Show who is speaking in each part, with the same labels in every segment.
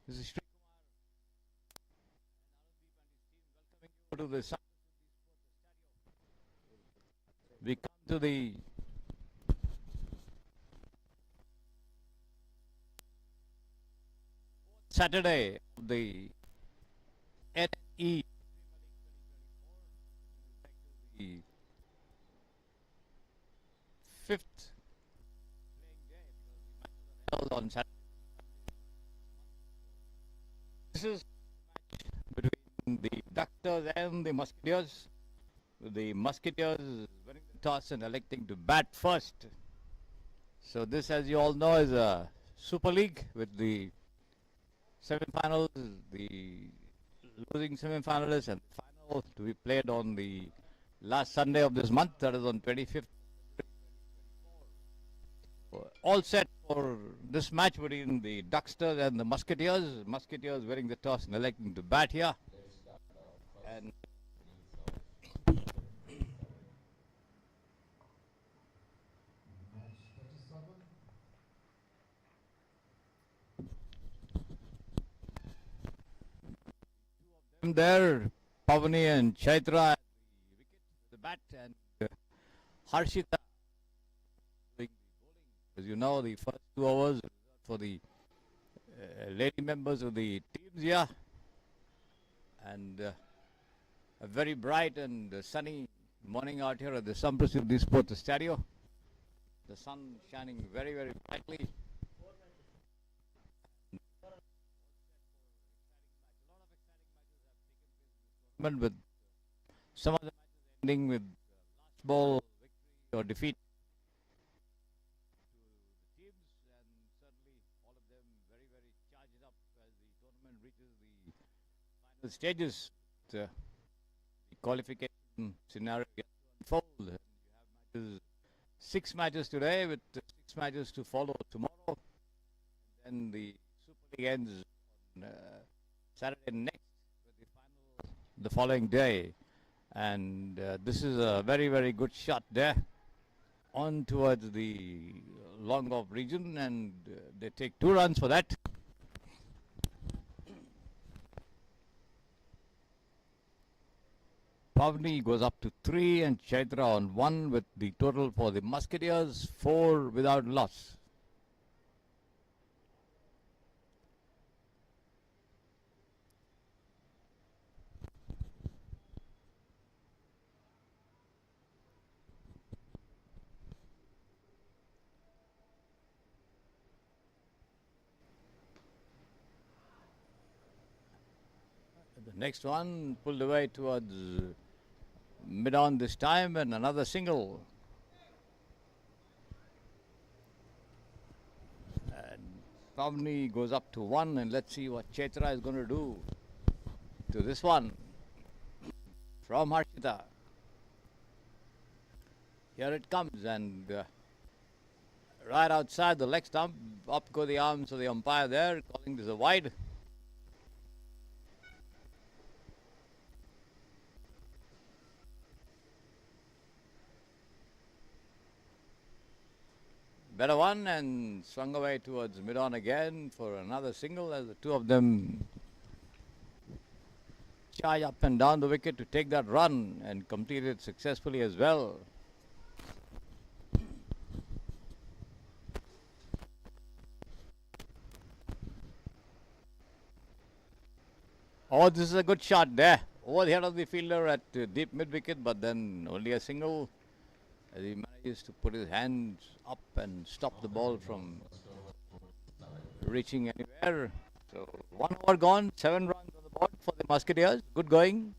Speaker 1: This is Sri Kumar and Anudeep and his team welcoming you to the Samprasiddhi. We come to the Saturday of the NE the fifth held on Saturday. This is between the Duckters and the Musketeers. The Musketeers winning the toss and electing to bat first. So this, as you all know, is a Super League with the semi-finals, the losing semi-finalists, and the final to be played on the last Sunday of this month, that is on 25th. All set for this match between the Ducksters and the Musketeers. Musketeers winning the toss and electing to bat here. And there, Pavani and Chaitra at the bat, and Harshita doing the bowling. As you know, the first 2 hours for the lady members of the teams here, and a very bright and sunny morning out here at the Samprasiddhi Sports Estadio. The sun shining very, very brightly. With some of the matches ending with last ball victory or defeat to the teams, and certainly all of them very, very charged up as the tournament reaches the final stages. The qualification scenario gets to unfold. And you have matches, 6 matches today with 6 matches to follow tomorrow. And then the Super League ends on Saturday next with the final the following day. And this is a very, very good shot there on towards the long off region, and they take 2 runs for that. Pavni goes up to 3 and Chaitra on 1, with the total for the Musketeers 4 without loss. The next one pulled away towards mid-on this time, and another single. And Pavni goes up to 1, and let's see what Chaitra is going to do to this one from Harshita. Here it comes, and right outside the leg stump, up go the arms of the umpire there, calling this a wide. Better one, and swung away towards mid-on again for another single, as the two of them charge up and down the wicket to take that run, and complete it successfully as well. Oh, this is a good shot there. Over the head of the fielder at deep mid-wicket, but then only a single, as he manages to put his hands up and stop the ball from reaching anywhere. So 1 over gone, 7 runs on the board for the Musketeers. Good going.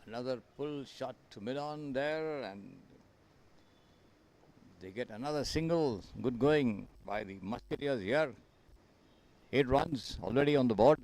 Speaker 1: Another pull shot to mid-on there, and they get another single. Good going by the Musketeers here. 8 runs already on the board.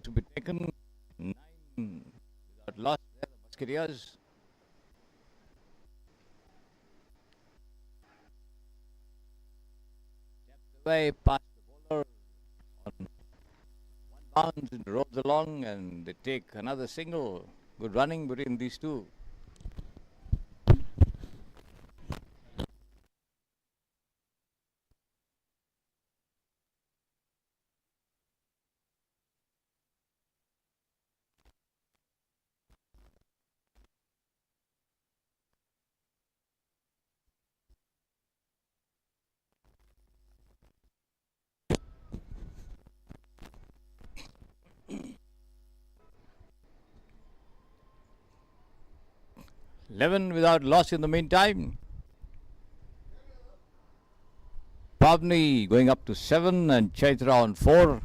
Speaker 1: to be taken. 9 without loss there, the Musketeers. Away past the bowler on one bounce, it rolls along and they take another single. Good running between these two. Eleven without loss in the meantime. Pavni going up to 7 and Chaitra on 4.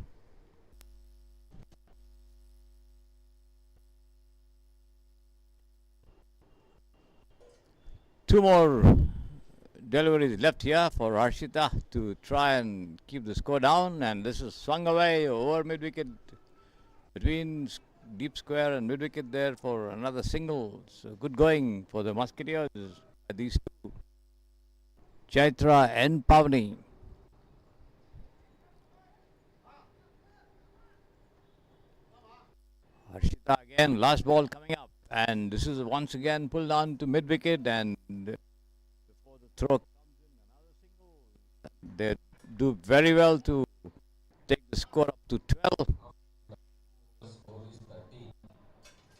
Speaker 1: Two more deliveries left here for Harshita to try and keep the score down, and this is swung away over mid wicket between deep square and mid wicket there for another single. So good going for the Musketeers. These two, Chaitra and Pavni. Harshita again, last ball coming up, and this is once again pulled on to mid wicket, and before the throw comes in, another single. They do very well to take the score up to 12.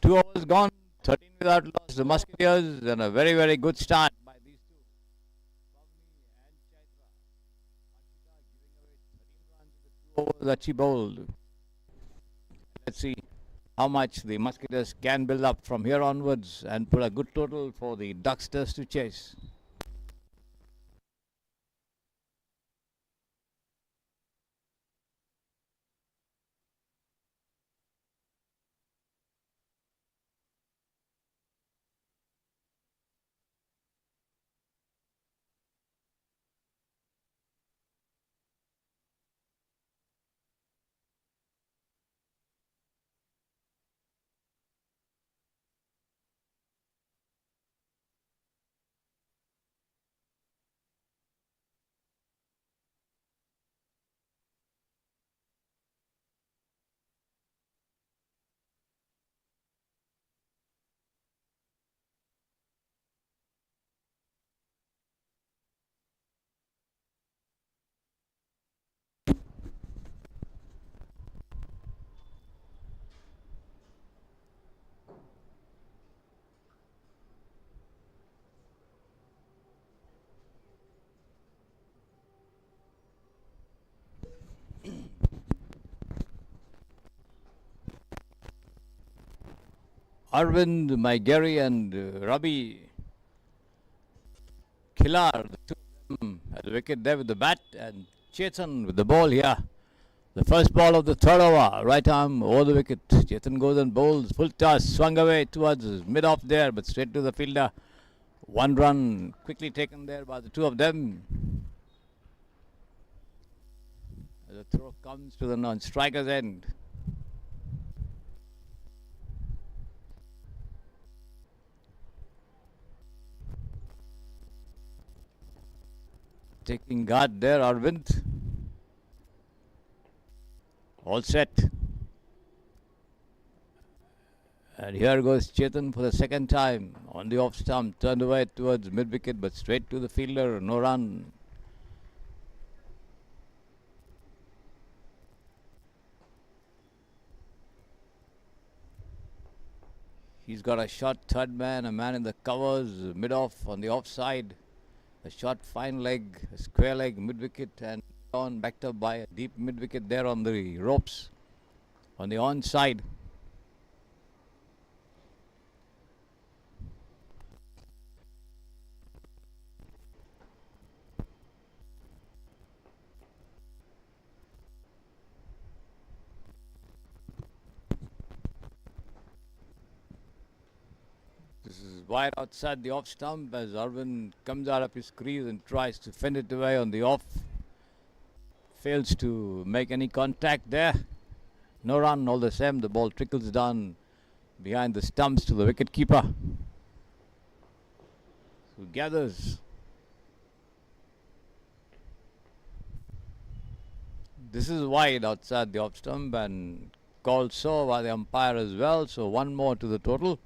Speaker 1: 2 overs gone, 13 without loss. The Musketeers, and a very, very good start by these two. Pavni and Chaitra. Harshita giving away 13 runs in the 2 overs that she bowled. Let's see how much the Musketeers can build up from here onwards and put a good total for the Ducksters to chase. Arvind, Maigeri and Rabi Khilar, the two of them at the wicket there with the bat, and Chetan with the ball here. The first ball of the third over, right arm over the wicket. Chetan goes and bowls, full toss, swung away towards mid-off there, but straight to the fielder. 1 run quickly taken there by the two of them. The throw comes to the non-striker's end. Taking guard there, Arvind. All set. And here goes Chetan for the second time. On the off stump, turned away towards mid-wicket, but straight to the fielder, no run. He's got a shot third man, a man in the covers, mid-off on the offside. A short fine leg, a square leg, mid-wicket, and on backed up by a deep mid-wicket there on the ropes on the onside. This is wide outside the off stump as Arvind comes out of his crease and tries to fend it away on the off. Fails to make any contact there. No run, all the same. The ball trickles down behind the stumps to the wicket keeper, who gathers. This is wide outside the off stump and called so by the umpire as well. So one more to the total.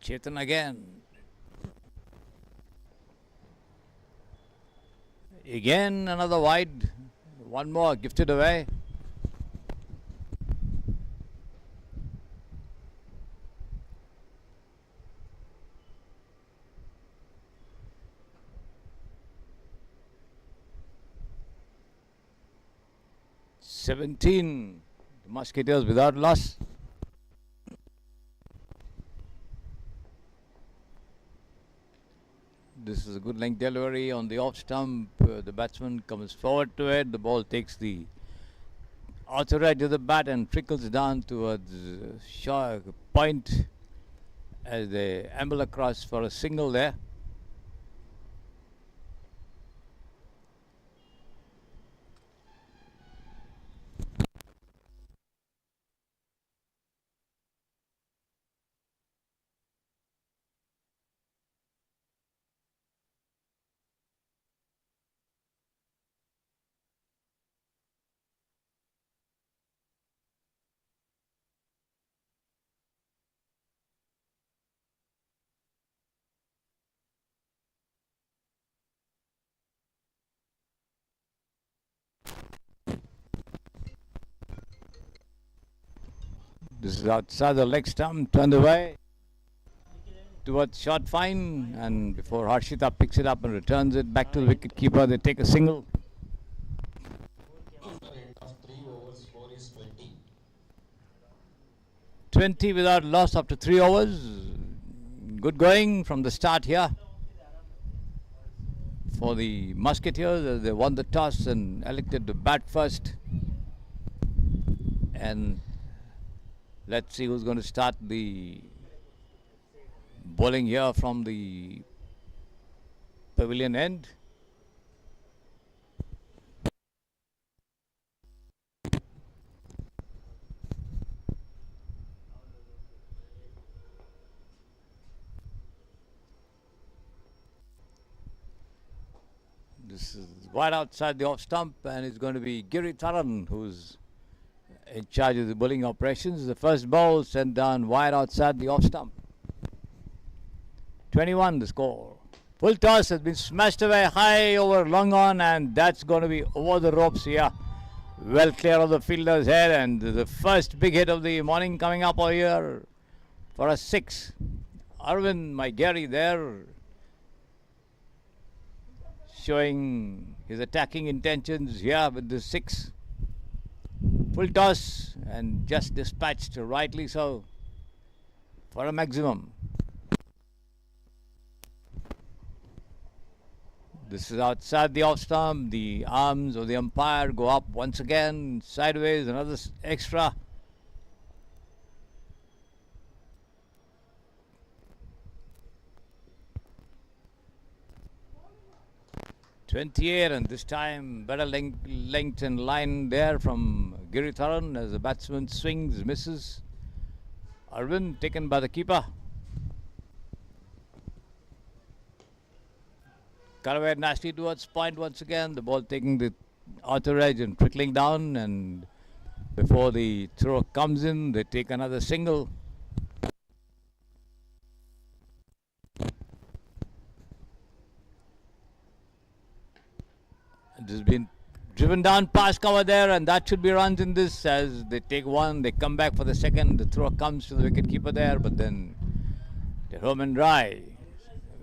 Speaker 1: Chetan again. Again another wide. One more gifted away. The Musketeers without loss. This is a good length delivery on the off stump. The batsman comes forward to it. The ball takes the outer edge of the bat and trickles down towards short point as they amble across for a single there. This is outside the leg stump, turned away towards short fine, and before Harshita picks it up and returns it back to the wicket keeper, they take a single. 20 without loss after 3 overs. Good going from the start here for the Musketeers as they won the toss and elected to bat first. And let's see who's going to start the bowling here from the pavilion end. This is right outside the off stump, and it's going to be Giritharan who's in charge of the bowling operations. The first ball sent down wide outside the off stump. 21 the score. Full toss has been smashed away high over long on, and that's going to be over the ropes here. Well clear of the fielder's head, and the first big hit of the morning coming up over here for a 6. Arvind, my Gary there, showing his attacking intentions here with the 6. Full toss and just dispatched rightly so for a maximum. This is outside the off stump. The arms of the umpire go up once again, sideways, another extra. .28, and this time better length and line there from Giritharan as the batsman swings, misses. Arvind taken by the keeper. Cut away nicely towards point once again. The ball taking the outer edge and trickling down, and before the throw comes in, they take another single. It has been driven down past cover there, and that should be runs in this as they take one, they come back for the second. The throw comes to the wicket keeper there, but then they're home and dry.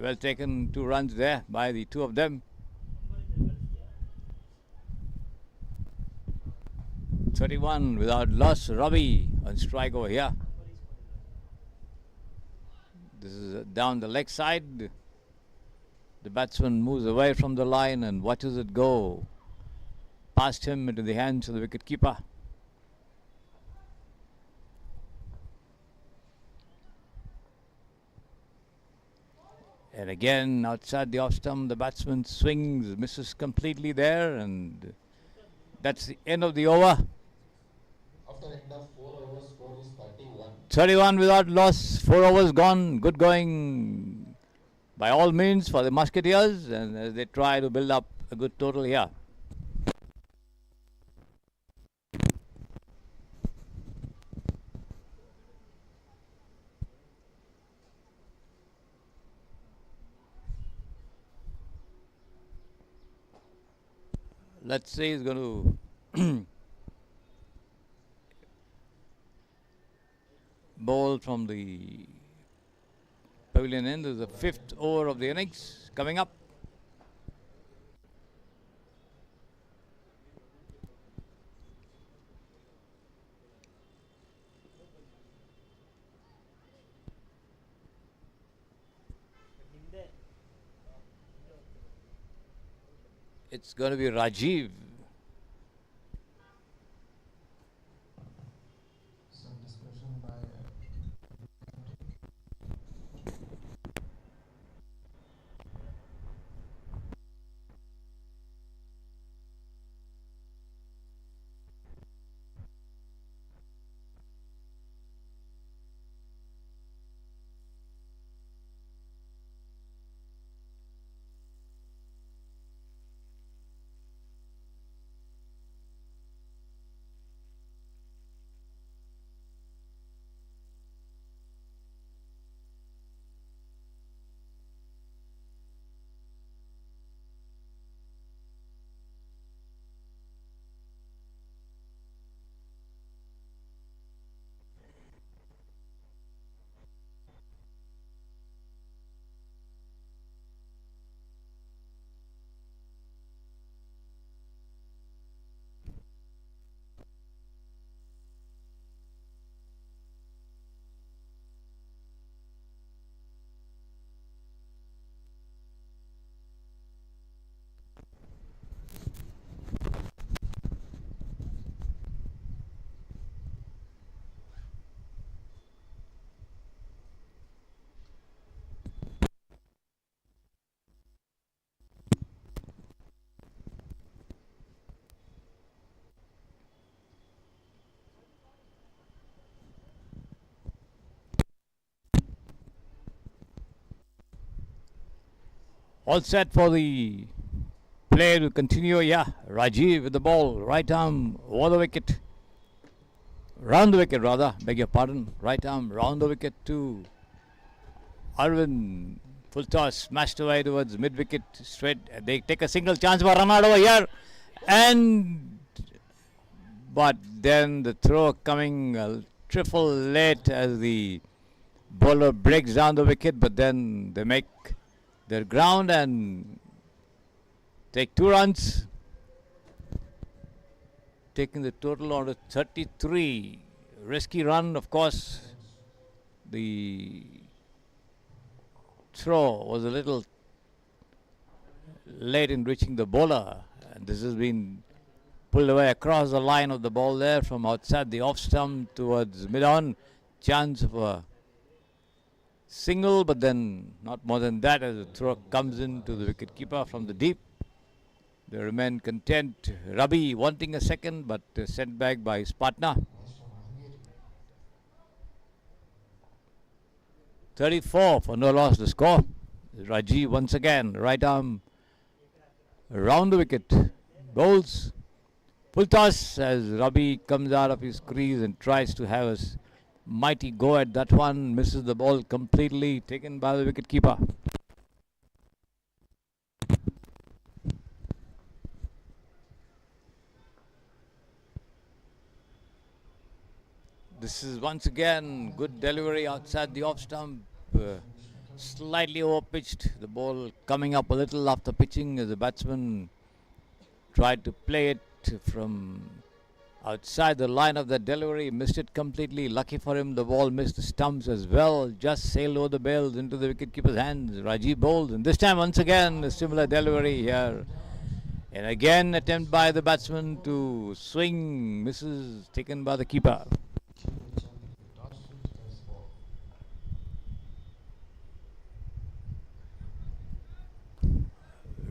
Speaker 1: Well taken, 2 runs there by the 2 of them. 31 without loss. Ravi on strike over here. This is down the leg side. The batsman moves away from the line and watches it go past him into the hands of the wicket keeper. And again, outside the off stump, the batsman swings, misses completely there, and that's the end of the over.
Speaker 2: After end of 4 overs, score is 31.
Speaker 1: 31 without loss, 4 overs gone. Good going by all means for the Musketeers, and as they try to build up a good total here. Let's say he's going to bowl from the pavilion end. There's the 5th over of the innings coming up. It's going to be Rajiv.
Speaker 2: Some discussion by
Speaker 1: All set for the play to continue. Yeah, Rajiv with the ball, right arm over the wicket. Round the wicket, rather. Beg your pardon. Right arm round the wicket to Arvind. Full toss, smashed away towards mid wicket straight. They take a single chance for run out over here. And but then the throw coming a trifle late as the bowler breaks down the wicket, but then they make their ground and take 2 runs, taking the total on to 33. Risky run, of course. The throw was a little late in reaching the bowler, and this has been pulled away across the line of the ball there from outside the off stump towards mid-on. Chance of a single, but then not more than that as the throw comes into the wicket-keeper from the deep. They remain content. Rabi wanting a second, but sent back by his partner. 34 for no loss the score. Rajiv once again, right arm around the wicket. Bowls. Full toss as Rabi comes out of his crease and tries to have a mighty go at that one. Misses the ball completely, taken by the wicket-keeper. This is once again good delivery outside the off stump. Slightly over-pitched. The ball coming up a little after pitching as the batsman tried to play it from outside the line of the delivery. Missed it completely. Lucky for him, the ball missed the stumps as well. Just sailed over the bails into the wicket-keeper's hands. Rajiv bowls, and this time once again a similar delivery here. And again attempt by the batsman to swing. Misses, taken by the keeper.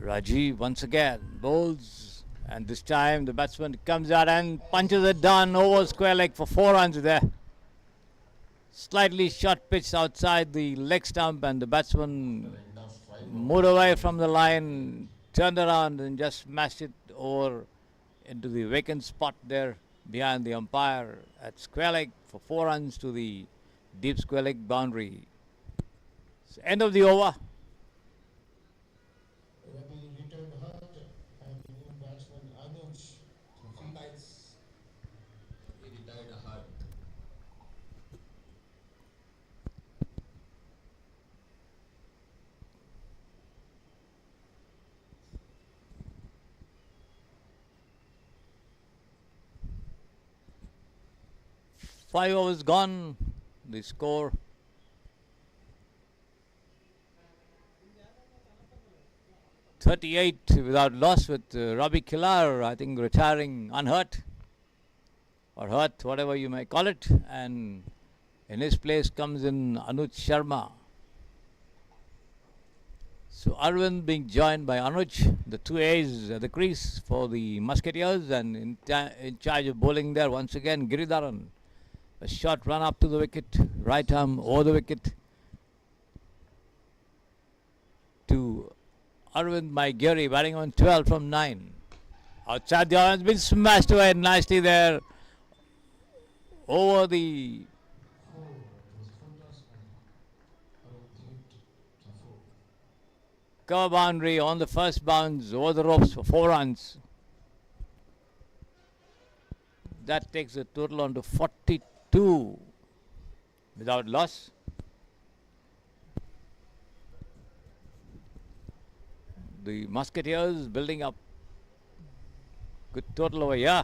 Speaker 1: Rajiv once again bowls, and this time the batsman comes out and punches it down over square leg for 4 runs there. Slightly short pitch outside the leg stump, and the batsman
Speaker 2: After end of 5
Speaker 1: moved
Speaker 2: overs,
Speaker 1: away
Speaker 2: score
Speaker 1: from
Speaker 2: is
Speaker 1: the
Speaker 2: 38.
Speaker 1: line, turned around and just smashed it over into the vacant spot there behind the umpire at square leg for 4 runs to the deep square leg boundary. It's end of the over.
Speaker 2: Ravi retired hurt and the new batsman Anuj from umpires. He retired hurt.
Speaker 1: 5 overs gone. The score 38 without loss, with Ravi Kilar, I think, retiring unhurt or hurt, whatever you may call it. And in his place comes in Anuj Sharma. So Arvind being joined by Anuj, the two A's at the crease for the Musketeers, and in charge of bowling there once again Giridharan. A short run up to the wicket, right arm over the wicket to Arvind Maigeri, batting on 12 from 9. Outside the arm has been smashed away nicely there over the
Speaker 2: Oh, it was full toss and Arvind hit the 4.
Speaker 1: cover boundary on the first bounce over the ropes for 4 runs. That takes the total on to 42 without loss. The Musketeers building up good total over here,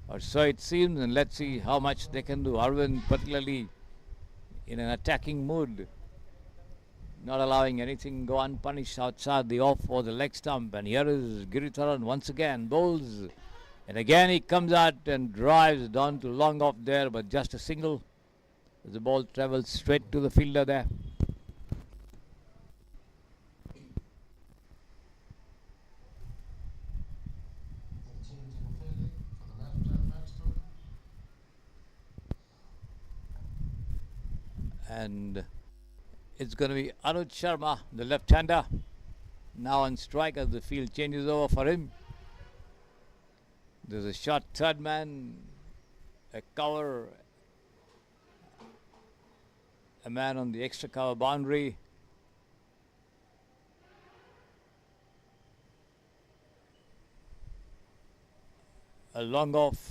Speaker 1: or so it seems, and let's see how much they can do. Arvind particularly in an attacking mood, not allowing anything go unpunished outside the off or the leg stump. And here is Giridharan once again, bowls, and again he comes out and drives down to long off there, but just a single as the ball travels straight to the fielder there.
Speaker 2: The change in fielding for the left-hand batsman.
Speaker 1: And it's going to be Anuj Sharma, the left-hander, now on strike as the field changes over for him. There's a short third man, a cover, a man on the extra cover boundary. A long off,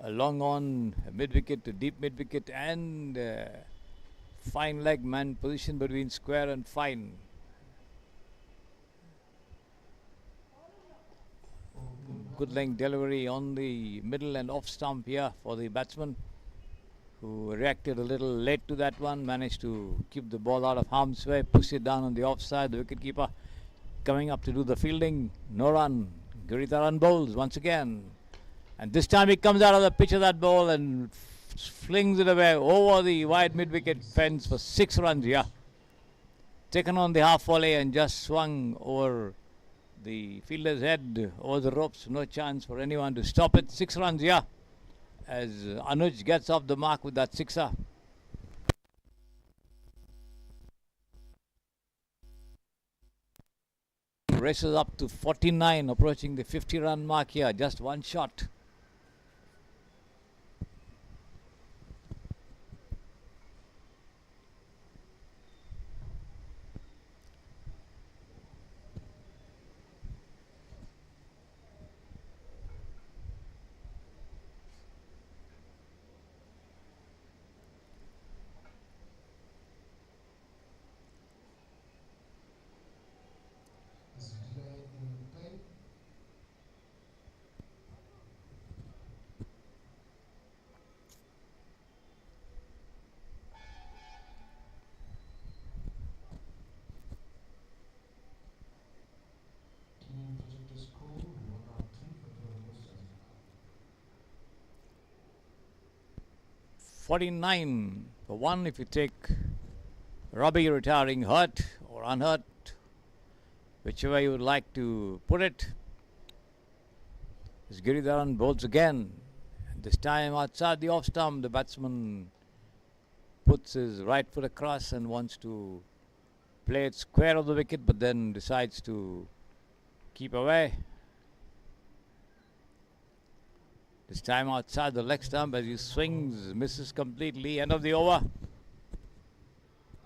Speaker 1: a long on, a mid-wicket to deep mid-wicket, and fine leg man position between square and fine. Good length delivery on the middle and off stump here for the batsman, who reacted a little late to that one, managed to keep the ball out of harm's way, push it down on the offside. The wicketkeeper coming up to do the fielding. No run. Giridharan bowls once again, and this time he comes out of the pitch of that ball and flings it away over the wide mid-wicket fence for 6 runs here. Taken on the half volley and just swung over the fielder's head over the ropes. No chance for anyone to stop it. 6 runs here as Anuj gets off the mark with that sixer. Races up to 49, approaching the 50-run mark here. Just one shot.
Speaker 2: Is delay in play. Team projected score 103 for 12 overs as of now.
Speaker 1: 49 for 1 if you take Ravi retiring hurt or unhurt. whichever you would like to put it. As Giridharan bowls again. This time outside the off stump, the batsman puts his right foot across and wants to play it square of the wicket, but then decides to keep away. This time outside the leg stump as he swings, misses completely. End of the over.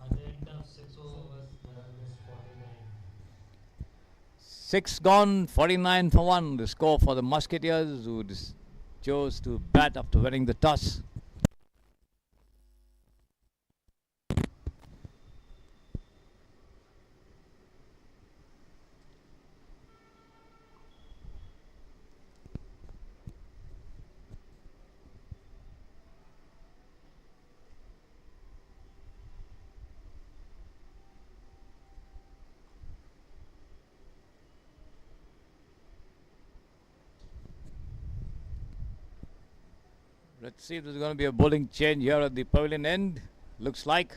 Speaker 2: At the end of 6 overs, the run is 49.
Speaker 1: 6 gone, 49 for 1. The score for the Musketeers, who chose to bat after winning the toss. Let's see if there's going to be a bowling change here at the pavilion end. Looks like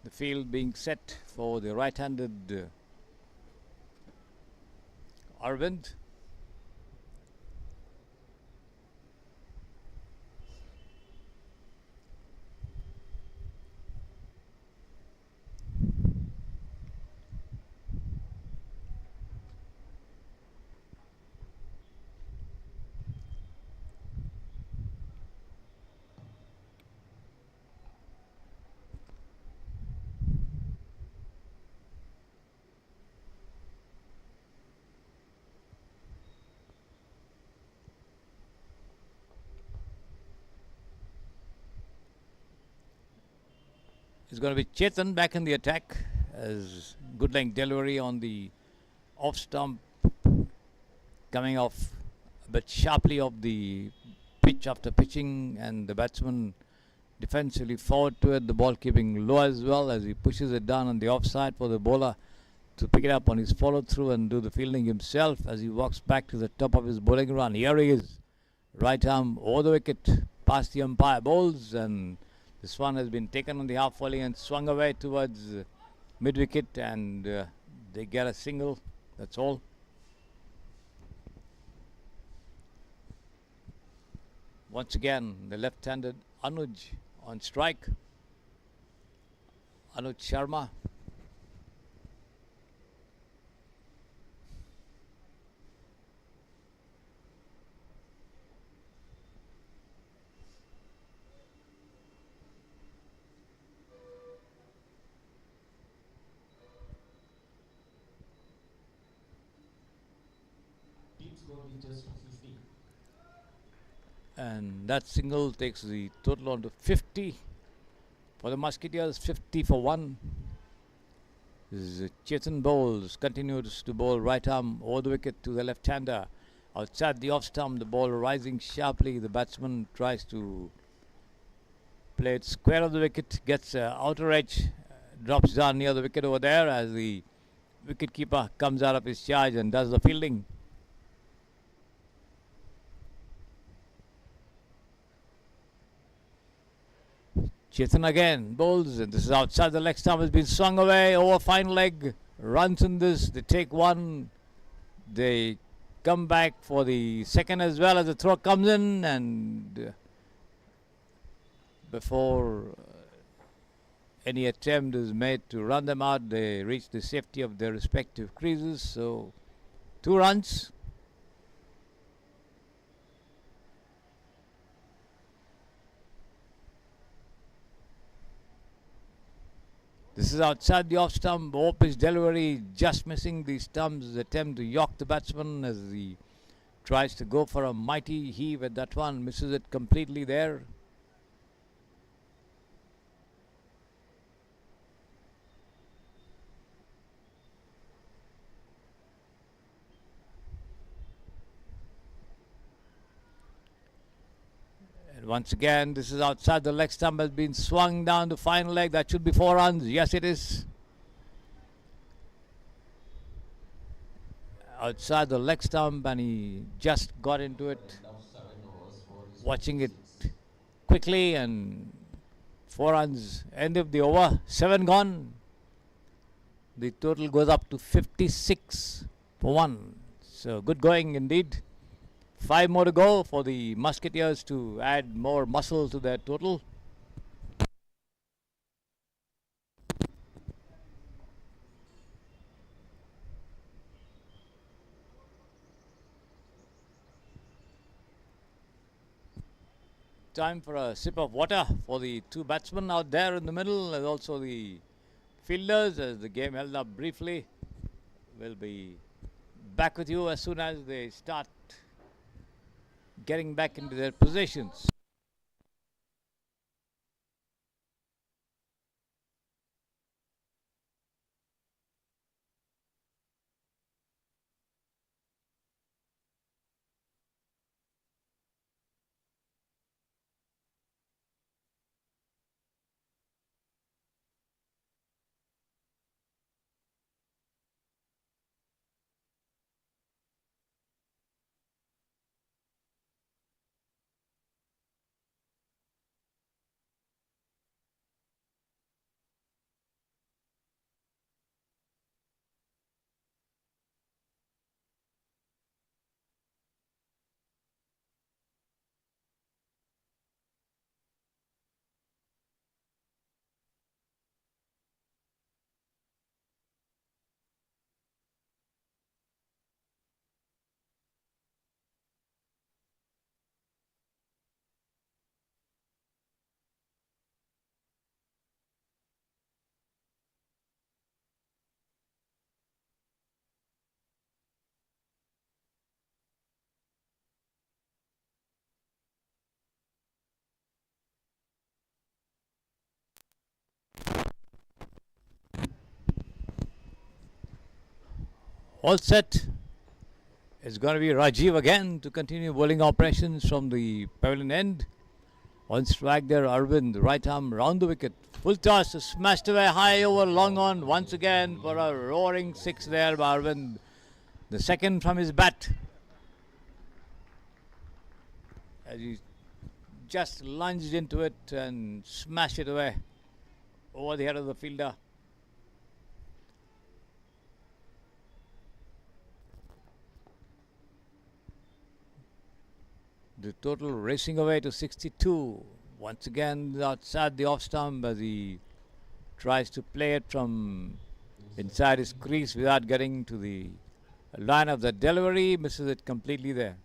Speaker 1: the field being set for the right-handed Arvind. It's going to be Chetan back in the attack as good length delivery on the off stump, coming off a bit sharply of the pitch after pitching, and the batsman defensively forward to it, the ball keeping low as well as he pushes it down on the offside for the bowler to pick it up on his follow through and do the fielding himself as he walks back to the top of his bowling run. Here he is, right arm over the wicket, past the umpire, bowls, and this one has been taken on the half volley and swung away towards mid wicket, and they get a single. That's all. Once again, the left-handed Anuj on strike. Anuj Sharma.
Speaker 2: Team score reaches 50.
Speaker 1: And that single takes the total on to 50 for the Musketeers, 50 for 1. This is Chetan bowls, continues to bowl right arm over the wicket to the left-hander. Outside the off stump, the ball rising sharply. The batsman tries to play it square of the wicket, gets outer edge, drops down near the wicket over there as the wicketkeeper comes out of his charge and does the fielding. Chetan again bowls, and this is outside the leg stump, has been swung away over fine leg. Runs in this, they take one, they come back for the second as well as the throw comes in, and before any attempt is made to run them out, they reach the safety of their respective creases. So 2 runs. This is outside the off stump. Pitch delivery just missing the stumps. Attempt to york the batsman as he tries to go for a mighty heave at that one. Misses it completely there. Once again, this is outside the leg stump, has been swung down to final leg. That should be 4 runs. Yes, it is. Outside the leg stump, and he just got into it.
Speaker 2: End of 7 overs, score is
Speaker 1: Watching it
Speaker 2: 56.
Speaker 1: quickly, and 4 runs. End of the over. 7 gone. The total goes up to 56 for 1. So good going indeed. 5 more to go for the Musketeers to add more muscle to their total. Time for a sip of water for the two batsmen out there in the middle, and also the fielders as the game held up briefly. We'll be back with you as soon as they start getting back into their positions. All set. It's going to be Rajiv again to continue bowling operations from the pavilion end. On strike there, Arvind, right arm round the wicket. Full toss, smashed away high over long on once again for a roaring 6 there by Arvind. The second from his bat. As he just lunged into it and smashed it away over the head of the fielder. The total racing away to 62. Once again outside the off stump as he tries to play it from inside his crease without getting to the line of the delivery. Misses it completely there.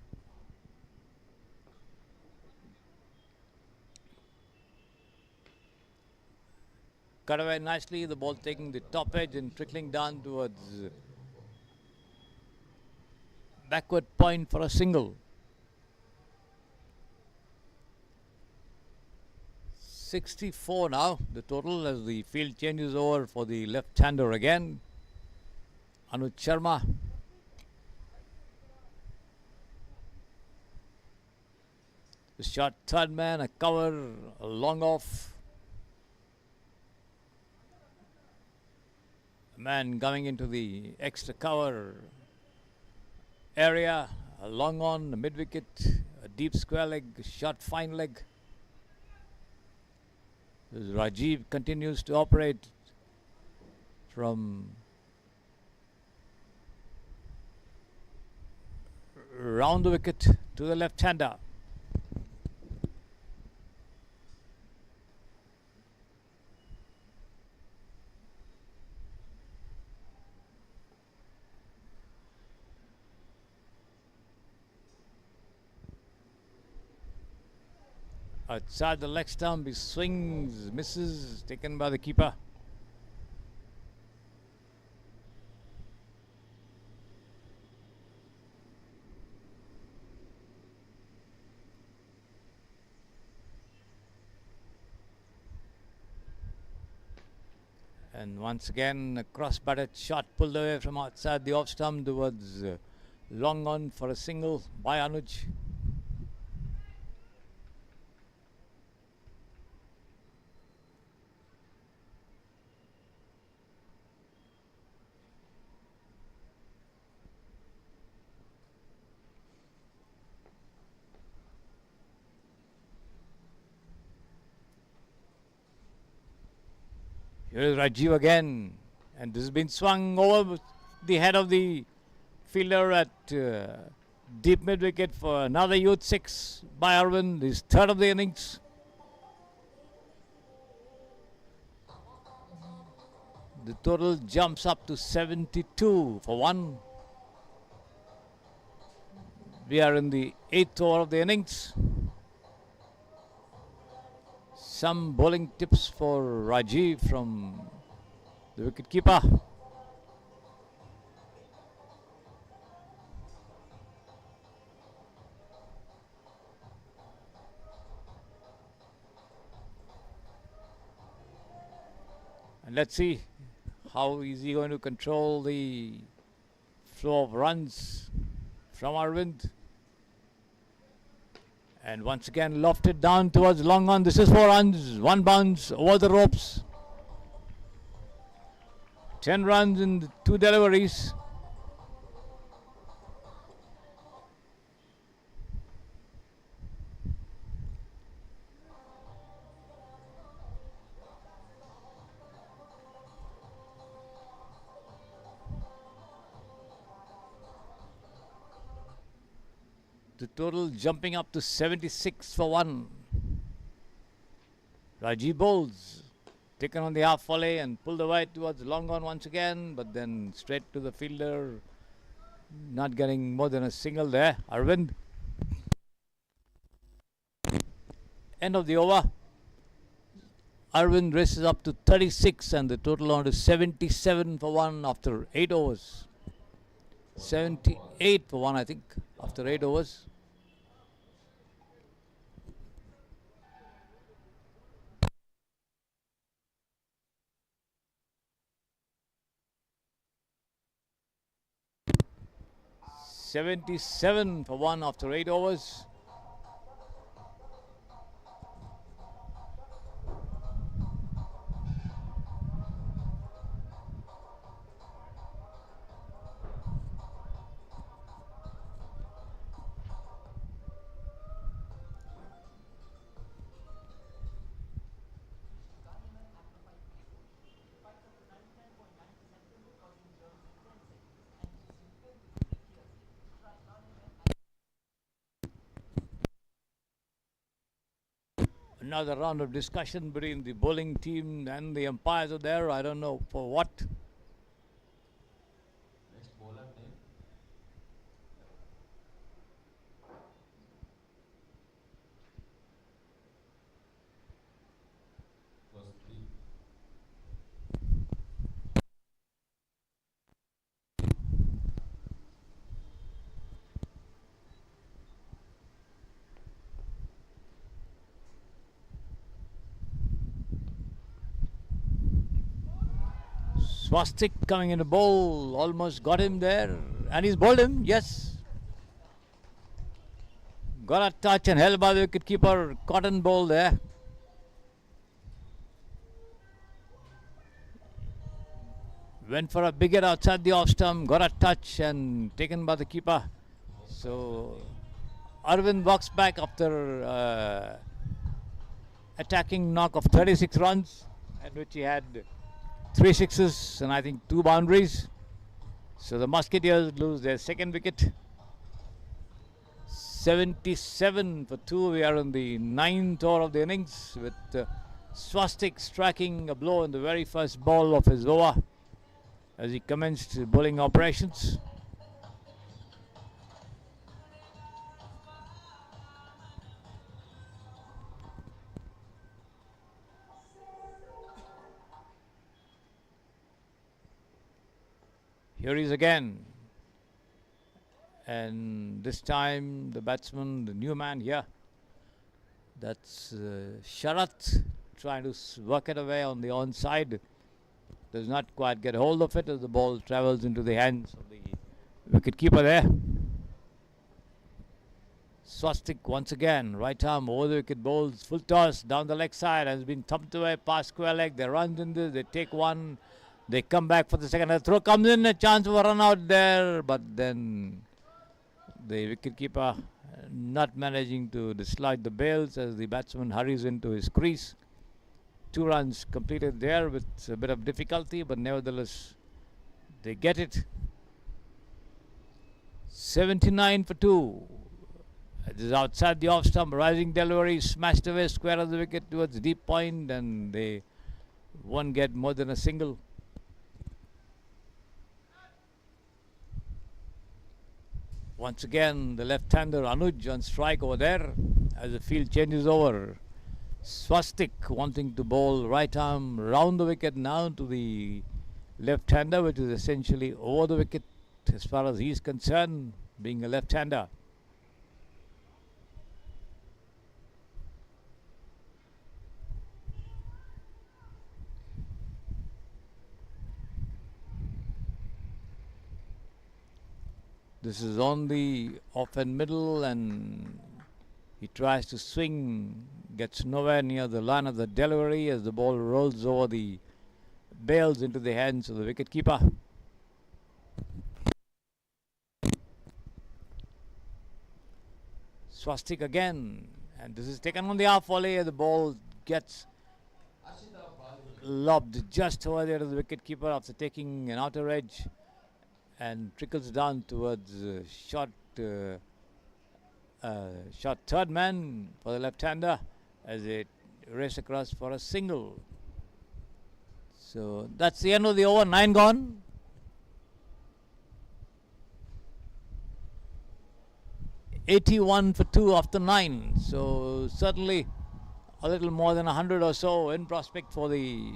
Speaker 1: Cut away nicely. The ball taking the top edge and trickling down towards backward point for a single. 64 now, the total, as the field changes over for the left-hander again. Anuj Sharma. The shot third man, a cover, a long off. A man coming into the extra cover area, a long on, a mid-wicket, a deep square leg, shot fine leg. Rajiv continues to operate from round the wicket to the left-hander. Outside the leg stump, he swings, misses, taken by the keeper. And once again, a cross-batted shot pulled away from outside the off stump towards long on for a single by Anuj. Here is Rajiv again. And this has been swung over the head of the fielder at deep mid wicket for another youth 6 by Arvind, his third of the innings. The total jumps up to 72 for 1. We are in the 8th over of the innings. Some bowling tips for Rajiv from the wicketkeeper. And let's see how is he going to control the flow of runs from Arvind. And once again lofted down towards long on. This is 4 runs, 1 bounce over the ropes. 10 runs in the 2 deliveries. The total jumping up to 76 for 1. Rajiv bowls, taken on the half volley and pulled away towards long on once again, but then straight to the fielder, not getting more than a single there. Arvind. End of the over. Arvind races up to 36 and the total on to 77 for 1 after 8 overs. 78 for 1, I think, after 8 overs. $77 for 1 after 8 overs. Another round of discussion between the bowling team and the umpires are there. I don't know for what.
Speaker 2: Next bowler name. First 3.
Speaker 1: Swastik coming in a bowl, almost got him there, and he's bowled him, yes. Got a touch and held by the wicketkeeper, cotton bowl there. Went for a big hit outside the off stump, got a touch and taken by the keeper. So Arvind walks back after attacking knock of 36 runs, at which he had 3 sixes and I think 2 boundaries. So the Musketeers lose their second wicket. 77 for 2. We are in the 9th over of the innings with Swastik striking a blow in the very first ball of his over as he commenced bowling operations. Here he is again, and this time the batsman, the new man here, that's Sharat, trying to work it away on the onside. Does not quite get hold of it as the ball travels into the hands of the wicketkeeper there. Swastik once again, right arm over the wicket, bowls full toss down the leg side, has been thumped away past square leg. They run in this, they take one. They come back for the second. The throw comes in, a chance of a run out there, but then the wicketkeeper not managing to dislodge the bails as the batsman hurries into his crease. 2 runs completed there with a bit of difficulty, but nevertheless they get it. 79 for 2. This is outside the off stump. Rising delivery, smashed away square of the wicket towards deep point, and they won't get more than a single. Once again, the left-hander Anuj on strike over there as the field changes over. Swastik wanting to bowl right arm round the wicket now to the left-hander, which is essentially over the wicket as far as he's concerned, being a left-hander. This is on the off and middle, and he tries to swing, gets nowhere near the line of the delivery as the ball rolls over the bails into the hands of the wicketkeeper. Swastik again, and this is taken on the half volley. The ball gets lobbed just over there to the wicketkeeper after taking an outer edge, and trickles down towards shot third man for the left-hander as they race across for a single. So that's the end of the over. 9 gone. $81 for 2 after 9. So certainly a little more than 100 or so in prospect for the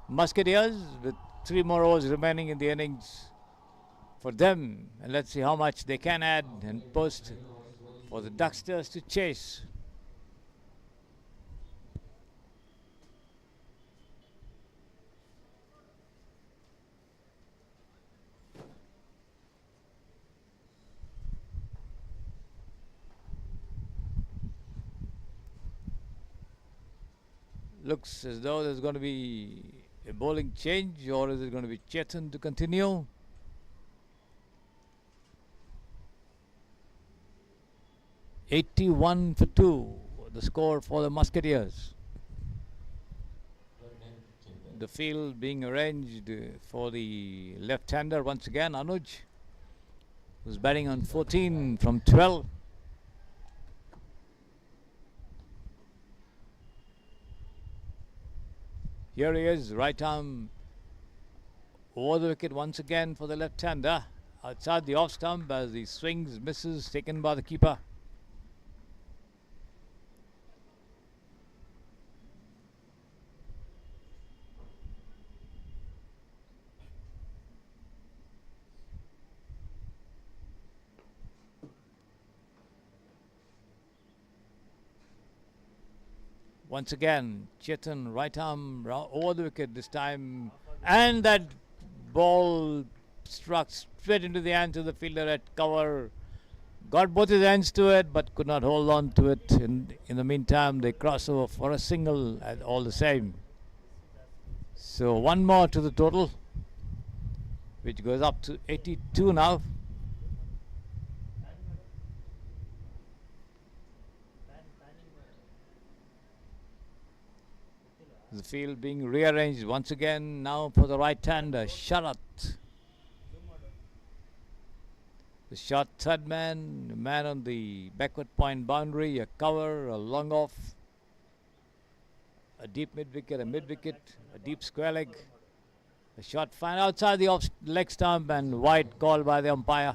Speaker 1: Musketeers, with 3 more overs remaining in the innings for them, and let's see how much they can add and post for the Ducksters to chase. Looks as though there's going to be a bowling change, or is it going to be Chetan to continue? $81 for 2, the score for the Musketeers. The field being arranged for the left-hander once again, Anuj, who's batting on 14 from 12. Here he is, right arm over the wicket once again for the left-hander, outside the off stump as he swings, misses, taken by the keeper. Once again, Chetan, right arm over the wicket this time, and that ball struck straight into the hands of the fielder at cover. Got both his hands to it, but could not hold on to it. In the meantime, they cross over for a single all the same. So 1 more to the total, which goes up to 82 now. The field being rearranged once again now for the right-hander, Sharat. The shot third man on the backward point boundary, a cover, a long off, a deep mid-wicket, a mid-wicket, a deep square leg, a shot fine outside the off leg stump, and wide call by the umpire.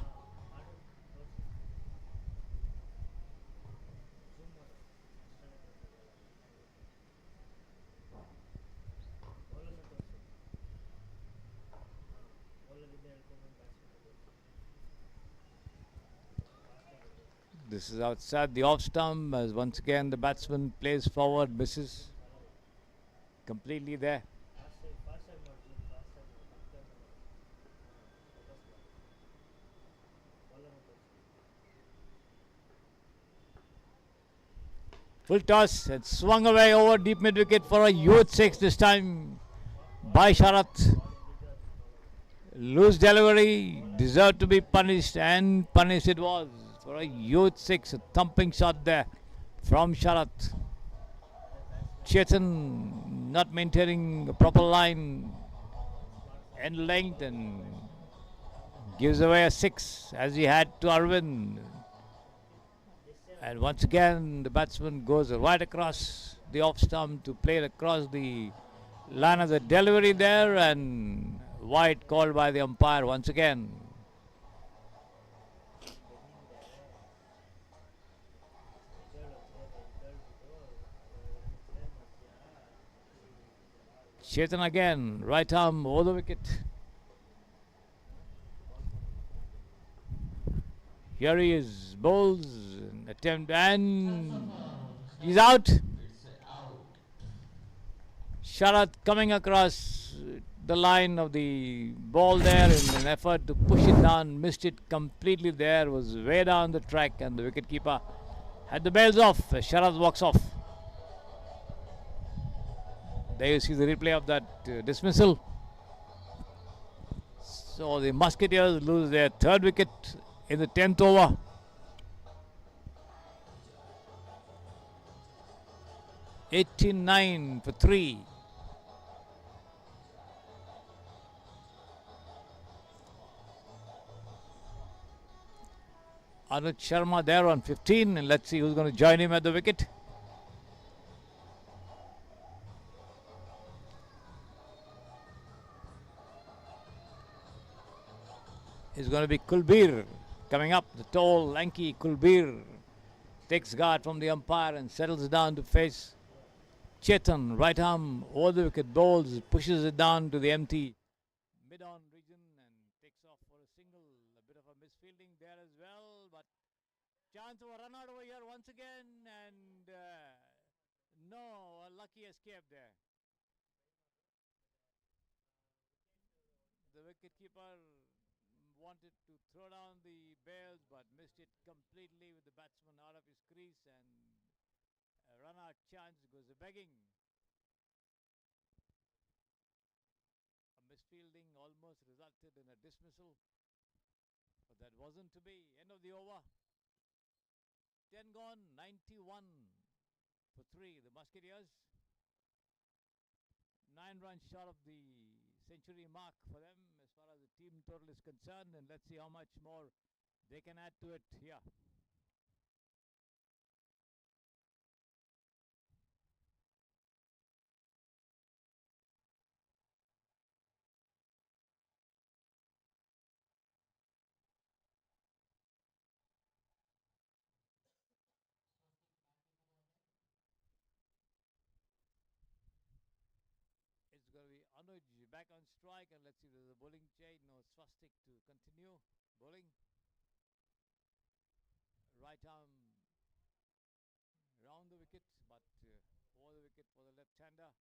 Speaker 1: This is outside the off stump as once again the batsman plays forward, misses completely there. Full toss and swung away over deep mid wicket for a huge 6 this time by Sharat. Loose delivery, deserved to be punished, and punished it was. For a huge 6, a thumping shot there from Sharat. Chetan not maintaining a proper line and length and gives away a 6 as he had to Arvind. And once again, the batsman goes right across the off stump to play it across the line of the delivery there, and wide called by the umpire once again. Chetan again, right arm over the wicket. Here he is, bowls, an attempt, and he's out.
Speaker 2: It's out.
Speaker 1: Sharat coming across the line of the ball there in an effort to push it down, missed it completely there, was way down the track, and the wicketkeeper had the bails off. Sharat walks off. There you see the replay of that dismissal. So the Musketeers lose their third wicket in the 10th over. (89 for 3). Anuj Sharma there on 15, and let's see who's going to join him at the wicket. It's going to be Kulbir coming up. The tall, lanky Kulbir takes guard from the umpire and settles down to face Chetan. Right arm over the wicket, bowls, pushes it down to the empty mid-on region and takes off for a single. A bit of a misfielding there as well, but chance of a run out over here once again, and no, a lucky escape there. The wicketkeeper wanted to throw down the bails but missed it completely with the batsman out of his crease, and a run out chance goes begging. A misfielding almost resulted in a dismissal, but that wasn't to be. End of the over. 10 gone, 91 for 3. The Musketeers 9 runs short of the century mark for them as far as the team total is concerned, and let's see how much more they can add to it here. It's going to be Anuj back on strike, and let's see, there's a bowling change. No, Swastik to continue bowling. Right arm round the wicket, but over the wicket for the left-hander.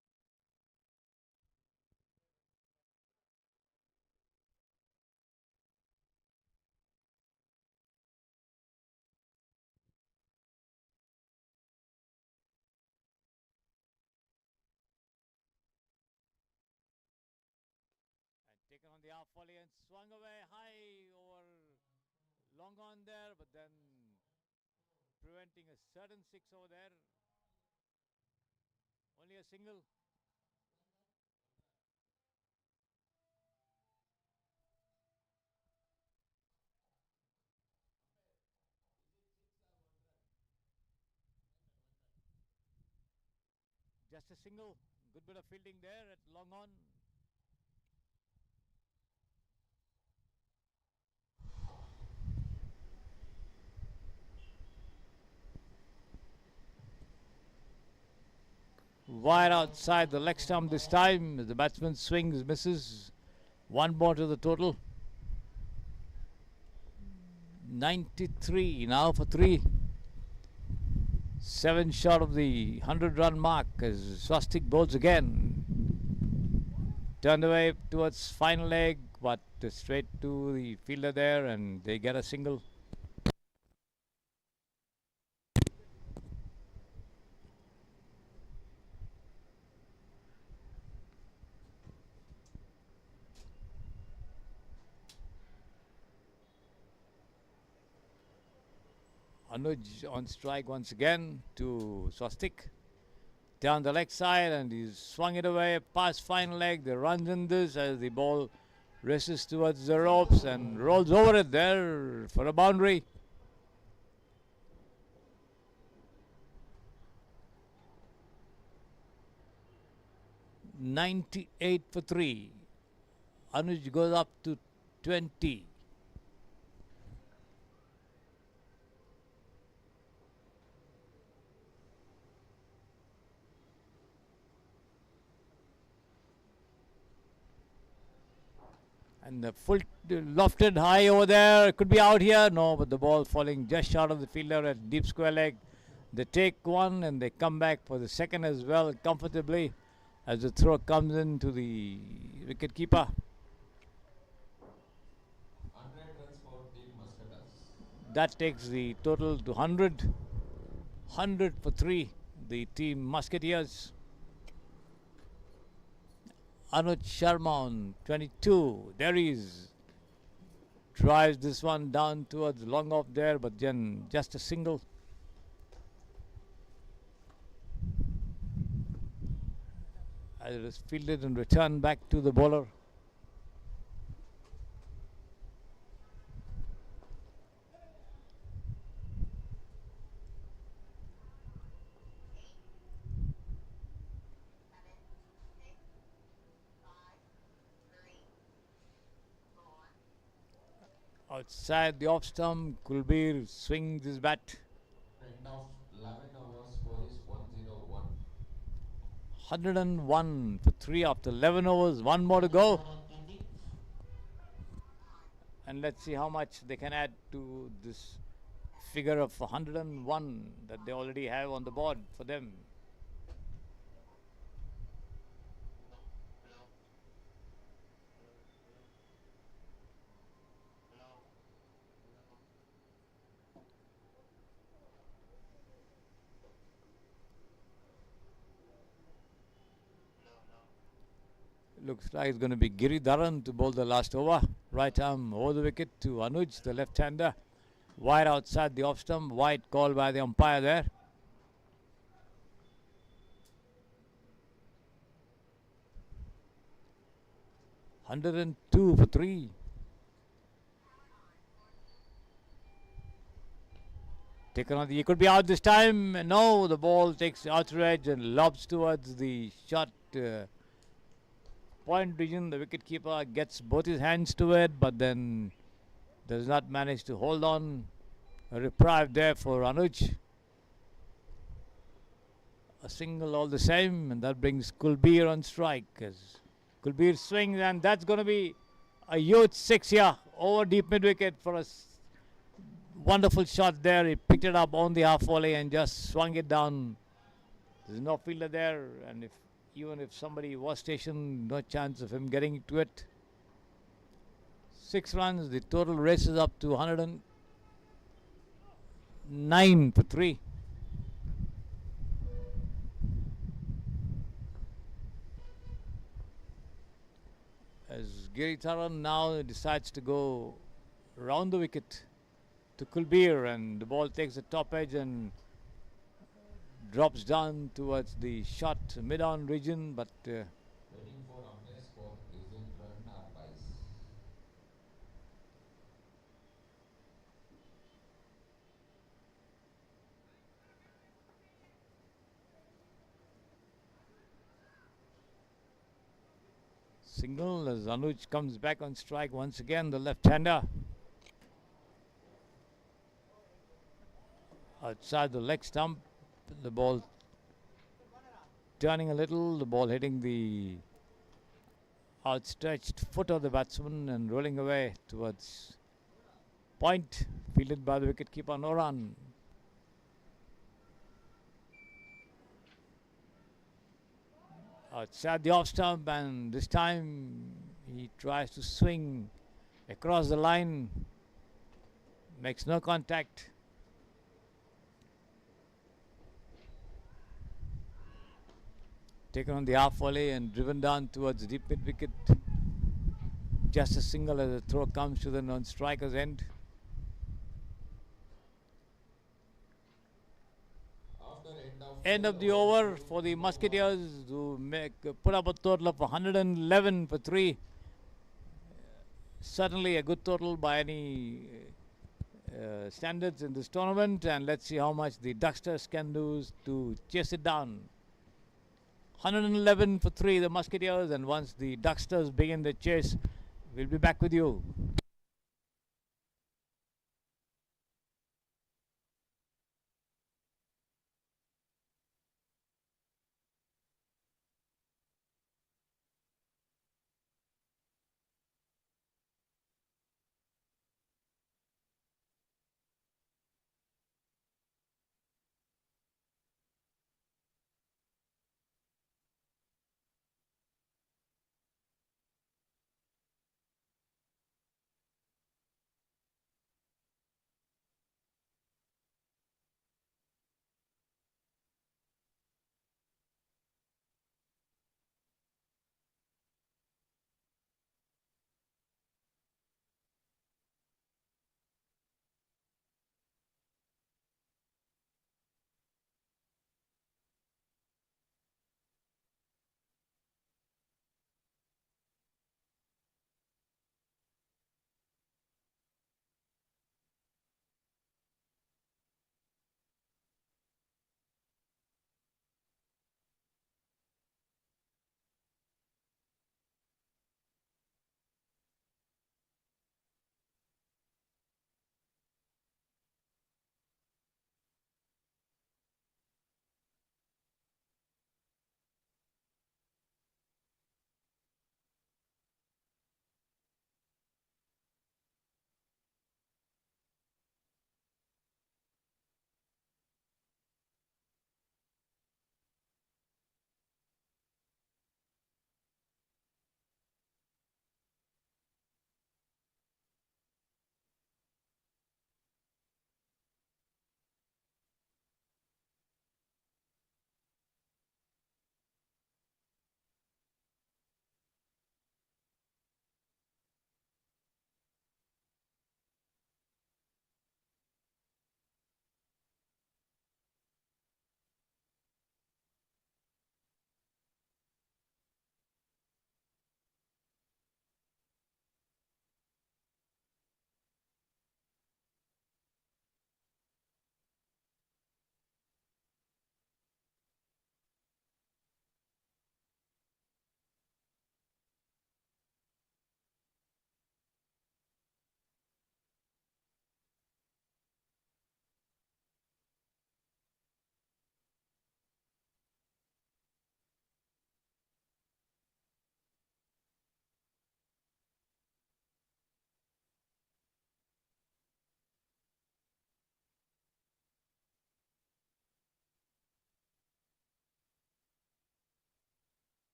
Speaker 1: And taken on the half volley and swung away high over long on there, but then preventing a certain 6 over there. Only a single. Just a single. Good bit of fielding there at long on. Wide outside the leg stump this time. The batsman swings, misses. One more to the total. 93 now for 3. 7 short of the 100-run mark as Swastik bowls again. Turned away towards final leg, but straight to the fielder there, and they get a single. Anuj on strike once again to Swastik. down the leg side, and he's swung it away past fine leg. The runs in this as the ball races towards the ropes and rolls over it there for a boundary. $98 for 3. Anuj goes up to 20. And the full lofted high over there. Could be out here. No, but the ball falling just short of the fielder at deep square leg. They take one and they come back for the second as well comfortably as the throw comes into the wicket keeper.
Speaker 2: 100 runs for Team Muscaters.
Speaker 1: That takes the total to 100. 100 for 3. The Team Musketeers. Anuj Sharma on 22. There he is. Drives this one down towards long off there, but then just a single. As it is fielded and returned back to the bowler. Outside the off stump, Kulbir swings his bat.
Speaker 2: End of 11 overs, score is 101.
Speaker 1: 101 for 3 after 11 overs. One more to go. And let's see how much they can add to this figure of 101 that they already have on the board for them. Looks like it's going to be Giridharan to bowl the last over. Right arm over the wicket to Anuj, the left-hander. Wide outside the off stump. Wide call by the umpire there. $102 for 3. Taken on he could be out this time. No, the ball takes the outer edge and lobs towards the shot. Point region, the wicketkeeper gets both his hands to it, but then does not manage to hold on. A reprieve there for Anuj. A single all the same, and that brings Kulbir on strike. As Kulbir swings, and that's going to be a huge 6 here over deep mid wicket for a wonderful shot there. He picked it up on the half volley and just swung it down. There's no fielder there, and even if somebody was stationed, no chance of him getting to it. 6 runs, the total races up to 109 for 3. As Giridharan now decides to go round the wicket to Kulbir, and the ball takes the top edge and drops down towards the shot mid-on region, but
Speaker 2: Waiting for umpire's score. Is it run or pies?
Speaker 1: single as Anuj comes back on strike once again, the left-hander. Outside the leg stump, the ball turning a little, the ball hitting the outstretched foot of the batsman and rolling away towards point, fielded by the wicketkeeper Noran. Outside the off stump, and this time he tries to swing across the line, makes no contact. Taken on the half volley and driven down towards deep mid wicket. Just a single as the throw comes to the non-striker's end.
Speaker 2: After end of
Speaker 1: End of the over for the Musketeers, who put up a total of 111 for 3. Certainly a good total by any standards in this tournament, and let's see how much the Ducksters can do to chase it down. 111 for 3, the Musketeers, and once the Ducksters begin the chase, we'll be back with you.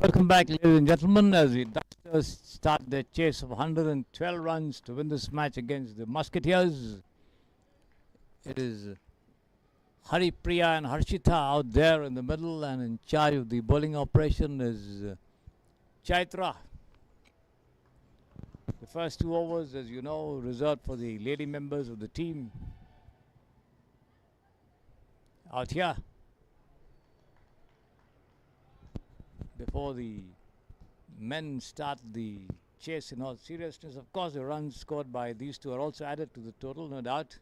Speaker 1: Welcome back, ladies and gentlemen, as the Ducksters start their chase of 112 runs to win this match against the Musketeers. It is Haripriya and Harshita out there in the middle, and in charge of the bowling operation is Chaitra. The first 2 overs, as you know, reserved for the lady members of the team. Out here, before the men start the chase in all seriousness. Of course, the runs scored by these two are also added to the total, no doubt.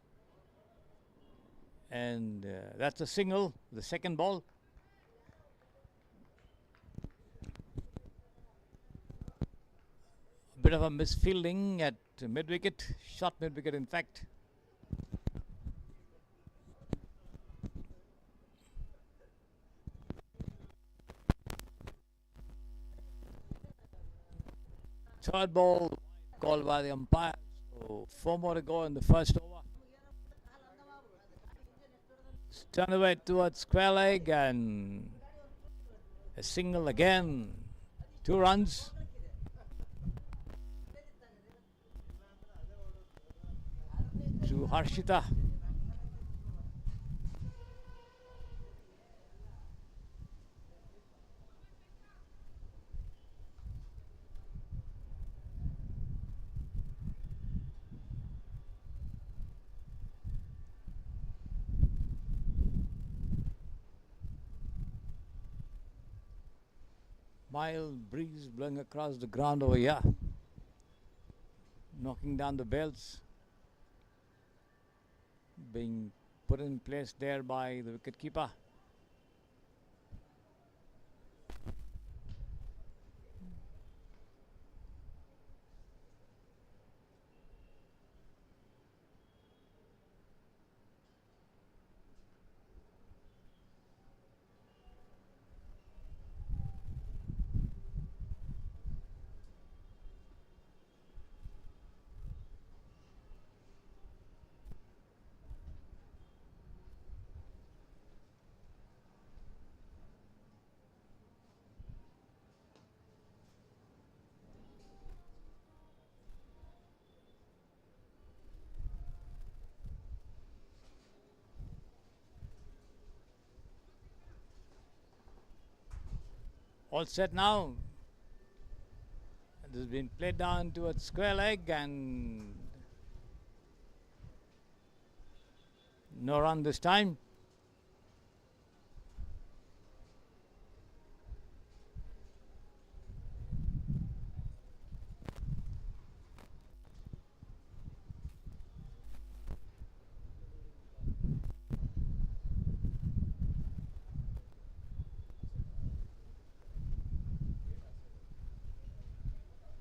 Speaker 1: And that's a single, the second ball. A bit of a misfielding at mid-wicket, short mid-wicket in fact. Third ball called by the umpire. So 4 more to go in the first over. Turn away towards square leg and a single again. 2 runs. To Harshita. Mild breeze blowing across the ground over here, knocking down the bells, being put in place there by the wicket keeper. All set now. This has been played down towards square leg and no run this time.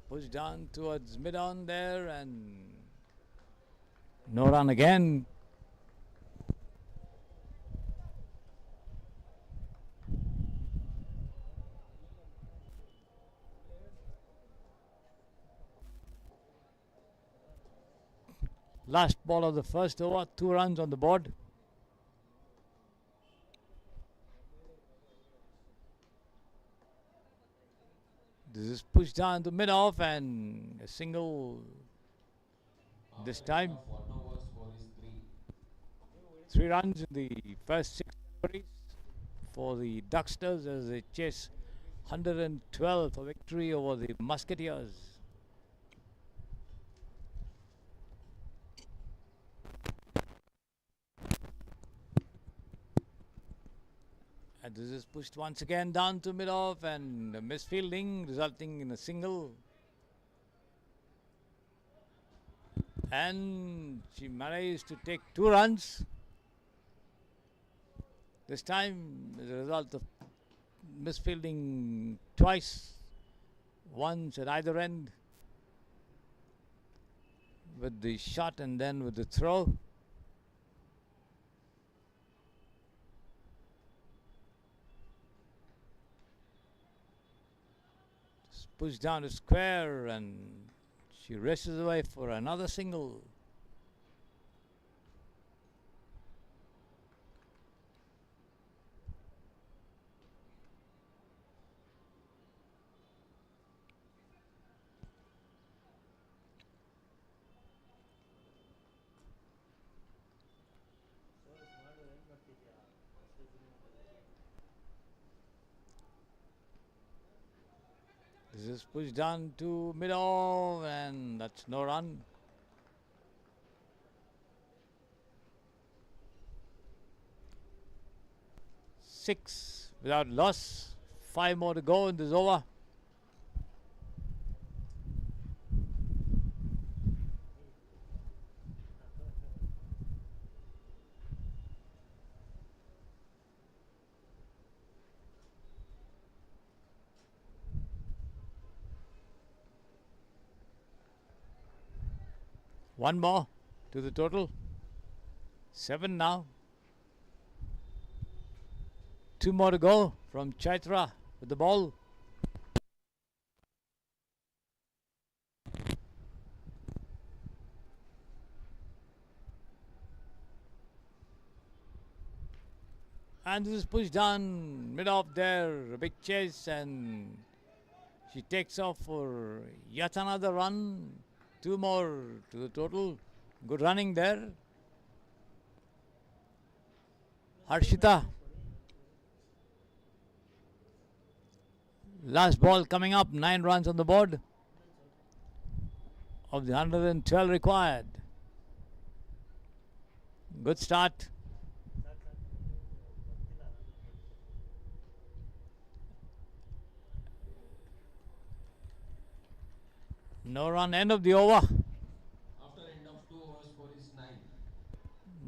Speaker 1: Push down towards mid-on there and no run again. Last ball of the first over, 2 runs on the board. This is pushed down to mid-off and a single this time. 3 runs in the first 6 deliveries for the Ducksters as they chase 112 for victory over the Musketeers. And this is pushed once again down to mid-off and a misfielding resulting in a single. And she managed to take 2 runs. This time as a result of misfielding twice, once at either end with the shot and then with the throw. Pushed down to square and she races away for another single. This is pushed down to mid-off, and that's no run. Six without loss. 5 more to go in this over. One more to the total. 7 now. 2 more to go from Chaitra with the ball. And this is pushed down mid-off there. A big chase, and she takes off for yet another run. 2 more to the total. Good running there. Harshita. Last ball coming up. 9 runs on the board of the 112 required. Good start. No run, end of the over.
Speaker 2: After end of 2 overs, score is 9.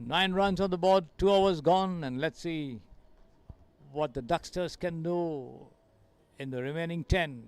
Speaker 1: 9 runs on the board, 2 overs gone, and let's see what the Ducksters can do in the remaining 10.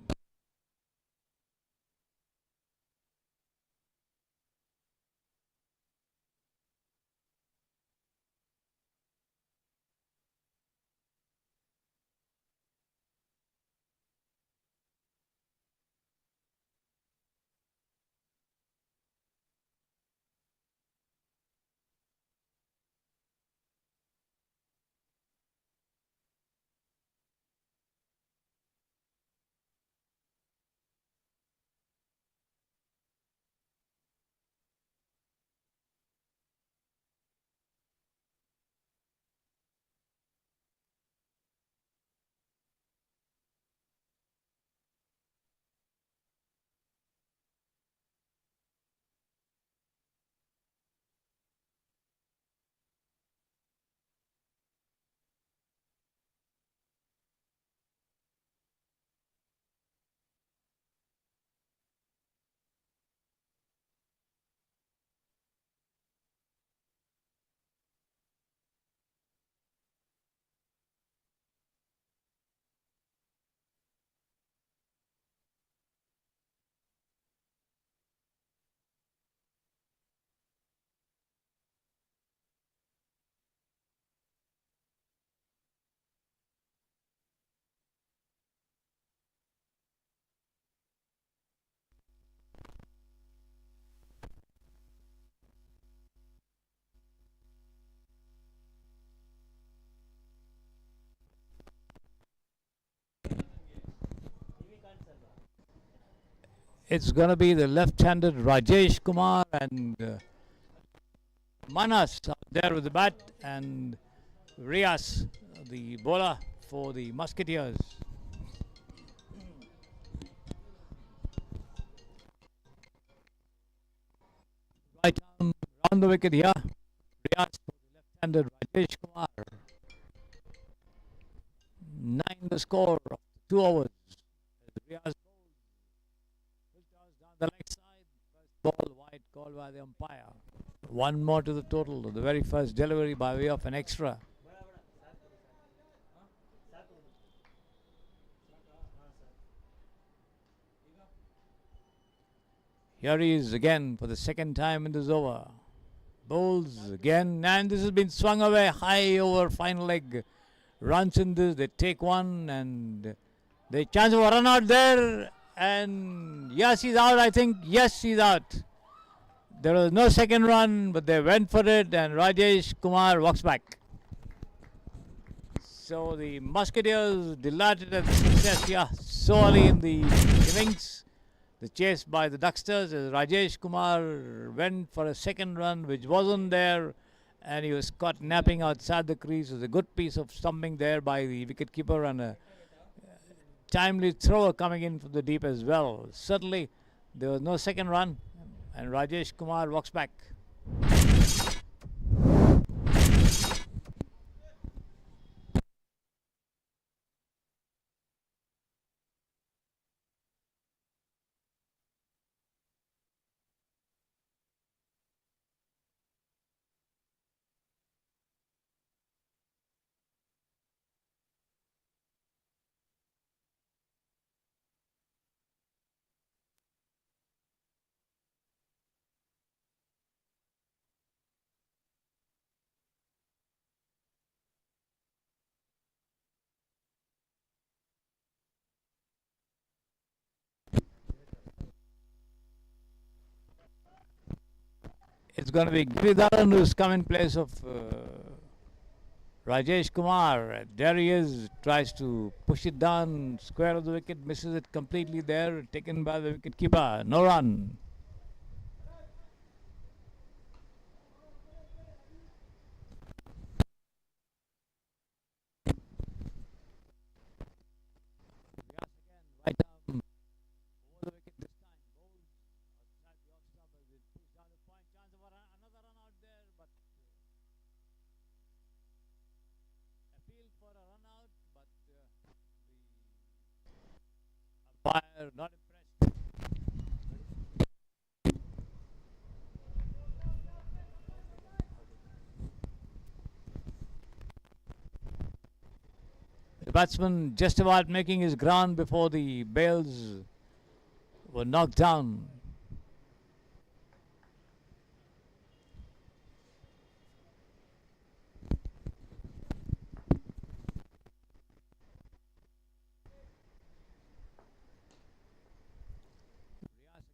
Speaker 1: It's going to be the left-handed Rajesh Kumar and Manas out there with the bat, and Rias, the bowler for the Musketeers. Right down round the wicket here. Rias for the left-handed Rajesh Kumar. 9 the score of 2 overs. Rias down the leg side. First ball wide, called by the umpire. 1 more to the total. The very first delivery by way of an extra. Here he is again for the second time in this over. Bowls again, and this has been swung away high over final leg. Runs in this, they take one, and the chance of a run out there. And yes, he's out, I think. Yes, he's out. There was no second run, but they went for it, and Rajesh Kumar walks back. So the Musketeers delighted at the success here so early in the innings. The chase by the Ducksters as Rajesh Kumar went for a second run, which wasn't there, and he was caught napping outside the crease. It was a good piece of stumping there by the wicketkeeper, and a timely thrower coming in from the deep as well. Certainly, there was no second run, and Rajesh Kumar walks back. It's going to be Giridharan who's come in place of Rajesh Kumar. There he is, tries to push it down, square of the wicket, misses it completely there, taken by the wicket keeper. No run. Right arm over the wicket this time. Bowls outside the off stump as it pushed down the point. Chance of another run out there, but appeal for a run out, but the umpire not impressed. The batsman just about making his ground before the bails were knocked down.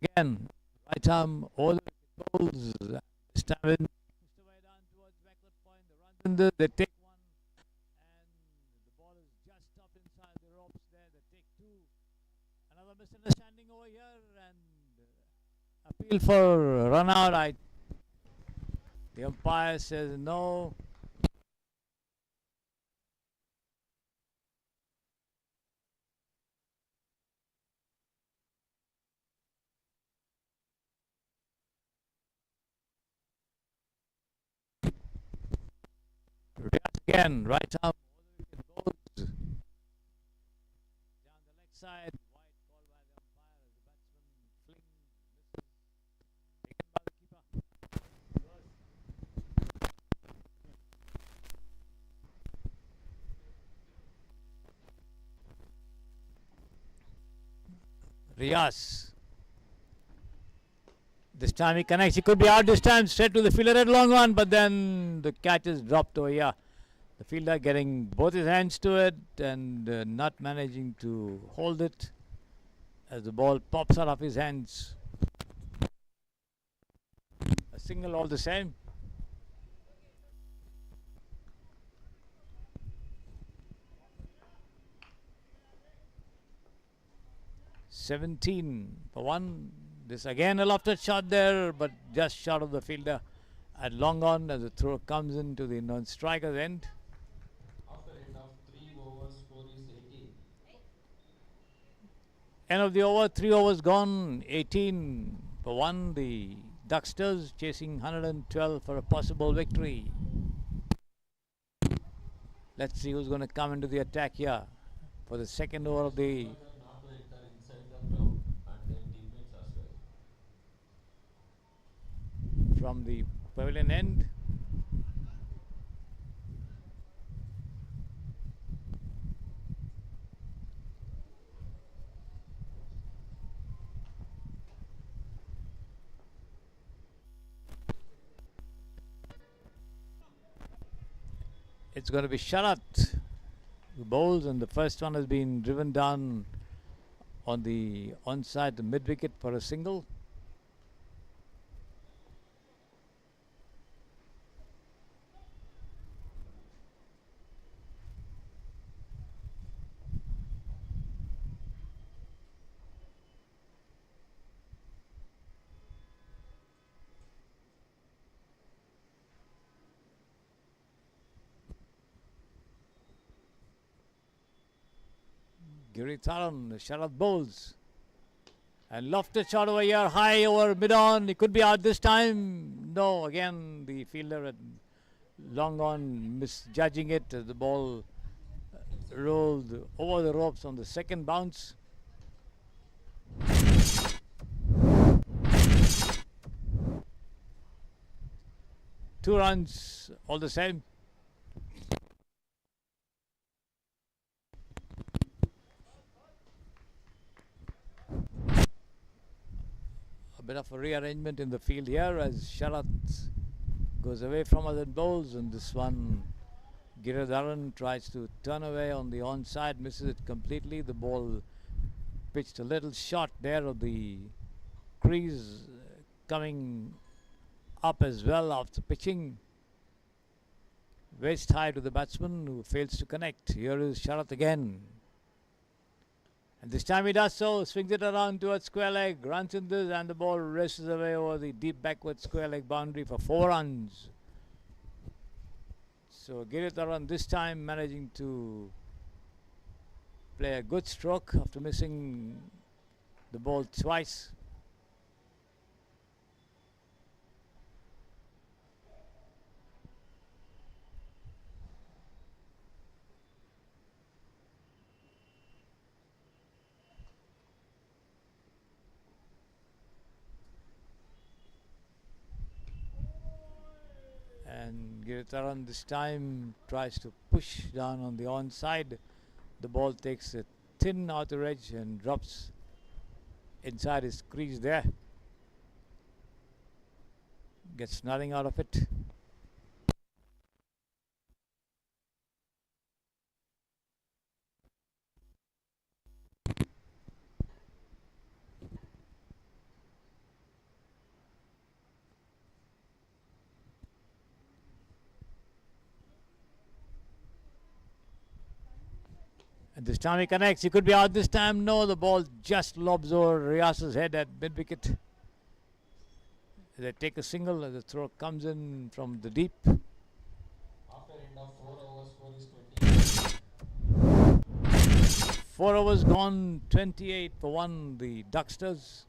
Speaker 1: Again, right arm all the bowls. This time in, pushed away down towards backward point. The runs in the, they take one, and the ball is just stopped inside the ropes there. They take two. Another misunderstanding over here, and appeal for run out. The umpire says no. Again, right arm, all the wicket goes down the leg side. Wide call by the umpire as the batsman fling misses, taken by the keeper. Riaz. This time he connects. He could be out this time. Straight to the fielder at long one, but then the catch is dropped over here. The fielder getting both his hands to it and not managing to hold it as the ball pops out of his hands. A single all the same. (17 for 1). This again a lofted shot there, but just short of the fielder at long on as the throw comes into the non-striker's end.
Speaker 2: After end of 3 overs, score is 18.
Speaker 1: End of the over, 3 overs gone, 18 for 1. The Ducksters chasing 112 for a possible victory. Let's see who's going to come into the attack here for the second over of the.
Speaker 2: Not to enter inside the ground and then teammates as well.
Speaker 1: From the pavilion end. It's going to be Sharat who bowls, and the first one has been driven down on the onside, the mid wicket for a single. Giritharan, Sharad bowls. And lofted shot over here, high over mid-on. He could be out this time. No, again the fielder had long on, misjudging it. The ball rolled over the ropes on the second bounce. Two runs, all the same. A bit of a rearrangement in the field here as Sharat goes away from other bowls, and this one Giridharan tries to turn away on the onside, misses it completely. The ball pitched a little short there of the crease, coming up as well after pitching. Waist high to the batsman who fails to connect. Here is Sharat again. And this time he does so, swings it around towards square leg, runs in this, and the ball races away over the deep backward square leg boundary for 4 runs. So Giridharan this time managing to play a good stroke after missing the ball twice. And Giridharan this time tries to push down on the onside. The ball takes a thin outer edge and drops inside his crease there. Gets nothing out of it. And this time he connects. He could be out this time. No, the ball just lobs over Rias's head at mid-wicket. They take a single as the throw comes in from the deep.
Speaker 2: After end of 4 overs, score is 20.
Speaker 1: 4 overs gone, 28 for 1, the Ducksters.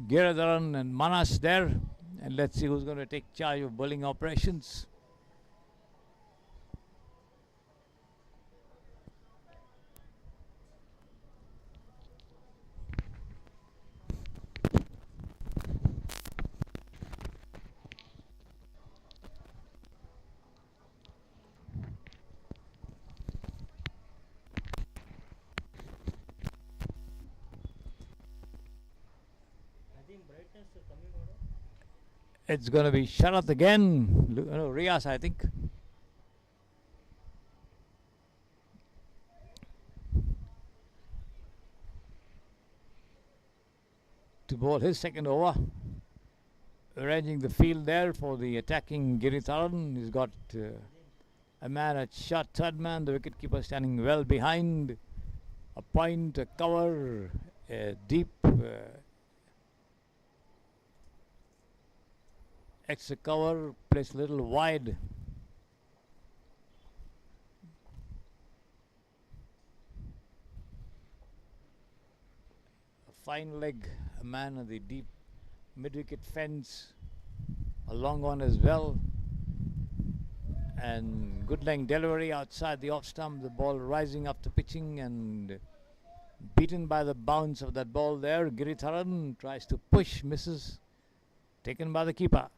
Speaker 1: Giridharan and Manas there. And let's see who's going to take charge of bowling operations. It's going to be Sharat again. No, Rias, I think. To bowl his second over. Arranging the field there for the attacking Giridharan. He's got a man at short third man. The wicketkeeper standing well behind. A point, a cover, a deep extra cover, placed a little wide. A fine leg, a man at the deep mid-wicket fence, a long one as well, and good length delivery outside the off stump. The ball rising after pitching and beaten by the bounce of that ball there. Giridharan tries to push, misses, taken by the keeper.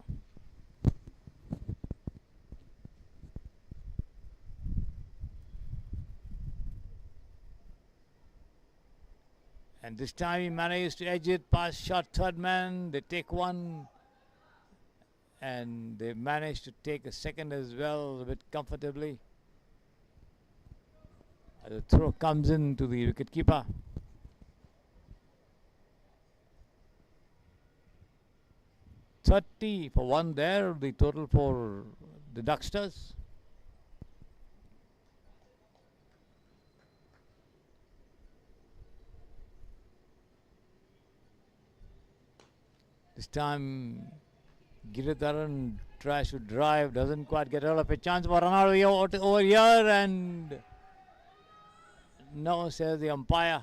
Speaker 1: And this time he managed to edge it past short third man. They take one. And they managed to take a second as well, a bit comfortably. The throw comes in to the wicketkeeper. .30 for 1 there, the total for the Ducksters. This time Giridharan tries to drive, doesn't quite get hold of a chance for run out over here, and no, says the umpire.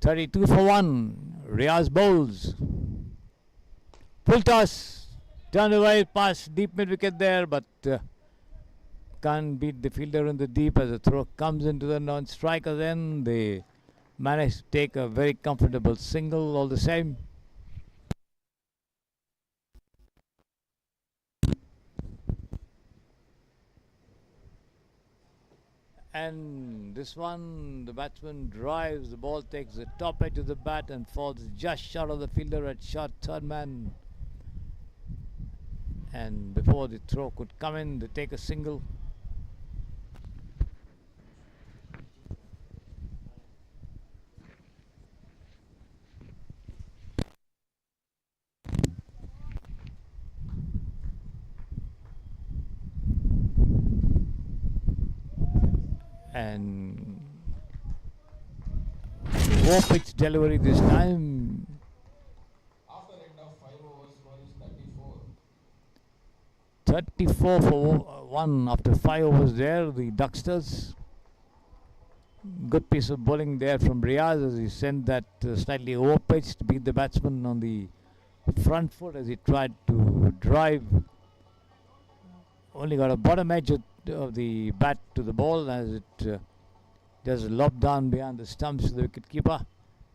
Speaker 1: "32 for 1. Riaz bowls. Full toss. Turned away past deep mid wicket there, but can't beat the fielder in the deep as the throw comes into the non-striker. Then they manage to take a very comfortable single all the same. And this one, the batsman drives, the ball takes the top edge of the bat and falls just short of the fielder at short third man. And before the throw could come in, they take a single. And low pitch delivery this time.
Speaker 2: After end of 5 overs, score is 34.
Speaker 1: 34 for 1 after 5 overs there. The Ducksters. Good piece of bowling there from Riaz as he sent that slightly over pitch to beat the batsman on the front foot as he tried to drive. Only got a bottom edge of the bat to the ball as it just lobbed down behind the stumps to the wicket keeper.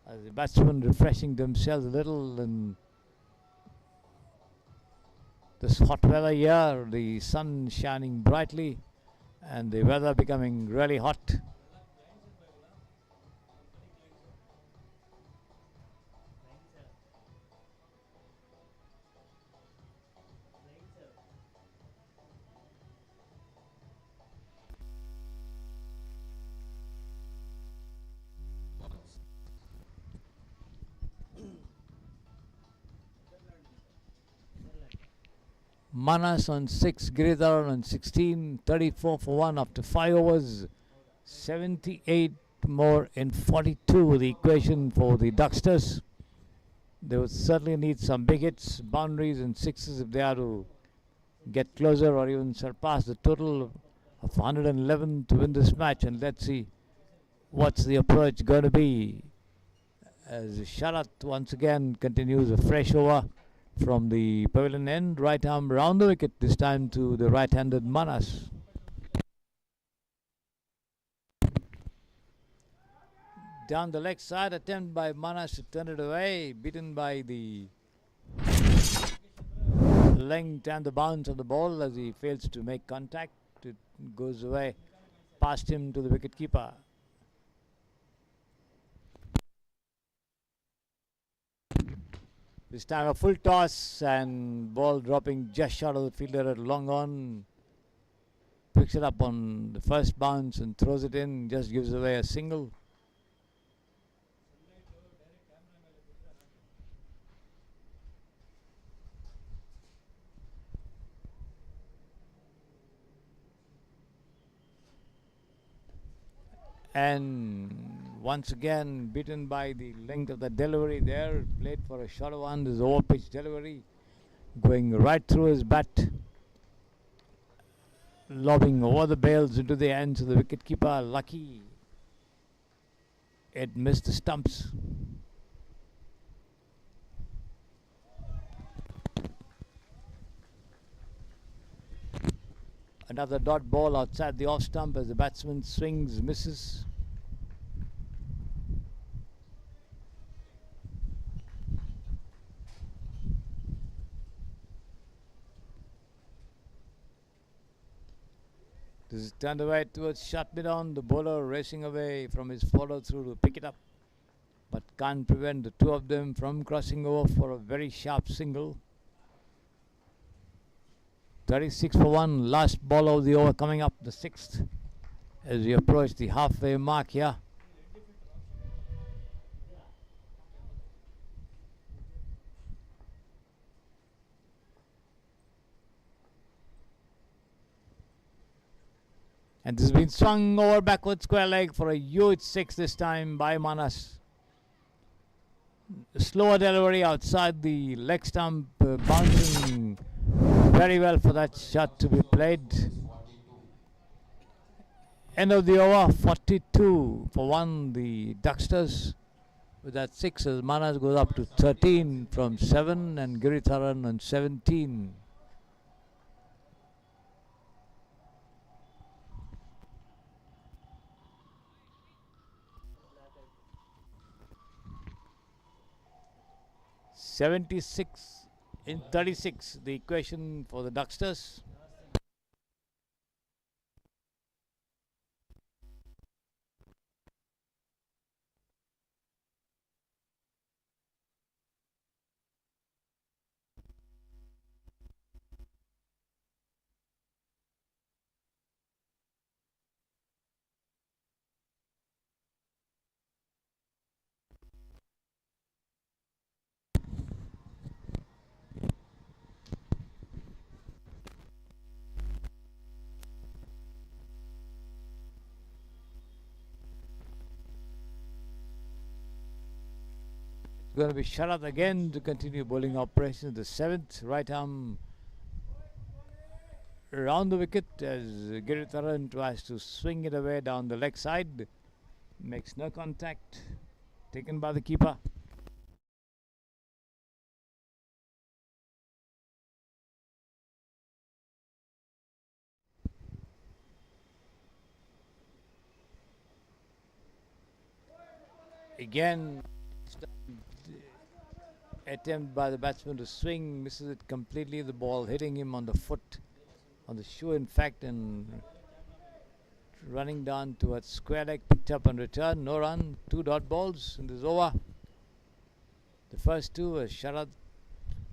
Speaker 1: As the batsmen refreshing themselves a little in this hot weather here, the sun shining brightly and the weather becoming really hot. Manas on 6, Giridhar on 16, 34 for 1 after 5 overs, 78 more in 42 the equation for the Ducksters. They would certainly need some big hits, boundaries and sixes if they are to get closer or even surpass the total of 111 to win this match. And let's see what's the approach going to be as Sharat once again continues a fresh over from the pavilion end, right arm round the wicket, this time to the right-handed Manas. Down the leg side, attempt by Manas to turn it away, beaten by the length and the bounce of the ball as he fails to make contact. It goes away past him to the wicket keeper. This time a full toss and ball dropping just short of the fielder at long on. Picks it up on the first bounce and throws it in, just gives away a single. And once again beaten by the length of the delivery there, played for a shorter one. This over pitch delivery going right through his bat, lobbing over the bails into the hands of the wicket keeper. Lucky it missed the stumps. Another dot ball outside the off stump as the batsman swings, misses. This is turned away towards short mid on. The bowler racing away from his follow through to pick it up, but can't prevent the two of them from crossing over for a very sharp single. 36 for 1, last ball of the over coming up, the 6th. as we approach the halfway mark here. And this has been swung over backward square leg for a huge six this time by Manas. Slower delivery outside the leg stump, bouncing very well for that shot to be played.
Speaker 2: 42.
Speaker 1: End of the over, 42 for 1, the Ducksters. With that 6 as Manas goes up to 13 from 7 and Giritharan on 17. "76 in 36, the equation for the Ducksters. Going to be Sharat again to continue bowling operations. The 7th, right arm around the wicket as Giritharan tries to swing it away down the leg side. Makes no contact. Taken by the keeper. Again, attempt by the batsman to swing, misses it completely. The ball hitting him on the foot, on the shoe in fact, and running down towards square leg, picked up on return. No run, 2 dot balls in this over. The first 2 as Sharad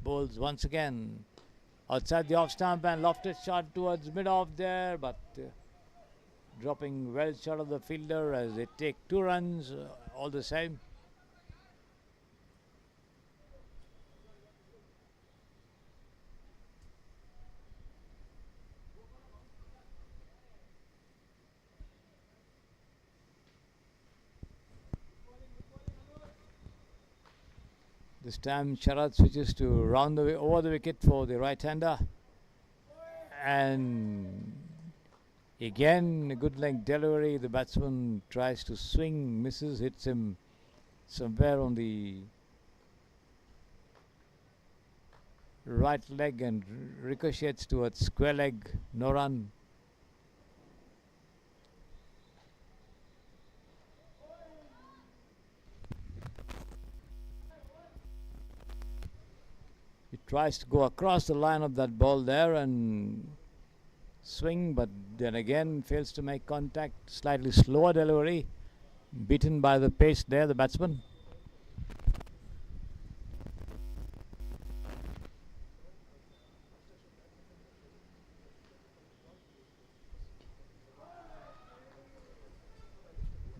Speaker 1: bowls once again outside the off stump and lofted shot towards mid off there, but dropping well short of the fielder as they take 2 runs all the same. This time Sharad switches to round the over the wicket for the right-hander, and again a good length delivery. The batsman tries to swing, misses, hits him somewhere on the right leg and ricochets towards square leg. No run. He tries to go across the line of that ball there and swing, but then again fails to make contact. Slightly slower delivery, beaten by the pace there, the batsman.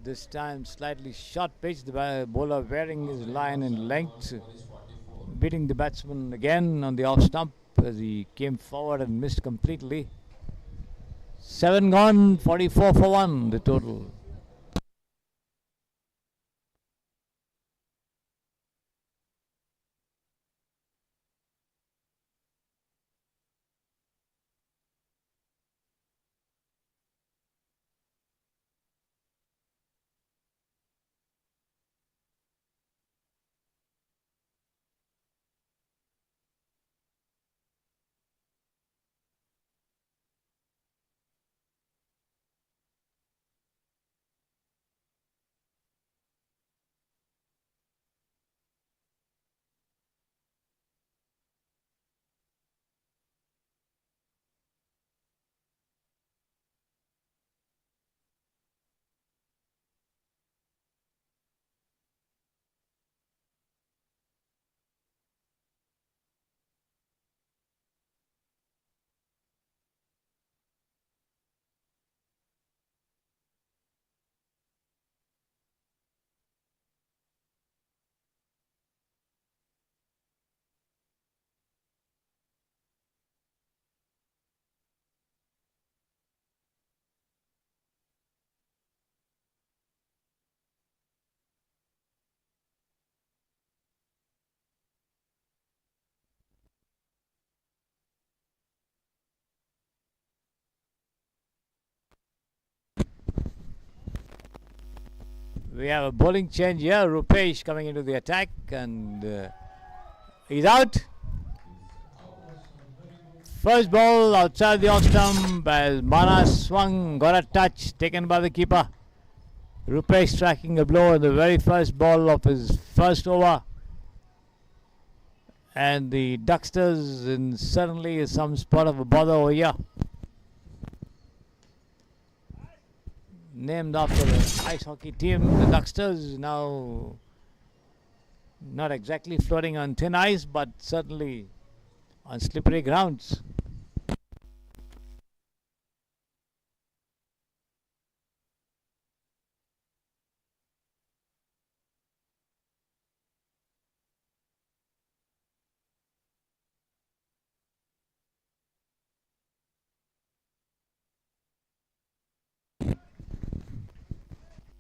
Speaker 1: This time slightly short pitch, the bowler wearing his line in length, beating the batsman again on the off stump as he came forward and missed completely. 7 gone, 44 for 1 the total. We have a bowling change here. Rupesh coming into the attack, and he's out. First ball outside the off stump as Mana swung, got a touch taken by the keeper. Rupesh striking a blow on the very first ball of his first over. And the Ducksters in certainly some spot of a bother over here. Named after the ice hockey team, the Ducksters, now not exactly floating on thin ice, but certainly on slippery grounds.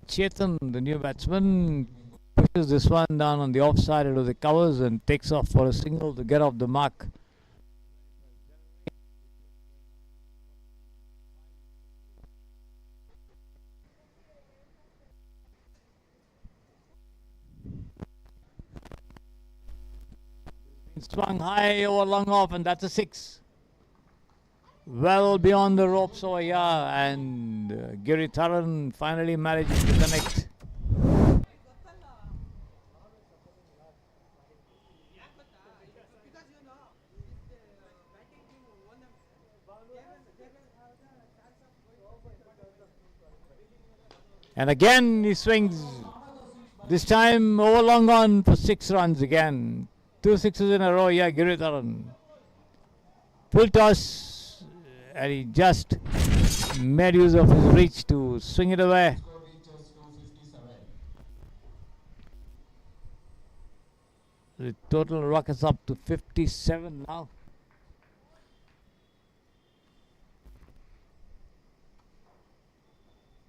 Speaker 1: Chetan, the new batsman, pushes this one down on the offside into the covers and takes off for a single to get off the mark. Swung high over long off, and that's a 6. Well beyond the ropes over here, and Giritharan finally manages to connect. And again he swings, this time over long on for 6 runs again. 2 sixes in a row here, Giritharan. Full toss, and he just made use of his reach to swing it away. The total rockets up to 57 now.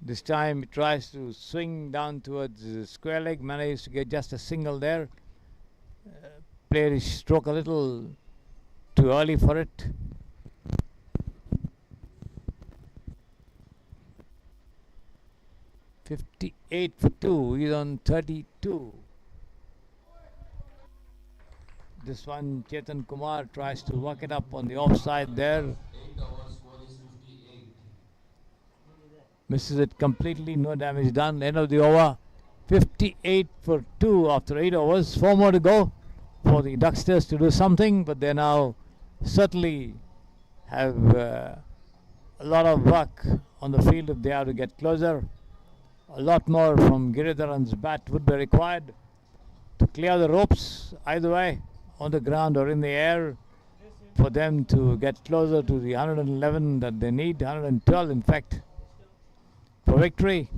Speaker 1: This time he tries to swing down towards the square leg, manages to get just a single there. Played his stroke a little too early for it. .58 for 2. He's on 32. This one, Chetan Kumar tries to work it up on the offside there. Misses it completely, no damage done. End of the over. 58 for 2 after 8 overs. 4 more to go for the Ducksters to do something, but they now certainly have a lot of work on the field if they are to get closer. A lot more from Giritharan's bat would be required to clear the ropes, either way, on the ground or in the air, for them to get closer to the 111 that they need, 112 in fact, for victory.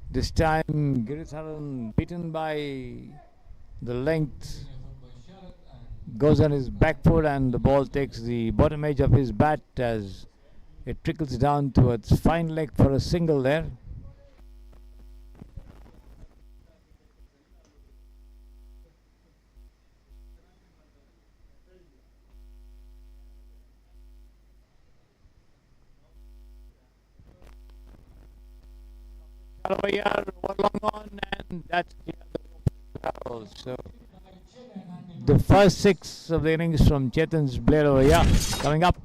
Speaker 1: This time Giritharan, beaten by the length, goes on his back foot and the ball takes the bottom edge of his bat as it trickles down towards fine leg for a single there. Over here, long on, and that's so the first 6 of the innings from Chetan's blade over here coming up.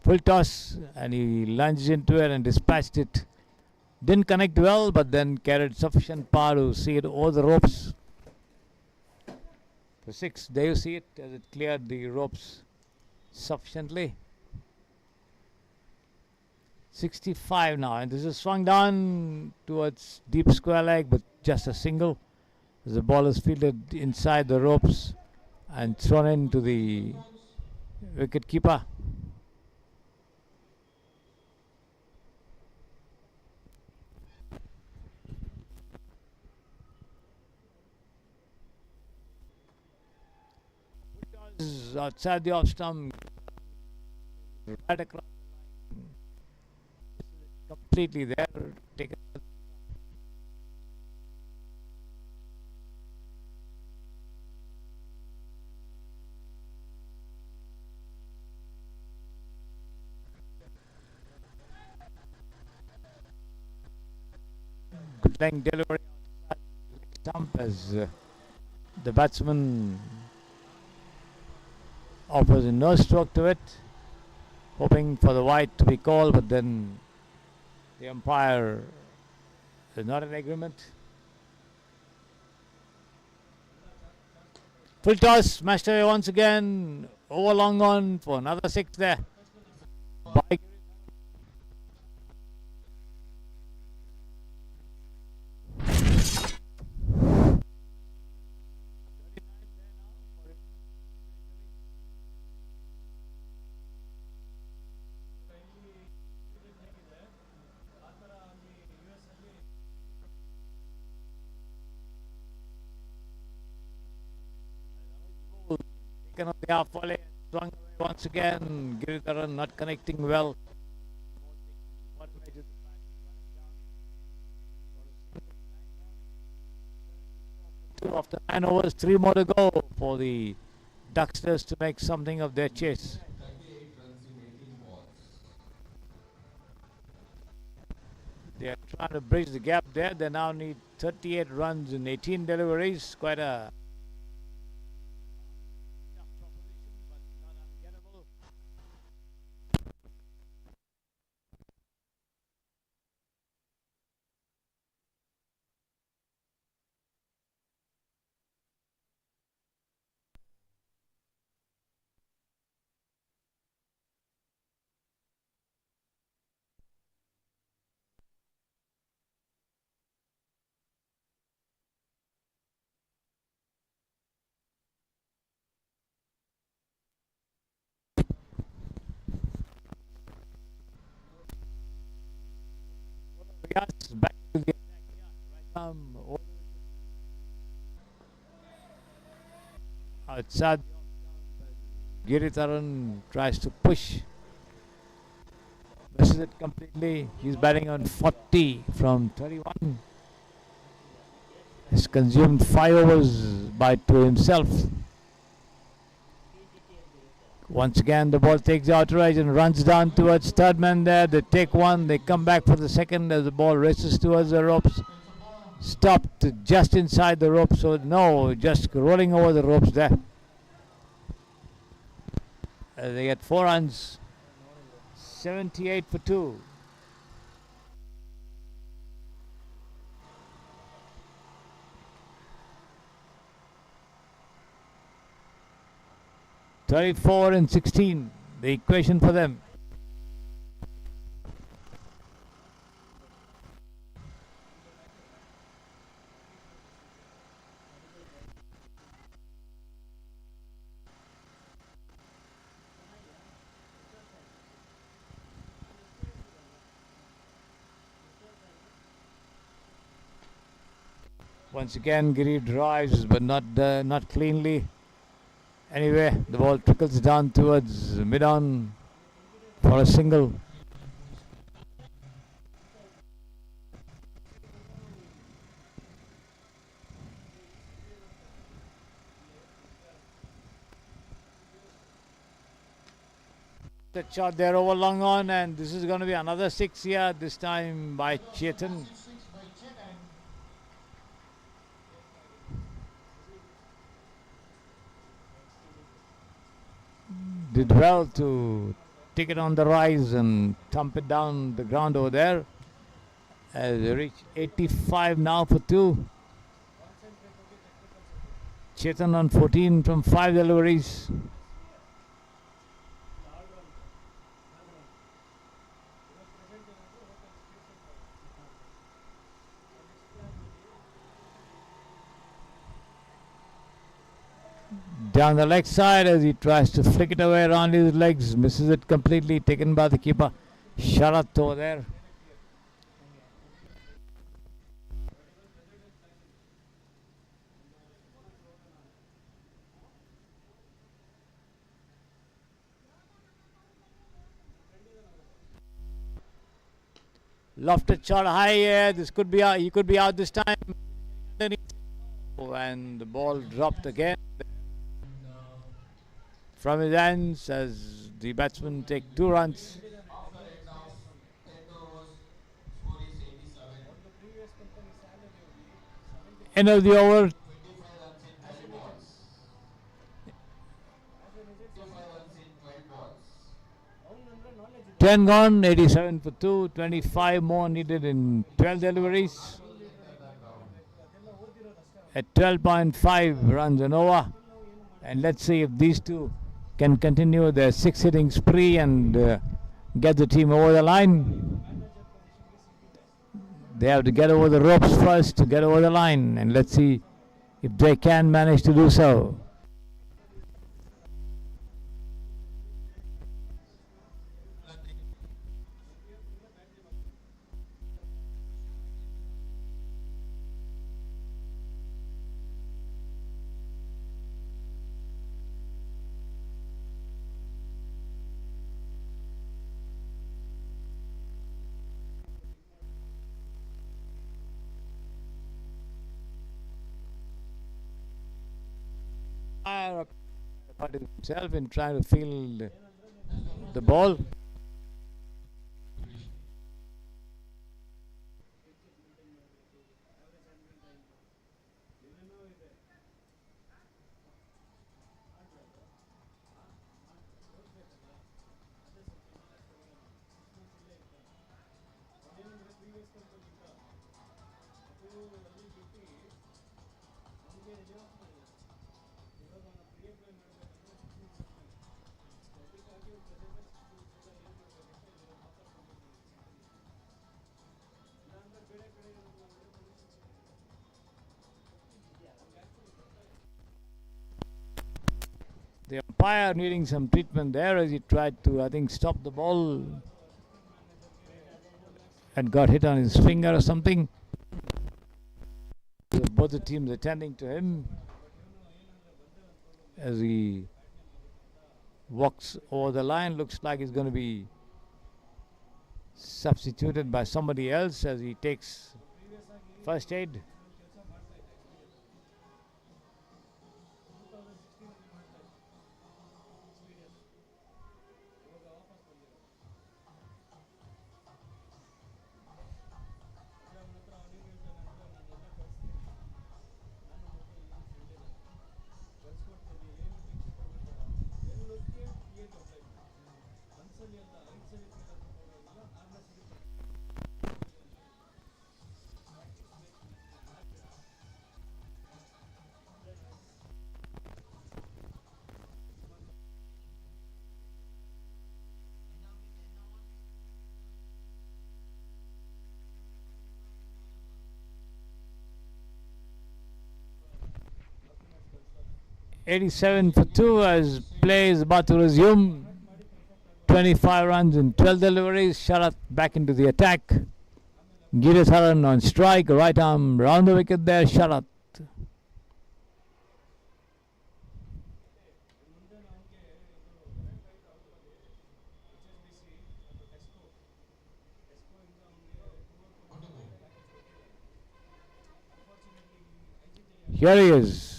Speaker 1: Full toss, and he lunged into it and dispatched it. Didn't connect well, but then carried sufficient power to see it over the ropes. For 6, there you see it as it cleared the ropes sufficiently. 65 now, and this is swung down towards deep square leg, but just a single. The ball is fielded inside the ropes and thrown into the wicket keeper. was outside the off stump, right across, completely there. Taken playing delivery stump as the batsman offers a no stroke to it, hoping for the wide to be called, but then the umpire is not in agreement. Full toss, smashed away once again, over long on for another six there. By taken on the half volley, swung away once again. Giridharan not connecting well. After 9 overs, 3 more to go for the Ducksters to make something of their chase.
Speaker 2: 38 runs in 18 balls.
Speaker 1: They are trying to bridge the gap there. They now need 38 runs in 18 deliveries. Quite a tough proposition, but not ungettable. Yes, back to the attack. Yeah, right outside. Giridharan tries to push. Misses it completely. He's batting on 40 from 31. He's consumed 5 overs by to himself. Once again, the ball takes the outer edge and runs down towards third man there. They take one. They come back for the second as the ball races towards the ropes. Stopped just inside the ropes. So, no, just rolling over the ropes there. They get 4 runs. 78 for 2. (34 and 16), the equation for them. Once again, Giri drives, but not cleanly. Anyway, the ball trickles down towards mid-on for a single. The shot there over long on, and this is going to be another 6 here, this time by Chetan. Did well to take it on the rise and thump it down the ground over there. As they reach 85 now for 2. Chetan on 14 from 5 deliveries. Down the leg side as he tries to flick it away around his legs. Misses it completely. Taken by the keeper. Sharat over there. Lofted shot high here. This could be out. He could be out this time. And the ball dropped again from his hands as the batsmen take 2 runs.
Speaker 2: After 8 downs, 10 overs, score is 87.
Speaker 1: End of the over.
Speaker 2: 25 runs in 12 balls. 25 runs in 12 balls.
Speaker 1: 10 gone, 87 for 2, 25 more needed in 12 deliveries. At 12.5 runs an over. And let's see if these two can continue their 6 hitting spree and get the team over the line. They have to get over the ropes first to get over the line, and let's see if they can manage to do so. Himself in trying to field the ball. The umpire needing some treatment there as he tried to, I think, stop the ball and got hit on his finger or something. So both the teams attending to him as he walks over the line. Looks like he's going to be substituted by somebody else as he takes first aid. .87 for 2 as play is about to resume. 25 runs in 12 deliveries. Sharat back into the attack. Giritharan on strike. Right arm round the wicket there. Sharat. Here he is.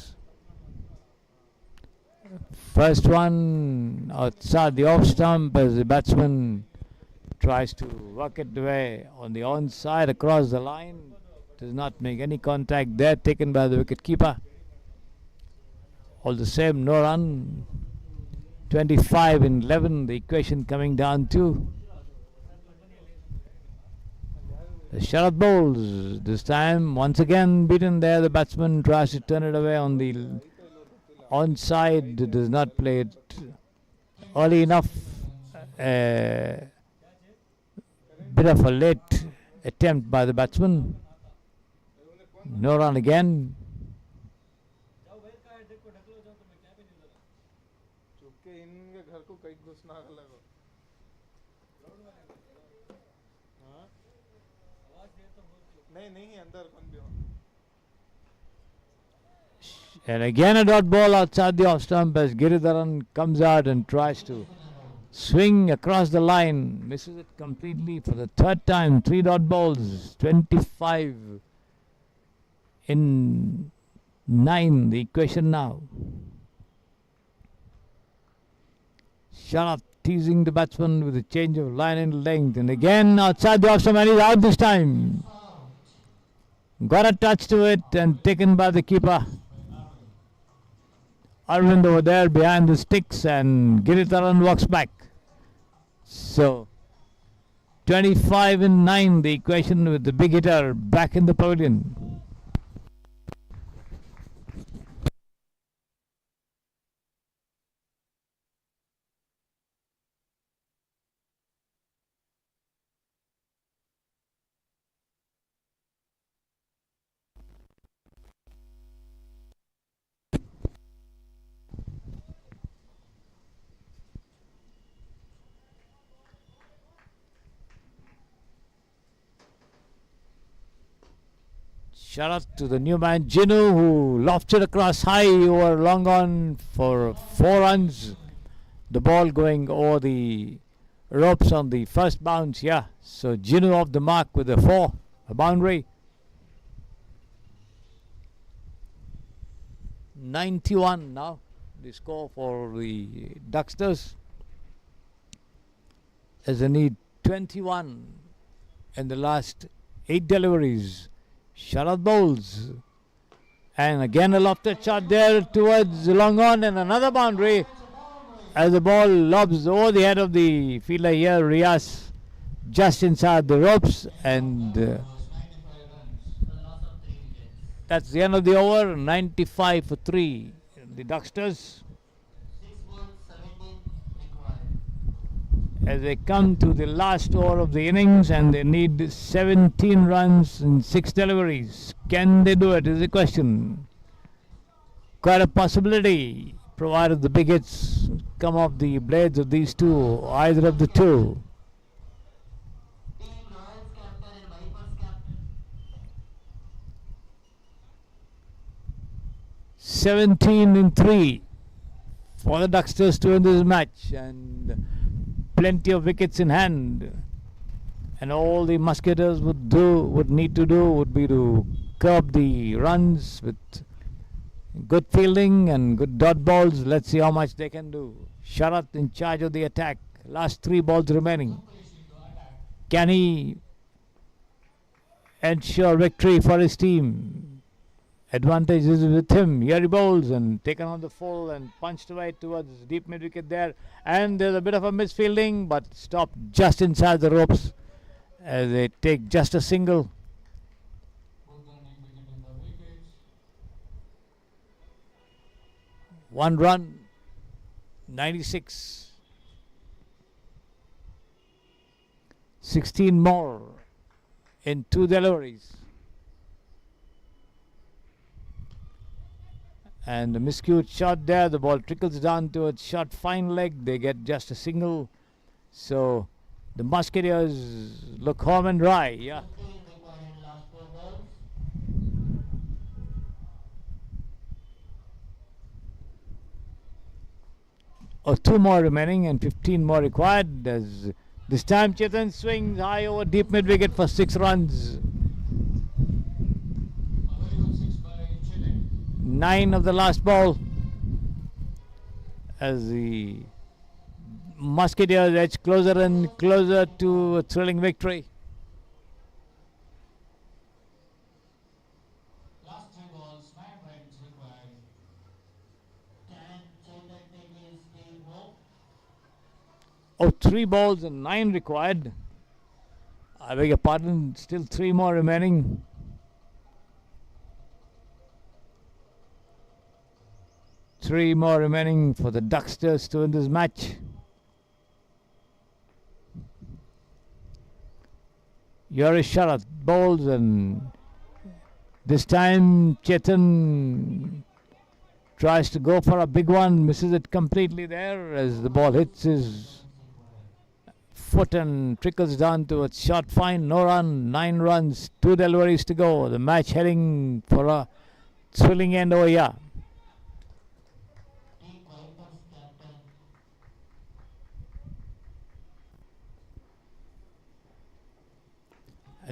Speaker 1: First one outside the off stump as the batsman tries to work it away on the onside across the line. Does not make any contact there, taken by the wicket keeper. All the same, no run. 25 in 11, the equation coming down to. The Sharat bowls this time, once again beaten there. The batsman tries to turn it away on the onside, does not play it early enough. Bit of a late attempt by the batsman. No run again. And again a dot ball outside the off stump as Giridharan comes out and tries to Swing across the line. Misses it completely for the third time. 3 dot balls. 25 in 9. The equation now. Sharp teasing the batsman with a change of line and length. And again outside the off stump, and he's out this time. Got a touch to it and taken by the keeper. Arvind over there behind the sticks, and Giritaran walks back. So 25 in 9, the equation, with the big hitter back in the pavilion. Shout out to the new man Jinu, who lofted across high over long on for 4 runs. The ball going over the ropes on the first bounce. Yeah, so Jinu off the mark with a 4, a boundary. 91 now, the score for the Ducksters, as they need 21 in the last 8 deliveries. Sharad bowls, and again a lofted shot there towards long on, and another boundary as the ball lobs over the head of the fielder here, Riaz, just inside the ropes, and that's the end of the over. 95 for 3, the Ducksters, as they come to the last over of the innings, and they need 17 runs in 6 deliveries. Can they do it is the question. Quite a possibility, provided the big hits come off the blades of these two, either of the two. "17 in 3 for the Ducksters to win this match, and plenty of wickets in hand, and all the Musketeers would need to do would be to curb the runs with good fielding and good dot balls. Let's see how much they can do. Sharat in charge of the attack. Last 3 balls remaining. Can he ensure victory for his team? Advantage is with him. Here he bowls, and taken on the full and punched away towards deep mid wicket there. And there's a bit of a misfielding, but stopped just inside the ropes as they take just a single. One run, 96. 16 more in 2 deliveries. And the miscued shot there, the ball trickles down towards short fine leg. They get just a single. So the Musketeers look home and dry. Yeah. Oh, 2 more remaining and 15 more required. As this time Chetan swings high over deep mid wicket for 6 runs. 9 of the last ball, as the Musketeers edge closer and closer to a thrilling victory.
Speaker 2: Last 3 balls, 9 runs required. Can Chetan take his team home?
Speaker 1: Oh, 3 balls and 9 required. I beg your pardon, still 3 more remaining. Three more remaining for the Ducksters to win this match. Yuri Sharat bowls, and this time Chetan tries to go for a big one, misses it completely there as the ball hits his foot and trickles down towards short fine. No run, 9 runs, 2 deliveries to go. The match heading for a thrilling end over here.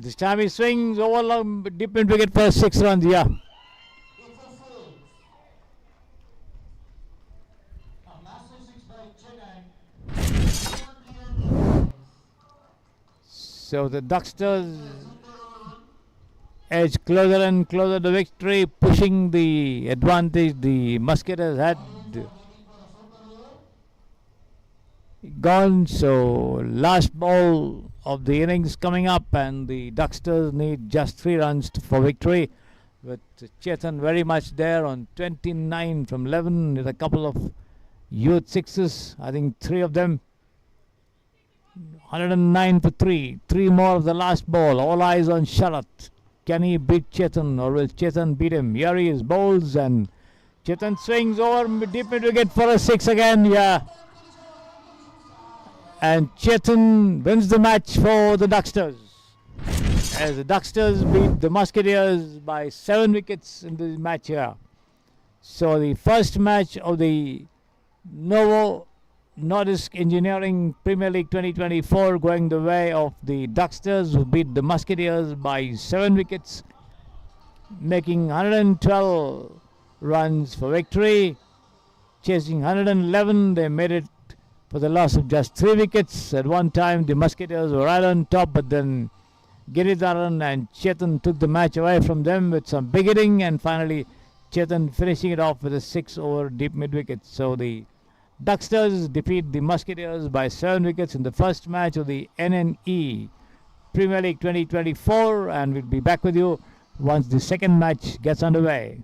Speaker 1: At this time he swings over long, deep mid wicket for 6 runs. Yeah.
Speaker 2: It's a six. A massive six by Chennai.
Speaker 1: So the Ducksters edge closer and closer to victory, pushing the advantage the Musketeers had gone. So last ball of the innings coming up, and the Ducksters need just 3 runs for victory. With Chetan very much there on 29 from 11 with a couple of youth sixes. I think 3 of them. 109 for 3. 3 more of the last ball. All eyes on Sharat. Can he beat Chetan or will Chetan beat him? Here he is, bowls, and Chetan swings over deep mid wicket for a 6 again. Yeah. And Chetan wins the match for the Ducksters. As the Ducksters beat the Musketeers by 7 wickets in the match here. So the first match of the Novo Nordisk Engineering Premier League 2024 going the way of the Ducksters, who beat the Musketeers by 7 wickets, making 112 runs for victory. Chasing 111, they made it for the loss of just 3 wickets. At one time, the Musketeers were right on top, but then Giridharan and Chetan took the match away from them with some big hitting, and finally Chetan finishing it off with a 6 over deep mid wicket. So the Ducksters defeat the Musketeers by 7 wickets in the first match of the NNE Premier League 2024, and we'll be back with you once the second match gets underway.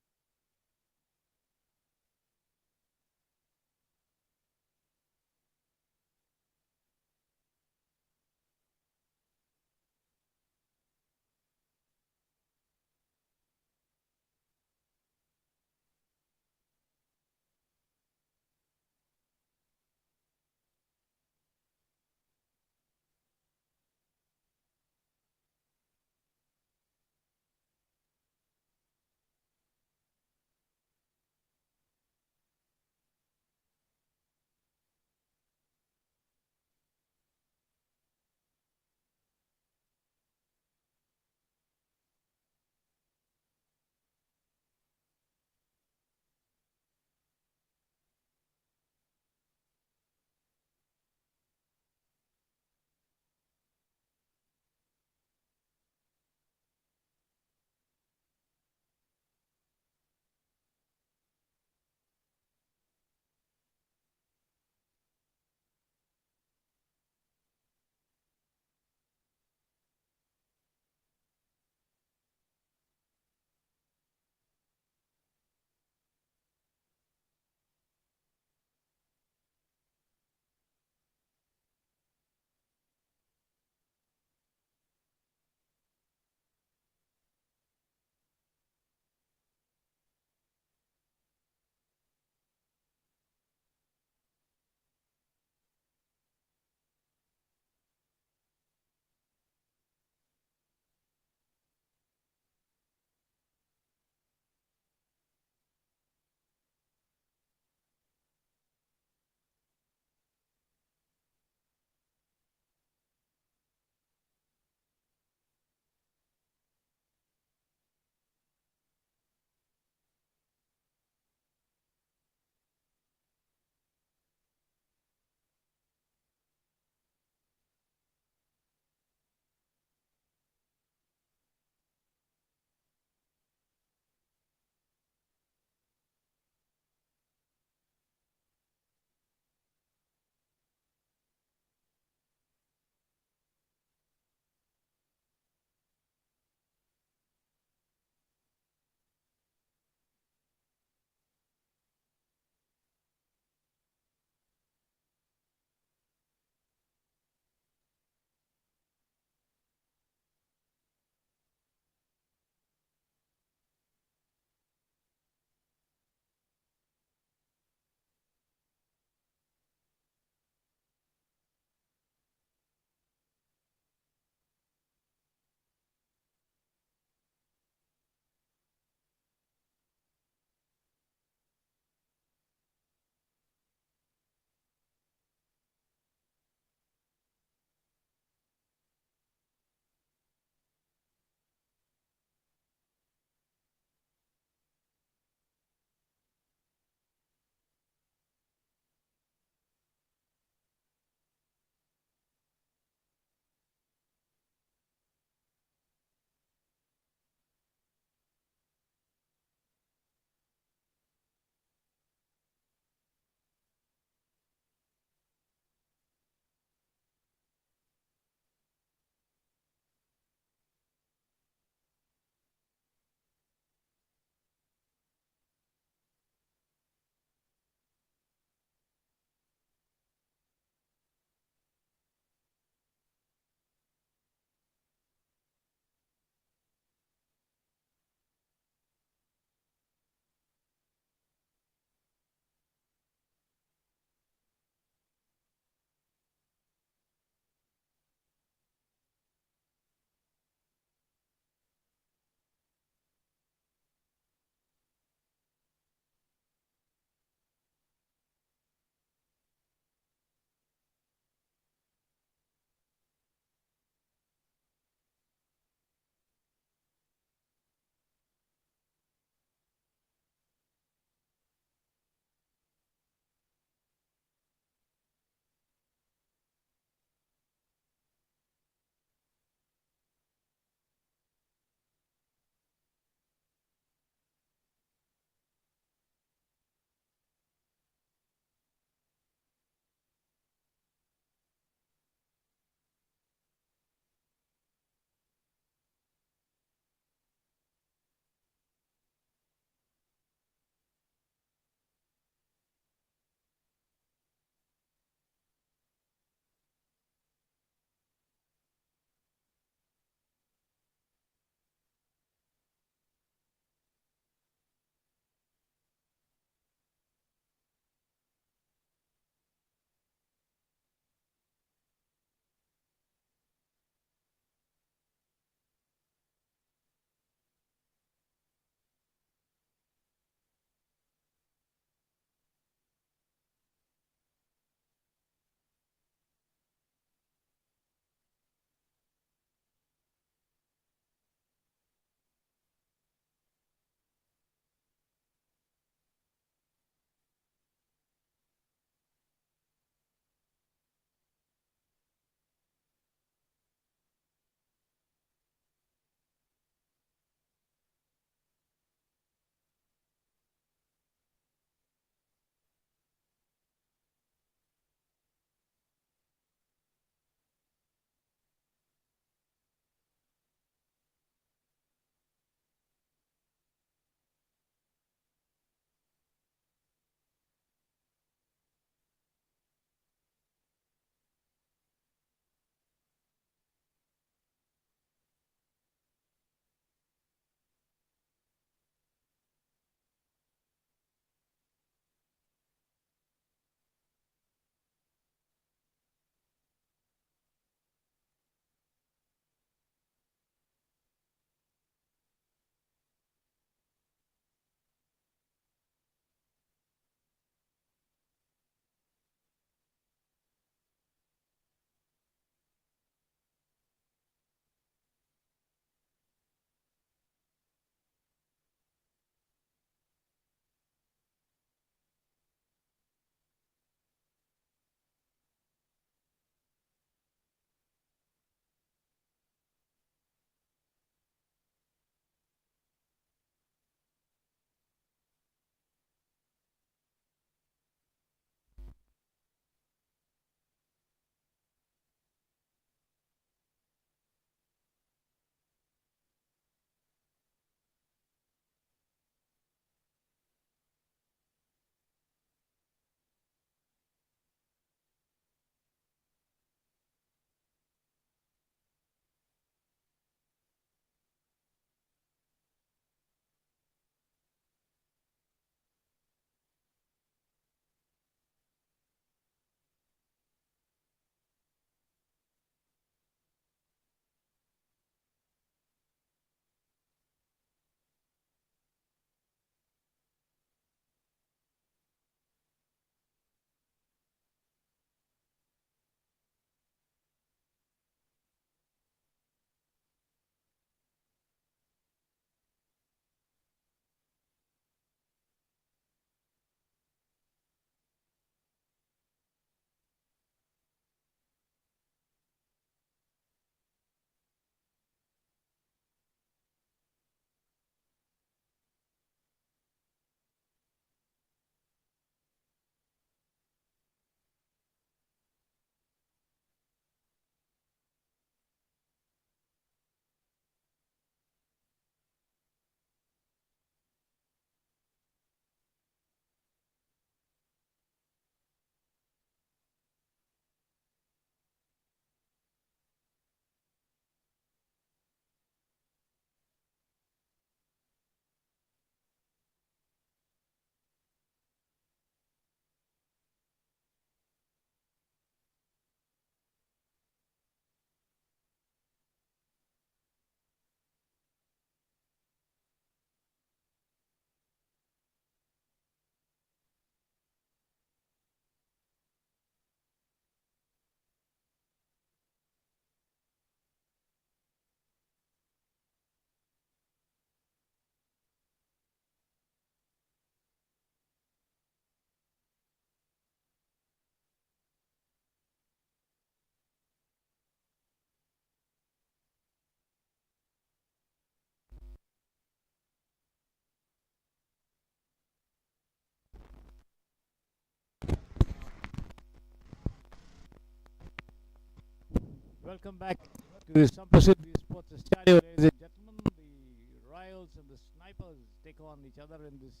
Speaker 1: Welcome back to the Samprasiddhi Sports Estadio, ladies and gentlemen. The Royals and the Snipers take on each other in this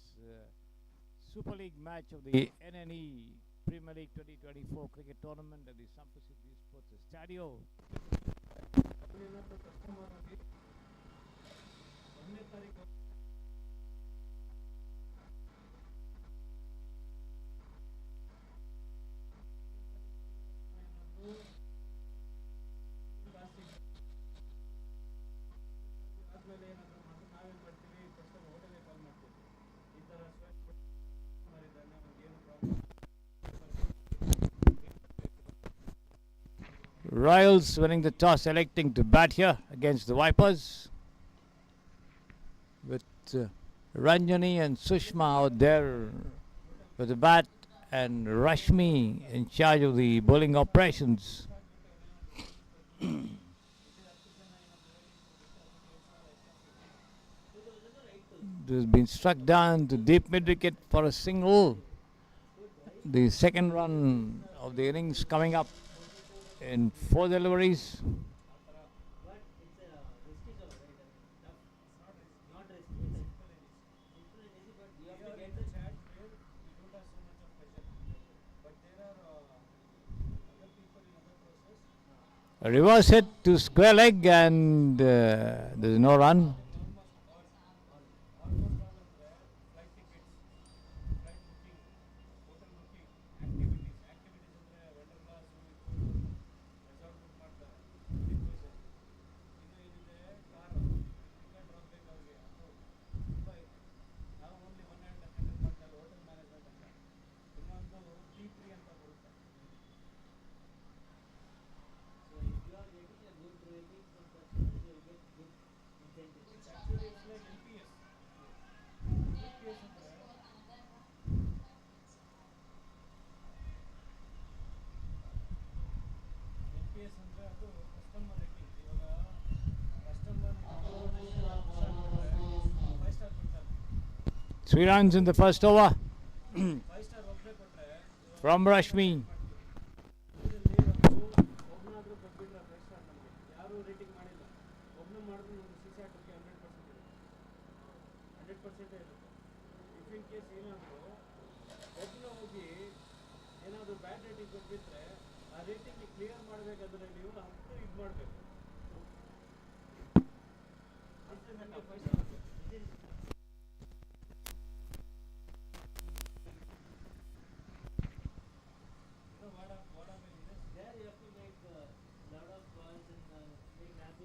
Speaker 1: Super League match of the NNE Premier League 2024 cricket tournament at the Samprasiddhi Sports Estadio. Royals winning the toss, electing to bat here against the Vipers, with Ranjani and Sushma out there with the bat and Rashmi in charge of the bowling operations. This has been struck down to deep mid wicket for a single. The second run of the innings coming up in 4 deliveries. A reverse hit to square leg, and there's no run. Three runs in the first over from Rashmi.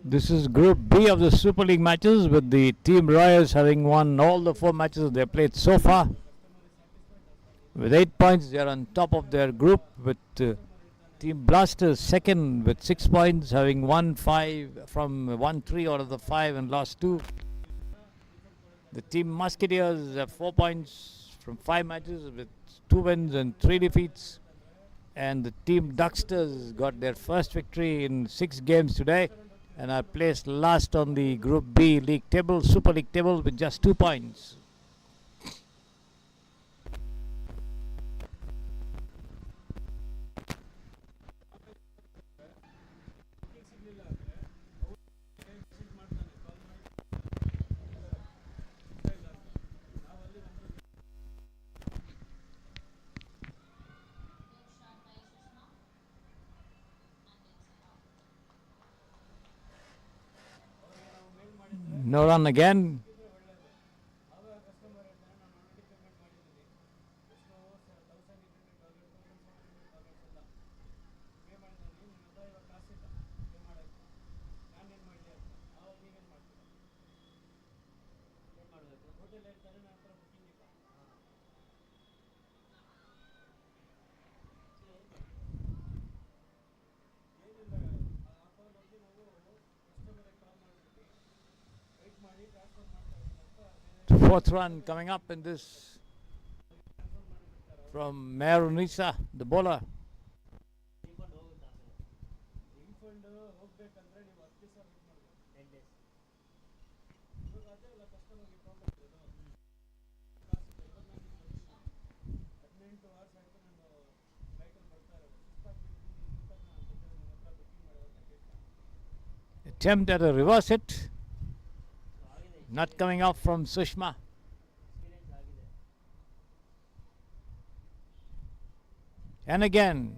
Speaker 1: This is Group B of the Super League matches, with the Team Royals having won all the 4 matches they played so far. With 8 points, they are on top of their group, with Team Blasters second with 6 points, having won 3 out of the 5 and lost 2. The Team Musketeers have 4 points from 5 matches with 2 wins and 3 defeats. And the Team Ducksters got their first victory in 6 games today, and are placed last on the Group B league table, Super League table, with just 2 points. No run again. Fourth run coming up in this from Merunisa, the bowler. attempt at a reverse hit. Not coming up from Sushma. And again,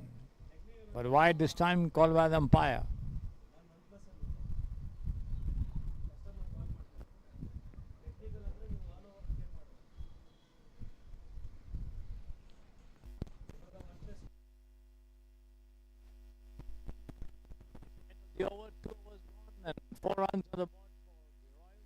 Speaker 1: but wide this time called by the umpire. The over 2 overs gone and 4 runs on the board for the Royals.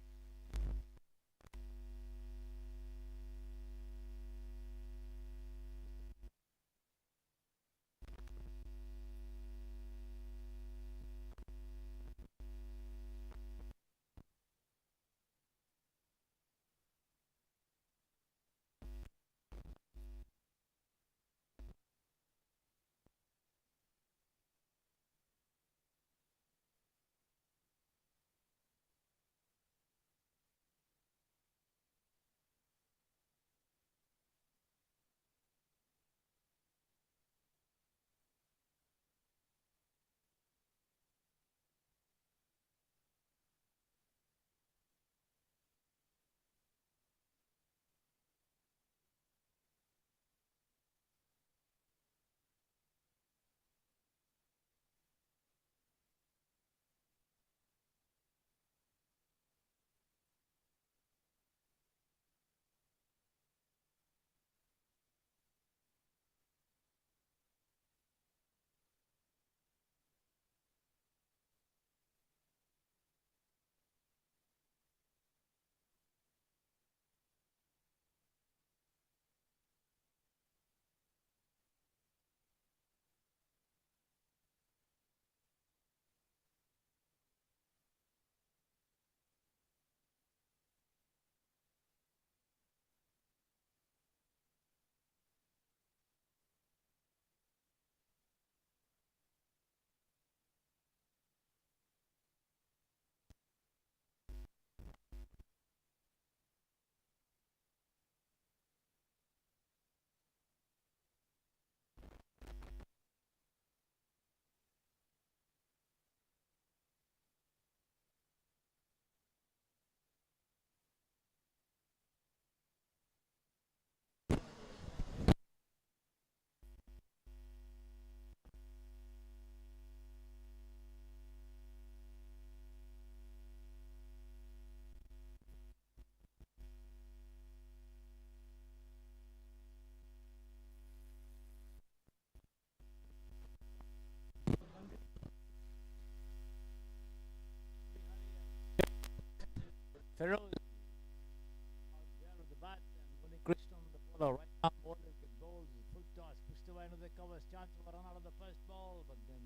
Speaker 1: Feroz out there with the bat and Muni Krishnan the bowler. Right now bowler with bowls, full toss, pushed away into the covers. Chance for a run out of the first ball, but then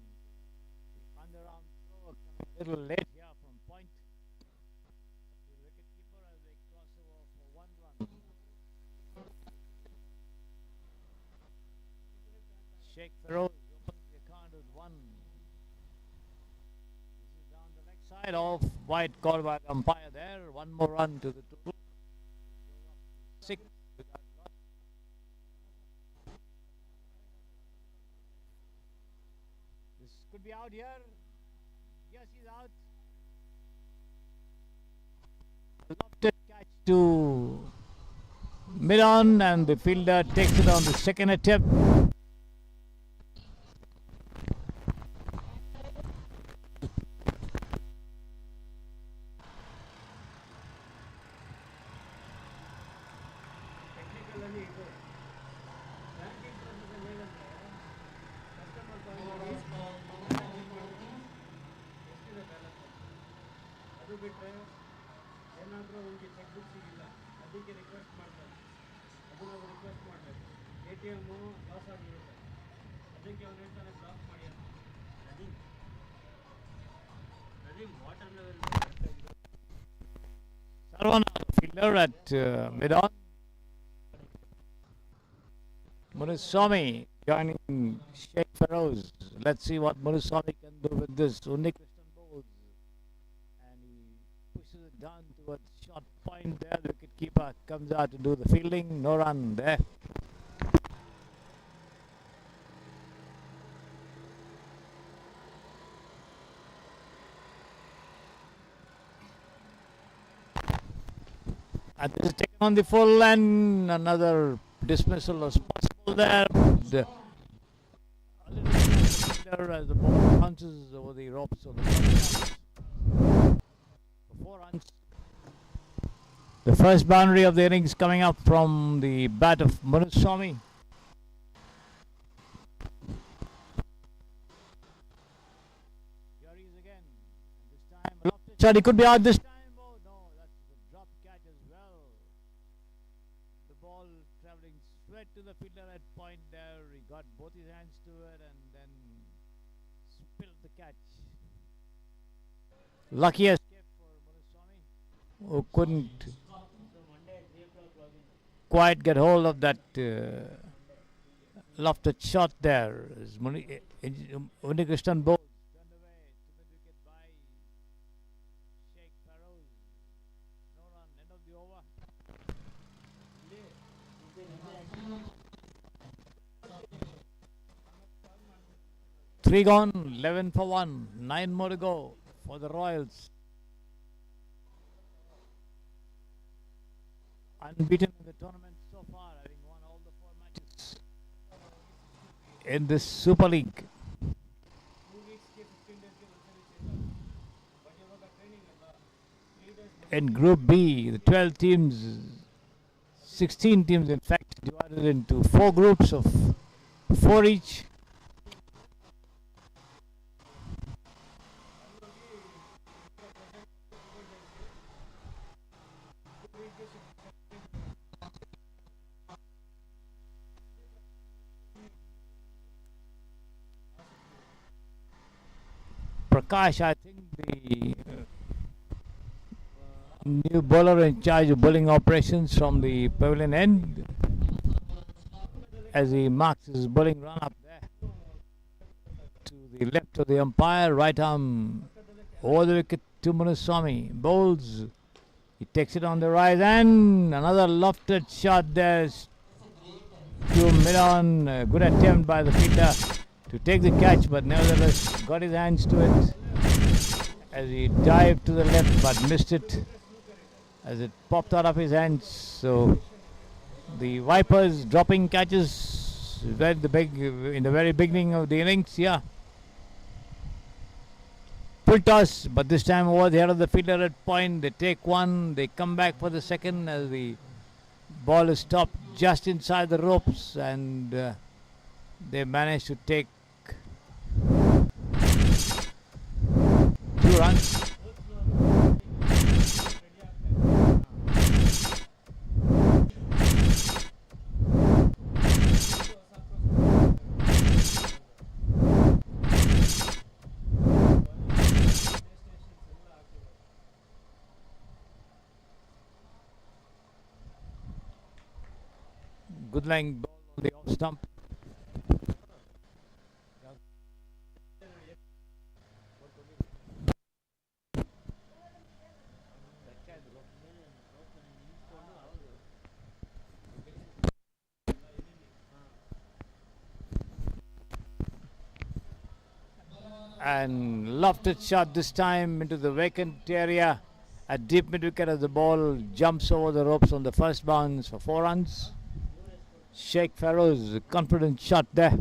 Speaker 1: the underarm throw coming a little late here from point. The wicket keeper as they cross over for 1 run. Sheikh Feroz opens the account with 1. Down the leg side off wide call by the umpire there. 1 more run to the total. 6 without loss. This could be out here. Yes, he's out. Lofted catch to mid on and the fielder takes it on the second attempt. Sarvana, fielder at mid-on. Munuswamy joining Sheikh Feroz. Let's see what Munuswamy can do with this. Unni Krishnan bowls. And he pushes it down towards short point there. The wicketkeeper comes out to do the fielding. No run there. And this is taken on the full, and another dismissal was possible there. The as the ball bounces over the ropes of the first for 4 runs. The first boundary of the innings coming up from the bat of Munuswamy. Here he is again. This time, shot. He could be out this time. Oh no, that's a drop catch as well. The ball travelling straight to the fielder at point there. He got both his hands to it and then spilled the catch. Lucky escape for Munuswamy, who couldn't quite get hold of that lofted shot there. Unikrishnan bowls turned away to the wicket by Sheikh Feroz. No run, end of the over. 3 gone, 11 for 1, 9 more to go for the Royals. Unbeaten in the tournament so far, having won all the 4 matches in this Super League. In Group B, the 12 teams, 16 teams in fact, divided into 4 groups of 4 each. Prakash, I think the new bowler in charge of bowling operations from the pavilion end, as he marks his bowling run up there to the left of the umpire, right arm over the wicket to Munuswamy. Bowls, he takes it on the rise and another lofted shot there to mid-on. Good attempt by the fielder to take the catch, but nevertheless got his hands to it as he dived to the left but missed it as it popped out of his hands. So the Vipers dropping catches in the very beginning of the innings. Yeah, full toss, but this time over the head of the fielder at point. They take one, they come back for the second as the ball is stopped just inside the ropes, and they manage to take 2 runs. Good line ball on the off stump. And lofted shot this time into the vacant area at deep mid wicket as the ball jumps over the ropes on the first bounce for 4 runs. Sheikh Feroz, confident shot there.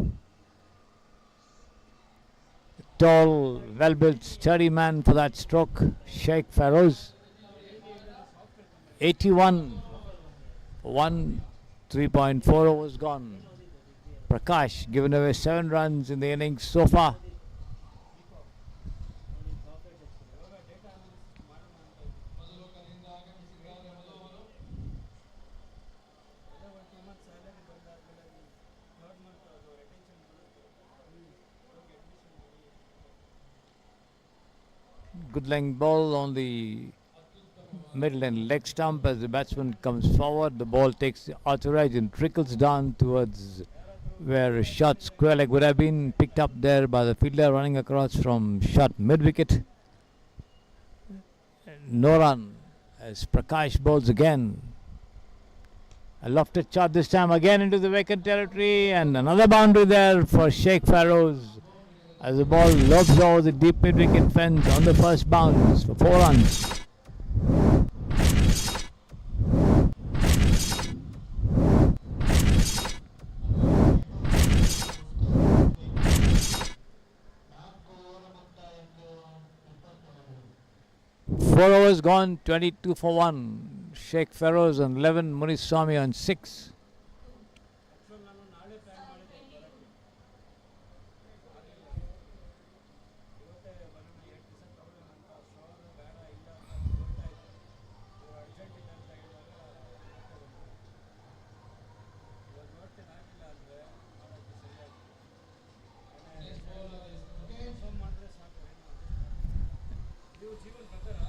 Speaker 1: Tall, well-built, sturdy man for that stroke. Sheikh Feroz. 81 for 1, 3.4 overs gone. Prakash given away 7 runs in the innings so far. Good length ball on the middle and leg stump as the batsman comes forward. The ball takes the outer edge and trickles down towards where a short square leg would have been, picked up there by the fielder running across from short mid wicket. No run as Prakash bowls again. A lofted shot this time again into the vacant territory, and another boundary there for Sheikh Feroz as the ball lobs over the deep mid wicket fence on the first bounce for 4 runs. 4 overs gone, 22 for 1. Sheikh Feroz on 11, Muniswamy on 6.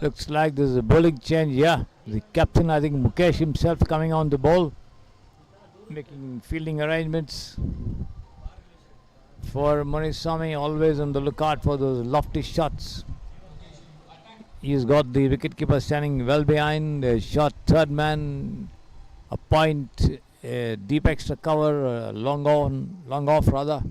Speaker 1: Looks like there's a bowling change. Yeah, the captain, I think Mukesh himself, coming on the ball, making fielding arrangements for Muniswamy, always on the lookout for those lofty shots. He's got the wicketkeeper standing well behind. A shot, third man, a point, a deep extra cover, long off rather.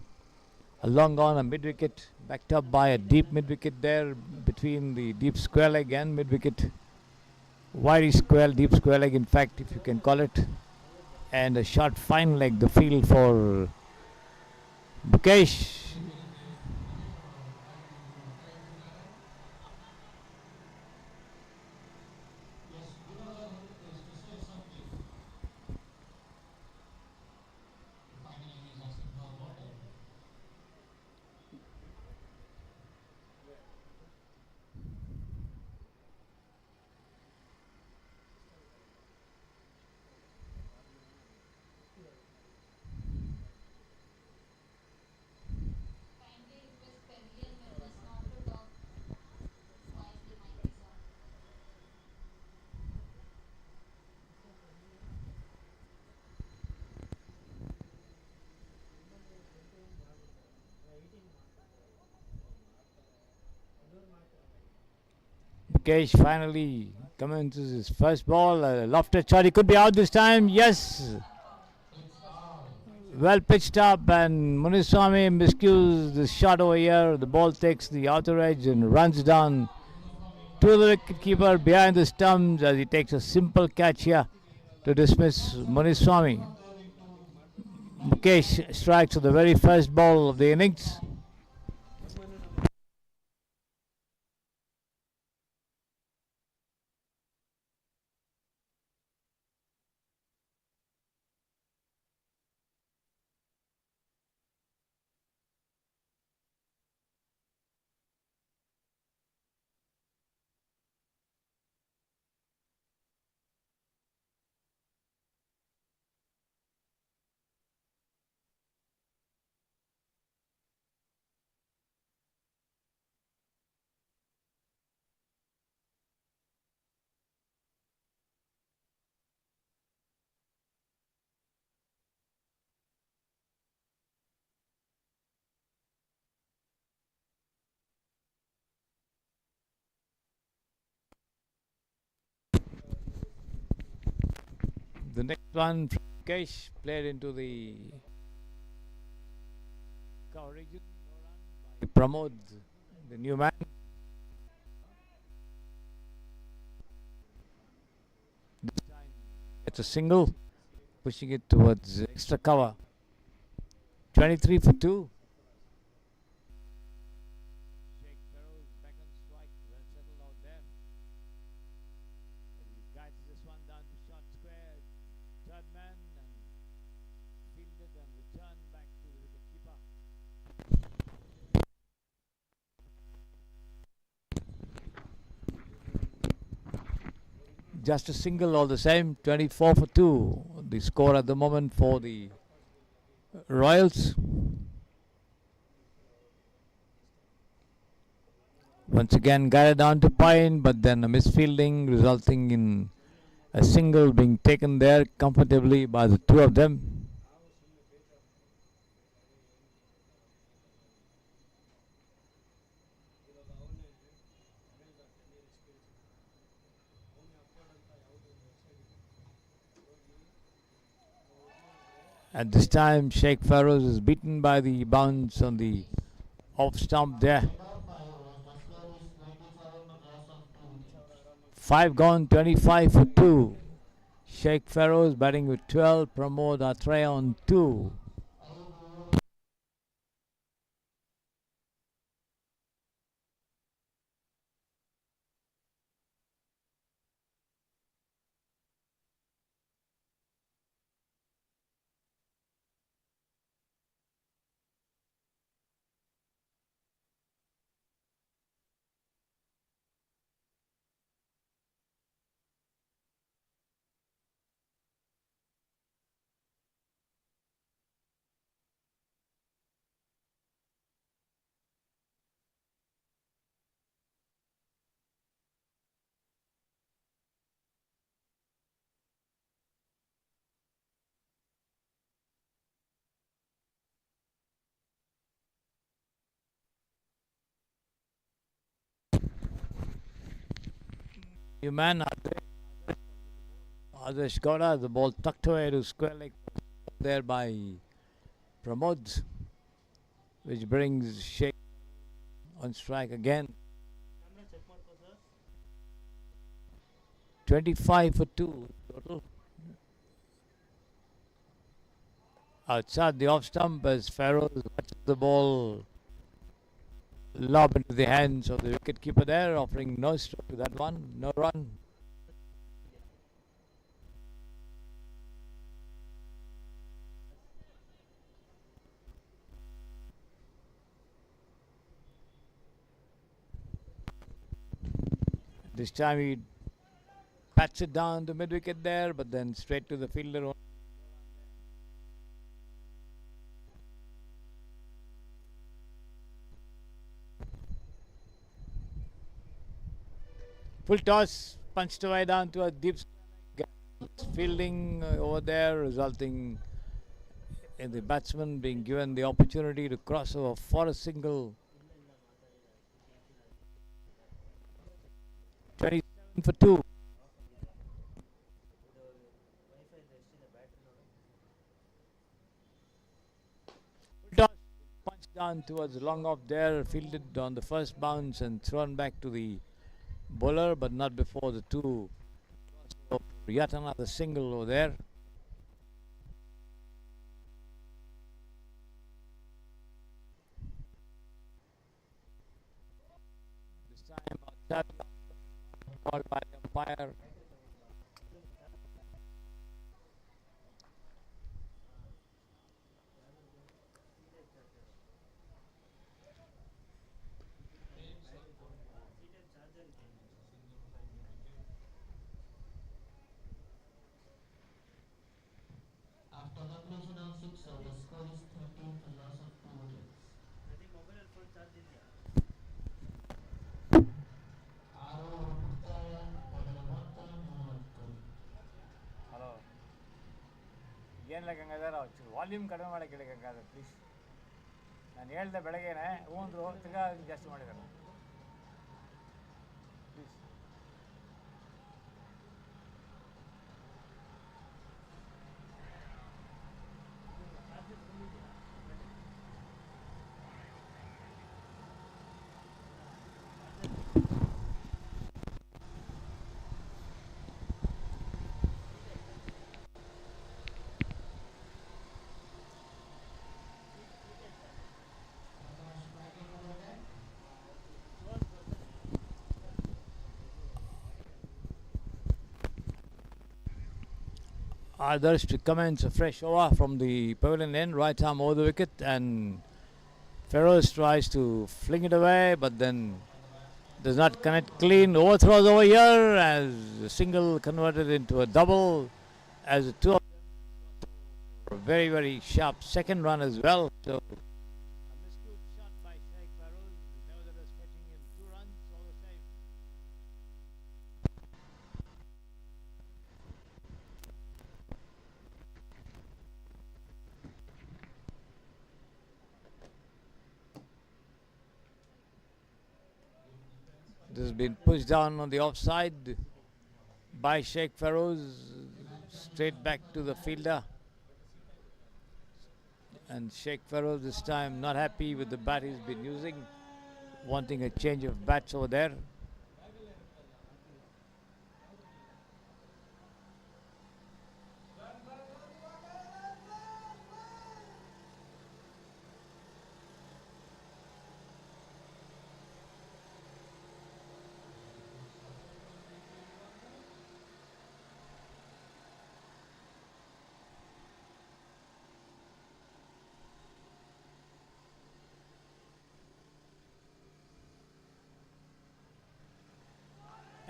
Speaker 1: A long on, a mid wicket, backed up by a deep mid wicket there between the deep square leg and mid wicket. Wiry square, deep square leg, in fact, if you can call it. And a short fine leg, the field for Mukesh. Mukesh finally commences his first ball. A lofted shot. He could be out this time. Yes. Well pitched up, and Muniswamy miscues the shot over here. The ball takes the outer edge and runs down to the wicketkeeper behind the stumps as he takes a simple catch here to dismiss Muniswamy. Mukesh strikes for the very first ball of the innings. The next one from Mukesh, played into the cover region. No run by Pramod, the new man. This time it's a single, pushing it towards extra cover. 23 for 2. Sheikh Feroz back on strike, well settled out there. He guides this one down to short square, third man, and fielded and returned back to the wicketkeeper. Just a single all the same, 24 for 2. The score at the moment for the Royals. Once again guided down to Pine, but then a misfielding resulting in a single being taken there comfortably by the two of them. At this time, Sheikh Feroz is beaten by the bounce on the off stump there. 5 gone, 25 for 2. Sheikh Feroz batting with 12, Pramod Atreya on 2. You man, Adesh Gowda, the ball tucked away to square leg there by Pramod, which brings Sheikh on strike again. 25 for 2 total. Outside the off stump as Farrows watches the ball lob into the hands of the wicketkeeper there, offering no stroke to that one, no run. This time he pats it down to mid wicket there, but then straight to the fielder. Full toss, punched away down to a deep fielding over there, resulting in the batsman being given the opportunity to cross over for a single. 27 for 2. Full toss, punched down towards long off there, fielded on the first bounce and thrown back to the bowler, but not before the two. Yet another single over there. This time outside, called by the umpire.
Speaker 2: After completion of 6, the score is 13 for loss of 2 wickets. ಆರು ಮುಕ್ತಾಯ ಮೊದಲ ಮೊತ್ತ 30.
Speaker 1: Hello ಏನಿಲ್ಲ ಗಂಗಾಧರ್ ಒಂಚೂರು volume ಕಡಿಮೆ ಮಾಡೋಕ್ಕೆ ಹೇಳಿ Gangadhar please. ನಾನು ಹೇಳ್ದೆ ಬೆಳಗ್ಗೆನೆ ಹ್ಞೂ ಅಂದರು, ತಿರ್ಗಾ ಜಾಸ್ತಿ ಮಾಡಿದ್ದಾರೆ please. Others to commence a fresh over from the pavilion end, right arm over the wicket, and Feroz tries to fling it away, but then does not connect clean. Overthrows over here as a single converted into a double, as the two of them a very, very sharp second run as well. So a miscued shot by Sheikh Feroz, nevertheless fetching him 2 runs, all the same. This has been pushed down on the offside by Sheikh Feroz, straight back to the fielder. And Sheikh Feroz this time not happy with the bat he's been using, wanting a change of bats over there.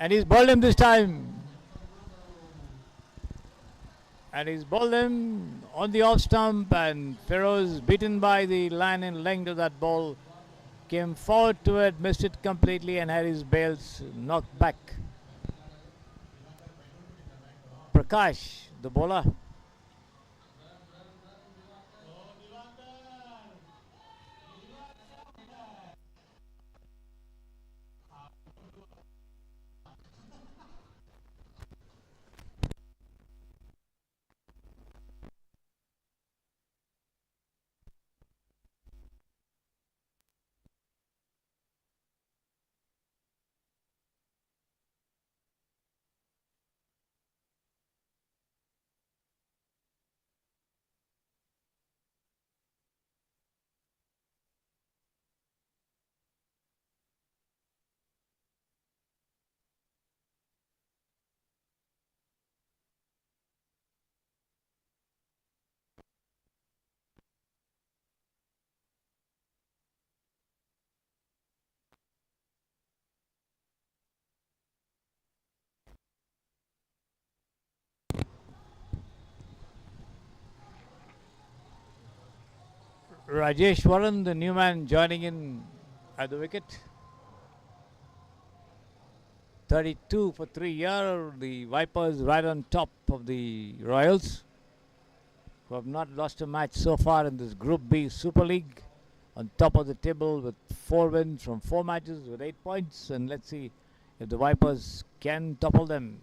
Speaker 1: And he's bowled him this time. And he's bowled him on the off stump, and Feroz, beaten by the line and length of that ball, came forward to it, missed it completely, and had his bails knocked back. Prakash, the bowler. Rajeshwaran, the new man, joining in at the wicket. 32 for 3 here. The Vipers right on top of the Royals, who have not lost a match so far in this Group B Super League. On top of the table with 4 wins from 4 matches with 8 points. And let's see if the Vipers can topple them.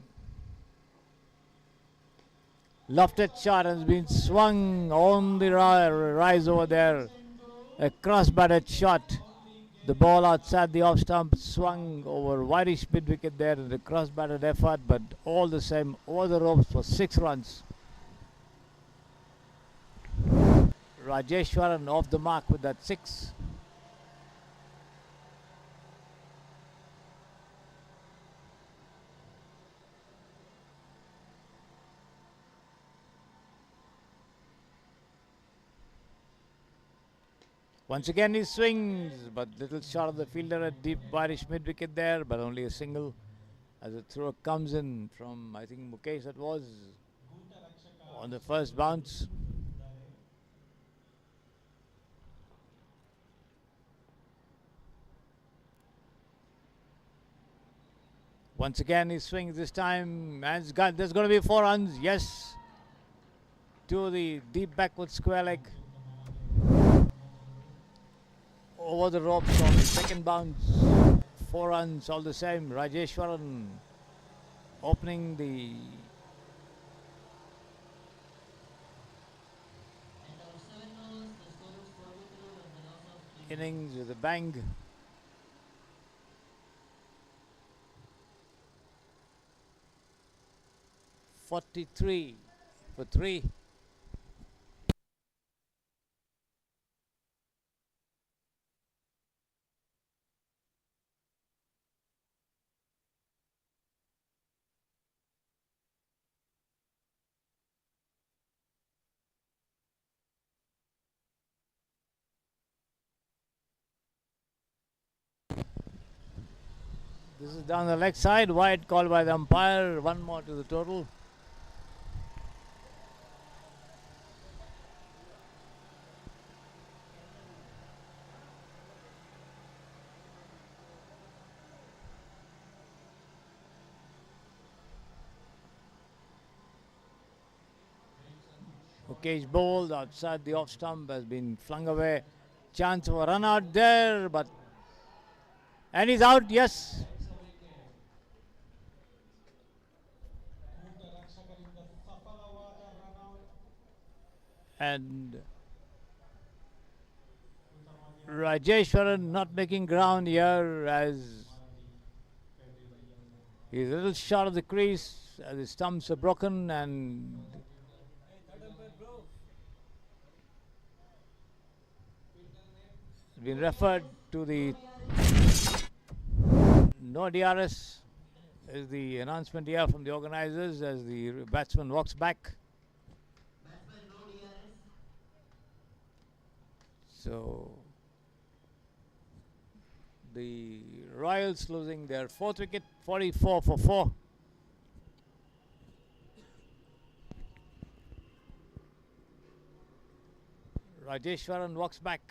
Speaker 1: Lofted shot has been swung on the rise over there. A cross-batted shot. The ball outside the off stump, swung over wideish mid wicket there in a cross-batted effort, but all the same over the ropes for 6 runs. Rajeshwaran off the mark with that 6. Once again he swings, but little short of the fielder at deep wideish mid wicket there, but only a single as the throw comes in from, I think, Mukesh that was on the first bounce. Once again he swings this time, and there's going to be 4 runs, yes, to the deep backward square leg. Over the ropes on the second bounce, 4 runs all the same. Rajeshwaran opening the innings with a bang. .43 for 3. This is down the leg side, wide call by the umpire, 1 more to the total. Mukesh bowled outside the off stump, has been flung away. Chance for a run out there, but and he's out, yes. And Rajeshwaran not making ground here as he's a little short of the crease as his stumps are broken and been referred to the no DRS is the announcement here from the organizers as the batsman walks back. So the Royals losing their 4th wicket, 44 for 4. Rajeshwaran walks back.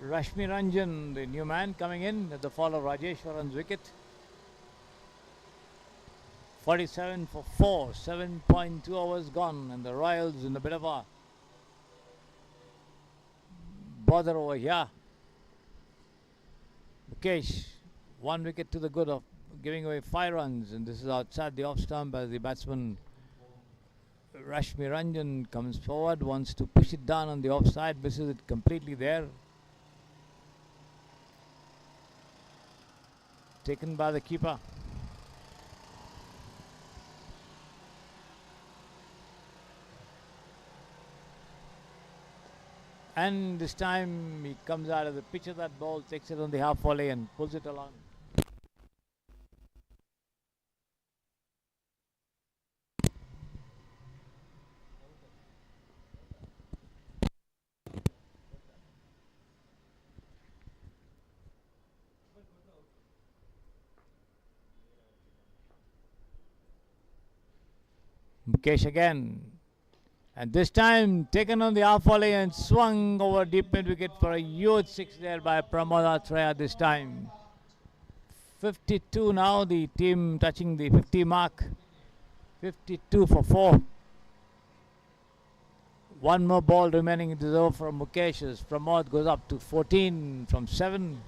Speaker 1: Rashmi Ranjan, the new man, coming in at the fall of Rajeshwaran's wicket. 47 for 4. 7.2 hours gone, and the Royals in a bit of a bother over here. Mukesh, 1 wicket to the good of giving away 5 runs, and this is outside the off stump as the batsman Rashmi Ranjan comes forward, wants to push it down on the offside, misses it completely there. Taken by the keeper. And this time he comes out of the pitch of that ball, takes it on the half volley and pulls it along. Mukesh again. And this time taken on the half volley and swung over deep mid wicket for a huge 6 there by Pramod Atreya this time. 52 now, the team touching the 50 mark. 52 for 4. One more ball remaining in the over from Mukesh as Pramod goes up to 14 from 7.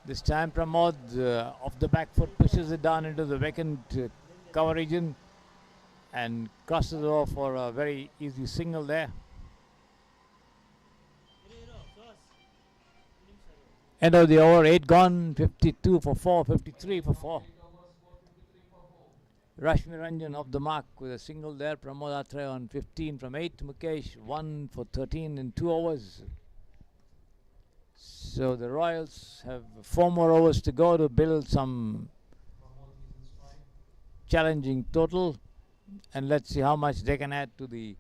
Speaker 1: This time Pramod off the back foot pushes it down into the vacant cover region and crosses over for a very easy single there. End of the over, 8 gone, 52 for 4, 53 for 4. Rashmi Ranjan off the mark with a single there. Pramod Atreya on 15 from 8. Mukesh 1 for 13 in 2 overs. So the Royals have 4 more overs to go to build some challenging total, and let's see how much they can add to the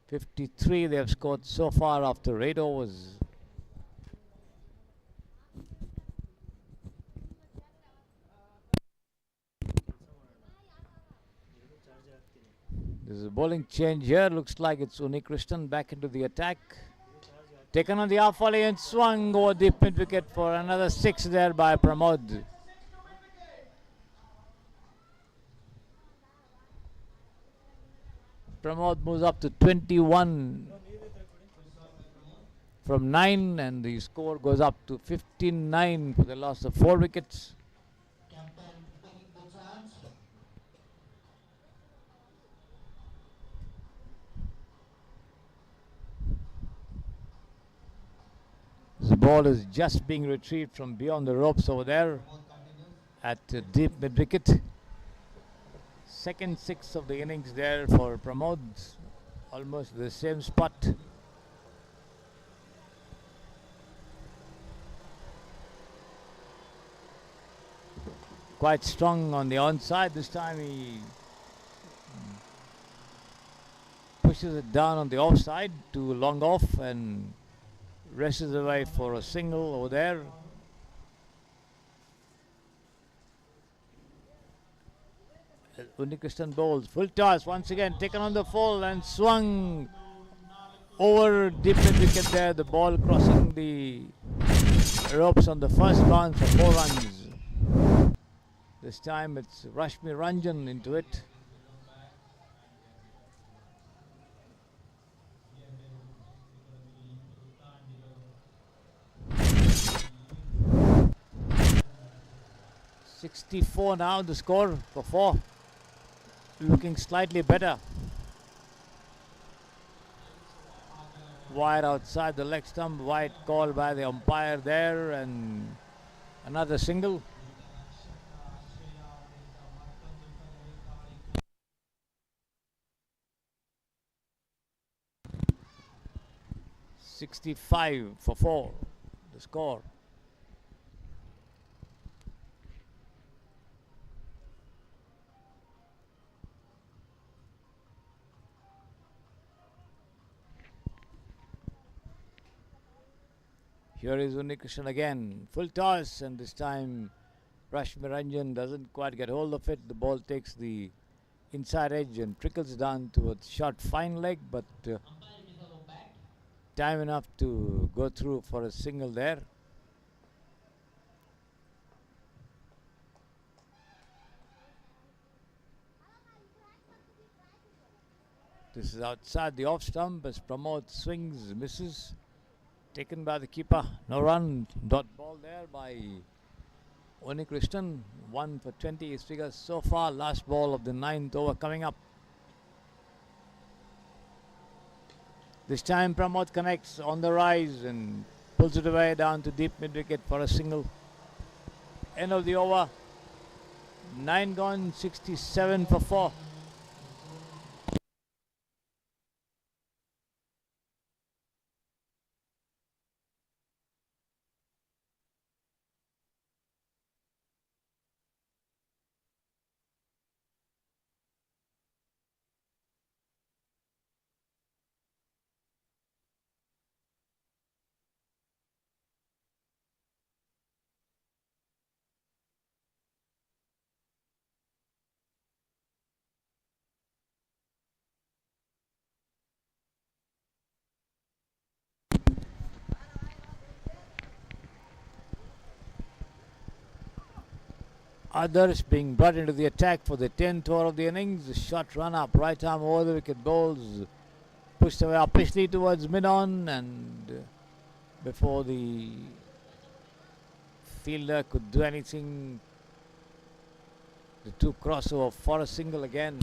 Speaker 1: 53 they have scored so far after 8 overs. There's a bowling change here. Looks like it's Unikrishnan back into the attack. Taken on the half volley and swung over deep mid wicket for another 6 there by Pramod. Pramod moves up to 21 from 9, and the score goes up to 15-9 for the loss of 4 wickets. The ball is just being retrieved from beyond the ropes over there at deep mid wicket. Second 6 of the innings there for Pramod, almost the same spot. Quite strong on the onside. This time he pushes it down on the offside to long off and races away for a single over there. Unikrishnan bowls full toss once again, taken on the full and swung over deep mid wicket there. The ball crossing the ropes on the first bounce for 4 runs. This time it's Rashmi Ranjan into it. .64 now the score for 4. Looking slightly better. Wide outside the leg stump, wide call by the umpire there, and another single. .65 for 4 the score. Here is Unikrishnan again. Full toss, and this time Rashmi doesn't quite get hold of it. The ball takes the inside edge and trickles down towards short fine leg, but time enough to go through for a single there. This is outside the off stump as Pramod swings, misses. Taken by the keeper. No run. Dot ball there by Unikrishnan. 1 for 20 his figures so far. Last ball of the 9th over coming up. This time Pramod connects on the rise and pulls it away down to deep mid wicket for a single. End of the over. 9 gone, 67 for 4. Others being brought into the attack for the 10th over of the innings. Shot run up, right arm over the wicket, bowls pushed away upishly towards mid-on, and before the fielder could do anything, the two crossover for a single again.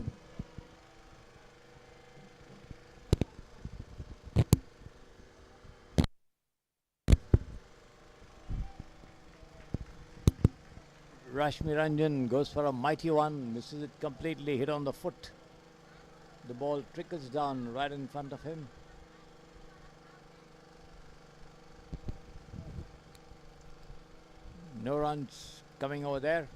Speaker 1: Rashmi goes for a mighty one, misses it completely, hit on the foot. The ball trickles down right in front of him. No runs coming over there.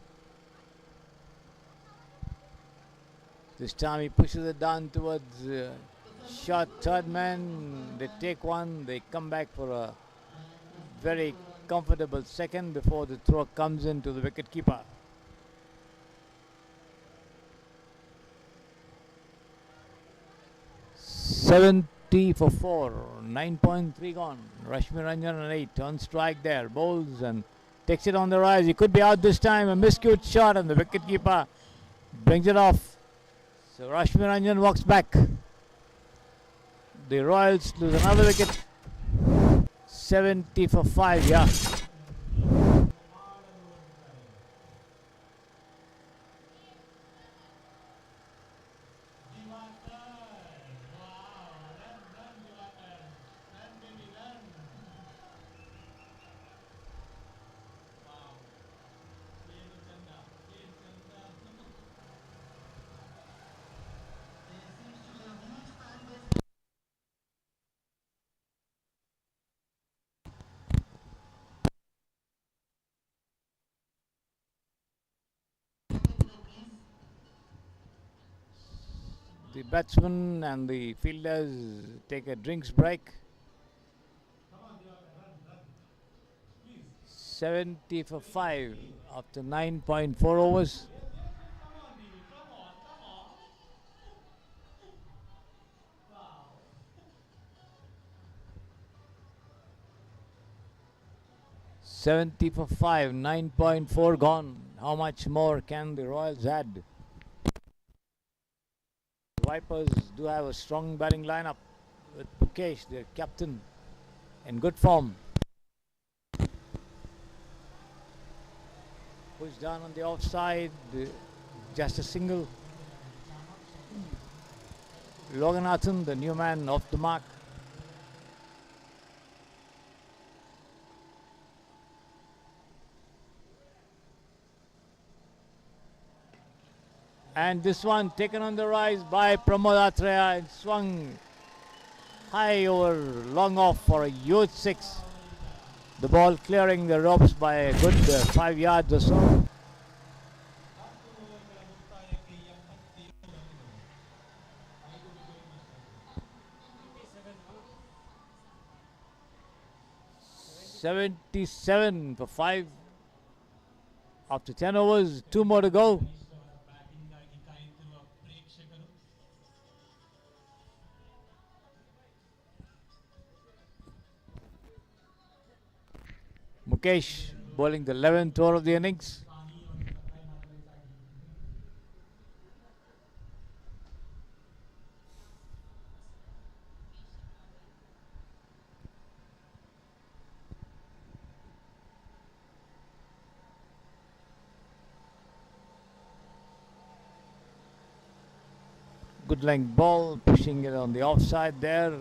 Speaker 1: This time he pushes it down towards short third man. They take one, they come back for a very comfortable second before the throw comes into the wicket keeper. $70 for 4, 9.3 gone. Rashmi an 8 on strike there, bowls and takes it on the rise. He could be out this time. A miscued shot, and the wicket keeper brings it off. So Rashmi walks back. The Royals lose another wicket. 70 for 5, yeah. The batsmen and the fielders take a drinks break. 70 for 5 after 9.4 overs. $70 for 5, 9.4 gone. How much more can the Royals add? The Vipers do have a strong batting lineup with Mukesh, their captain, in good form. Pushed down on the offside, just a single. Loganathan, the new man, off the mark. And this one taken on the rise by Pramod Atreya and swung high over long off for a huge 6. The ball clearing the ropes by a good 5 yards or so. 77 for 5 after 10 overs, 2 more to go.
Speaker 2: ಬ್ಯಾಟಿಂಗ್ಗಾಗಿ ಕಾಯುತ್ತಿರುವ ಪ್ರೇಕ್ಷಕರು
Speaker 1: Mukesh bowling the 11th over of the innings. Good length ball, pushing it on the offside there,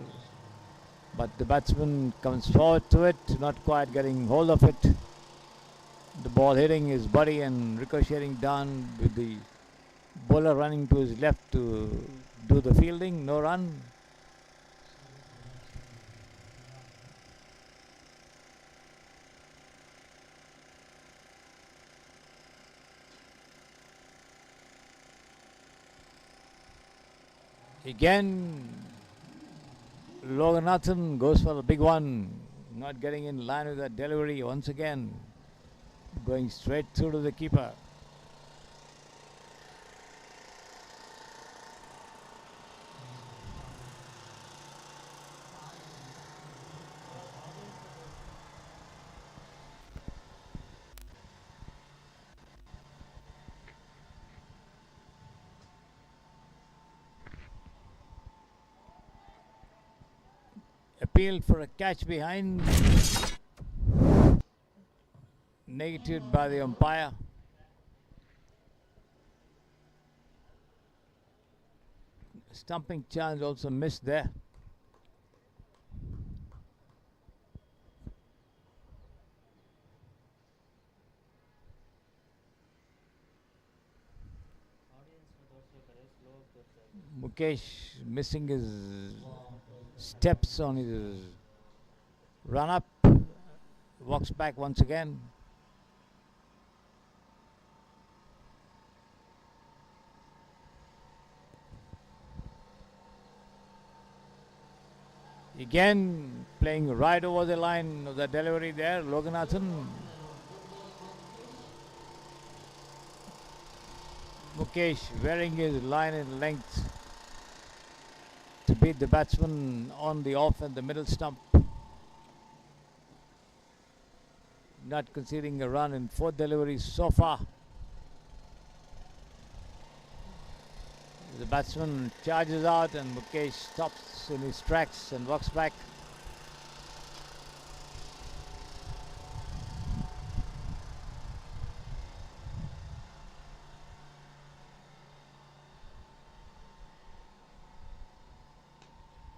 Speaker 1: but the batsman comes forward to it, not quite getting hold of it. The ball hitting his body and ricocheting down with the bowler running to his left to do the fielding. No run. Again, Loganathan goes for the big one, not getting in line with that delivery once again, going straight through to the keeper. Appeal for a catch behind, negated by the umpire. Stumping chance also missed there. Mukesh missing his steps on his run up, walks back once again. Again playing right over the line of the delivery there, Loganathan. Mukesh wearing his line in length to beat the batsman on the off and the middle stump. Not conceding a run in 4 deliveries so far. The batsman charges out and Mukesh stops in his tracks and walks back.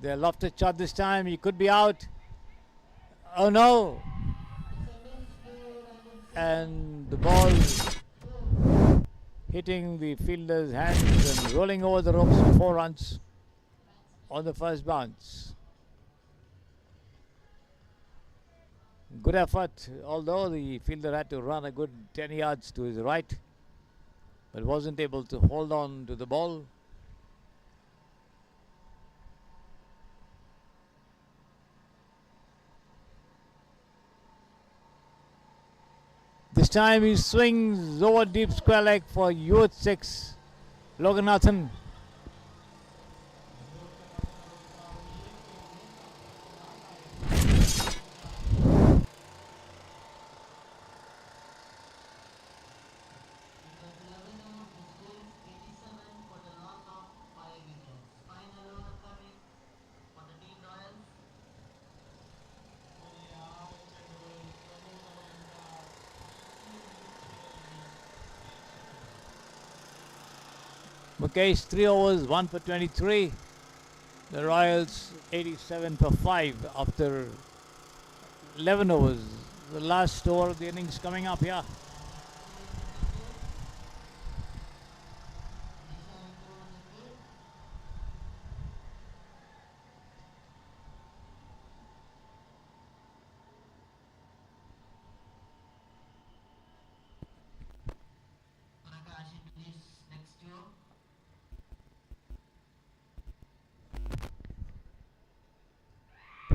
Speaker 1: They lofted a shot this time. He could be out. Oh no! And the ball hitting the fielder's hands and rolling over the ropes for 4 runs on the first bounce. Good effort, although the fielder had to run a good 10 yards to his right, but wasn't able to hold on to the ball. This time he swings over deep square leg for youth 6, Loganathan. Mukesh 3 overs, 1 for 23. The Royals 87 for 5 after 11 overs. The last over of the innings coming up here.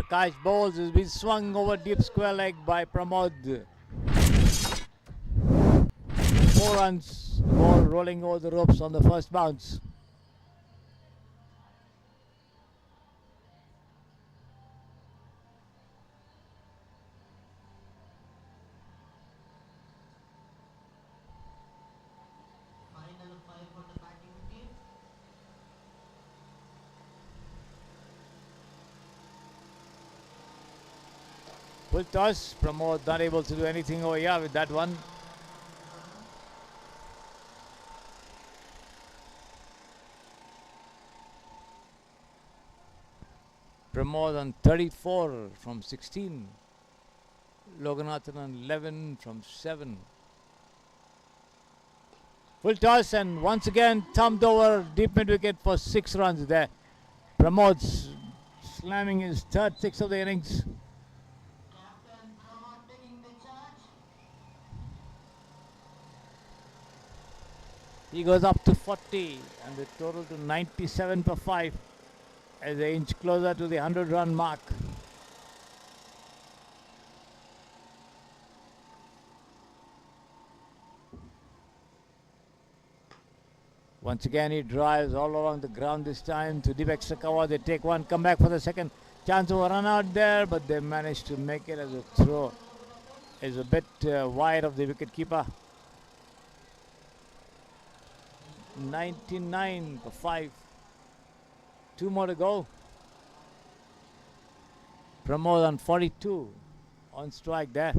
Speaker 1: Prakash bowls, has been swung over deep square leg by Pramod. 4 runs, ball rolling over the ropes on the first bounce.
Speaker 2: Final 5 for the batting team.
Speaker 1: Full toss, Pramod not able to do anything over here with that one. Pramod on 34 from 16. Loganathan on 11 from 7. Full toss and once again thumped over deep mid wicket for 6 runs there. Pramod's slamming his third 6 of the innings.
Speaker 2: Captain Pramod taking the charge.
Speaker 1: He goes up to 40 and the total to 97 for 5 as they inch closer to the 100 run mark. Once again he drives all along the ground this time to deep extra cover. They take one, come back for the second. Chance of a run out there, but they managed to make it as a throw. Is a bit wide of the wicket keeper. 99 for 5. 2 more to go. Pramod on 42 on strike there.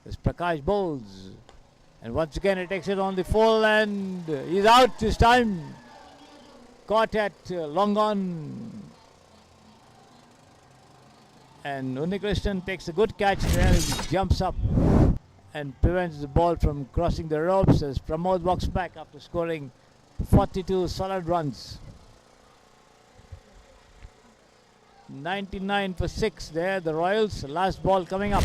Speaker 1: There's Prakash bowls. And once again he takes it on the full and he's out this time. Caught at long on. And Unnikrishnan takes a good catch there. He jumps up and prevents the ball from crossing the ropes as Pramod walks back after scoring 42 solid runs. 99 for 6 there, the Royals. Last ball coming up.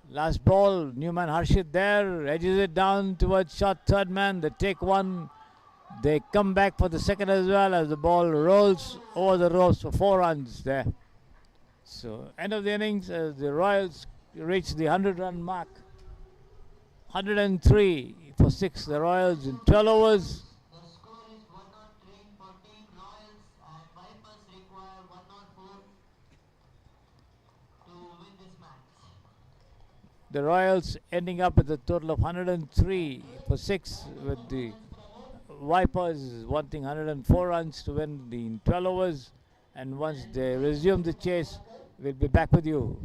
Speaker 1: Last ball, Newman Harshit there, edges it down towards short third man. They take one, they come back for the second as well as the ball rolls over the ropes for 4 runs there. So end of the innings as the Royals reach the 100 run mark. 103 for 6, the Royals in 12 overs.
Speaker 2: The score is 103 for Team Royals and Vipers require 104 to win this match.
Speaker 1: The Royals ending up with a total of 103 for 6 with the Vipers wanting 104 runs to win the 12 overs. And once they resume the chase, we'll be back with you.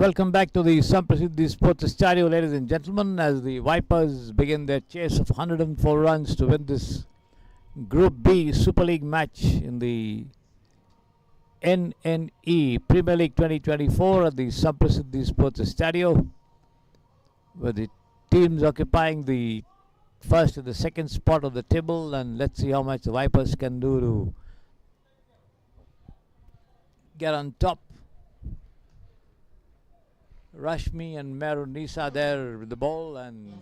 Speaker 1: Welcome back to the Samprasiddhi Sports Estadio, ladies and gentlemen, as the Vipers begin their chase of 104 runs to win this Group B Super League match in the NNE Premier League 2024 at the Samprasiddhi Sports Estadio, with the teams occupying the first and the second spot of the table, and let's see how much the Vipers can do to get on top. Rashmi and Merunisa there with the ball, and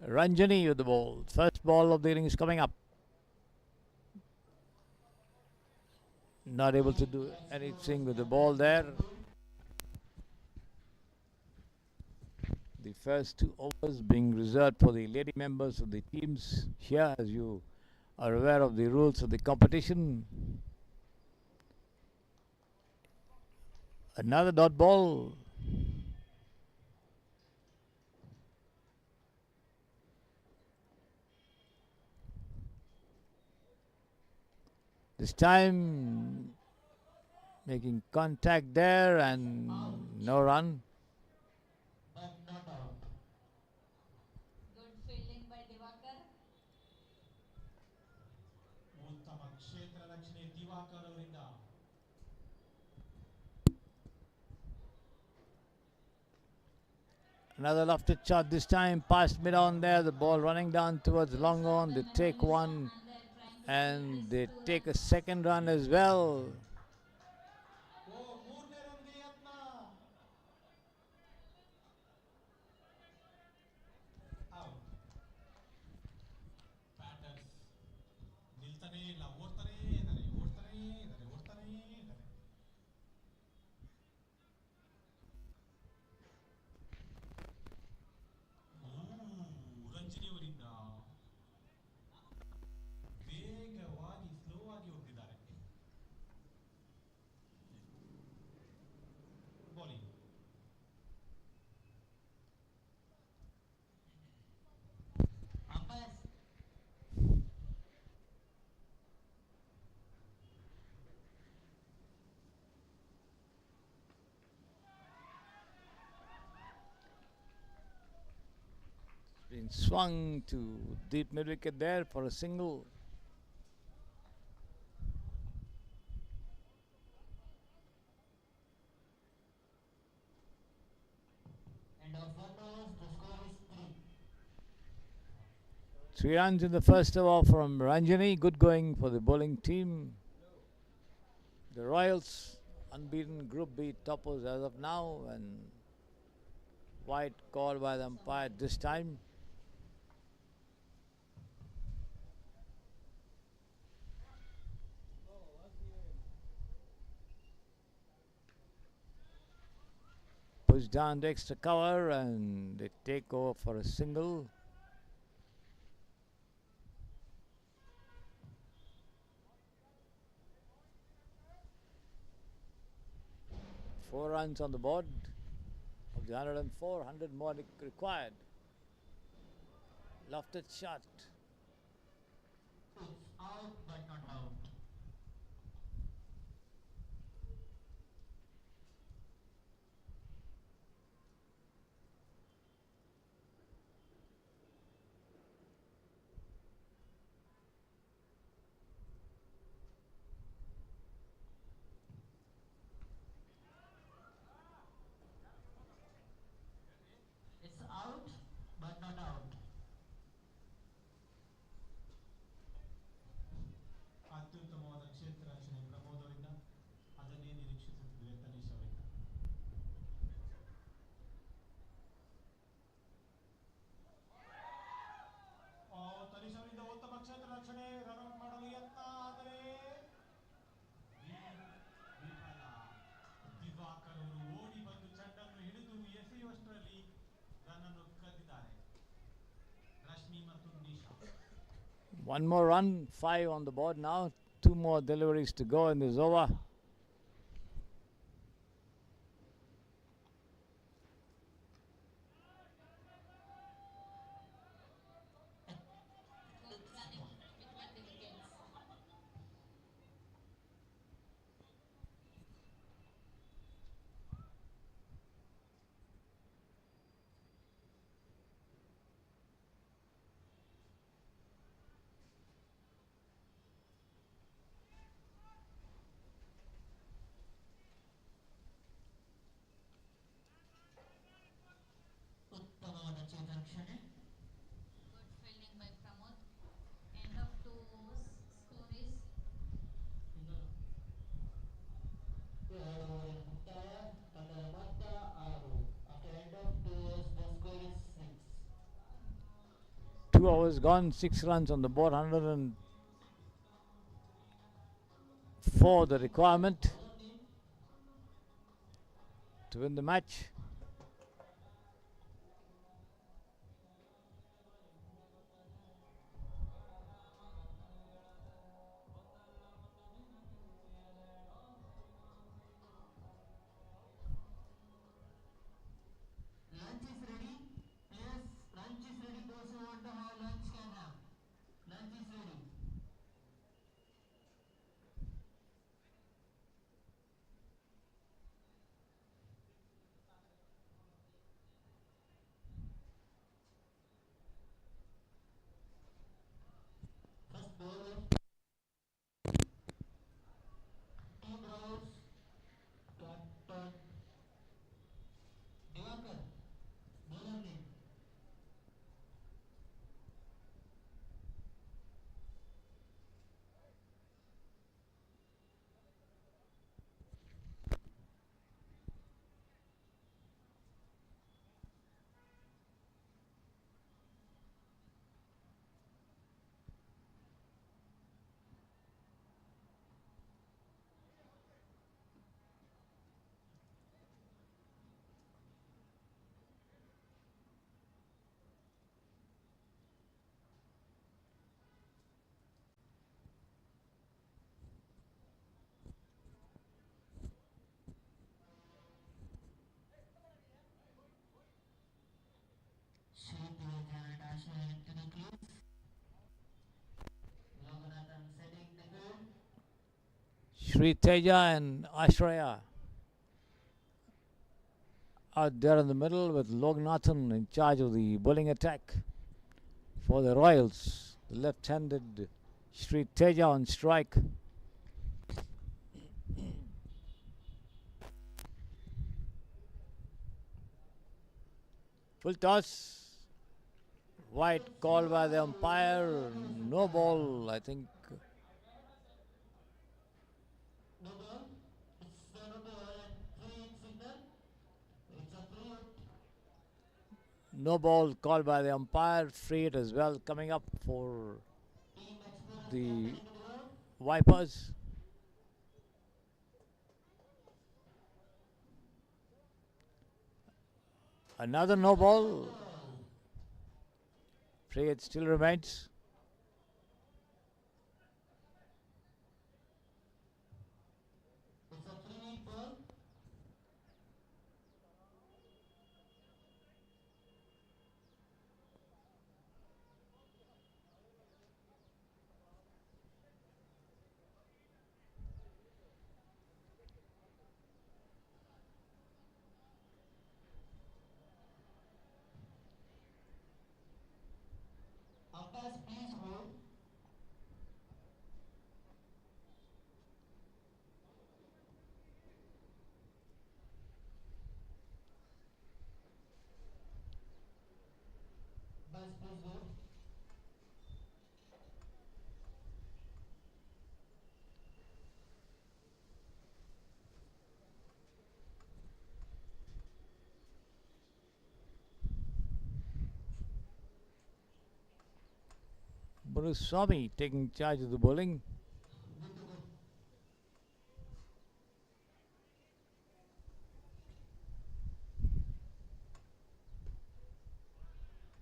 Speaker 1: Ranjani with the ball. First ball of the inning is coming up. Not able to do anything with the ball there. The first 2 overs being reserved for the lady members of the teams here, as you are aware of the rules of the competition. Another dot ball. This time making contact there and no run.
Speaker 2: but not out.
Speaker 3: Good fielding by Divakar.
Speaker 2: ಉತ್ತಮ ಕ್ಷೇತ್ರ ರಕ್ಷಣೆ ದಿವಾಕರ್ ಅವರಿಂದ.
Speaker 1: Another lofted shot, this time past mid on there. The ball running down towards long on. They take one and they take a second run as well.
Speaker 2: ಓ ಮೂರನೇ ರನ್ಗೆ ಯತ್ನ. Out. Batters ನಿಲ್ತಾನೇ ಇಲ್ಲ, ಓಡ್ತಾನೇ ಇದ್ದಾರೆ. ರಂಜನಿ ಅವರಿಂದ ವೇಗವಾಗಿ ಸ್ಲೋ ಆಗಿ ಹೋಗ್ತಿದ್ದಾರೆ. Bowling.
Speaker 3: Umpires.
Speaker 1: Been swung to deep mid wicket there for a single.
Speaker 2: End of 1 hours, the score is 3.
Speaker 1: 3 runs in the first over from Ranjani. Good going for the bowling team. The Royals unbeaten Group B toppers as of now, and wide call by the umpire this time. Push down the extra cover and they take over for a single. Four runs on the board of the 104, 100 more required. Lofted shot.
Speaker 2: It's out but not out. It's out but not out. ಅತ್ಯುತ್ತಮವಾದ ಕ್ಷೇತ್ರ ರಕ್ಷಣೆ ಪ್ರಮೋದ್ ಅವರಿಂದ. ಅದನ್ನೇ ನಿರೀಕ್ಷಿಸುತ್ತಿದ್ದೆ ತನೀಶ್ ಅವರಿಂದ. ತನೀಶ್ ಅವರಿಂದ ಉತ್ತಮ ಕ್ಷೇತ್ರ ರಕ್ಷಣೆ, ರನ್ಔಟ್ ಮಾಡಲು ಯತ್ನ, ಆದರೆ ವಿಫಲ. ದಿವಾಕರ್ ಅವರು ಓಡಿ ಬಂದು ಚೆಂಡನ್ನು ಹಿಡಿದು ಎಸೆಯುವಷ್ಟರಲ್ಲಿ ರನ್ನನ್ನು ಕದ್ದಿದ್ದಾರೆ. ರಶ್ಮಿ ಮತ್ತು Nisha.
Speaker 1: One more run, 5 on the board now. 2 more deliveries to go in this over.
Speaker 3: Good running between the wickets.
Speaker 1: 2 overs gone, 6 runs on the board, 104 the requirement to win the match.
Speaker 2: Lunch is ready. Yes, lunch is ready. Those who want to have lunch can have. Lunch is ready. First bowler, two bowlers, Captain Divakar, bowler name. Shooting and Asha into the crease. Loganathan setting the field.
Speaker 1: Sri Teja and Ashraya out there in the middle with Lognathan in charge of the bowling attack for the Royals. The left-handed Sri Teja on strike. Full toss. White call by the umpire. No ball, I think.
Speaker 2: No ball. It's no ball and free hit signal. It's a free hit.
Speaker 1: No ball called by the umpire. Free hit as well coming up for
Speaker 2: Team Explorers
Speaker 1: the
Speaker 2: captain in the ground.
Speaker 1: Vipers. Another no ball. Free hit still remains.
Speaker 2: It's a free hit ball. Umpires, please hold. Umpires, please hold.
Speaker 1: Buruswamy taking charge of the bowling.
Speaker 2: Good to go.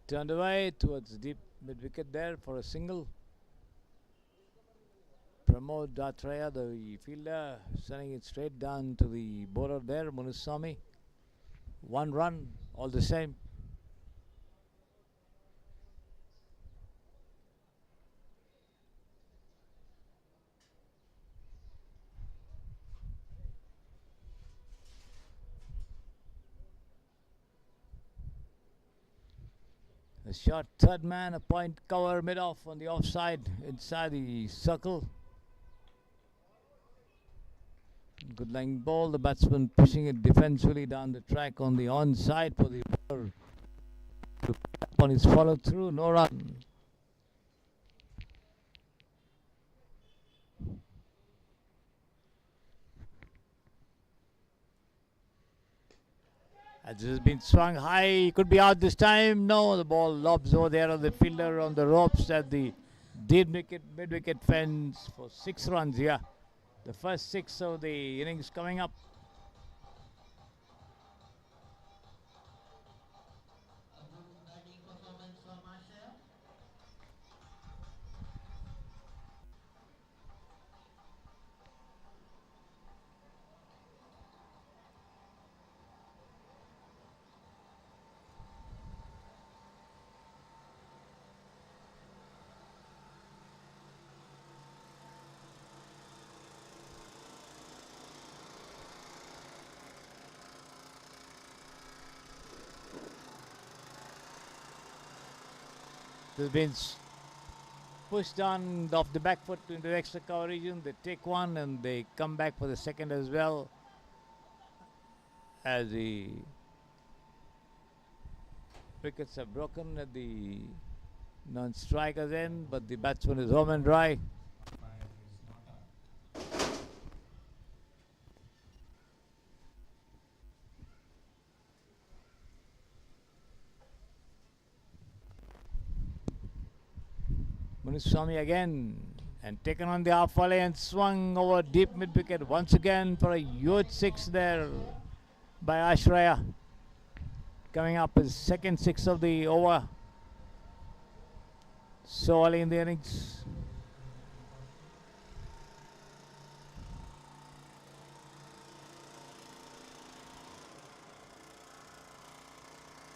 Speaker 1: Turned away towards deep mid wicket there for a single. Pramod Datraya, the fielder, sending it straight down to the bowler there, Munuswamy. 1 run, all the same. A short third man, a point cover mid off on the offside inside the circle. Good line ball, the batsman pushing it defensively down the track on the onside for the bowler to pick up on his follow through, no run. As this has been swung high, could be out this time. No, the ball lobs over there on the fielder on the ropes at the deep mid wicket fence for 6 runs here. The first 6 of the innings coming up.
Speaker 2: A good batting performance from Asher.
Speaker 1: This has been pushed on off the back foot into the extra cover region. They take one and they come back for the second as well. As the wickets are broken at the non-striker's end, but the batsman is home and dry. Muniswamy again and taken on the half volley and swung over deep mid wicket once again for a huge 6 there by Ashraya. Coming up his second 6 of the over so early in the innings.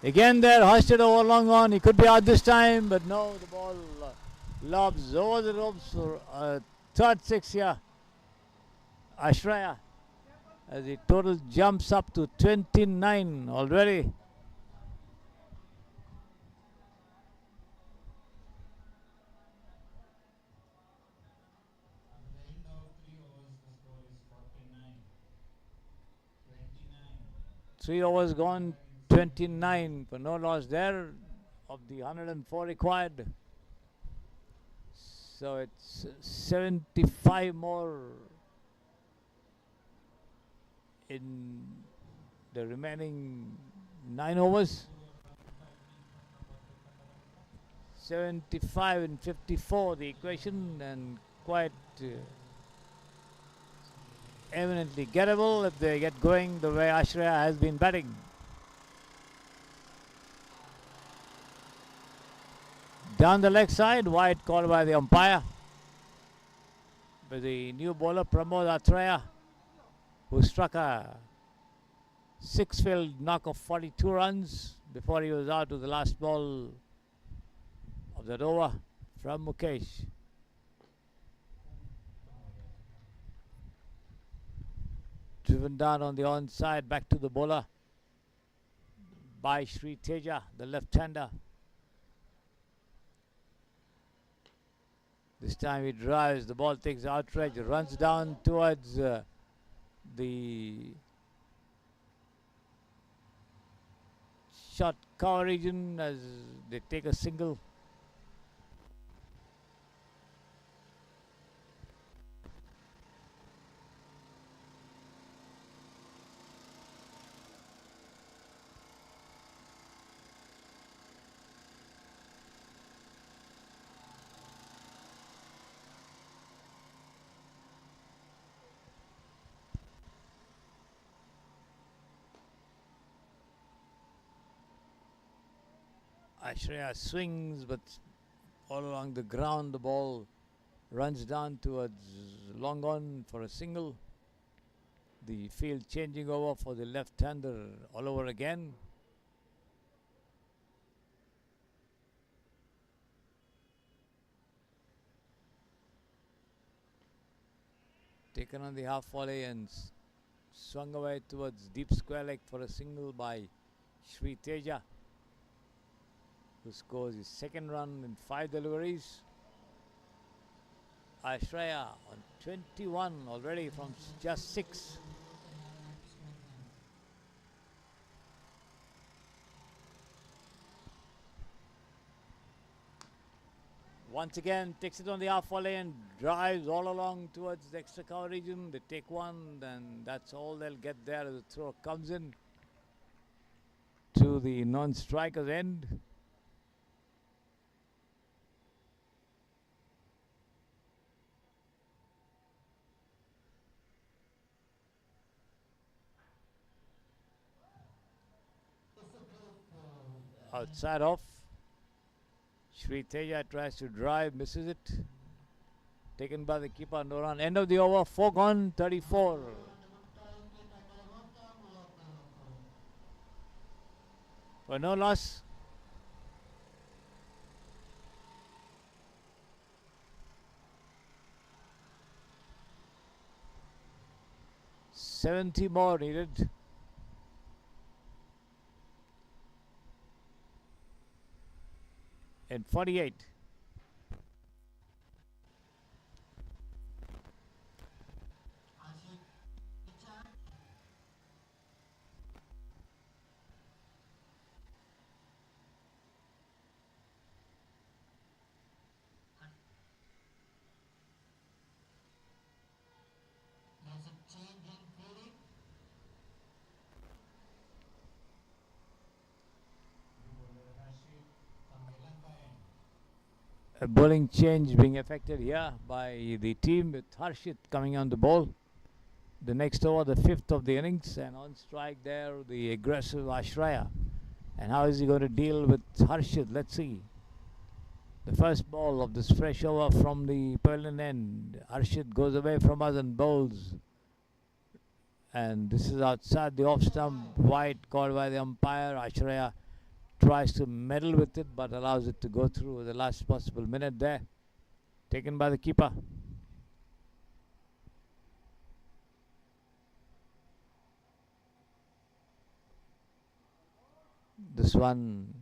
Speaker 1: Again there, hoisted over long on. He could be out this time, but no, the ball lobs over the ropes for a third 6 here. Ashraya, as the total jumps up to 29 already.
Speaker 2: At the end of 3 overs, the score is 49. 29.
Speaker 1: 3 overs gone, 29 for no loss there of the 104 required. So it's 75 more in the remaining 9 overs. 75 and 54 the equation, and quite eminently gettable if they get going the way Ashraya has been batting. Down the leg side, wide called by the umpire. But the new bowler Pramod Atraya, who struck a 6-field knock of 42 runs before he was out with the last ball of that over from Mukesh. Driven down on the onside, back to the bowler by Sri Teja, the left-hander. This time he drives, the ball takes outrage, runs down towards the short cover region as they take a single. Ashraya swings, but all along the ground the ball runs down towards long on for a single. The field changing over for the left-hander all over again. Taken on the half volley and swung away towards deep square leg for a single by Sri Teja, who scores his second run in 5 deliveries. Ashraya on 21 already from just 6. Once again takes it on the half volley and drives all along towards the extra cover region. They take one, and that's all they'll get there as the throw comes in. to the non-striker's end. Outside off. Sri Teja tries to drive, misses it. Taken by the keeper, no run. End of the over, 4 gone, 34. For no loss. $70 more needed. And 48. A bowling change being affected here by the team with Harshit coming on the ball. The next over, the 5th of the innings, and on strike there, the aggressive Ashraya. And how is he going to deal with Harshit? Let's see. The first ball of this fresh over from the pavilion end. Harshit goes away from us and bowls. And this is outside the off stump, wide called by the umpire. Ashraya tries to meddle with it but allows it to go through the last possible minute there. Taken by the keeper. This one,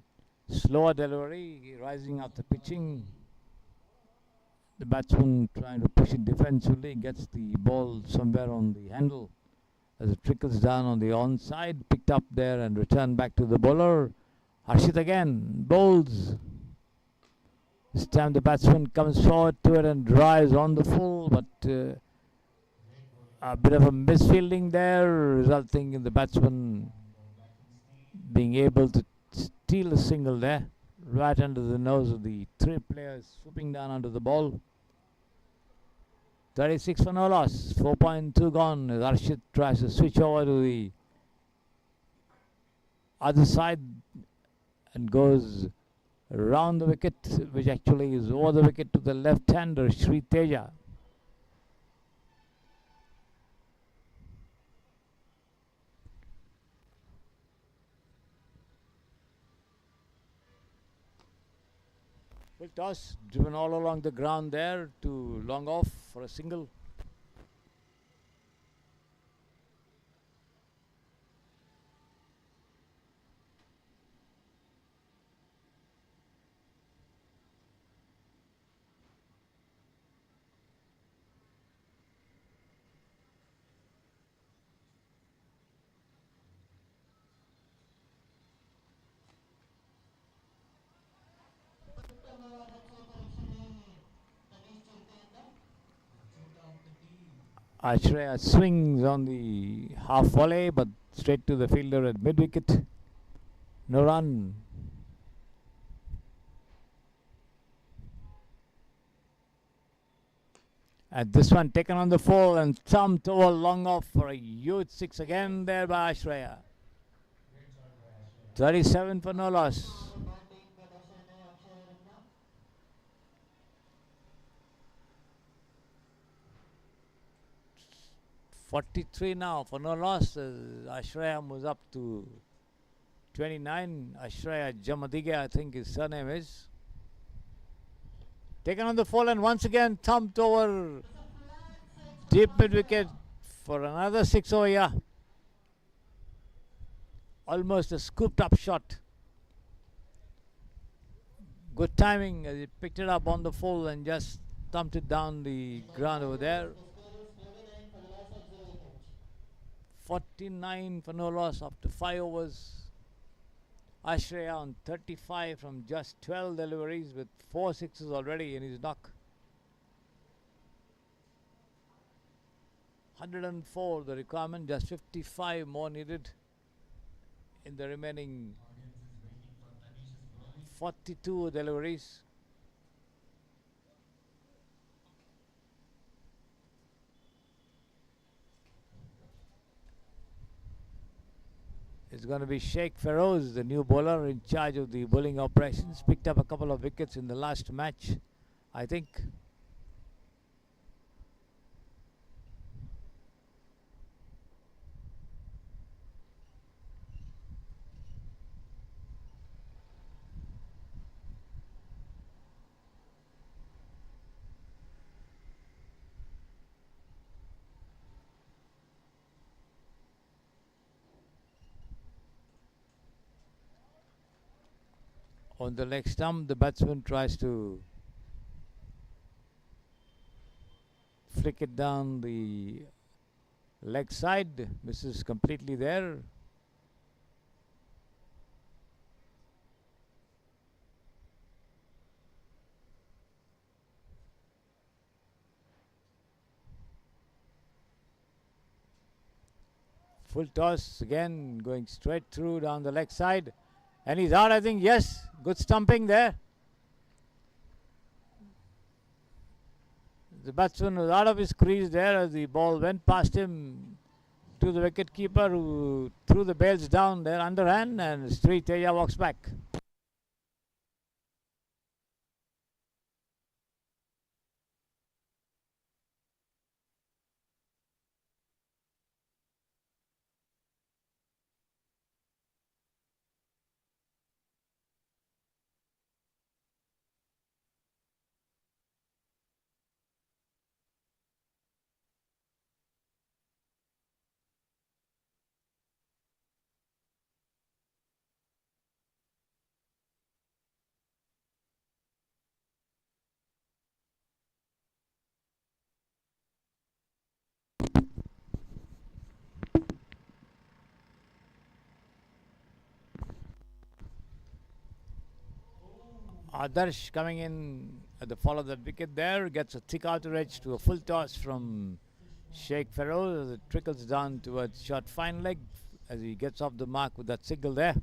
Speaker 1: slower delivery, rising after pitching. The batsman trying to push it defensively, gets the ball somewhere on the handle as it trickles down on the onside, picked up there and returned back to the bowler. Harshit again, bowls. This time the batsman comes forward to it and drives on the full, but a bit of a misfielding there, resulting in the batsman being able to steal a single there, right under the nose of the 3 players swooping down onto the ball. 36 for no loss, 4.2 gone as Harshit tries to switch over to the other side and goes around the wicket, which actually is over the wicket to the left-hander, Sri Teja. Full toss, driven all along the ground there to long off for a single. Ashraya swings on the half volley, but straight to the fielder at mid-wicket. No run. And this one taken on the full and thumped over long off for a huge 6 again there by Ashraya. 37 for no loss. 43 now for no loss. Ashraya moves up to 29. Ashraya Jamadige, I think his surname is. Taken on the full and once again thumped over deep mid wicket for another 6 over here. Almost a scooped up shot. Good timing as he picked it up on the full and just thumped it down the ground over there. 49 for no loss after 5 overs. Ashraya on 35 from just 12 deliveries with 4 sixes already in his knock. 104 the requirement, just 55 more needed in the remaining 42 deliveries. It's going to be Sheikh Feroz, the new bowler in charge of the bowling operations. Picked up a couple of wickets in the last match, I think. On the leg stump, the batsman tries to flick it down the leg side, misses completely there. Full toss again, going straight through down the leg side. And he's out, I think. Yes, good stumping there. The batsman was out of his crease there as the ball went past him to the wicketkeeper, who threw the bails down there underhand, and Sri Teja walks back. Adarsh coming in at the fall of that wicket there, gets a thick outer edge to a full toss from Sheikh Feroz as it trickles down towards short fine leg as he gets off the mark with that single there.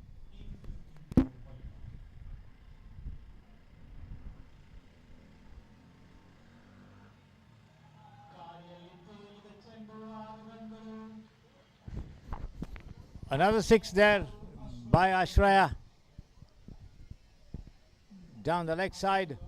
Speaker 1: Another six there by Ashraya. Down the leg side.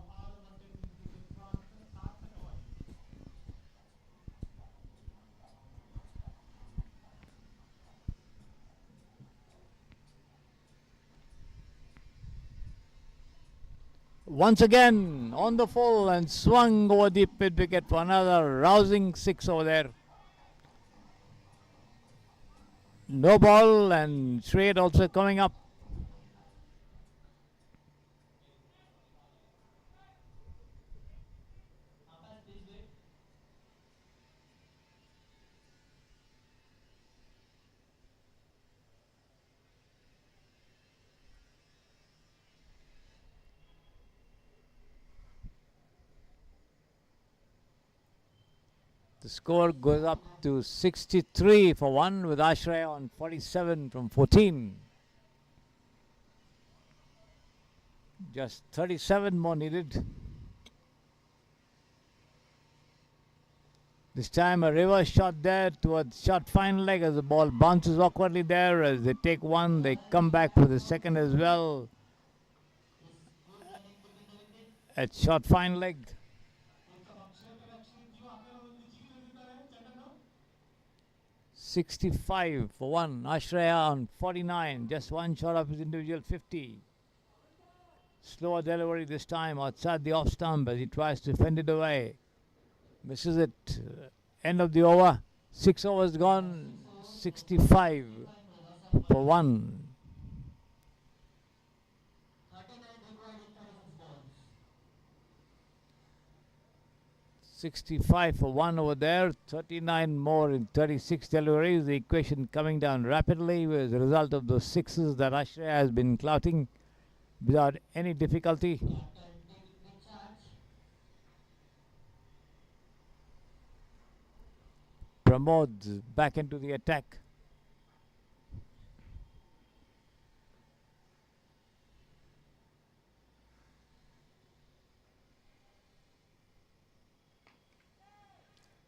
Speaker 1: Once again on the full and swung over the mid wicket for another rousing six over there. No ball, and Shreyad also coming up. The score goes up to 63 for 1 with Ashraya on 47 from 14. Just 37 more needed. This time a reverse shot there towards short fine leg as the ball bounces awkwardly there. As they take one, they come back for the second as well. At short fine leg. 65 for 1. Ashraya on 49. Just one shot of his individual 50. Slower delivery this time outside the off stump as he tries to fend it away. Misses it. End of the over. 6 overs gone. 65 for 1. 65 for 1 over there, 39 more in 36 deliveries. The equation coming down rapidly as a result of those sixes that Ashraya has been clouting without any difficulty. Pramod back into the attack.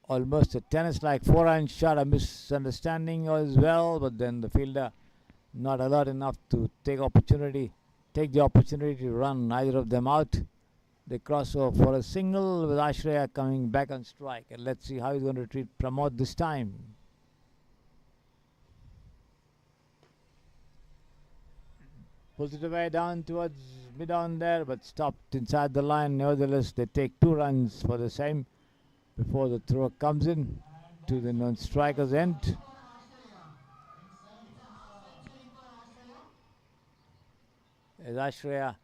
Speaker 1: almost a tennis-like forehand shot, a misunderstanding as well, but then the fielder not alert enough to take the opportunity to run neither of them out. They cross over for a single with Ashraya coming back on strike, and let's see how he's going to treat Pramod this time. Pulls it away down towards mid-on there, but stopped inside the line. Nevertheless, they take 2 runs for the same before the throw comes in to the non-striker's end. As Ashraya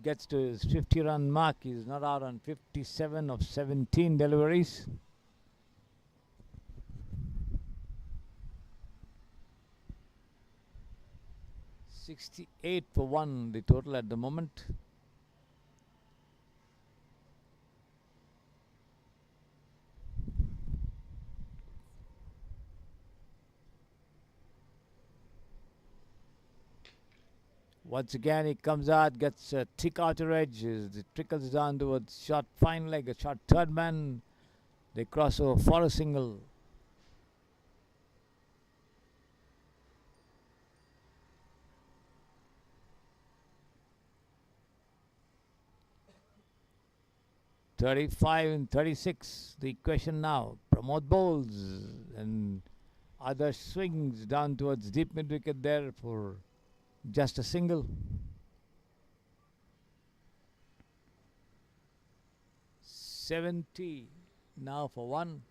Speaker 1: gets to his 50-run mark, he's not out on 57 of 17 deliveries. $68 for 1, the total at the moment. Once again, he comes out, gets a thick outer edge. It trickles down towards short fine leg, a short third man. They cross over for a single. $35 and 36. The question now: Pramod bowls and other swings down towards deep mid wicket there for just a single. 70 now for 1.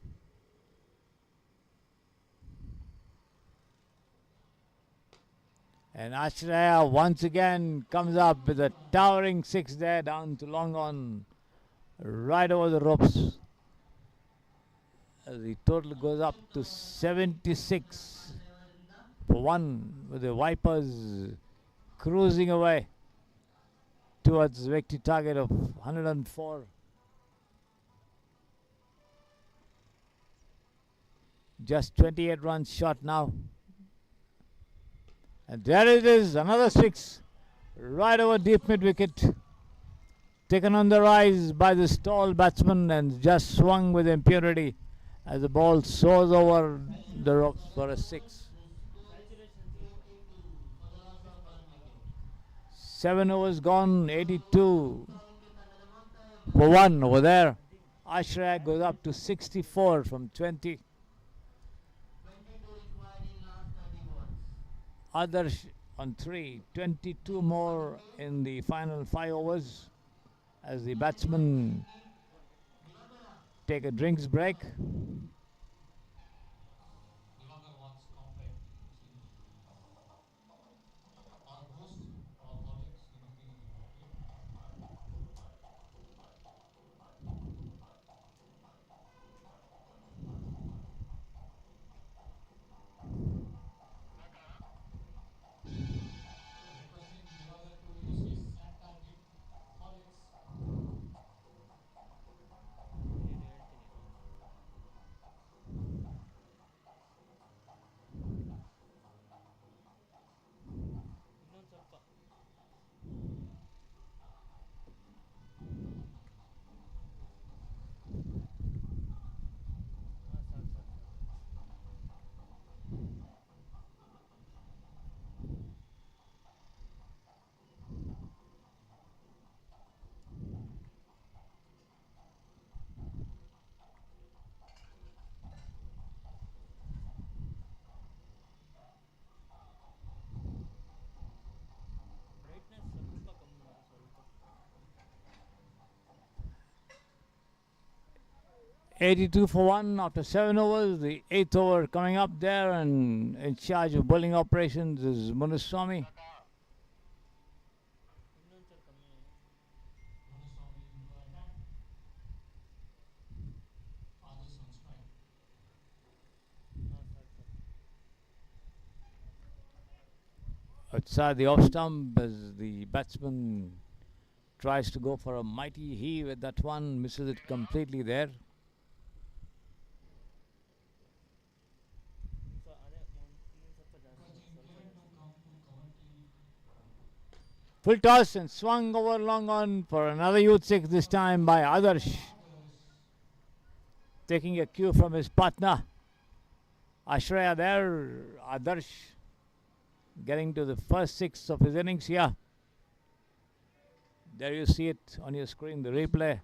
Speaker 1: And Ashraya once again comes up with a towering 6 there down to long on, right over the ropes. The total goes up to 76 for 1, with the Vipers cruising away towards the victory target of 104. Just 28 runs short now. And there it is, another 6 right over deep mid wicket. Taken on the rise by the tall batsman and just swung with impunity as the ball soars over the ropes for a 6. 7 overs gone, 82 for 1 over there. Ashraya goes up to 64 from 20. Others on 3, 22 more in the final 5 overs as the batsmen take a drinks break. $82 for 1 after 7 overs. The 8th over coming up there, and in charge of bowling operations is Munuswamy. Outside the off stump as the batsman tries to go for a mighty heave at that one, misses it completely there. Full toss and swung over long on for another youth 6, this time by Adarsh. taking a cue from his partner. Ashraya there, Adarsh getting to the first 6 of his innings here. There you see it on your screen, the replay,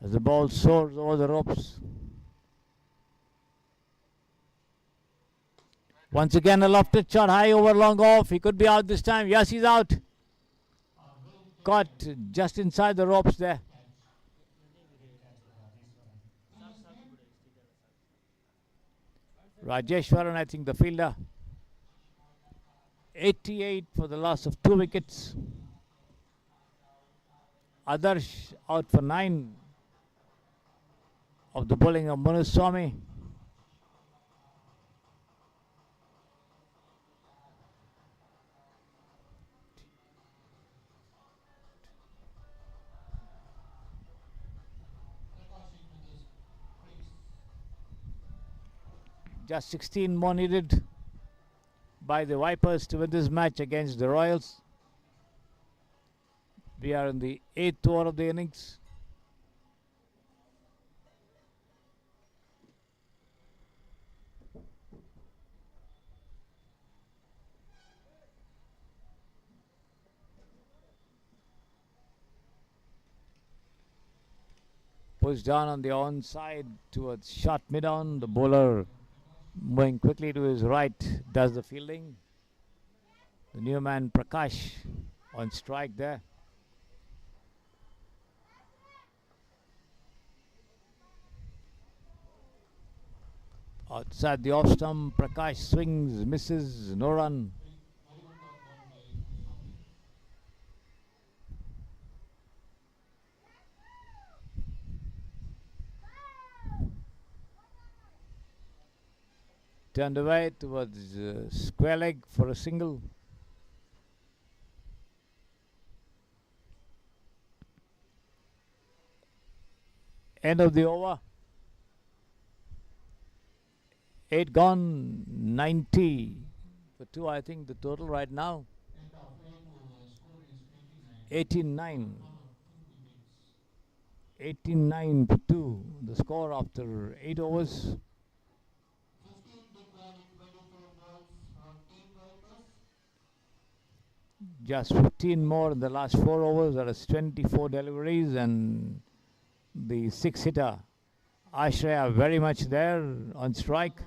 Speaker 1: as the ball soars over the ropes. Once again a lofted shot high over long off. He could be out this time. Yes, he's out. Caught just inside the ropes there. Rajeshwaran, I think, the fielder. 88 for the loss of 2 wickets. Adarsh out for 9 of the bowling of Munuswamy. Just 16 more needed by the Vipers to win this match against the Royals. We are in the 8th over of the innings. Pushed down on the onside towards short mid-on. The bowler moving quickly to his right does the fielding. The new man Prakash on strike there. Outside the off stump, Prakash swings, misses, no run. Turned away towards square leg for a single. End of the over. 8 gone, 90 for 2, I think the total right now. 18-9. 18-9 for 2, the score after 8 overs. Just 15 more in the last 4 overs. That is 24 deliveries, and the 6-hitter Ashraya very much there on strike.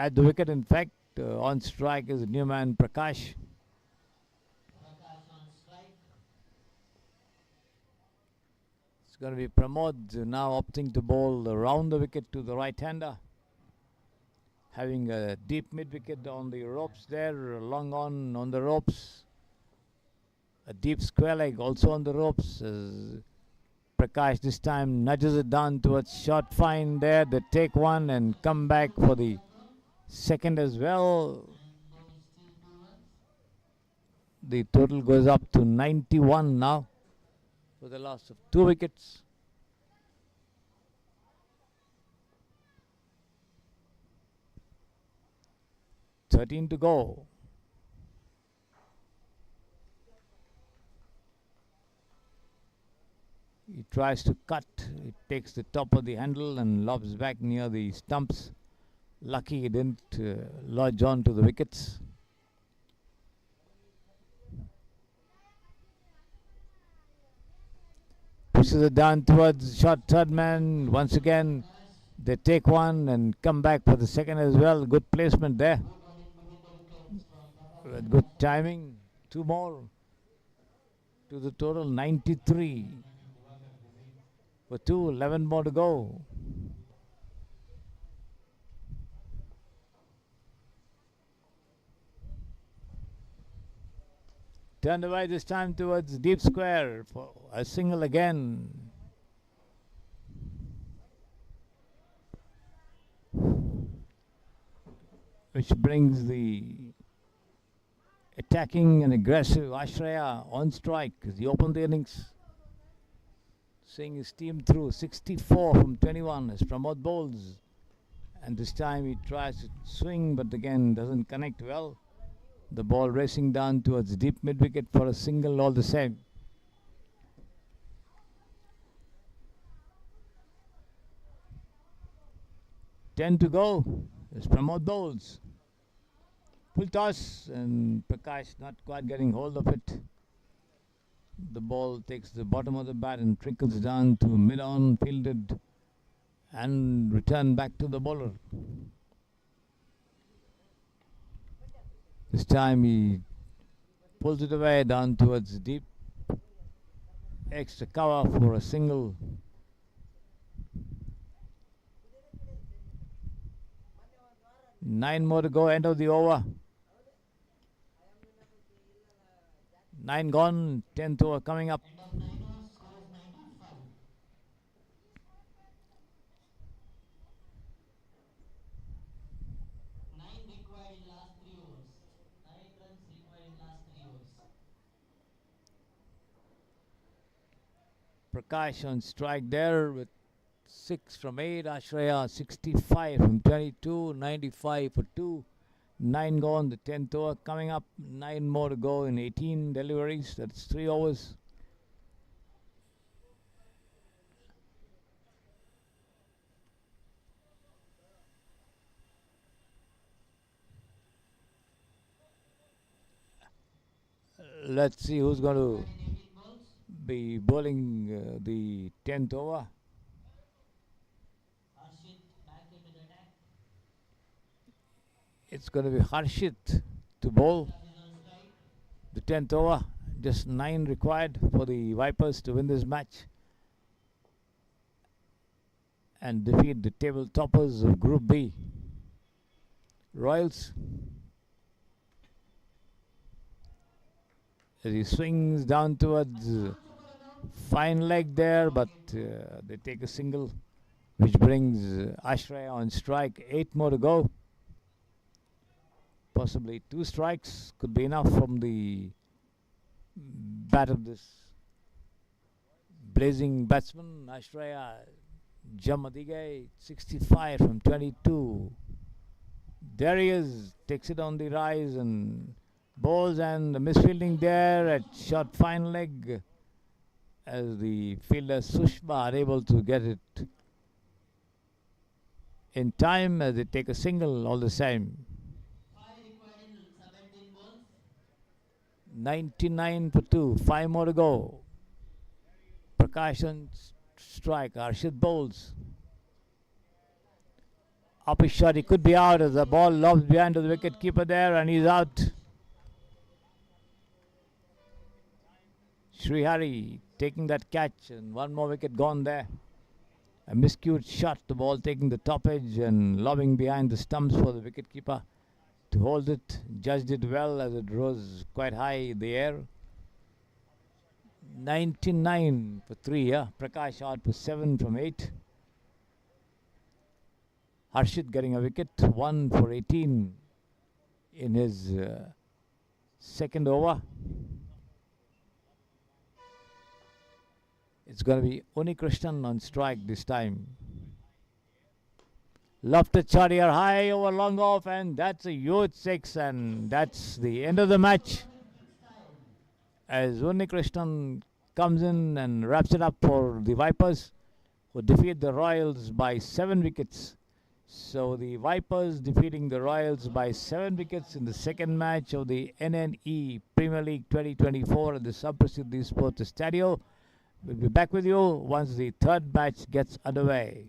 Speaker 1: At the wicket, in fact, on strike is new man Prakash. It's going to be Pramod now opting to bowl around the wicket to the right-hander. Having a deep mid-wicket on the ropes there, long on the ropes. A deep square leg also on the ropes. Prakash this time nudges it down towards short fine there. They take one and come back for the second as well. The total goes up to 91 now for the loss of 2 wickets. Thirteen to go. He tries to cut. It takes the top of the handle and lobs back near the stumps. Lucky he didn't lodge on to the wickets. Pushes it down towards short third man. Once again, they take one and come back for the second as well. Good placement there. With good timing. 2 more to the total, 93 for 2, 11 more to go. Turned away this time towards deep square for a single again. Which brings the attacking and aggressive Ashraya on strike as he opened the innings. Seeing his team through 64 from 21 as Pramod bowls. And this time he tries to swing but again doesn't connect well. The ball racing down towards deep mid-wicket for a single all the same. 10 to go. Let's promote those. Full toss, and Prakash not quite getting hold of it. The ball takes the bottom of the bat and trickles down to mid-on, fielded and returned back to the bowler. This time he pulls it away down towards deep. Extra cover for a single. Nine more to go, end of the over. 9 gone, 10th over coming up.
Speaker 2: End of 9 overs, score is 95. 9 required in last 3 overs. 9 runs required in last 3 overs.
Speaker 1: Prakash on strike there with 6 from 8. Ashraya 65 from 22. 95 for 2. 9 gone, the 10th over coming up. 9 more to go in 18 deliveries. That's 3 overs. Let's see who's going to
Speaker 2: In 18 balls.
Speaker 1: be bowling the 10th over.
Speaker 2: Harshit back into the attack.
Speaker 1: It's going to be Harshit to bowl
Speaker 2: Vikas is on strike.
Speaker 1: the 10th over. Just 9 required for the Vipers to win this match and defeat the table toppers of Group B. Royals. As he swings down towards fine leg there, but they take a single, which brings Ashraya on strike. 8 more to go. Possibly 2 strikes could be enough from the bat of this blazing batsman. Ashraya Jamadige 65 from 22. There he is, takes it on the rise and bowls, and the misfielding there at short fine leg as the fielder Sushma are able to get it in time as they take a single all the same.
Speaker 2: 5 required in 17 balls.
Speaker 1: 99 for 2, 5 more to go. Prakash on strike, Arshid bowls. Up his shot, he could be out as the ball lobs behind to the wicket keeper there, and he's out. Srihari taking that catch, and 1 more wicket gone there. A miscued shot, the ball taking the top edge and lobbing behind the stumps for the wicketkeeper to hold it. Judged it well as it rose quite high in the air. 99 for 3, yeah. Prakash out for 7 from 8. Harshit getting a wicket, 1 for 18 in his second over. It's going to be Unikrishnan on strike this time. Lofted shot here, high over long off, and that's a huge 6, and that's the end of the match. As Unikrishnan comes in and wraps it up for the Vipers, who defeat the Royals by 7 wickets. So the Vipers defeating the Royals by 7 wickets in the second match of the NNE Premier League 2024 at the Samprasiddhi Sports Estadio. We'll be back with you once the third match gets underway.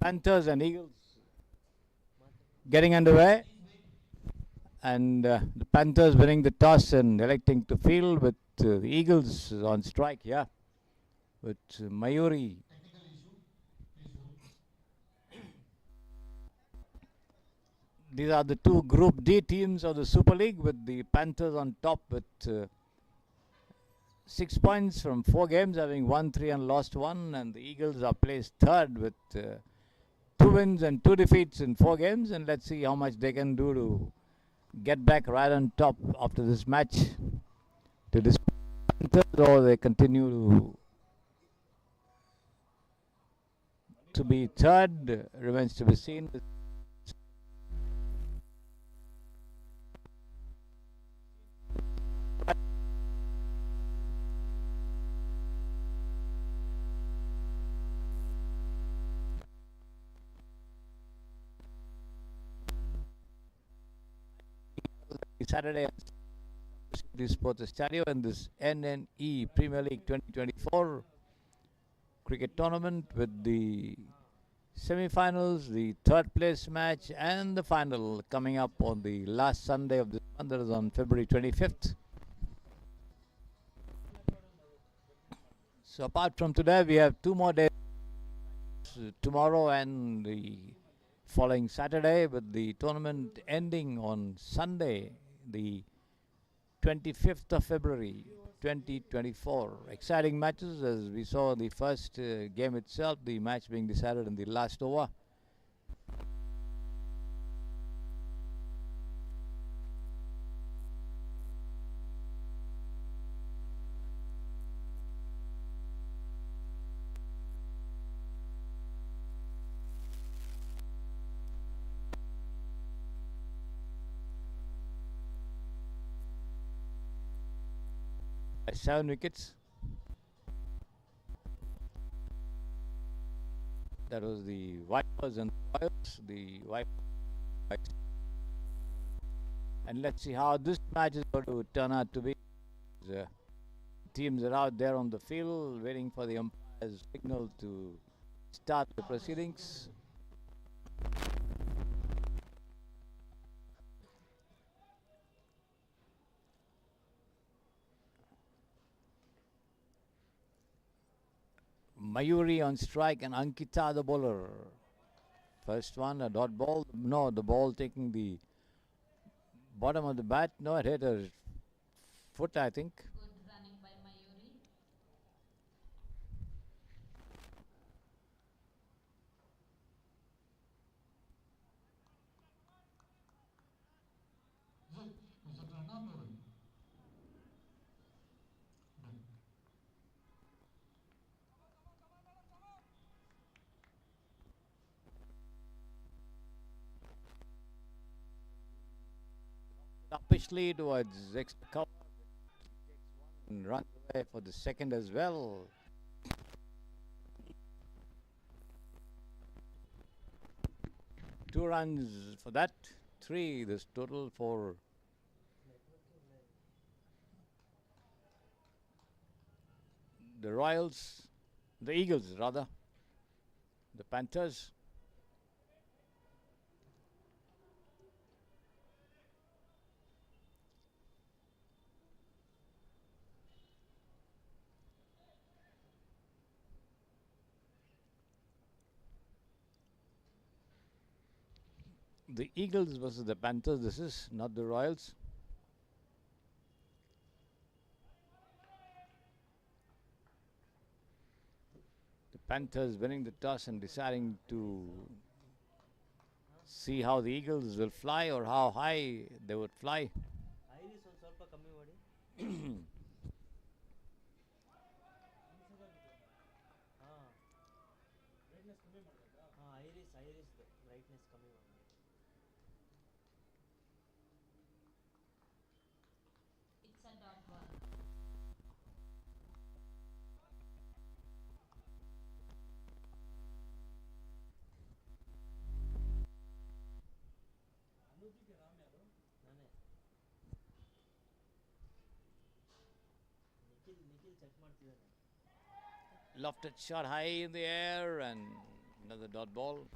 Speaker 1: Panthers and Eagles getting underway, and the Panthers winning the toss and electing to field with the Eagles on strike. Yeah, with Mayuri.
Speaker 2: Technical issue. Please hold.
Speaker 1: These are the two Group D teams of the Super League, with the Panthers on top with 6 points from 4 games, having won 3 and lost 1, and the Eagles are placed third with 2 wins and 2 defeats in 4 games, and let's see how much they can do to get back right on top after this match to this Panthers, or they continue to be third. Remains to be seen. Saturday at Samprasiddhi Sports Estadio in this NNE Premier League 2024 cricket tournament, with the semi-finals, the third place match, and the final coming up on the last Sunday of this month, that is on February 25th. So apart from today, we have 2 more days, tomorrow and the following Saturday, with the tournament ending on Sunday, the 25th of February 2024. Exciting matches, as we saw the first game itself, the match being decided in the last over. By 7 wickets. That was the Vipers and the Royals. The Vipers. And let's see how this match is going to turn out to be. Teams are out there on the field waiting for the umpire's signal to start the proceedings. Mayuri on strike and Ankita the bowler. First one, a dot ball. No, the ball taking the bottom of the bat. No, it hit her foot, I think.
Speaker 3: Good running by Mayuri.
Speaker 2: Is it run out or run? Done.
Speaker 1: Upishly towards extra cover and runs away for the second as well. Two runs for that. 3 this total for the Royals, the Eagles rather, the Panthers. The Eagles versus the Panthers. This is not the Royals. The Panthers winning the toss and deciding to see how the Eagles will fly or how high they would fly.
Speaker 4: Iris ಒಂದು ಸ್ವಲ್ಪ ಕಮ್ಮಿ ಮಾಡಿ ಹಾಂ ಹಾಂ iris brightness ಕಮ್ಮಿ ಮಾಡಿ
Speaker 3: It's a dot ball.
Speaker 4: ನಾನೇ Nikhil check ಮಾಡ್ತಿದ್ದಾನೆ
Speaker 1: Lofted shot high in the air, and Another dot ball.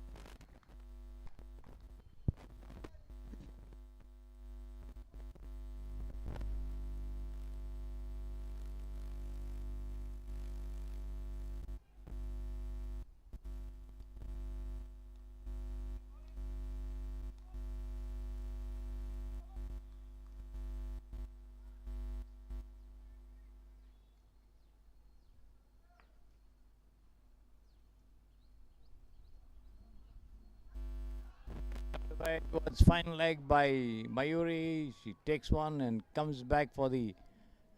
Speaker 1: Towards final leg by Mayuri. She takes one and comes back for the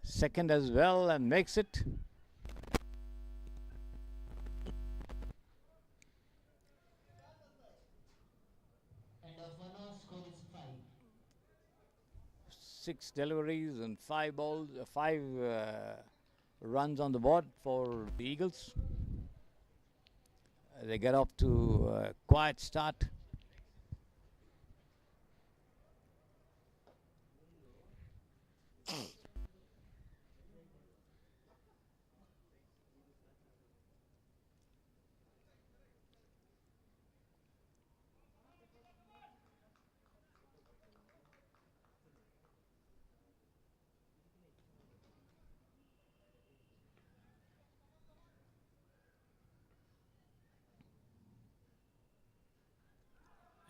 Speaker 1: second as well and makes it.
Speaker 2: End of 1 hour, score is 5.
Speaker 1: 6 deliveries and 5 balls, 5 runs on the board for the Eagles. They get off to a quiet start.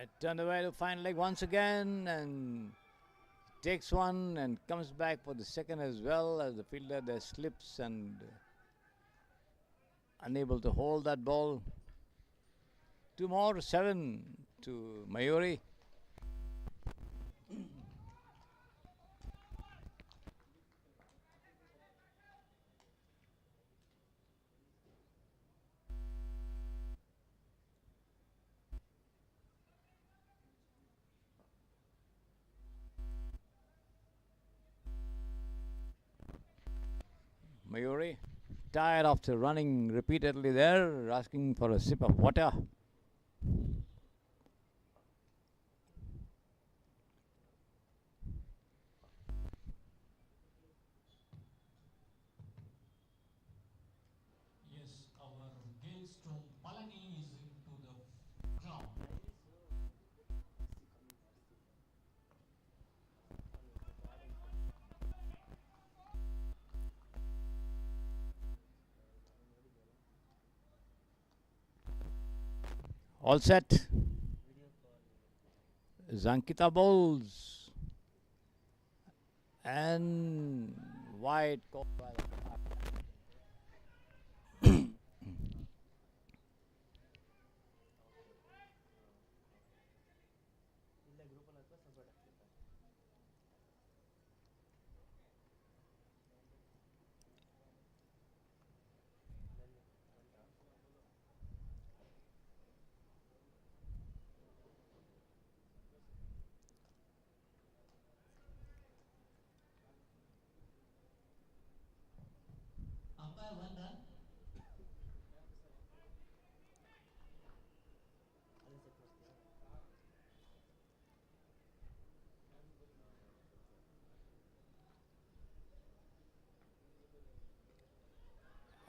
Speaker 1: It turned away to final leg once again and takes one and comes back for the second as well, as the fielder there slips and unable to hold that ball. 2 more, 7 to Mayuri. Mayuri, tired after running repeatedly there, asking for a sip of water.
Speaker 2: Yes, our Gales from Palani is into the ground.
Speaker 1: All set. Zankita bowls. And wide caught by the
Speaker 4: ಇಲ್ಲ ಗ್ರೂಪಲ್ಲಿ ಅಥವಾ separate ಆಗ್ತೈತಾ
Speaker 2: Umpire 1 run.
Speaker 4: ಅದೇ set ಮಾಡ್ತೀಯಾ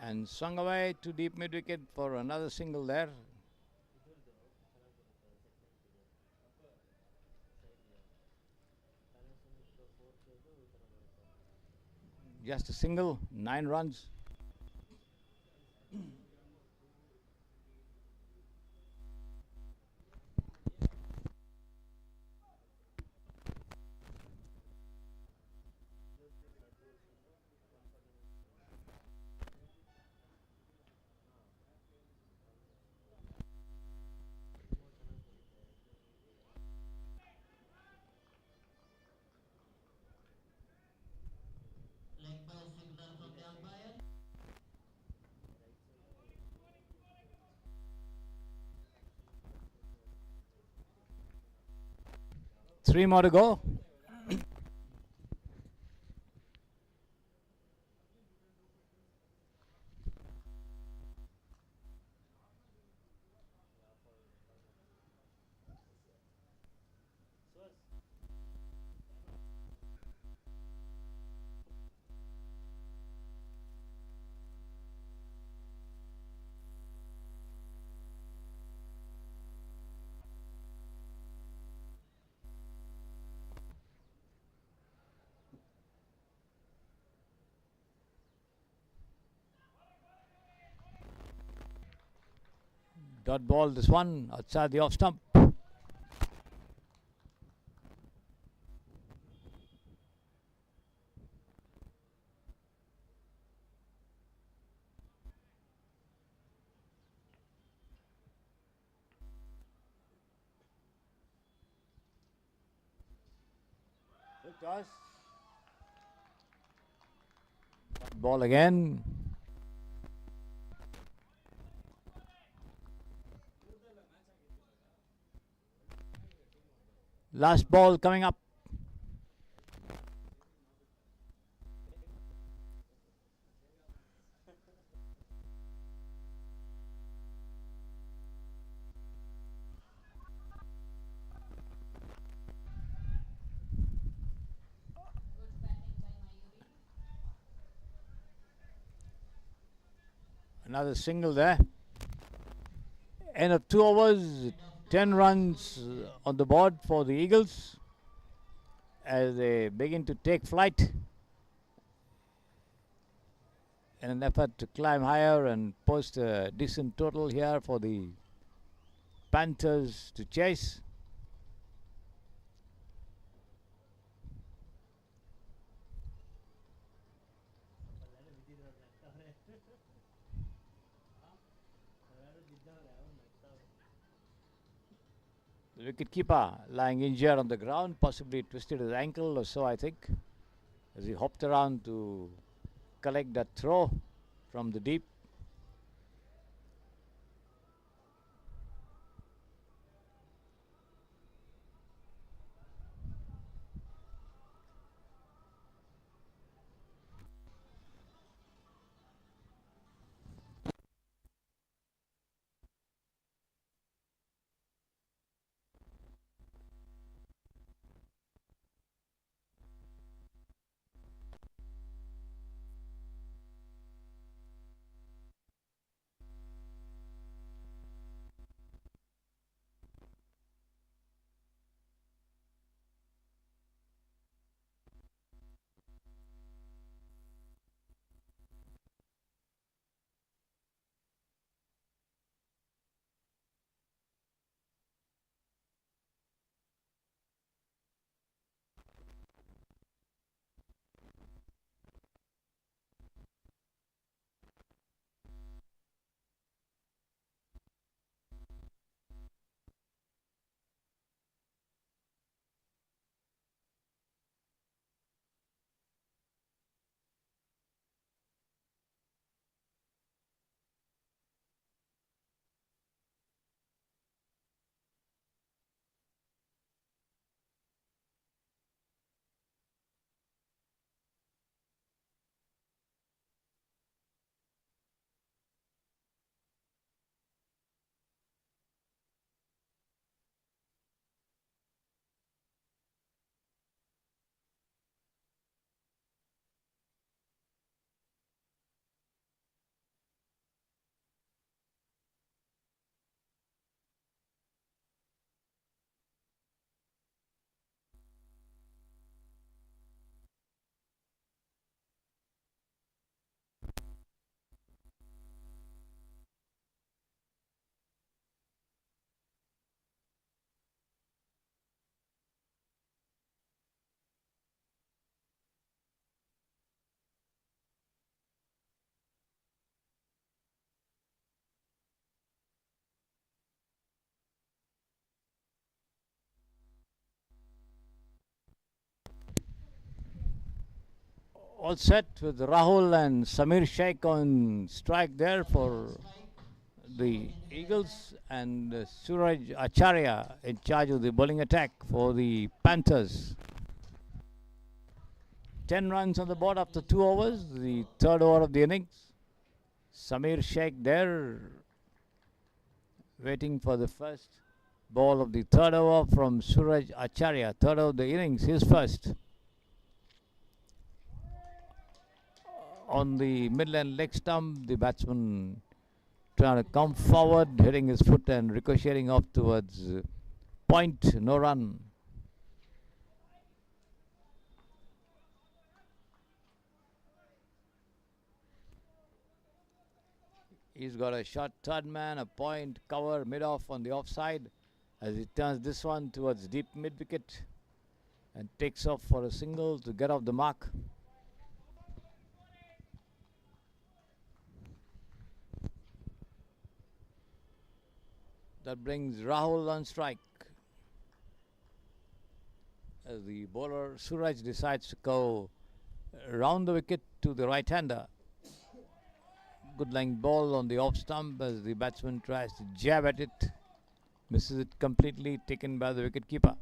Speaker 1: and swung away to deep mid wicket for another single there.
Speaker 4: ಇದ್ರದ್ದು ಚೆನ್ನಾಗಿ ಬರುತ್ತೆ set ಸೈಡ್ಗೆ ಕನೆಕ್ಷನ್ ಫೋರ್ತ್ ಇದು ಈ ಥರ ಬರುತ್ತೆ
Speaker 1: Just a single, 9 runs.
Speaker 2: Leg by signal from the umpire.
Speaker 1: Three more to go.
Speaker 4: Source.
Speaker 1: Dot ball, this one, outside the off stump. Good toss. Ball again. Last ball coming up.
Speaker 3: Good batting by Mayuri.
Speaker 1: Another single there. End of 2 overs, 10 runs on the board for the Eagles as they begin to take flight in an effort to climb higher and post a decent total here for the Panthers to chase.
Speaker 4: ಎಲ್ಲರೂ ಬಿದ್ದಿದ್ರು ನಗ್ತಾವ್ರೆ ಎಲ್ಲರೂ ಬಿದ್ದವ್ರೆ ಅವ್ರು ನಗ್ತಾವ್ರೆ.
Speaker 1: The wicketkeeper lying injured on the ground, possibly twisted his ankle or so, I think, as he hopped around to collect that throw from the deep. All set with Rahul and Samir Sheikh on strike there for the Eagles, and Suraj Acharya in charge of the bowling attack for the Panthers. 10 runs on the board after 2 overs, the third over of the innings. Samir Sheikh there waiting for the first ball of the third over from Suraj Acharya. Third of the innings, his first. On the midland leg stump, the batsman trying to come forward, hitting his foot and ricocheting off towards point, no run. He's got a short third man, a point, cover, mid-off on the offside as he turns this one towards deep mid-wicket and takes off for a single to get off the mark. That brings Rahul on strike as the bowler Suraj decides to go round the wicket to the right-hander. Good length ball on the off stump as the batsman tries to jab at it. Misses it completely, taken by the wicketkeeper.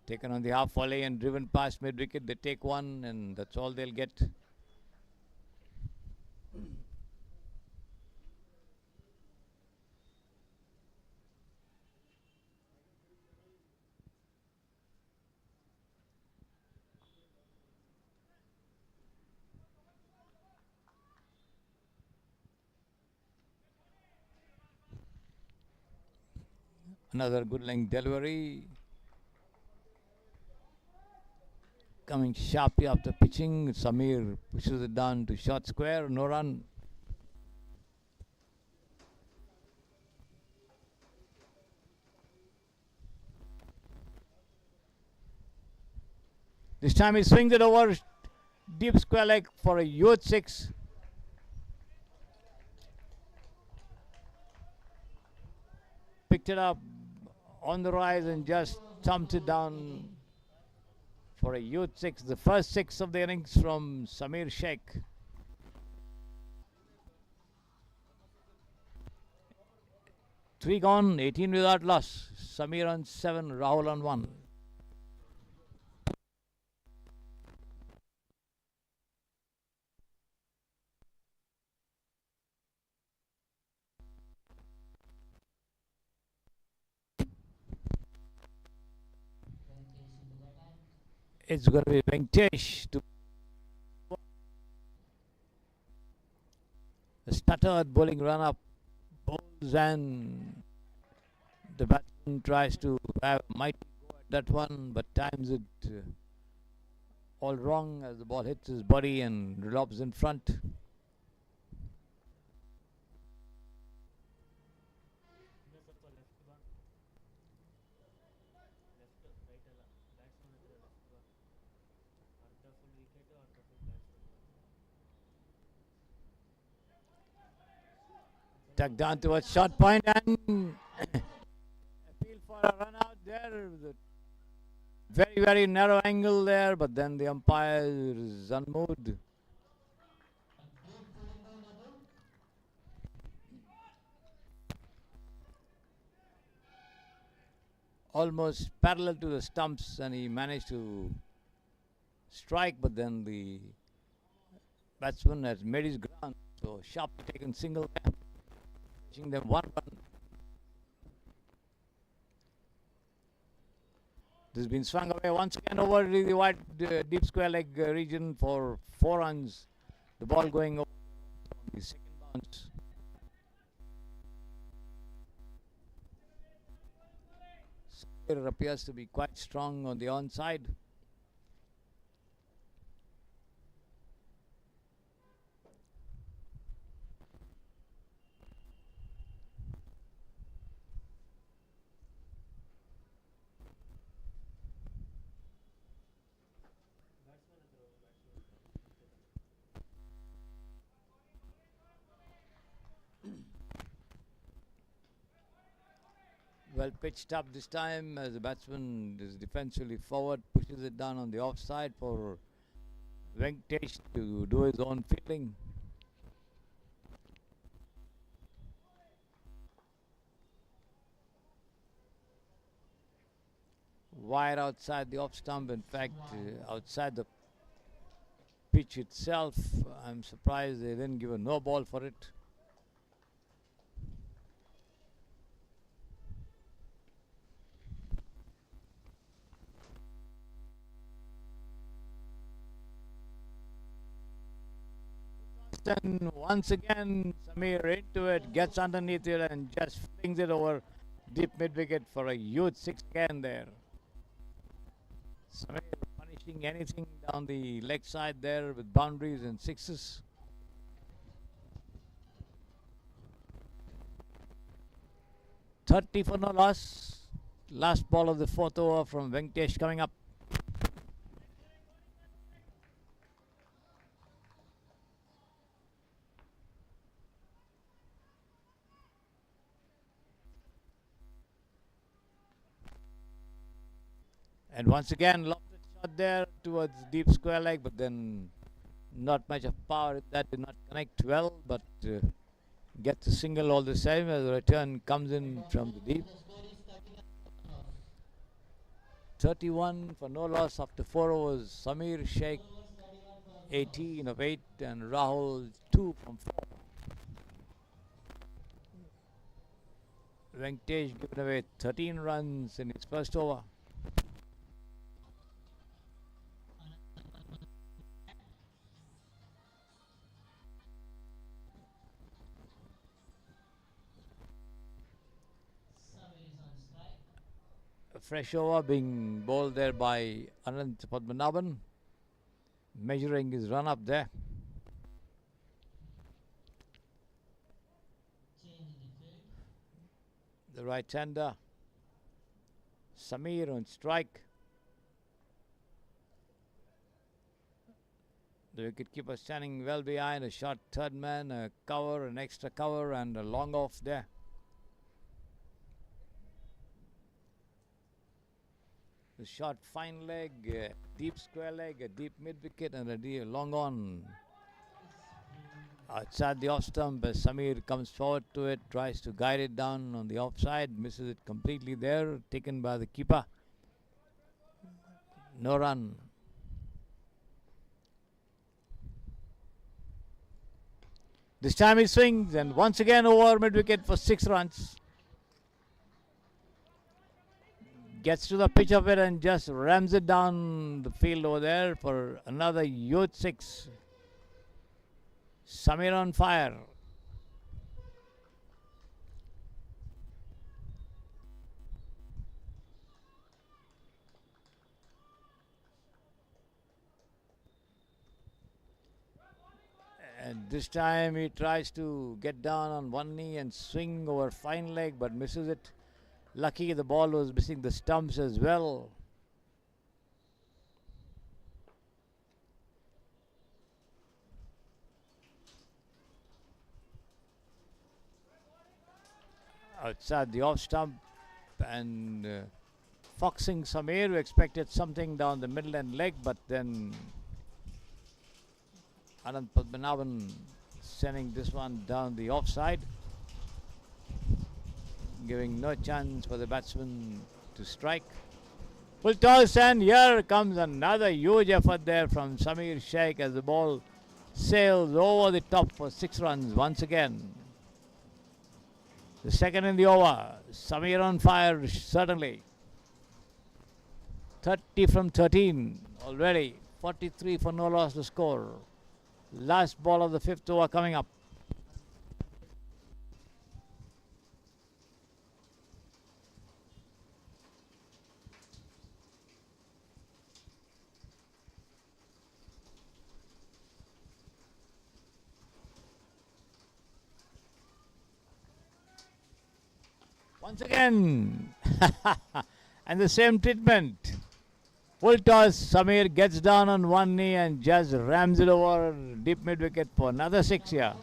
Speaker 1: Taken on the half volley and driven past mid-wicket. They take one and that's all they'll get. Another good length delivery. Coming sharply after pitching, Samir pushes it down to short square, no run. This time he swings it over deep square leg for a huge six. Picked it up on the rise and just thumped it down for a huge six. The first six of the innings from Samir Sheikh. Three gone, 18 without loss. Samir on 7, Rahul on 1. It's going to be Venkatesh to a stuttered bowling run up, bowls and the batsman tries to have a mighty go at that one, but times it all wrong as the ball hits his body and lobs in front. Tucked down towards short point and appeal for a run out there. Very, very narrow angle there, but then the umpire is unmoved. Almost parallel to the stumps, and he managed to strike, but then the batsman has made his ground. So sharply taken single, catching them 1 run. This has been swung away once again over the wide deep square leg region for 4 runs. The ball going over the second bounce. It appears to be quite strong on the onside. Well pitched up this time as the batsman is defensively forward, pushes it down on the offside for Venkatesh to do his own fielding. Wide outside the off stump, in fact, outside the pitch itself. I'm surprised they didn't give a no ball for it. and once again Samir into it, gets underneath it and just flings it over deep mid wicket for a huge six again there. Samir punishing anything down the leg side there with boundaries and sixes. .30 for no loss. Last ball of the fourth over from Venkatesh coming up. And once again, lofted shot there towards deep square leg, but then not much of power. That did not connect well, but gets a single all the same as the return comes in from the deep. 31 for no loss after 4 overs. Samir Sheikh 18 of 8 and Rahul 2 from 4. Venkatesh given away 13 runs in his first over. A fresh over being bowled there by Anand Padmanabhan, measuring his run up there. The right-hander Samir on strike. The wicketkeeper standing well behind, a short third man, a cover, an extra cover and a long off there. The short fine leg, deep square leg, a deep mid wicket and a long on. Outside the off stump as Samir comes forward to it, tries to guide it down on the offside, misses it completely there, taken by the keeper. No run. This time he swings and once again over mid wicket for 6 runs. Gets to the pitch of it and just rams it down the field over there for another huge 6. Samir on fire. And this time he tries to get down on one knee and swing over fine leg but misses it. Lucky the ball was missing the stumps as well. Outside the off stump and foxing Samir, who expected something down the middle and leg, but then Anand Padmanabhan sending this one down the offside, giving no chance for the batsman to strike. Full toss and here comes another huge effort there from Samir Sheikh as the ball sails over the top for 6 runs once again. The second in the over. Samir on fire certainly. 30 from 13 already. 43 for no loss to score. Last ball of the 5th over coming up. Once again, and the same treatment. Full toss, Samir gets down on one knee and just rams it over deep mid wicket for another 6 here.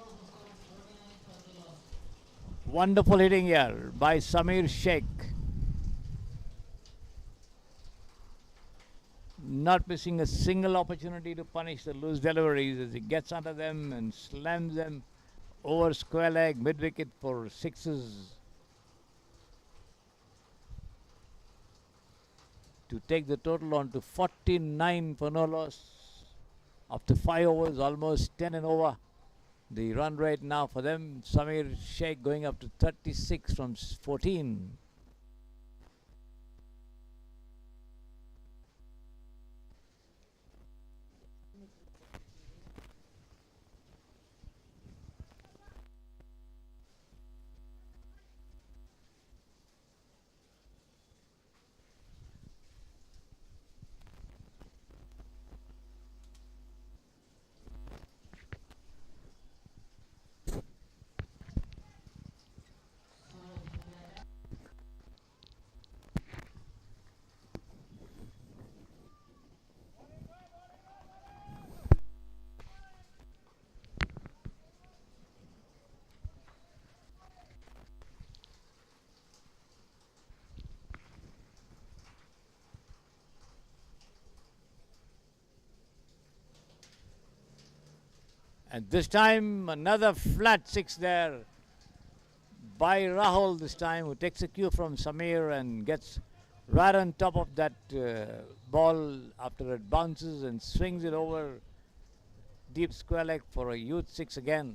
Speaker 1: Wonderful hitting here by Samir Sheikh. Not missing a single opportunity to punish the loose deliveries as he gets under them and slams them over square leg mid wicket for 6s. To take the total on to 49 for no loss. After 5 overs, almost 10 and over. The run rate now for them, Samir Sheikh going up to 36 from 14. And this time another flat six there by Rahul this time, who takes a cue from Samir and gets right on top of that ball after it bounces and swings it over deep square leg for a huge six again.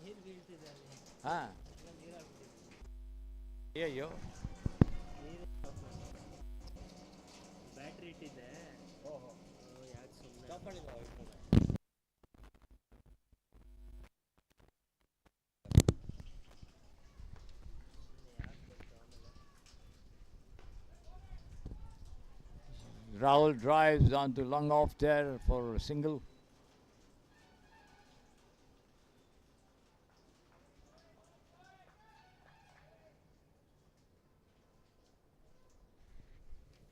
Speaker 4: ನೀರು ಬೀಳ್ತಿದೆ ಅಲ್ಲಿ
Speaker 1: ಹಾ
Speaker 4: ಎಲ್ಲ ನೀರು ಆಗ್ಬಿಟ್ಟಿದೆ
Speaker 1: ಅಯ್ಯೋ
Speaker 4: ನೀರು battery ಇಟ್ಟಿದ್ದೆ ಯಾಕೆ ಸುಮ್ಮನೆ
Speaker 1: Rahul drives onto long off there for a single.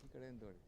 Speaker 1: ಈ ಕಡೆಯಿಂದ ನೋಡಿ.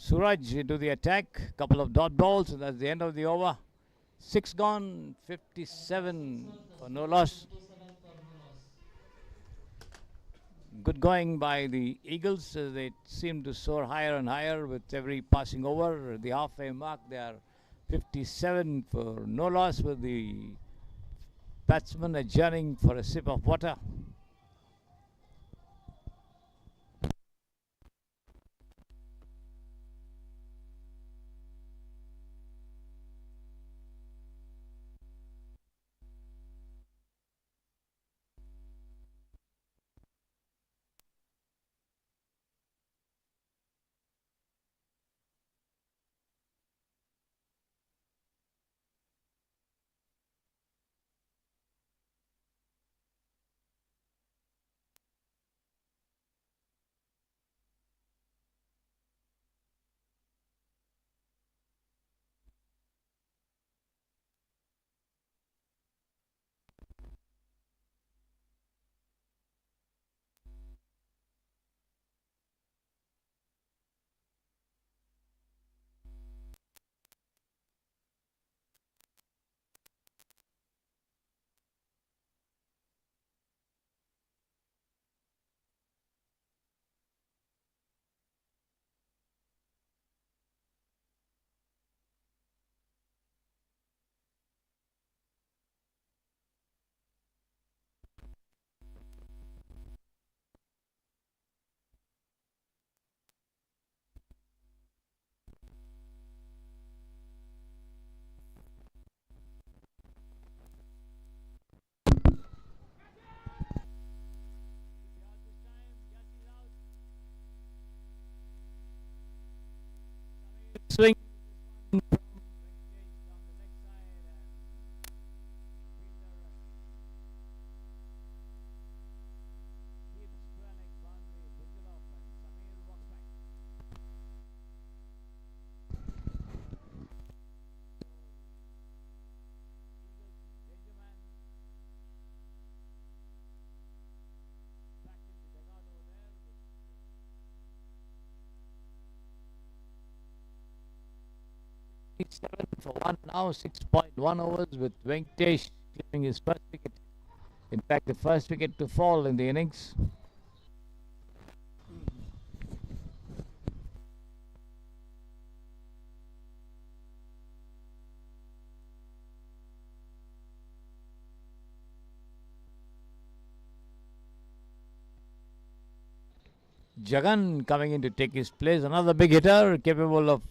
Speaker 1: Suraj into the attack, couple of dot balls, and that's the end of the over. 6 gone, 57 for no loss.
Speaker 2: 57 for no loss.
Speaker 1: Good going by the Eagles. They seem to soar higher and higher with every passing over. The halfway mark, they are 57 for no loss, with the batsman adjourning for a sip of water. Swing from Venkatesh down the leg side, and deep square leg boundary, brings it off, and Samir walks back. Eagles danger man back in the dugout over there with 7 for 1 now, 6.1 overs, with Venkatesh clearing his first wicket. In fact, the first wicket to fall in the innings. Jagan coming in to take his place, another big hitter capable of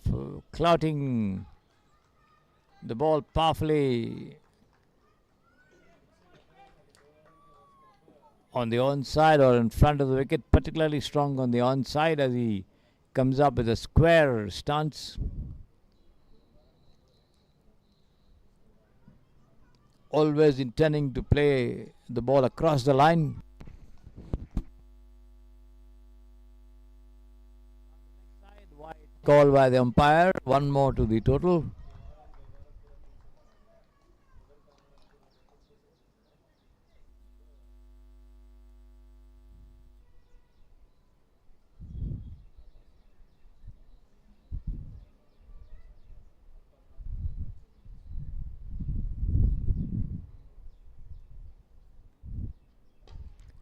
Speaker 1: clouting the ball powerfully on the onside or in front of the wicket, particularly strong on the onside as he comes up with a square stance. always intending to play the ball across the line. Call by the umpire, one more to the total.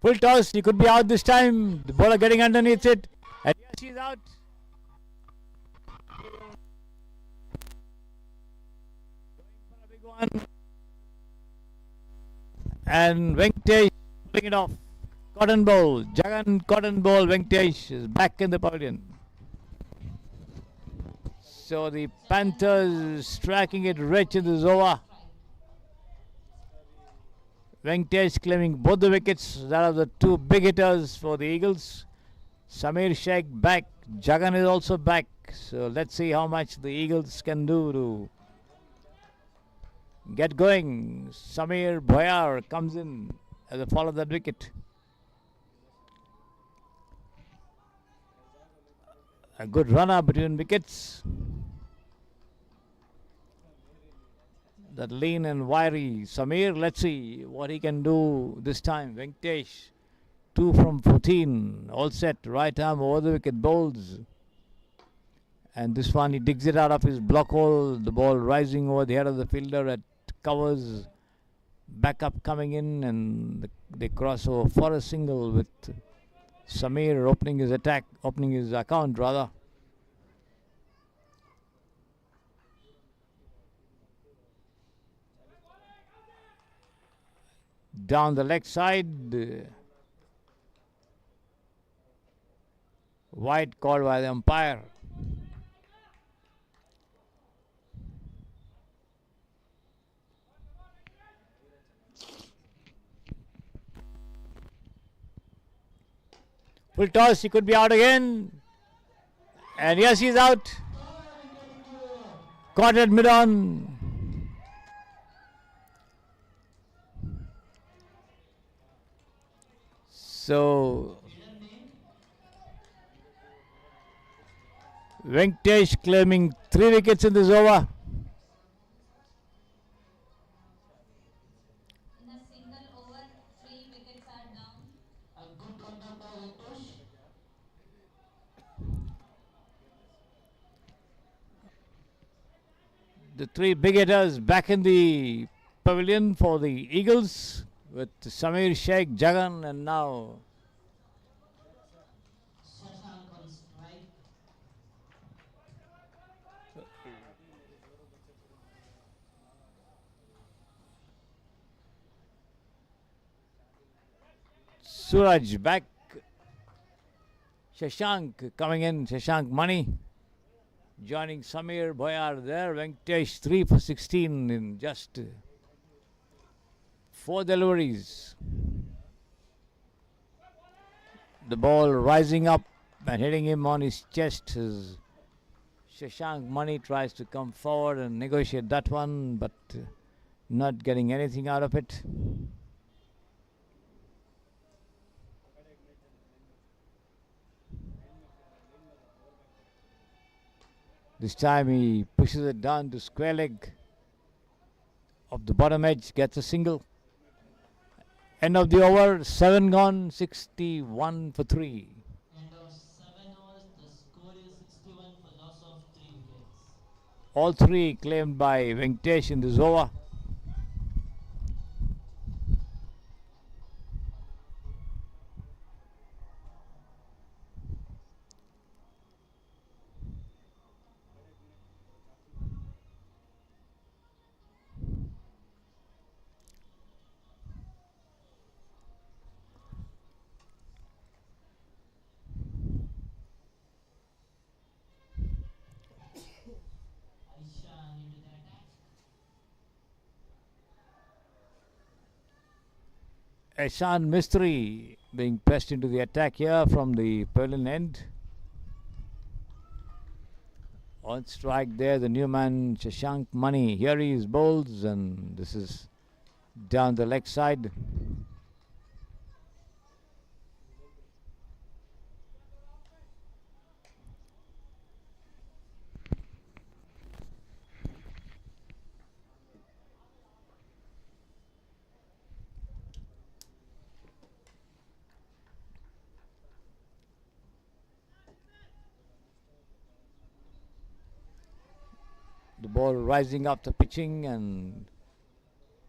Speaker 1: Full toss, he could be out this time. The bowler getting underneath it. And yes, he's out. Going for a big one. And Venkatesh pulling it off. Cotton ball. Jagan cotton ball. Venkatesh is back in the pavilion. So the Panthers striking it rich in this over. Venkatesh claiming both the wickets. That are the two big hitters for the Eagles. Samir Sheikh back. Jagan is also back. So let's see how much the Eagles can do to get going. Samir Bhoyar comes in as a fall of that wicket. A good runner between wickets. That lean and wiry Samir. Let's see what he can do this time. Venkatesh, 2 from 14. All set. Right arm over the wicket. Bowls. And this one he digs it out of his block hole. The ball rising over the head of the fielder at covers. Backup coming in and they cross over for a single with Samir opening his attack. Opening his account rather. Down the leg side. Wide called by the umpire. Full toss, he could be out again. And yes, he's out. Caught at mid-on. So Venkatesh claiming 3 wickets in this over.
Speaker 3: In a single over, 3 wickets are down.
Speaker 2: A good contact by Venkatesh.
Speaker 1: The 3 big hitters back in the pavilion for the Eagles with Samir Sheikh, Jagan and now
Speaker 2: Shashank on strike.
Speaker 1: Suraj back. Shashank coming in. Shashank Money joining Samir Bhoyar there. Venkatesh 3 for 16 in just 4 deliveries. The ball rising up and hitting him on his chest. As Shashank Money tries to come forward and negotiate that one, but not getting anything out of it. This time he pushes it down to square leg of the bottom edge, gets a single. End of the over, 7 gone, 61 for 3.
Speaker 2: End of 7 overs, the score is 61 for loss of 3 wickets.
Speaker 1: All 3 claimed by Venkatesh in this over.
Speaker 2: Aisha into the attack.
Speaker 1: Eshan Mistry being pressed into the attack here from the pavilion end. On strike there, the new man Shashank Money. Here he is bowls, and this is down the leg side. The ball rising after pitching, and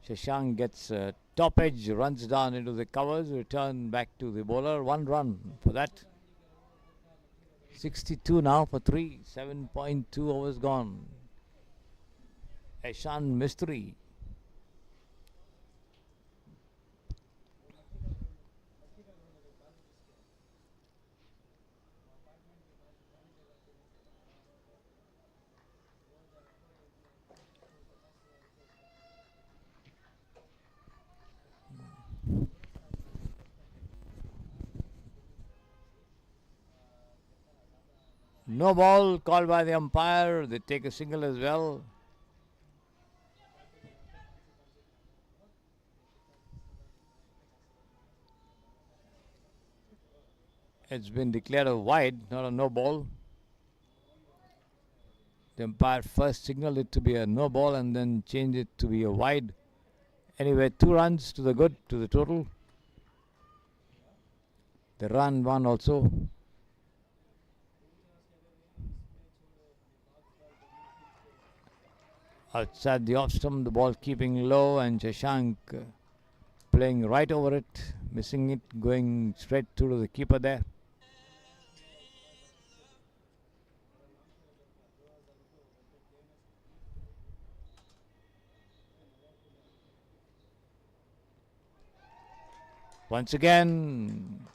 Speaker 1: Shashank gets a top edge, runs down into the covers, return back to the bowler. 1 run for that. 62 now for 3. 7.2 overs gone. Ishan Mistry. No ball called by the umpire. They take a single as well. It's been declared a wide, not a no ball. The umpire first signaled it to be a no ball and then changed it to be a wide. Anyway, 2 runs to the good, to the total. The run one also. Outside the off stump, the ball keeping low, and Shashank playing right over it, missing it, going straight through to the keeper there. Once again,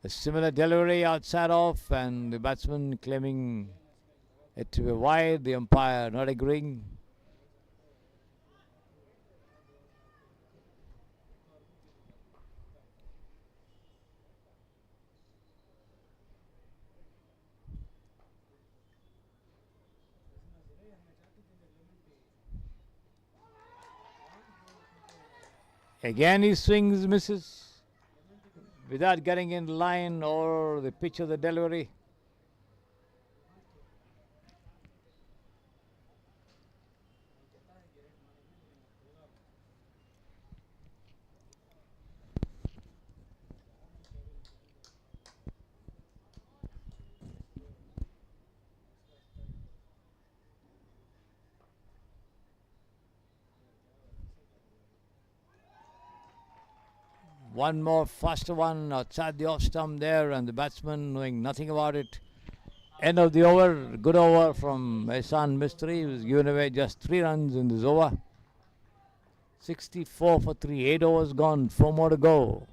Speaker 1: a similar delivery outside off, and the batsman claiming it to be wide, the umpire not agreeing. Again he swings, misses, without getting in line or the pitch of the delivery. One more faster one outside the off stump there, and the batsman knowing nothing about it. End of the over. Good over from Ihsan Mistry. He was given away just 3 runs in this over. 64 for 3. 8 overs gone. 4 more to go.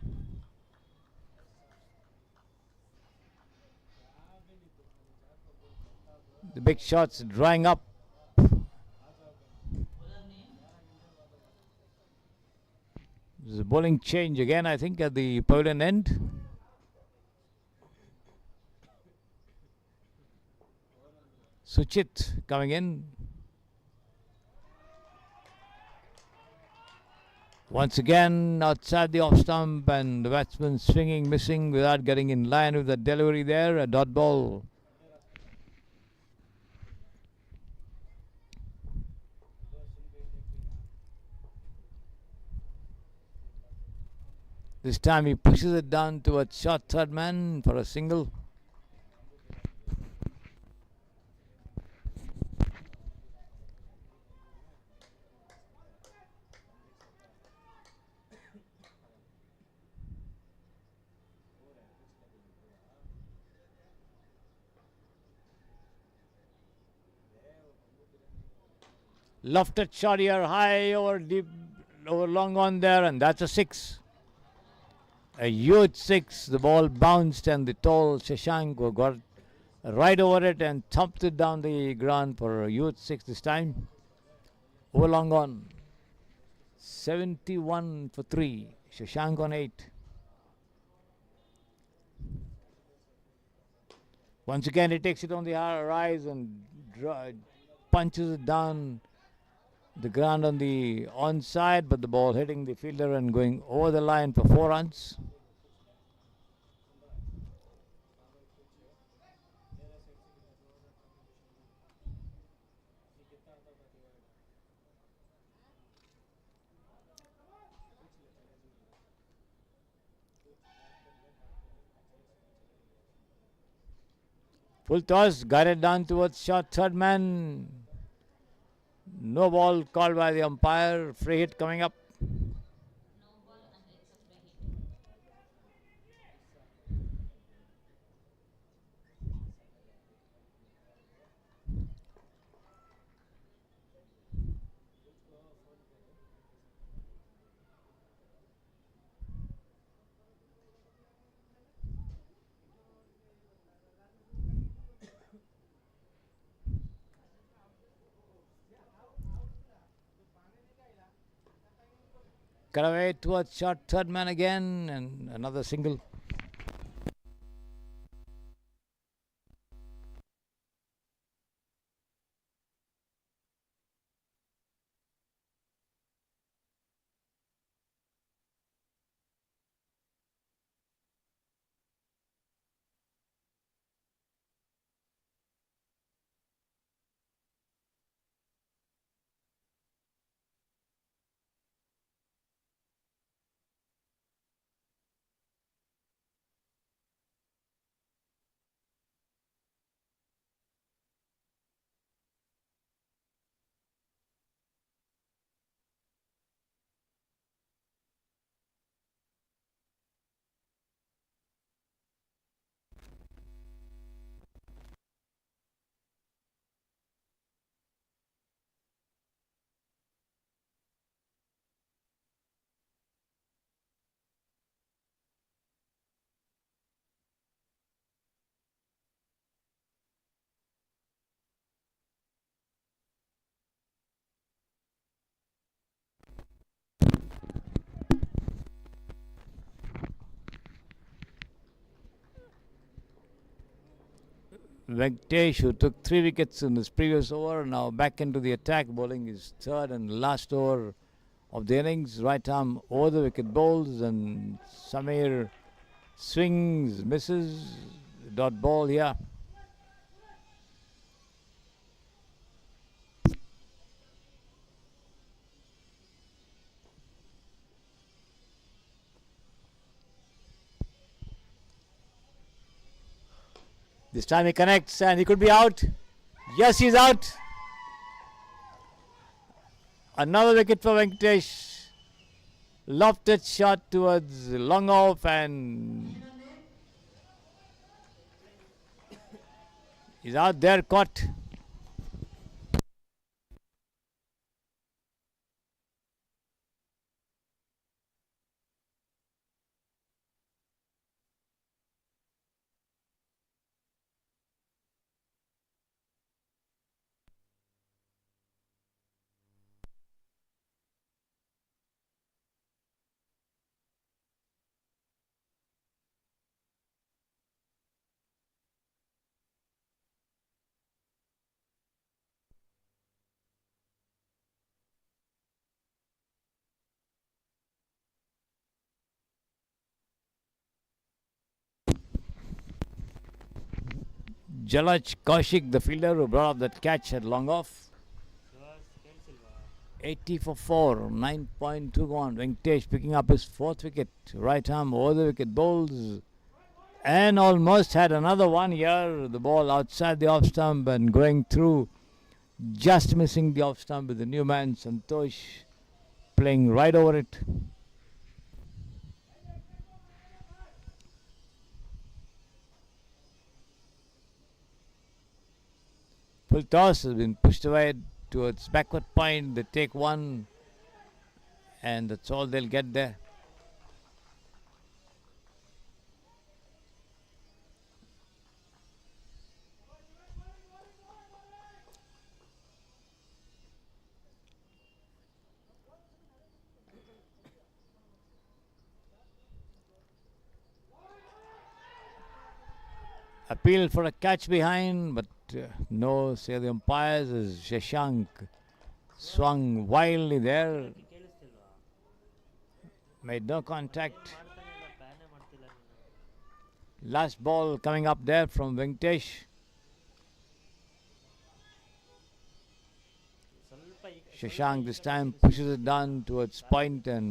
Speaker 1: The big shots drying up. There's a bowling change again, I think, at the pavilion end. Suchit coming in. Once again, outside the off stump, and the batsman swinging, missing, without getting in line with the delivery there. A dot ball. This time he pushes it down towards short third man for a single. Lofted shot here, high over deep, over long on there, and that's a 6. A huge 6. The ball bounced, and the tall Shashank got right over it and thumped it down the ground for a huge 6 this time. Over long on. 71 for 3. Shashank on 8. Once again, he takes it on the rise and punches it down the ground on the onside, but the ball hitting the fielder and going over the line for 4 runs. Full toss, guided down towards short third man. No ball called by the umpire. Free hit coming up.
Speaker 3: No ball and it's a free hit.
Speaker 1: Cut away towards short third man again, and another single. Venkatesh, who took 3 wickets in his previous over, now back into the attack, bowling his third and last over of the innings. Right arm over the wicket bowls, and Samir swings, misses. Dot ball here. This time he connects and he could be out. Yes, he's out. Another wicket for Venkatesh. Lofted shot towards long off, and he's out there, caught. Jalaj Kaushik, the fielder who brought up that catch, had long off. 80 for 4, 9.2 gone. Venkatesh picking up his 4th wicket. Right arm over the wicket bowls, and almost had another one here. The ball outside the off stump and going through, just missing the off stump with the new man Santosh playing right over it. Full toss has been pushed away towards backward point. They take one, and that's all they'll get there. Appeal for a catch behind, but no, say the umpires, as Shashank swung wildly there,
Speaker 4: ಕೇಳಿಸ್ತಿಲ್ವಾ
Speaker 1: made no contact.
Speaker 4: ಮಾಡ್ತಾನೆ ಇಲ್ಲ ಪ್ಯಾನೇ ಮಾಡ್ತಿಲ್ಲ ನೀನು
Speaker 1: Last ball coming up there from Venkatesh.
Speaker 4: ಸ್ವಲ್ಪ
Speaker 1: Shashank this time pushes it down towards point and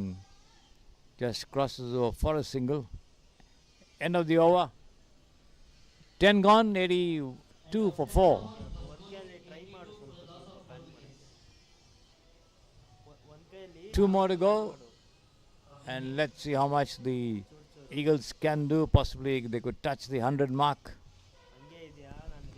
Speaker 1: just crosses over for a single. End of the over. 10 gone, 82 for 4.
Speaker 4: ಒಂದು ಕೈಯಲ್ಲಿ try ಮಾಡು ಸ್ವಲ್ಪ ಸ್ವಲ್ಪ ಪ್ಯಾನ್ ಮಾಡಿ ಒಂದು ಕೈಯಲ್ಲಿ
Speaker 1: 2 more to go. And let's see how much the Eagles can do. Possibly they could touch the 100 mark.
Speaker 4: ಹಂಗೆ ಇದೆಯಾ ನಾನು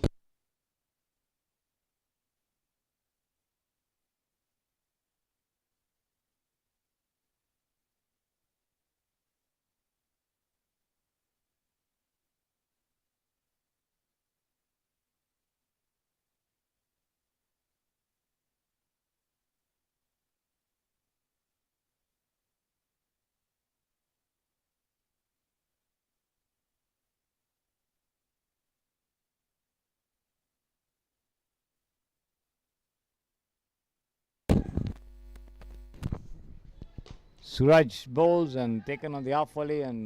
Speaker 1: Suraj bowls and taken on the half volley and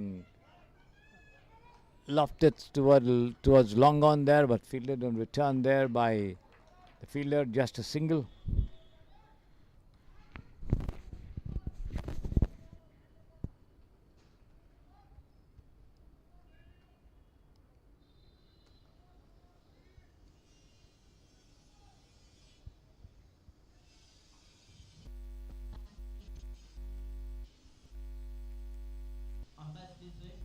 Speaker 1: lofted towards long on there, but fielded and returned there by the fielder, just a single.
Speaker 2: Umpires, please wait.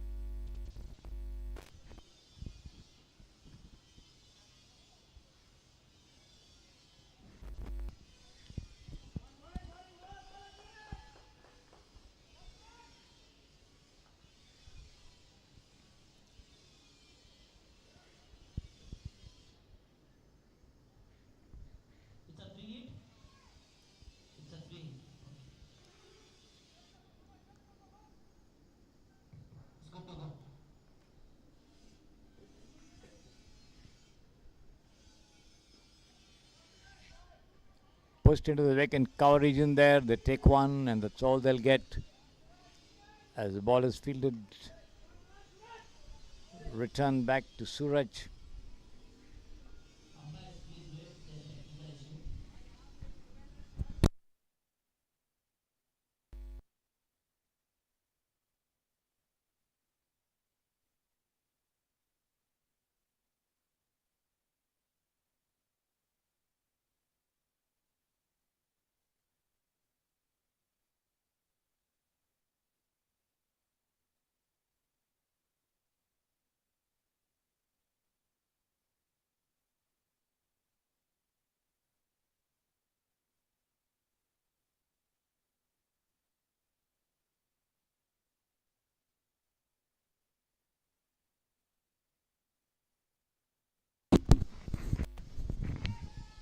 Speaker 2: It's a free hit. It's a free hit. It's good to go.
Speaker 1: Pushed into the vacant cover region there. They take one, and that's all they'll get. As the ball is fielded, return back to Suraj.
Speaker 2: Umpires, please wait. There's a technical issue.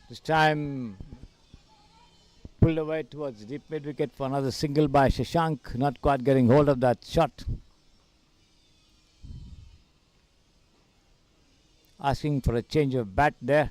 Speaker 1: This time pulled away towards deep mid wicket for another single by Shashank, not quite getting hold of that shot. Asking for a change of bat there.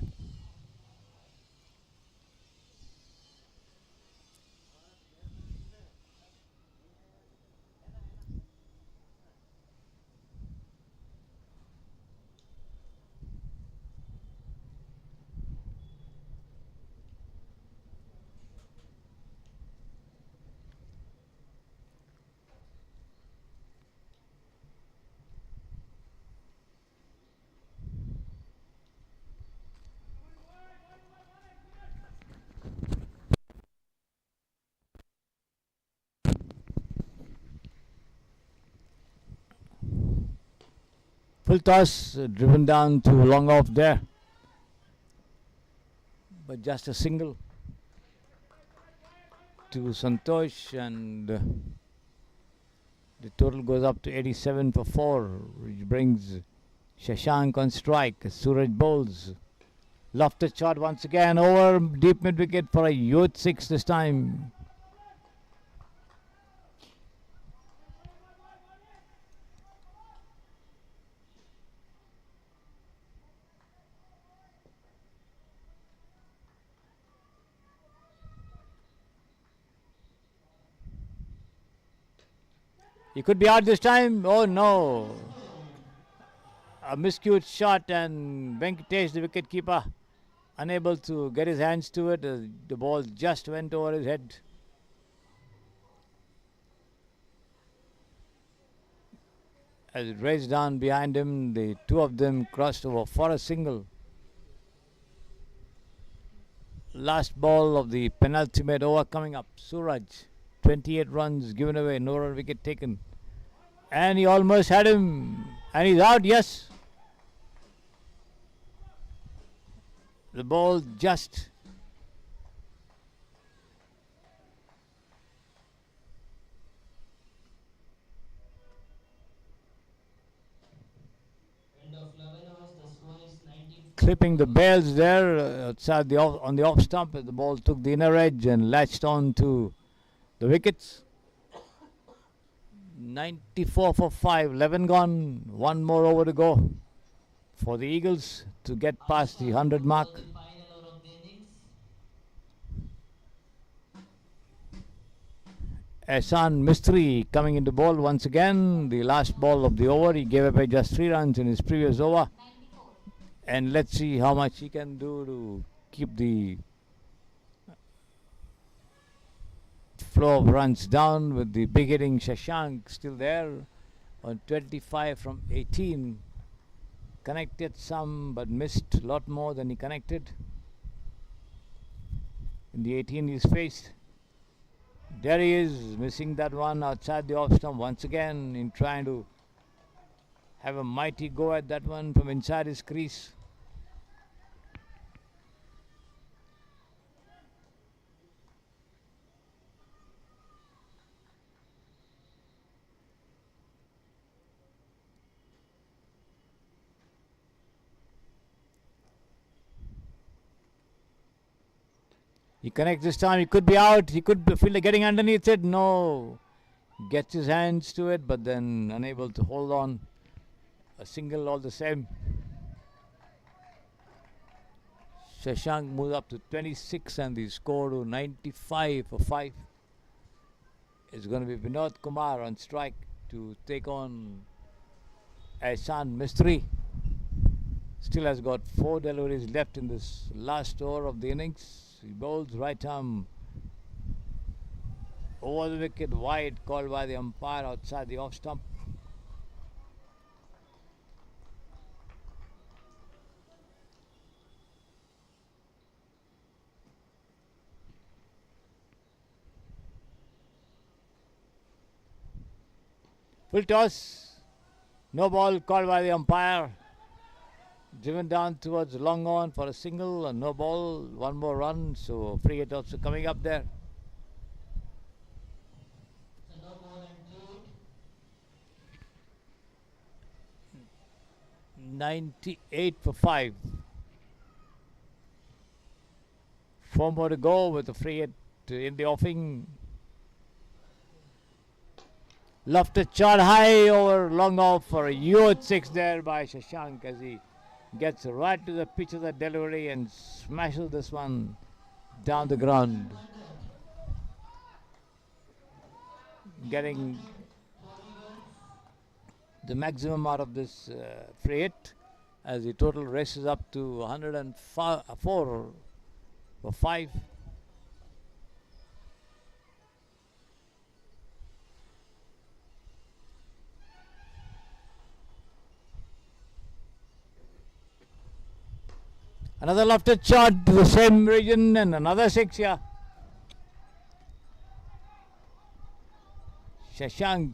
Speaker 1: Full toss, driven down to long off there. But just a single to Santosh, and the total goes up to 87 for 4, which brings Shashank on strike. Suraj bowls. Lofted shot once again over deep mid wicket for a youth 6 this time. He could be out this time. Oh no. A miscued shot, and Venkatesh, the wicket keeper, unable to get his hands to it. The ball just went over his head. As it raced down behind him, the two of them crossed over for a single. Last ball of the penultimate over coming up. Suraj, 28 runs given away, no run wicket taken. And he almost had him. And he's out, yes. The ball just
Speaker 2: End of 11 hours, the score is 94.
Speaker 1: clipping the bails there outside on the off stump. The ball took the inner edge and latched on to the wickets. 94 for 5, 11 gone, one more over to go for the Eagles to get past the 100 mark.
Speaker 2: For the final over of the innings.
Speaker 1: Ehsan Mistry coming into ball once again. The last ball of the over, he gave away just 3 runs in his previous over.
Speaker 3: 94.
Speaker 1: And let's see how much he can do to keep the flow of runs down, with the big hitting Shashank still there on 25 from 18. Connected some but missed a lot more than he connected in the 18 he's faced. There he is, missing that one outside the off stump once again, in trying to have a mighty go at that one from inside his crease. He connects this time. He could be out. He could feel like getting underneath it. No. Gets his hands to it, but then unable to hold on. A single all the same. Shashank moves up to 26 and the score to 95 for 5. It's going to be Vinod Kumar on strike to take on Ehsan Mistry. Still has got 4 deliveries left in this last over of the innings. He bowls right arm over the wicket, wide, called by the umpire outside the off stump. Full toss, no ball, called by the umpire. Driven down towards long on for a single, and no ball, one more run, so free hit also coming up there.
Speaker 2: So no more than 2.
Speaker 1: 98 for 5. 4 more to go with a free hit in the offing. Lofted shot high over long off for a huge 6 there by Shashank, as he gets right to the pitch of the delivery and smashes this one down the ground. Getting the maximum out of this free hit, as the total races up to 104 for 5. Another lofted shot to the same region and another 6 here. Shashank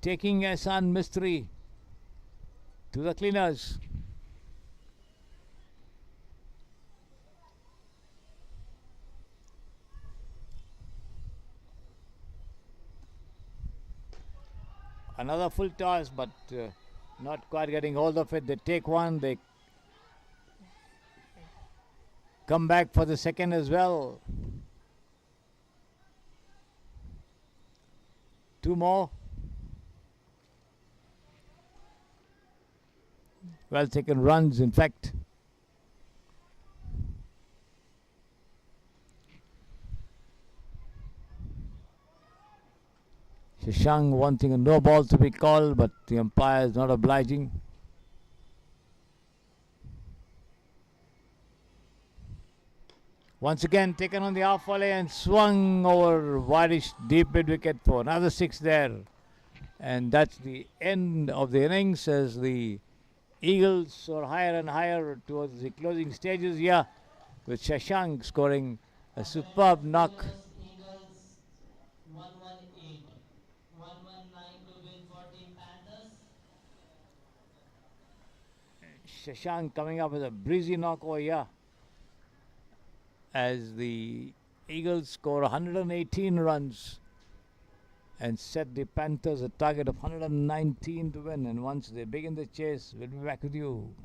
Speaker 1: taking Ehsan Mistry to the cleaners. Another full toss, but not quite getting hold of it. They take one, they come back for the second as well. 2 more. Well taken runs, in fact. Shashank wanting a no ball to be called, but the umpire is not obliging. Once again taken on the half volley and swung over wideish deep mid wicket for another 6 there. And that's the end of the innings as the Eagles soar higher and higher towards the closing stages here, with Shashank scoring a superb knock.
Speaker 2: Eagles 118. 119 to win 14 Panthers.
Speaker 1: Shashank coming up with a breezy knock over here as the Eagles score 118 runs and set the Panthers a target of 119 to win. And once they begin the chase, we'll be back with you.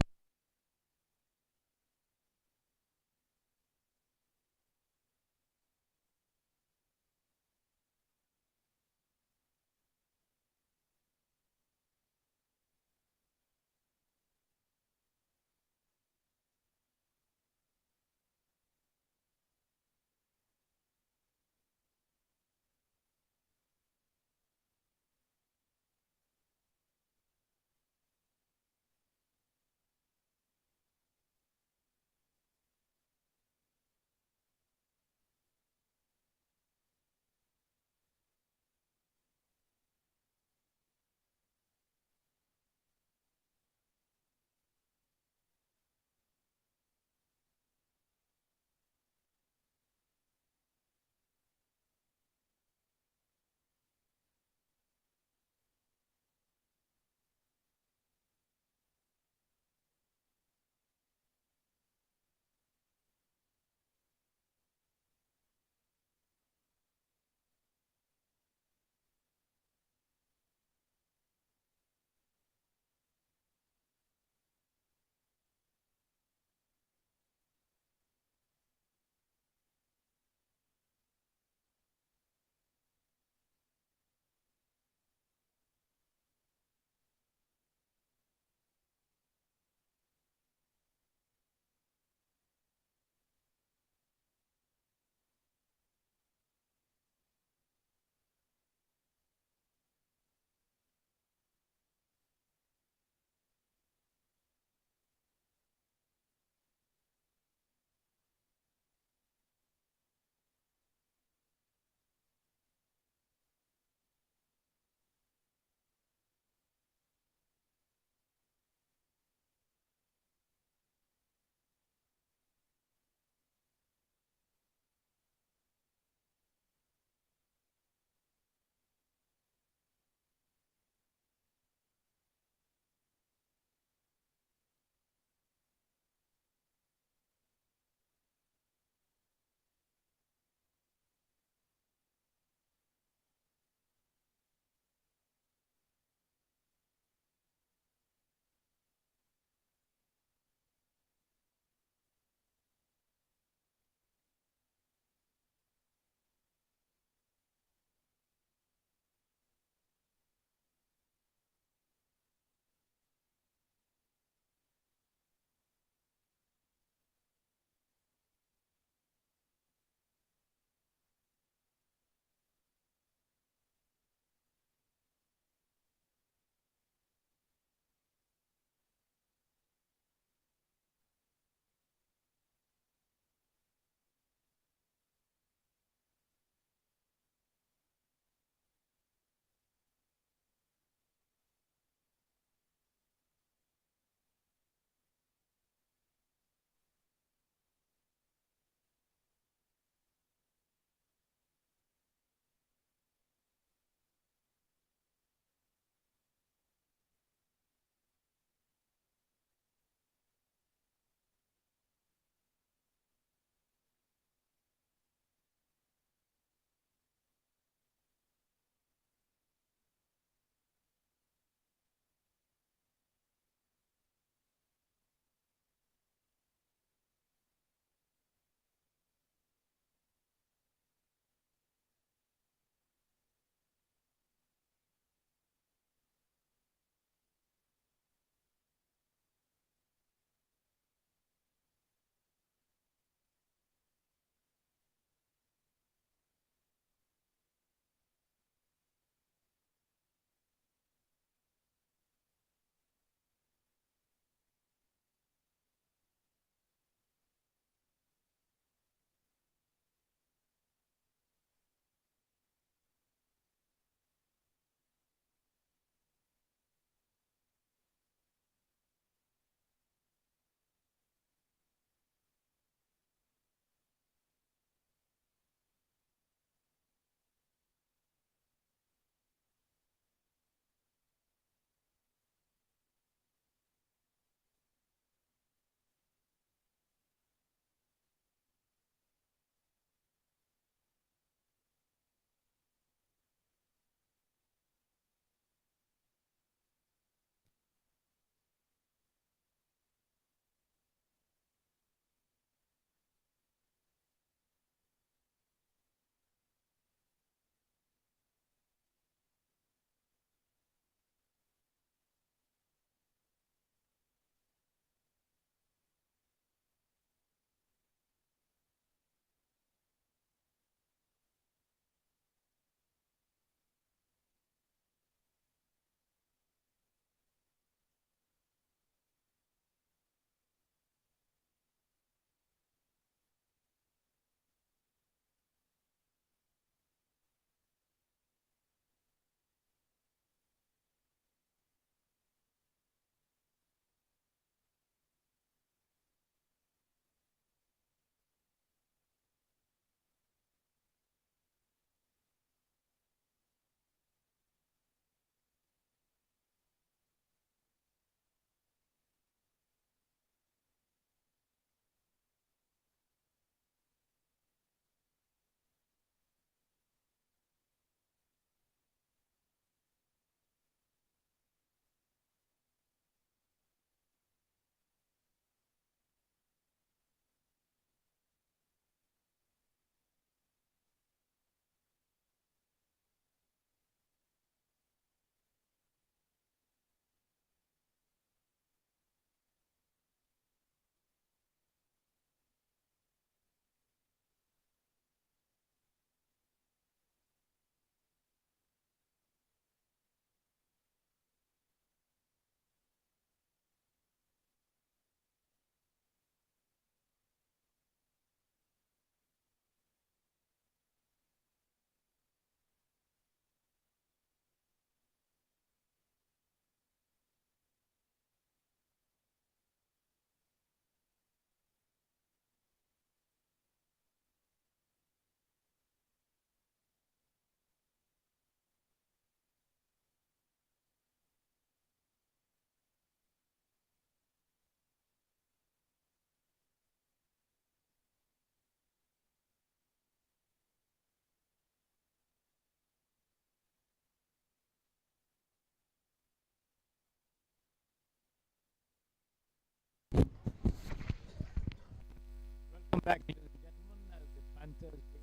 Speaker 1: back, ladies and gentlemen, as the Panthers take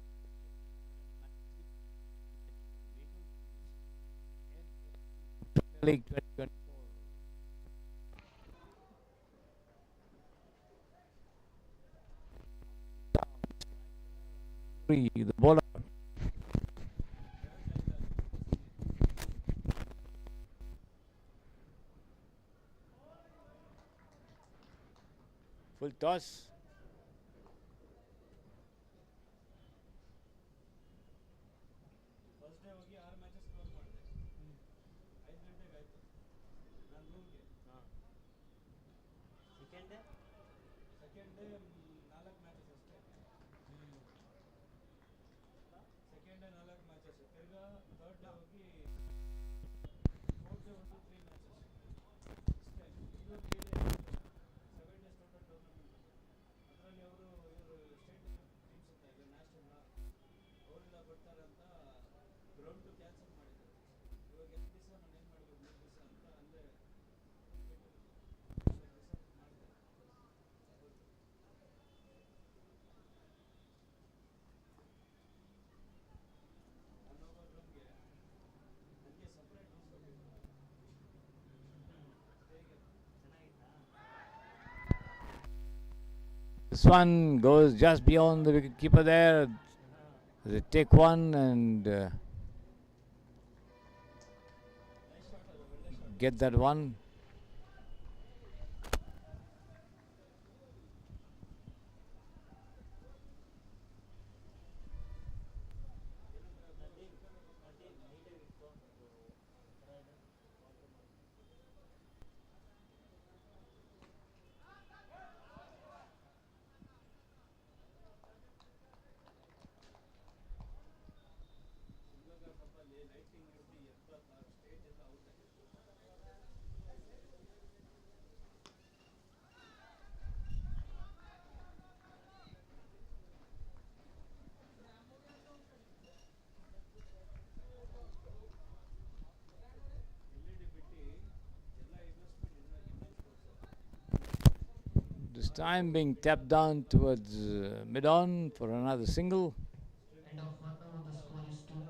Speaker 1: the League 2024. The bowler. Full toss.
Speaker 4: First day ಹೋಗಿ 6 matches close ಮಾಡಿದೆ. 5 ಗಂಟೆಗೆ ಆಯಿತು ನಾನು ರೂಮ್ಗೆ. ಹಾಂ. Second day 4 matches ಅಷ್ಟೇ. Second day 4 matches. ತಿರ್ಗಾ third day ಹೋಗಿ ಫೋರ್ತ್ ಡೇ ಒಂದು 3 ಮ್ಯಾಚಸ್ ಅಷ್ಟೇ. ಇದು 3 ಡೇ 7 ಡೇಸ್ ಟೋಟಲ್ ಟೂರ್ನಮೆಂಟ್. ಅದರಲ್ಲಿ ಇವರು ಸ್ಟೇಟ್ ಟೀಮ್ಸ್ ಇರ್ತಾರೆ, ಇಲ್ಲ ನ್ಯಾಷನಲ್, ಅವರೆಲ್ಲ ಬರ್ತಾರೆ ಅಂತ ಗ್ರೌಂಡು ಕ್ಯಾನ್ಸಲ್ ಮಾಡಿದ್ರು. ಇವಾಗ ಎಷ್ಟು ದಿವಸ ನಾನು ಏನು ಮಾಡಬೇಕು, 3 ದಿವಸ ಅಂತ ಅಲ್ಲೇ ಮಾಡಿದೆ. ನಾನು ಹೋಗೋ ರೂಮ್ಗೆ ನನಗೆ ಸಪ್ರೇಟ್ ರೂಮ್ ಕೊಟ್ಟಿದ್ರು. ಹೇಗೆ ಚೆನ್ನಾಗಿತ್ತಾ?
Speaker 1: This one goes just beyond the wicket keeper there. They take one and get that one.
Speaker 4: Lighting ಇರ್ತಿ 76 ಸ್ಟೇಜ್ ಎಲ್ಲ ಔಟ್ ಆಗಿತ್ತು. LED ಬಿಟ್ಟು ಎಲ್ಲ ಇನ್ವೆಸ್ಟ್ಮೆಂಟ್ ಇನ್ನೊಂದು ತೋರಿಸೋದು.
Speaker 1: This time being tapped down towards mid-on for another single.
Speaker 2: End of 1 over, the score is 2.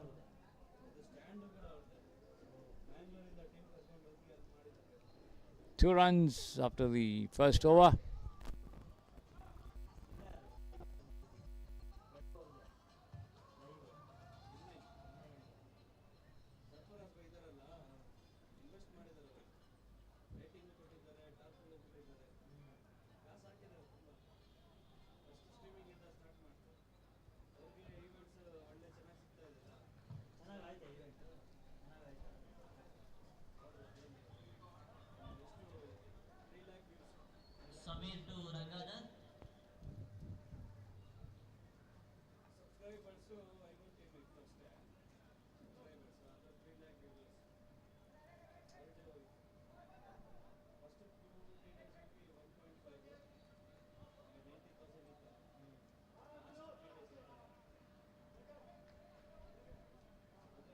Speaker 4: ಅದು stand ಕೂಡ ಅವ್ರದ್ದೆ. ಬ್ಯಾಂಗ್ಳೂರಿಂದ ಟೀಮ್ ಕರ್ಕೊಂಡು ಹೋಗಿ ಅದು ಮಾಡಿದ್ದಾರೆ.
Speaker 1: 2 runs after the first over.
Speaker 4: Sarfaraz ಇದ್ದಾರಲ್ಲ, ಇನ್ವೆಸ್ಟ್ ಮಾಡಿದ್ದಾರೆ ಅವರು. ರೇಟಿಂಗ್ ಕೊಟ್ಟಿದ್ದಾರೆ, ಟಾರ್ಪಲ್ ಕೊಟ್ಟಿದ್ದಾರೆ, ಕಾಸು ಹಾಕಿದ್ದಾರೆ ತುಂಬ. ಫಸ್ಟ್ ಸ್ಟ್ರೀಮಿಂಗಿಂದ ಸ್ಟಾರ್ಟ್ ಮಾಡ್ತಾರೆ. ಅವ್ರಿಗೆ ಈವೆಂಟ್ಸ್ ಒಳ್ಳೆ ಚೆನ್ನಾಗಿ ಸಿಗ್ತಾ ಇದೆ. ಚೆನ್ನಾಗಿ ಆಯ್ತಾ ಈವೆಂಟ್? ಚೆನ್ನಾಗಿ ಆಯ್ತಾ? ಎಷ್ಟು 3 lac views.
Speaker 3: Samir to Rangadhar.
Speaker 4: Subscribers 50 ಇತ್ತು ಅಷ್ಟೇ. ಸಬ್ಸ್ಕ್ರೈಬರ್ಸ್ ಅದು 3 ಲ್ಯಾಕ್ ವ್ಯೂಸ್. ಫಸ್ಟ್ 2-3 ಡೇಸ್ ಹೋಗಿ 1.5 90,000 ಇತ್ತು. ಲಾಸ್ಟ್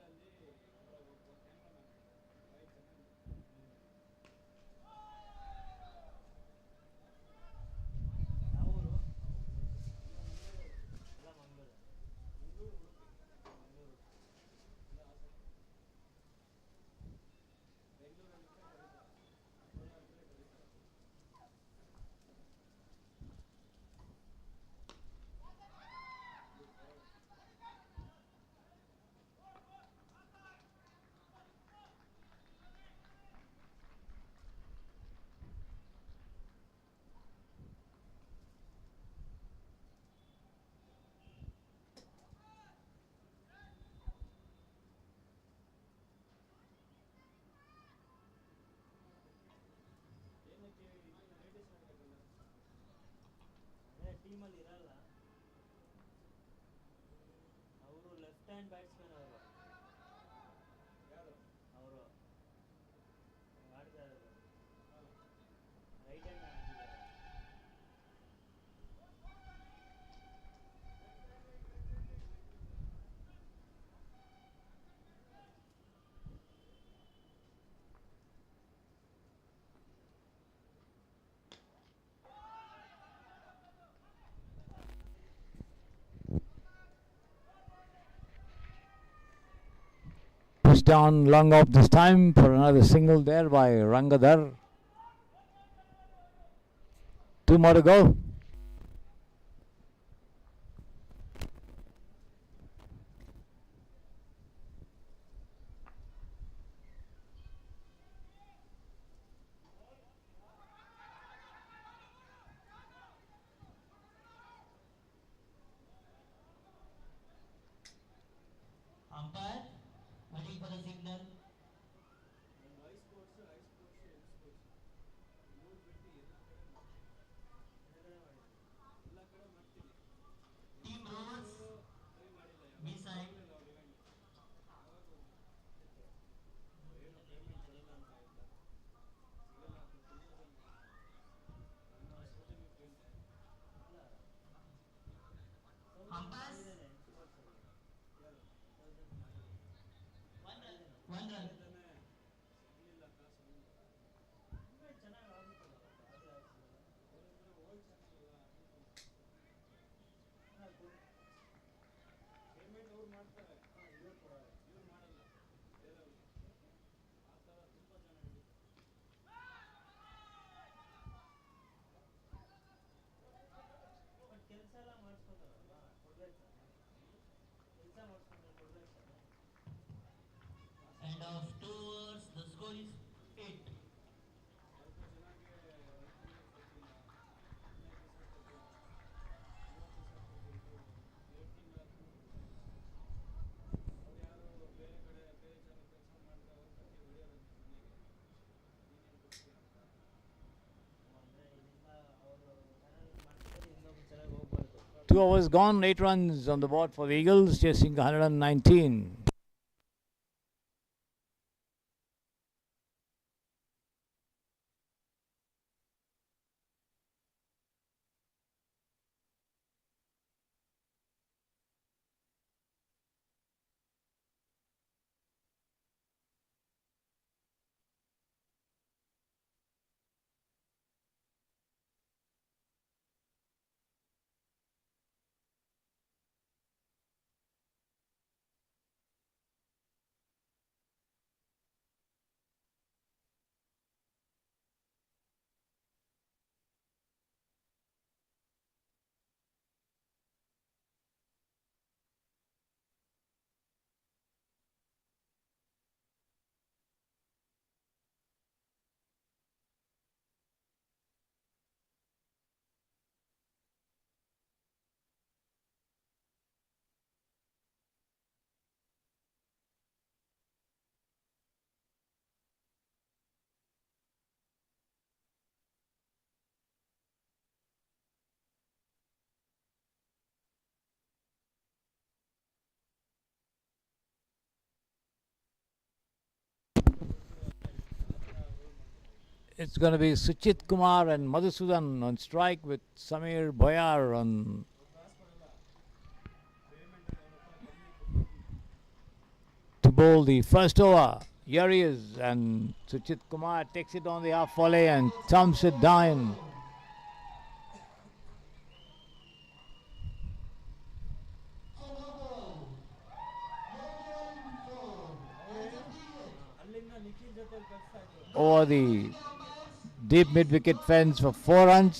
Speaker 4: 3 ಡೇಸ್ ಇತ್ತು. ಅದರಲ್ಲಿ ಒಬ್ಬ ಕ್ಯಾಮ್ರಾಮನ್ 5 ಜನ ಇದ್ರು. ಯಾವ ಊರು? ಎಲ್ಲ ಮಂಗಳೂರು. ಮಂಗಳೂರು, ಉಡುಪಿ. ಮಂಗಳೂರು ಎಲ್ಲ ಹಾಸನ. ಬೆಂಗಳೂರಲ್ಲಿ ಕರೀತಾರೆ, ಕೋಲಾರದಲ್ಲಿ ಕರೀತಾರೆ. ಏನಕ್ಕೆ ಇದು ಲೇಡೀಸ್ ಆಡಬೇಕಲ್ಲ? ಅದೇ ಟೀಮಲ್ಲಿ ಇರಲ್ಲ ಅವರು. ಲೆಫ್ಟ್ ಹ್ಯಾಂಡ್ ಬ್ಯಾಟ್ಸ್ಮನ್ ಅವರು. ಯಾರು ಅವರು ಆಡ್ತಾ ಇರೋದು? ರೈಟ್ ಹ್ಯಾಂಡ್ ಆಡ್ತಿದ್ದಾರೆ.
Speaker 1: Pitched down long off this time for another single there by Rangadhar. 2 more to go.
Speaker 3: Umpire waiting for the signal.
Speaker 4: ಒಂದು ಐಸ್ ಸ್ಪೋರ್ಟ್ಸ್ ಎಲ್ ಸ್ಪೋರ್ಟ್ಸ್ ಮೂರು ಬಿಟ್ಟು ಎಲ್ಲ ಕಡೆ ಮಾಡಿದ್ದೀನಿ ಎಲ್ಲ ಕಡೆ ಮಾಡ್ತೀನಿ
Speaker 3: Team Rovers
Speaker 4: ಟ್ರೈ ಮಾಡಿಲ್ಲ
Speaker 3: B side.
Speaker 4: ಯಾವಾಗ ಇವೆಂಟ್ ಯಾವಾಗ ಏನು ಪೇಮೆಂಟ್ ಕೊಡಲ್ಲ ಅಂತ ಆಯ್ತಾ ಸಿಗಲ್ಲ ಅಂತ ತುಂಬ ಜನ ನನ್ನ ಸೌಜನ್ಯ ಫ್ರೆಂಡ್ ಅಲ್ಲ
Speaker 3: Umpires
Speaker 4: ಯಾರು
Speaker 3: one run.
Speaker 4: ತಾನೇ ಸಿಗಲಿಲ್ಲ ಕಾಸು ಚೆನ್ನಾಗಿ ಆಗುತ್ತಲ್ಲ ಅವರಂದ್ರೆ ಓಲ್ಡ್ ಚಾನಲ್ ಪೇಮೆಂಟ್ ಅವ್ರು ಮಾಡ್ತಾರೆ ಇವ್ರು ಕೊಡಲ್ಲ ಇವ್ರು ಮಾಡಲ್ಲ ಬೇರೆಯವ್ರು ಆ ಥರ ತುಂಬ ಜನ ನಡೀತಾರೆ ಬಟ್ ಕೆಲಸ ಎಲ್ಲ ಮಾಡಿಸ್ಕೊತಾರಲ್ಲ ಕೊಡ್ಬೇಕು ತಾನೆ ಕೆಲಸ ಮಾಡಿಸ್ಕೊಂಡ್ರೆ ಕೊಡ್ಬೇಕು ತಾನೆ
Speaker 3: End of 2 overs. The score is 8.
Speaker 4: ಸ್ವಲ್ಪ ಜನಕ್ಕೆ 10 minutes ಕೊಟ್ಟಿಲ್ಲ 15 ದಿವಸ ಕೊಟ್ಟಿಲ್ಲ 20 ದಿವಸ ಕೊಟ್ಟಿದ್ದು 8 ತಿಂಗಳಾದ್ರೂ ಅವ್ರು ಯಾರು ಬೇರೆ ಕಡೆ ಬೇರೆ ಜನ ಕೆಲಸ ಮಾಡಿದ್ರೆ ಅವ್ರ ಕಟ್ಟಿ ಹೊಡೆಯೋರಂತೆ ಮನೆಗೆ ನೀನೇನು ಕೊಡ್ತೀಯ ಅಂತ ಅಂದರೆ ಇಲ್ಲಿಂದ ಅವರು ಚಾನಲ್ ಮಾಡ್ತಿದ್ರೆ ಇನ್ನೊಬ್ಬರು ಚೆನ್ನಾಗಿ ಹೋಗ್ಬಾರ್ದು
Speaker 1: 2 overs gone, 8 runs on the board for the Eagles, chasing 119. It's going to be Suchit Kumar and Madhusudan on strike with Samir Boyar on to bowl the first over. Here he is, and Suchit Kumar takes it on the half volley and thumps it down.
Speaker 4: ಅಲ್ಲಿಂದ ನಿಖಿಲ್ ಜೊತೆ ಕಳಿಸ್ತಾ ಇದ್ರು
Speaker 1: Over the deep mid-wicket fence for 4 runs.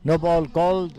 Speaker 1: No ball called.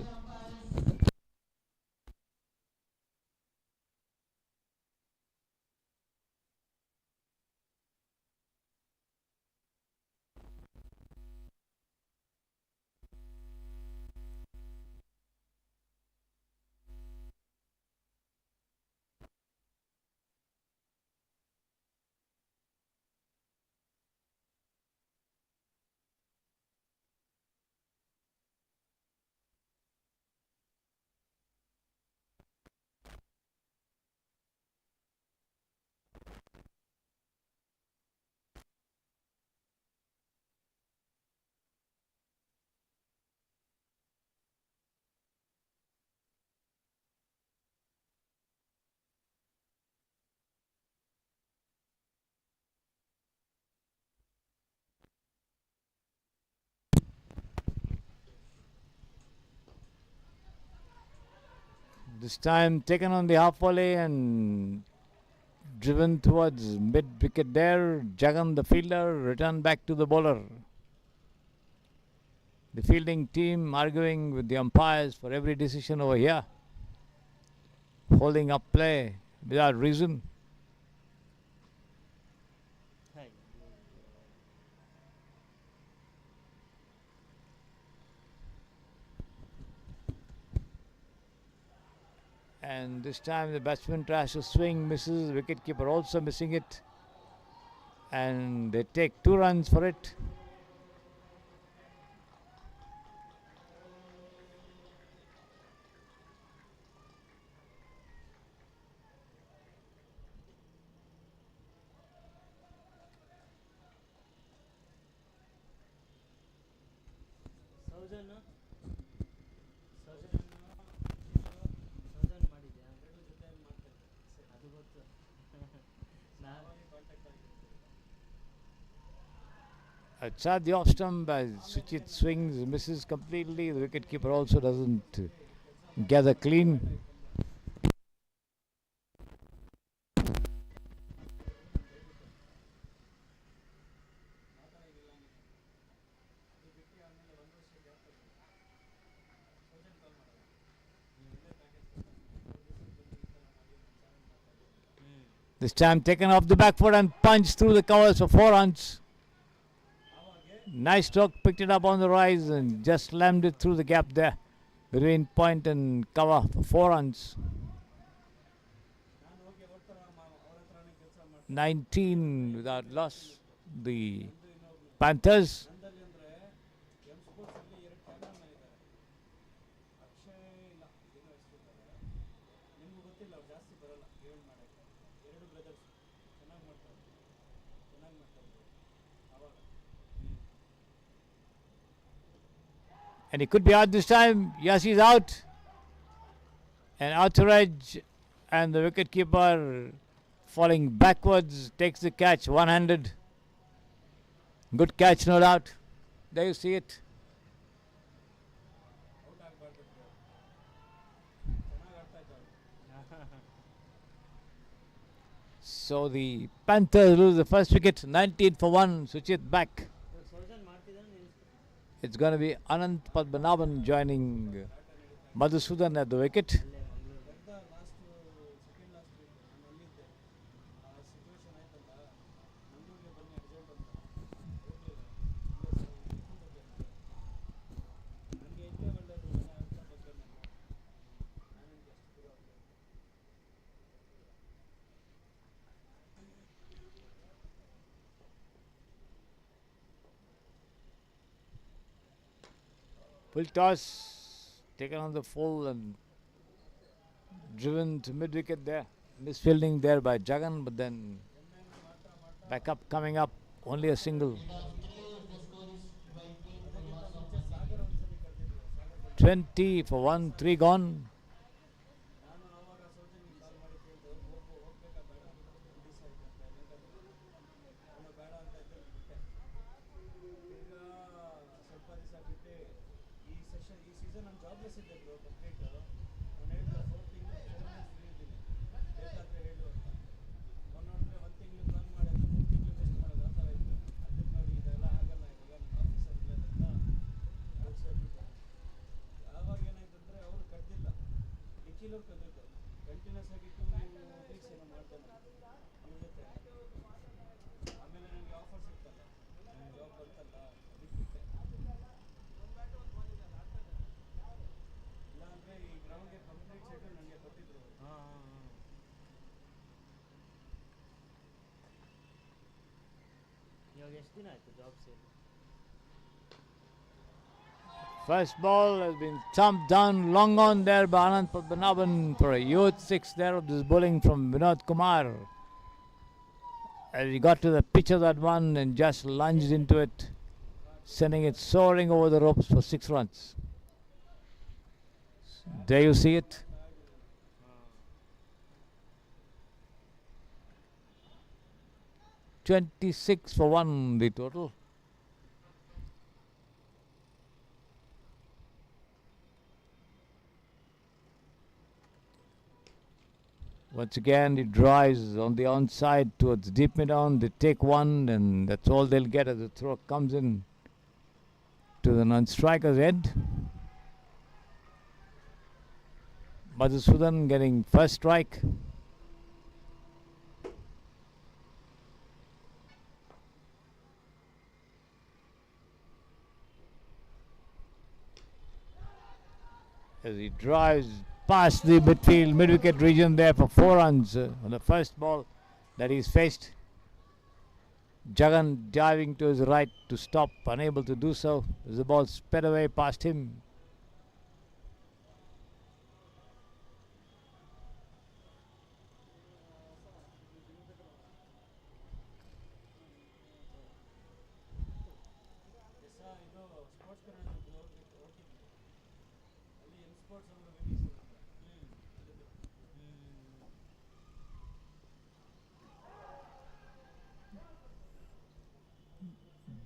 Speaker 1: This time taken on the half volley and driven towards mid wicket there. Jagan, the fielder, returned back to the bowler. The fielding team arguing with the umpires for every decision over here. Holding up play without reason. And this time the batsman tries to swing, misses. Wicketkeeper also missing it. And they take 2 runs for it. A charge the off stump by Suchit swings, misses completely. The wicketkeeper also doesn't gather clean. This time taken off the back foot and punched through the covers for 4 runs. Nice stroke, picked it up on the rise and just slammed it through the gap there between point and cover for 4 runs. 19 without loss. The Panthers. And he could be out this time. Yes, he's out. And outrage and the wicketkeeper falling backwards takes the catch one-handed. Good catch, no doubt. There you see it. So the Panthers lose the first wicket, 19 for 1. Suchit back. It's going to be Anant Padmanabhan joining Madhusudan at the wicket. Full toss, taken on the full and driven to mid wicket there. Misfielding there by Jagan, but then back up, coming up, only a single. 20 for 1, 3 gone. First ball has been thumped down, long on there by Anant Padmanabhan for a youth 6 there of this bowling from Vinod Kumar. As he got to the pitch of that one and just lunged into it, sending it soaring over the ropes for 6 runs. There you see it. "26 for 1 the total. Once again, he drives on the onside towards deep mid on. They take one, and that's all they'll get as the throw comes in to the non-striker's head. Madhusudan getting first strike. As he drives past the midfield, mid-wicket region there for 4 runs on the first ball that he's faced. Jagan diving to his right to stop, unable to do so as the ball sped away past him.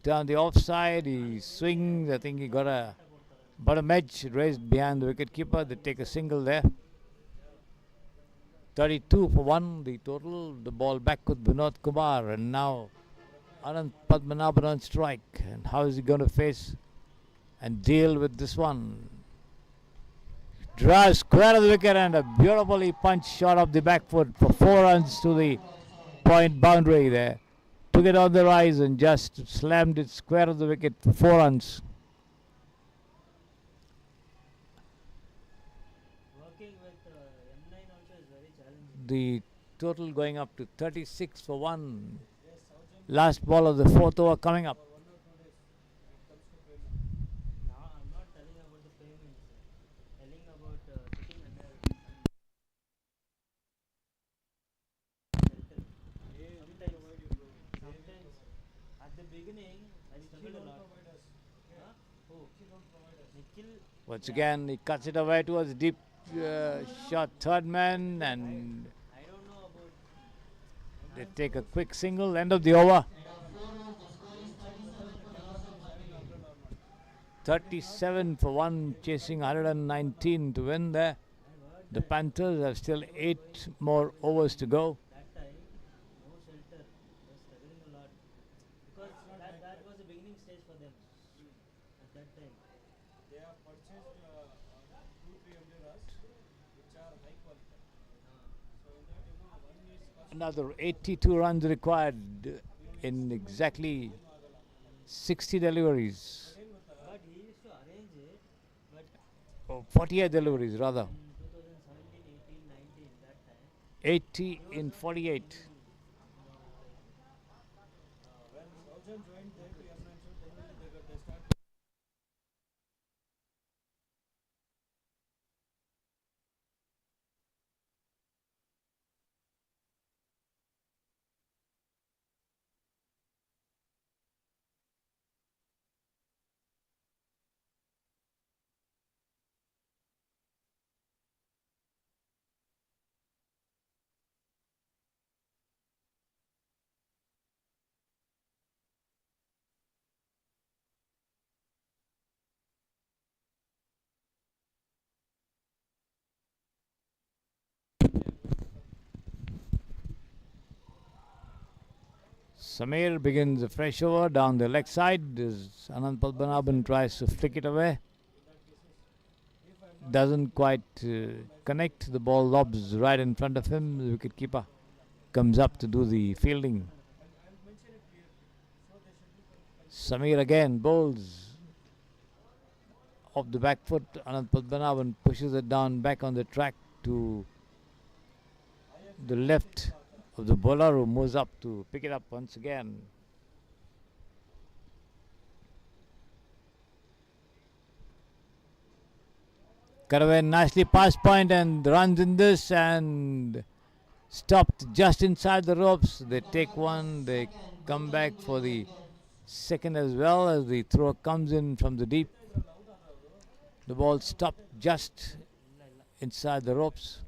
Speaker 1: Down the offside, he swings. I think he got a bottom edge raised behind the wicketkeeper. They take a single there. 32 for 1, the total. The ball back with Vinod Kumar, and now Anand Padmanabhan on strike. And how is he going to face and deal with this one? Drives square of the wicket, and a beautifully punched shot off the back foot for 4 runs to the point boundary there. Took it on the rise and just slammed it square of the wicket for 4 runs.
Speaker 3: Working with M9 also is very challenging.
Speaker 1: The total going up to 36 for 1. Last ball of the 4th over coming up.
Speaker 3: Now I'm not telling about the payments, telling about sitting under sometimes at the beginning I struggled a lot. Who? Nikhil.
Speaker 1: Once again, he cuts it away towards deep shot, third man, and
Speaker 3: I don't know about.
Speaker 1: they take a quick single, end of the over. 37 for 1, chasing 119 to win there. The Panthers have still 8 more overs to go.
Speaker 3: That time, no shelter. They were struggling a lot because that was the beginning stage for them. At that time,
Speaker 4: They have purchased 200-300 runs, which are high quality. So in that, one is cost.
Speaker 1: Another 82 runs required in exactly 60 deliveries.
Speaker 3: but he used to arrange it. But
Speaker 1: Oh, 48 deliveries rather.
Speaker 3: in 2017, 18, 19, that time,
Speaker 1: 80 in 48.
Speaker 4: When Saujan joined there to M9, so then only they start.
Speaker 1: Samir begins a fresh over down the leg side as Anand Padmanabhan tries to flick it away. Doesn't quite connect. The ball lobs right in front of him. The wicketkeeper comes up to do the fielding. Samir again bowls off the back foot. Anand Padmanabhan pushes it down back on the track to the left of the bowler, who moves up to pick it up once again. Cut away nicely past point and runs in this and stopped just inside the ropes. They take one, they come back for the second as well as the throw comes in from the deep. The ball stopped just inside the ropes.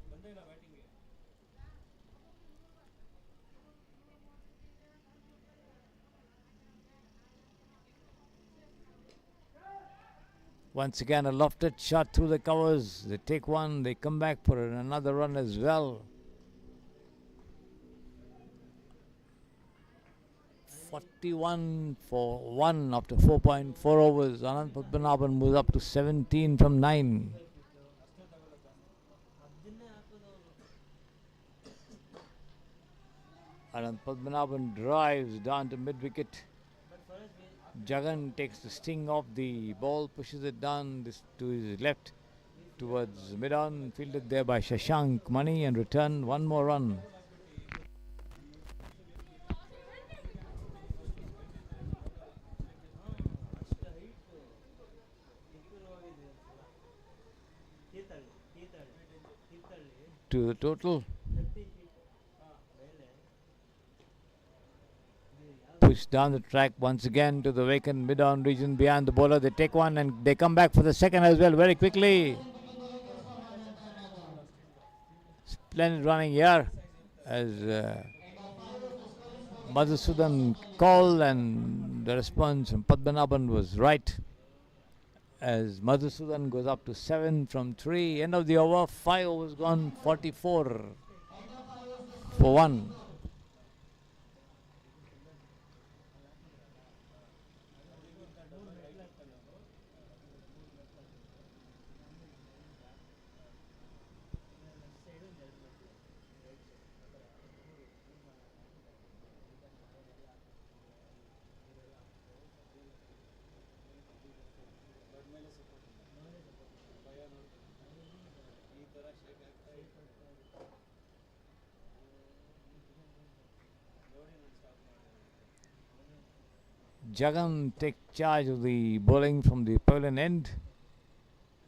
Speaker 1: Once again, a lofted shot through the covers. They take one, they come back for another run as well. 41 for 1 after 4.4 overs. Anand Padmanabhan moves up to 17 from 9.
Speaker 3: ಅದನ್ನೇ ಹಾಕೋದು ಅವರು.
Speaker 1: Anand Padmanabhan drives down to mid wicket.
Speaker 3: But for us,
Speaker 1: Jagan takes the sting off the ball, pushes it down to his left towards mid-on, fielded there by Shashank Mani and returned one more run.
Speaker 3: ಅಷ್ಟು height Kittur ಹೋಗಿದೆ Thirthahalli
Speaker 1: To the total,
Speaker 3: 30 feet ಮೇಲೆ
Speaker 1: pushed down the track once again to the vacant mid-on region behind the bowler. They take one and they come back for the second as well very quickly. Splendid running here as Madhusudan called, and the response from Padmanabhan was right as Madhusudan goes up to 7 from 3. End of the over, 5 overs gone, 44 for 1. Jagan takes charge of the bowling from the pavilion end.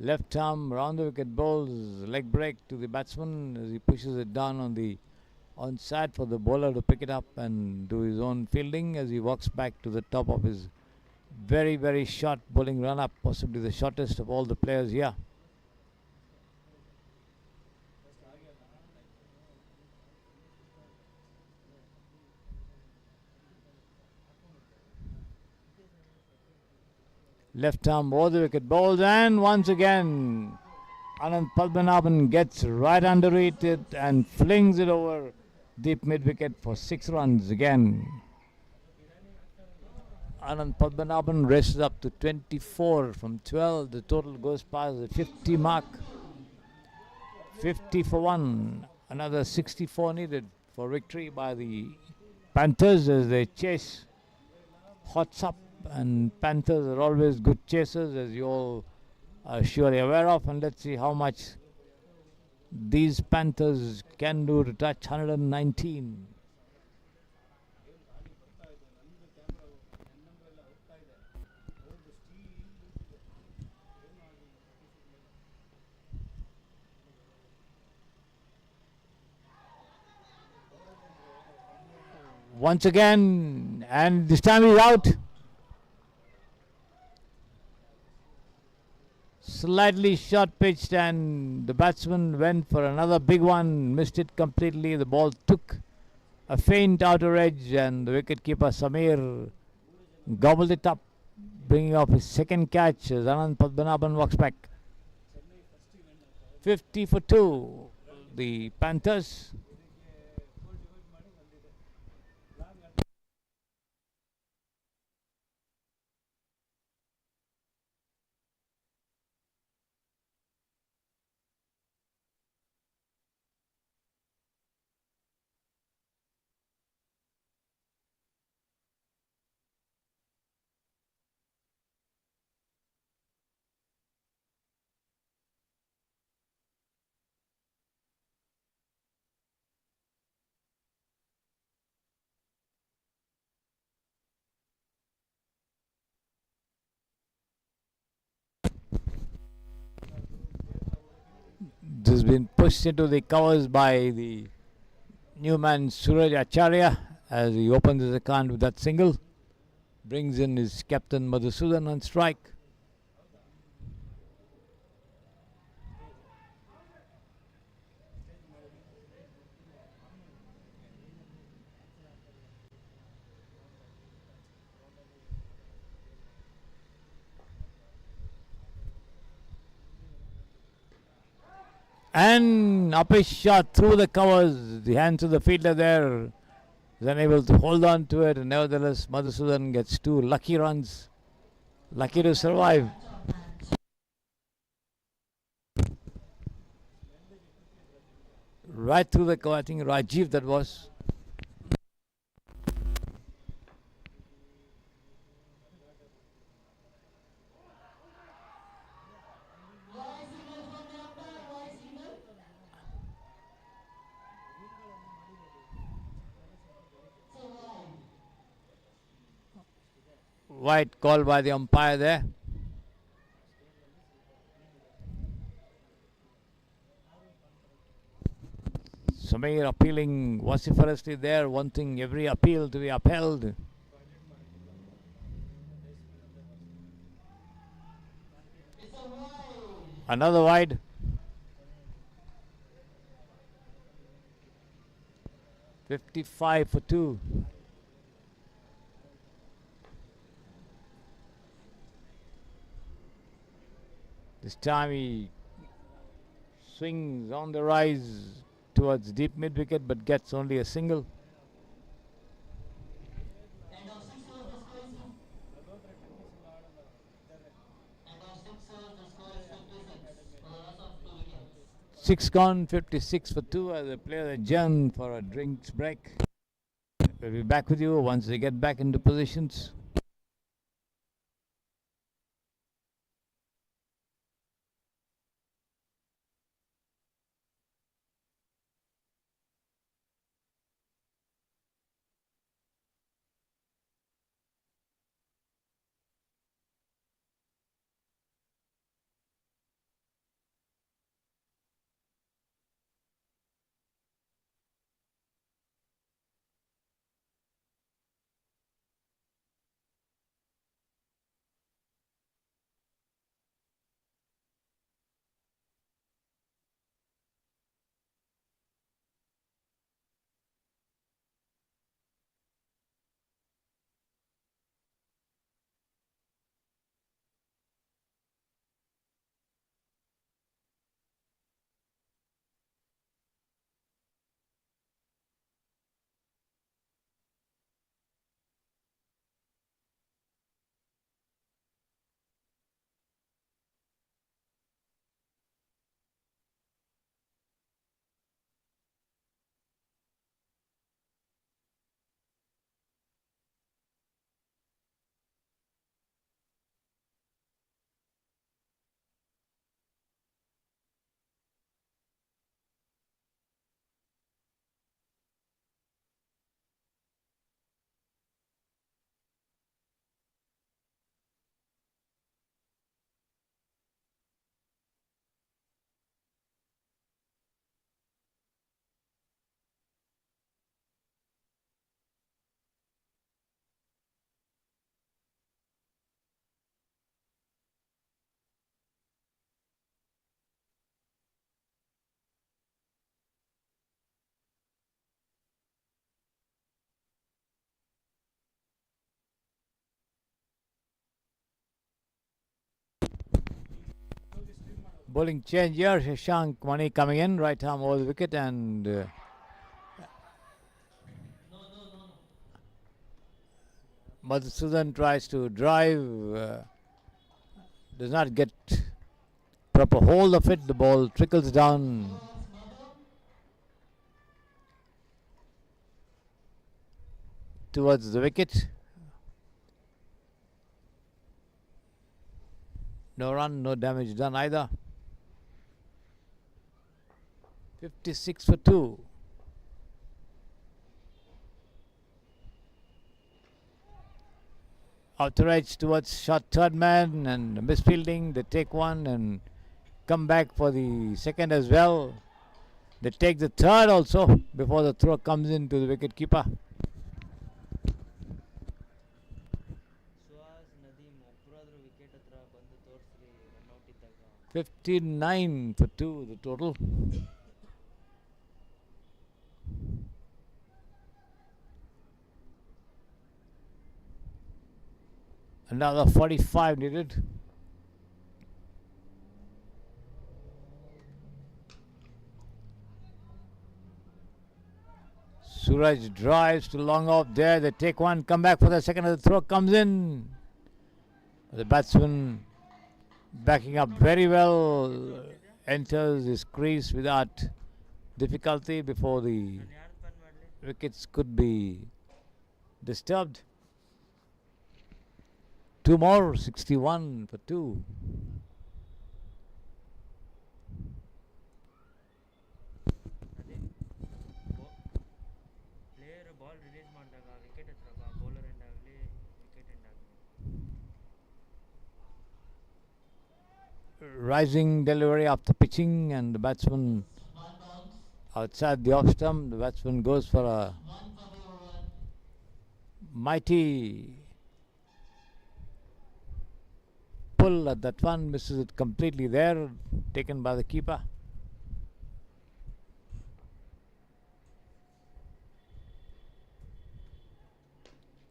Speaker 1: Left arm round the wicket, bowls leg break to the batsman as he pushes it down on the onside for the bowler to pick it up and do his own fielding as he walks back to the top of his very, very short bowling run-up, possibly the shortest of all the players here. Left arm over the wicket, bowls, and once again Anand Padmanabhan gets right under it and flings it over deep mid wicket for 6 runs again. Anand Padmanabhan races up to 24 from 12. The total goes past the 50 mark. 50 for 1. Another 64 needed for victory by the Panthers as they chase Hots up. And Panthers are always good chasers, as you all are surely aware of. And let's see how much these Panthers can do to touch 119. Once again, and this time he's out. Slightly short pitched, and the batsman went for another big one, missed it completely. The ball took a faint outer edge, and the wicketkeeper Samir gobbled it up, bringing off his second catch as Anand Padmanabhan walks back. 50 for 2, the Panthers. This has been pushed into the covers by the new man Suraj Acharya as he opens his account with that single. Brings in his captain Madhusudan on strike. And up his shot through the covers, the hands of the fielder there. was unable to hold on to it, and nevertheless Madhusudan gets 2 lucky runs. Lucky to survive. Right through the I think Rajiv that was. White call by the umpire there. Sameer appealing vociferously there, wanting every appeal to be upheld. Another wide. $55 for 2. This time he swings on the rise towards deep mid wicket but gets only a single. Six gone, 56 for 2 as the players adjourn for a drinks break. We'll be back with you once they get back into positions. Bowling change here, Shashank Mani coming in, right arm over the wicket, and Madhusudan tries to drive, does not get proper hold of it, the ball trickles down towards the wicket. No run, no damage done either. 56 for 2. Out to right towards shot third man and misfielding. They take one and come back for the second as well. They take the third also before the throw comes into the wicket keeper. 59 for 2 the total. Another 45 needed. Suraj drives to long off there. They take one, come back for the second, and the throw comes in. The batsman backing up very well, enters his crease without difficulty before the
Speaker 3: ನಾನು ಯಾರ್ದು ಬಂದ್ ಮಾಡಲಿ
Speaker 1: wickets could be disturbed. Two more, 61 for two.
Speaker 3: ಅದೇ player ball release ಮಾಡಿದಾಗ wicket ಹತ್ರ bowler end ಆಗಲಿ wicket end ಆಗಲಿ.
Speaker 1: Rising delivery after pitching, and the batsman
Speaker 2: One bounce.
Speaker 1: outside the off stump. The batsman goes for a
Speaker 2: One for the over.
Speaker 1: mighty pull at that one, misses it completely there, taken by the keeper.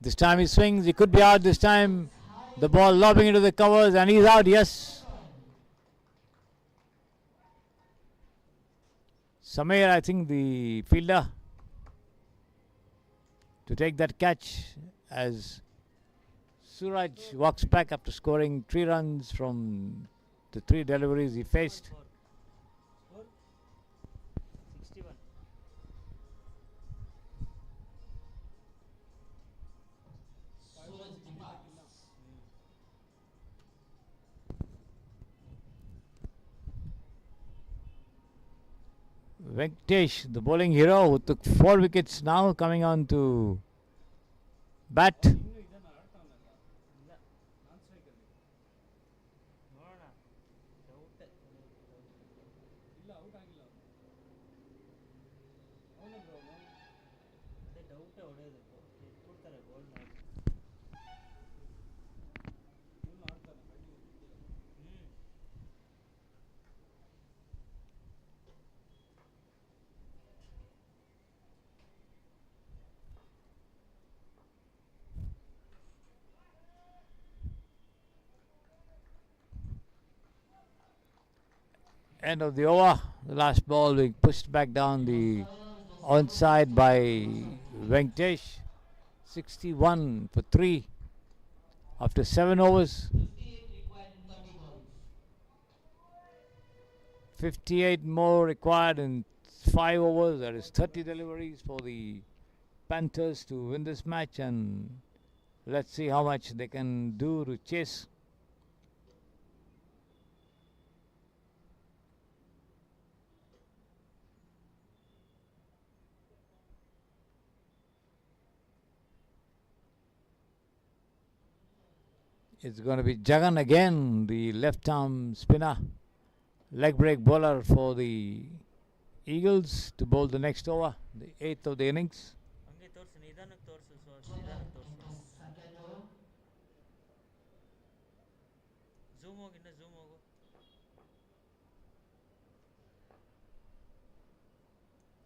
Speaker 1: This time he swings, he could be out this time. The ball lobbing into the covers, and he's out, yes. Samir, I think the fielder, to take that catch as Suraj walks back after scoring 3 runs from the 3 deliveries he faced.
Speaker 3: Score 61.
Speaker 2: Suraj departs.
Speaker 1: Venkatesh, the bowling hero who took 4 wickets, now coming on to bat.
Speaker 4: ಇನ್ನು ಇದನ್ನು ಆಡ್ತಾವನಲ್ಲ
Speaker 3: ಇಲ್ಲ
Speaker 4: ನಾನ್ ಸ್ಟ್ರೈಕಲ್ಲಿ
Speaker 3: ನೋಡೋಣ doubt
Speaker 4: ಇಲ್ಲ out ಆಗಿಲ್ಲ ಅವನಂದ್ರೆ ಅವನು
Speaker 3: ಅದೇ ಡೌಟೇ ಹೊಡೆಯೋದು ಎತ್ಬಿಡ್ತಾರೆ ಗೋಲ್ನ.
Speaker 4: ಇವನು ಆಡ್ತಾನೆ batting
Speaker 1: End of the over. The last ball being pushed back down the onside by Venkatesh. 61 for 3 after 7 overs.
Speaker 2: 58 required in 30 balls.
Speaker 1: 58 more required in 5 overs. That is 30 deliveries for the Panthers to win this match, and let's see how much they can do to chase. It's going to be Jagan again, the left arm spinner, leg break bowler for the Eagles to bowl the next over, the 8th of the innings.
Speaker 3: ಹಂಗೆ ತೋರಿಸು ನಿಧಾನಕ್ಕೆ ತೋರಿಸು ನಿಧಾನಕ್ಕೆ ತೋರಿಸು.
Speaker 2: Second over.
Speaker 3: Zoom ಹೋಗಿ ಇನ್ನು zoom ಹೋಗು.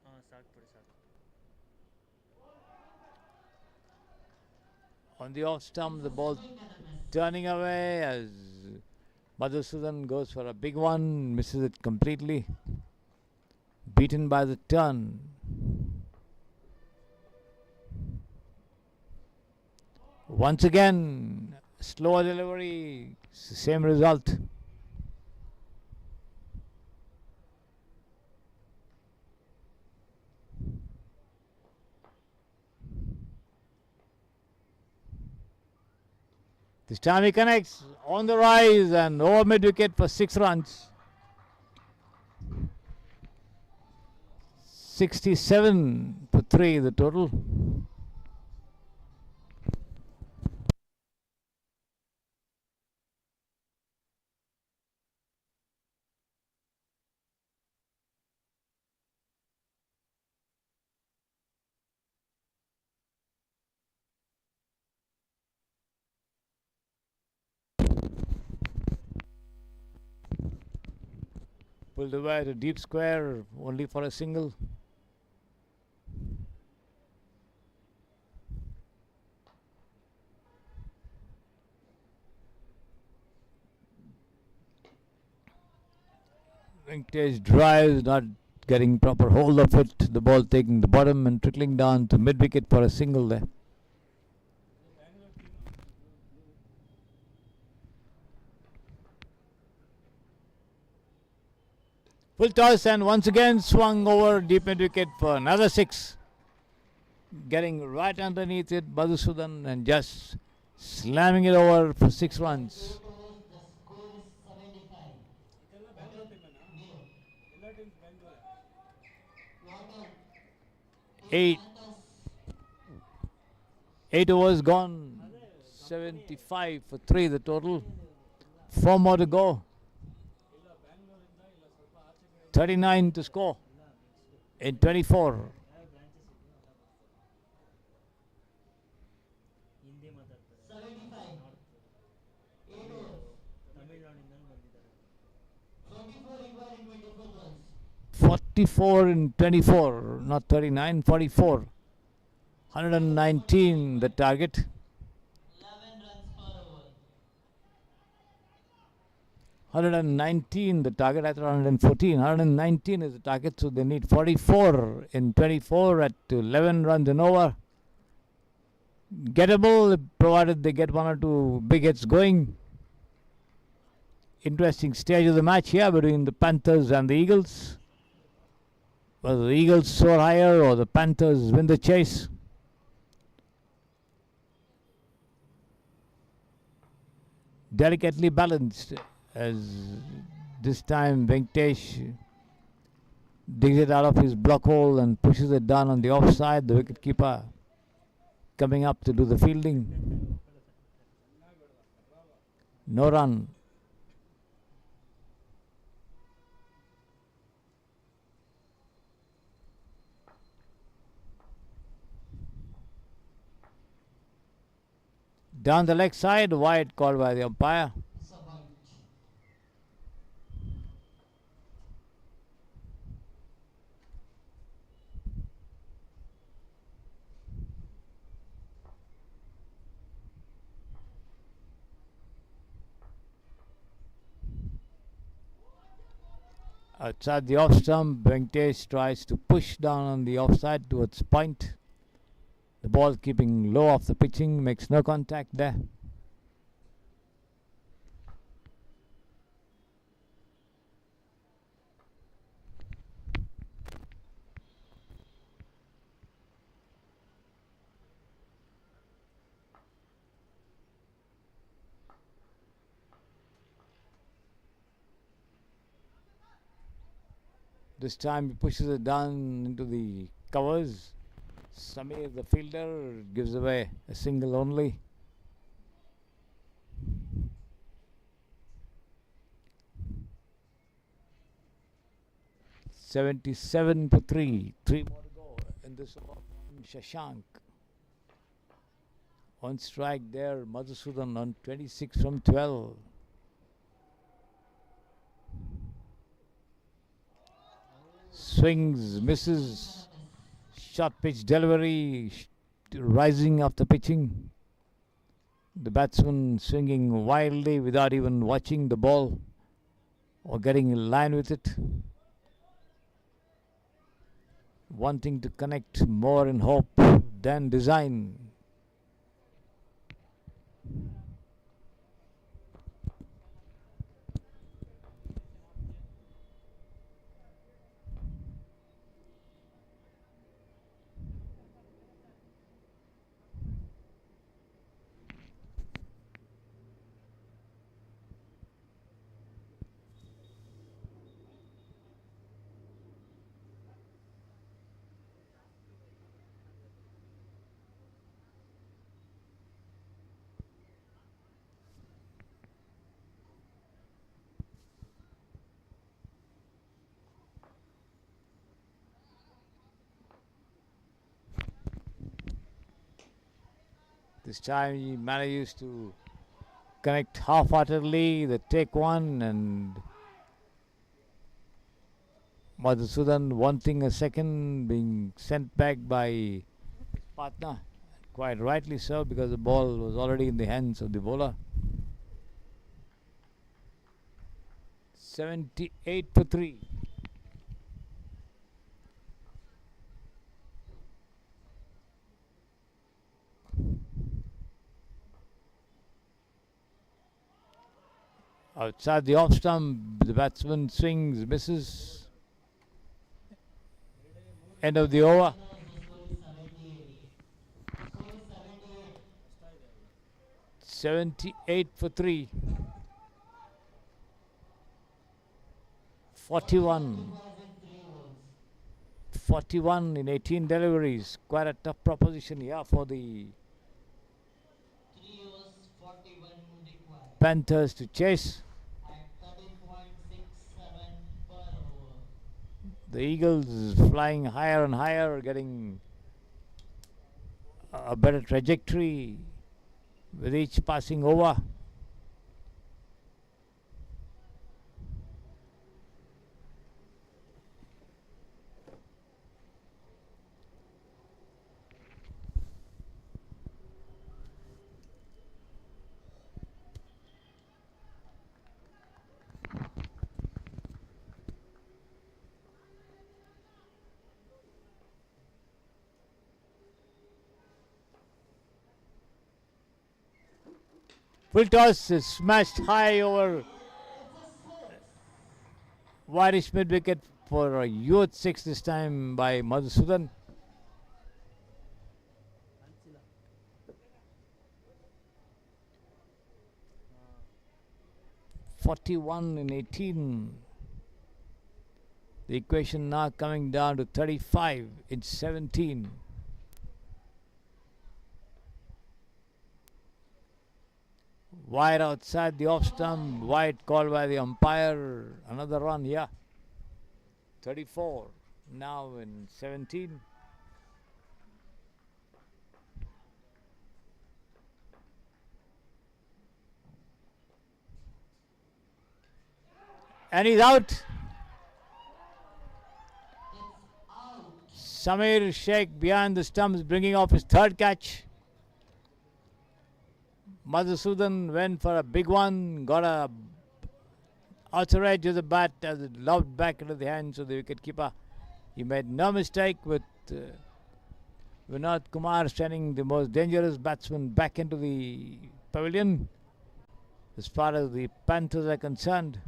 Speaker 3: ಹಾಂ ಸಾಕು ಬಿಡಿ ಸಾಕು.
Speaker 1: On the off stump, the ball turning away as Madhusudan goes for a big one, misses it completely. Beaten by the turn. Once again, slower delivery, same result. This time he connects on the rise and over mid wicket for 6 runs. 67 for 3 the total. Pulled away to deep square only for a single. Venkatesh drives, not getting proper hold of it. The ball taking the bottom and trickling down to mid wicket for a single there. Full toss and once again swung over deep mid wicket for another 6. Getting right underneath it, Madhusudan, and just slamming it over for 6 runs.
Speaker 2: The score is 75.
Speaker 4: ಇದೆಲ್ಲ ಬ್ಯಾಂಗ್ಳೂರ್ ಟೀಮೇನಾ ಎಲ್ಲ teams ಬ್ಯಾಂಗ್ಳೂರೇ
Speaker 2: Not out.
Speaker 1: 8 overs gone, 75 for 3 the total. 4 more to go.
Speaker 4: ಇಲ್ಲ ಬ್ಯಾಂಗ್ಳೂರಿಂದ ಇಲ್ಲ ಸ್ವಲ್ಪ ಆಚೆ ಕಡೆ
Speaker 1: 39 to score in 24.
Speaker 3: Hindi ಮಾತಾಡ್ತಾರೆ
Speaker 2: 75. 8 overs.
Speaker 3: ತಮಿಳ್ನಾಡಿಂದ ಬಂದಿದ್ದಾರೆ
Speaker 2: 44 required in 24 runs.
Speaker 1: 44 in 24, not 39, 44. 119 the target.
Speaker 2: 11 runs per over.
Speaker 1: 119 the target. I thought 114. 119 is the target, so they need 44 in 24 at 11 runs and over. Gettable, provided they get 1 or 2 big hits going. Interesting stage of the match here between the Panthers and the Eagles. Whether the Eagles soar higher or the Panthers win the chase. Delicately balanced, as this time Venkatesh digs it out of his block hole and pushes it down on the offside. The wicketkeeper coming up to do the fielding. No run. Down the leg side, wide called by the umpire.
Speaker 2: It's a bite.
Speaker 1: Outside the off stump, Venkatesh tries to push down on the offside towards point. The ball keeping low off the pitching, makes no contact there. This time he pushes it down into the covers. Samir, the fielder, gives away a single only. "77 for 3. 3 more to go in this over from Shashank. On strike there, Madhusudan on 26 from 12. Swings, misses. Short pitch delivery, rising after pitching. The batsman swinging wildly without even watching the ball or getting in line with it. Wanting to connect more in hope than design. This time he managed to connect half-heartedly the take one, and Madhusudan wanting a second, being sent back by his partner. Quite rightly so, because the ball was already in the hands of the bowler. 78 for 3. Outside the off stump, the batsman swings, misses. End of the over.
Speaker 2: The score is 78. Score is 78.
Speaker 1: 78 for 3. 41. 41 in 18 deliveries. Quite a tough proposition here for the
Speaker 2: 3 overs, 41 required.
Speaker 1: Panthers to chase.
Speaker 2: At 13.67 per over.
Speaker 1: The Eagles flying higher and higher, getting a better trajectory with each passing over. Full toss is smashed high over Wirish mid wicket for a youth 6 this time by Madhusudan.
Speaker 3: Ansila.
Speaker 1: 41 in 18. The equation now coming down to 35 in 17. Wide outside the off stump, wide called by the umpire. Another run here. 34 now in 17. And he's out. Samir Sheikh behind the stumps, bringing off his third catch. Madhusudan went for a big one, got a outer edge of the bat as it lobbed back into the hands of the wicketkeeper. He made no mistake with Vinod Kumar sending the most dangerous batsman back into the pavilion as far as the Panthers are concerned.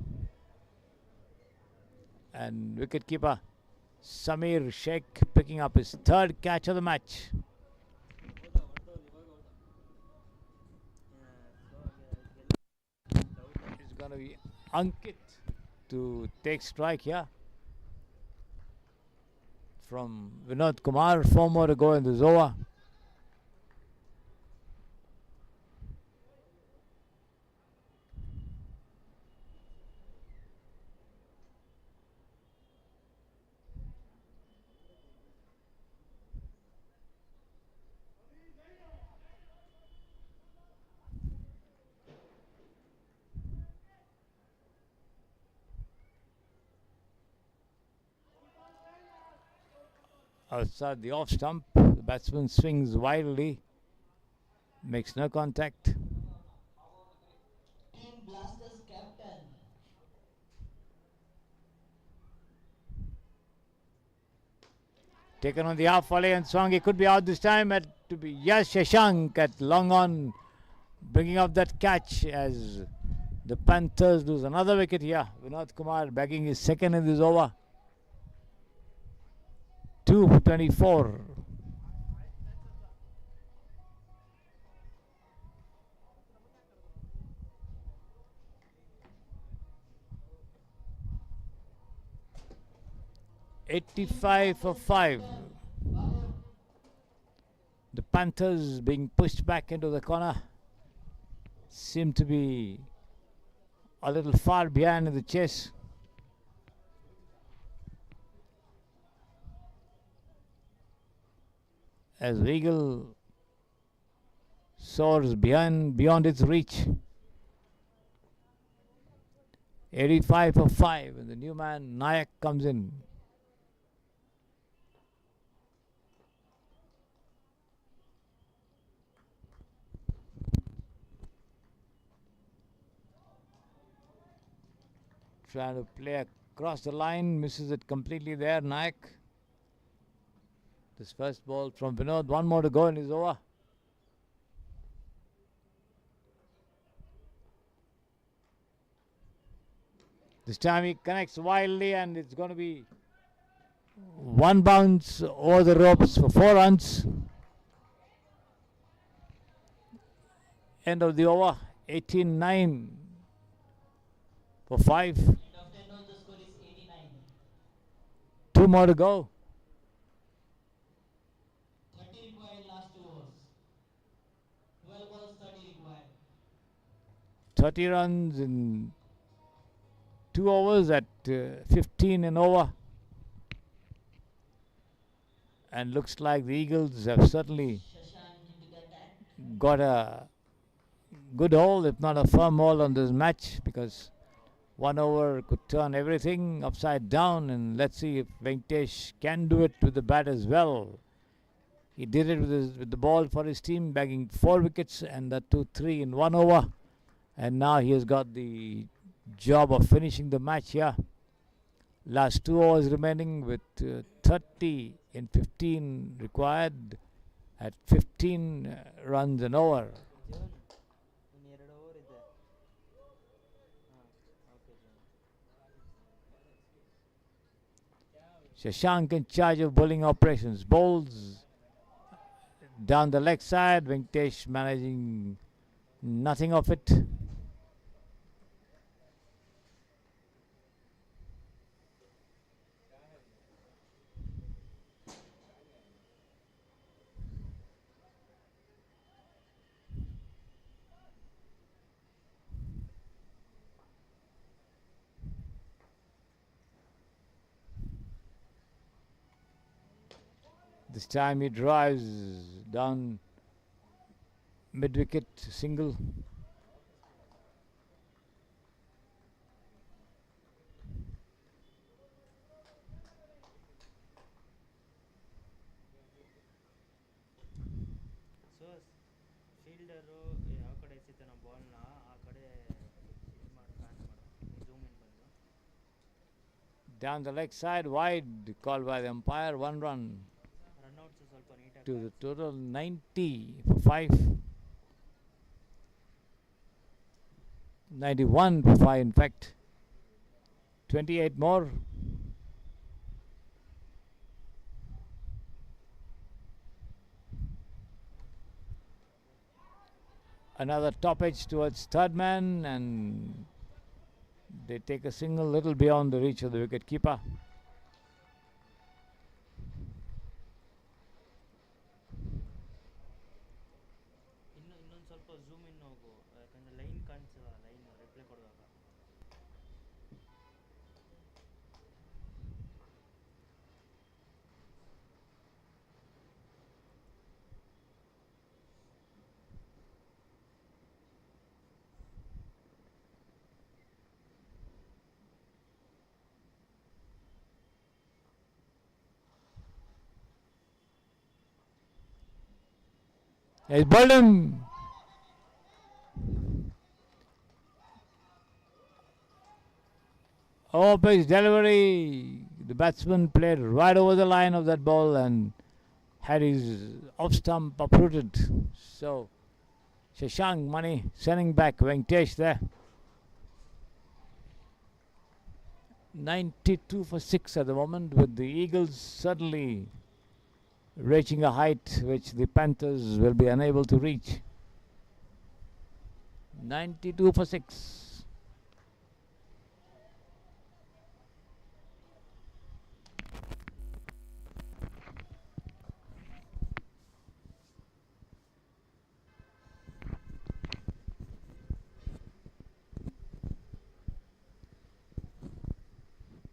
Speaker 1: And wicketkeeper Samir Sheikh picking up his third catch of the match. It's going to be Ankit to take strike here from Vinod Kumar. 4 more to go in this over. Outside the off stump, the batsman swings wildly, makes no contact.
Speaker 2: Team Blasters captain.
Speaker 1: Taken on the half volley and swung. He could be out this time. At to be Shashank at long on, bringing up that catch as the Panthers lose another wicket here. Vinod Kumar bagging his second in this over. 2 for 24. $85 for 5. The Panthers being pushed back into the corner seem to be a little far behind in the chase. As the Eagle soars beyond its reach. 85 for 5, and the new man Nayak comes in. Trying to play across the line, misses it completely there, Nayak. This first ball from Vinod, 1 more to go in his over. This time he connects wildly and it's going to be one bounce over the ropes for 4 runs. End of the over, 18-9 for 5.
Speaker 3: End of 10 overs, the score is 89.
Speaker 1: 2 more to go.
Speaker 3: 30 required last 2 overs. 12 balls, 30 required.
Speaker 1: 30 runs in 2 overs at 15 and over. And looks like the Eagles have certainly
Speaker 3: Shashank into the attack.
Speaker 1: got a good hold, if not a firm hold on this match, because 1 over could turn everything upside down. And let's see if Venkatesh can do it with the bat as well. He did it with the ball for his team, bagging 4 wickets and that 2-3 in 1 over. And now he has got the job of finishing the match here. Last 2 overs remaining with 30 in 15 required at 15 runs an over.
Speaker 3: John, in 2 over ಇದೆ. Okay, John.
Speaker 1: Shashank in charge of bowling operations. Bowls down the leg side. Venkatesh managing nothing of it. This time he drives down mid-wicket single.
Speaker 3: So fielder ಯಾವ ಕಡೆ ಎಸಿತಾನೋ ಬಾಲ್ನ ಆ ಕಡೆ ಇದು ಮಾಡಿ PAN ಮಾಡು zoom in ಬಂದು
Speaker 1: Down the leg side, wide, called by the umpire. 1 run
Speaker 3: ರನ್ಔಟ್ಸ್ ಸ್ವಲ್ಪ ನೀಟಾಗಿ
Speaker 1: to the total 90 for 5. 91 for 5, in fact. 28 more. Another top edge towards third man, and they take a single little beyond the reach of the wicket keeper.
Speaker 3: ಇನ್ನೊಂದು ಸ್ವಲ್ಪ zoom in ಹೋಗು ಯಾಕಂದ್ರೆ line ಕಾಣಿಸಲ್ಲ line reply ಕೊಡುವಾಗ
Speaker 1: He's bowled him. Oh, pitch delivery. The batsman played right over the line of that ball and had his off stump uprooted. So, Shashank Mani sending back Venkatesh there. 92 for 6 at the moment, with the Eagles certainly reaching a height which the Panthers will be unable to reach. 92 for 6.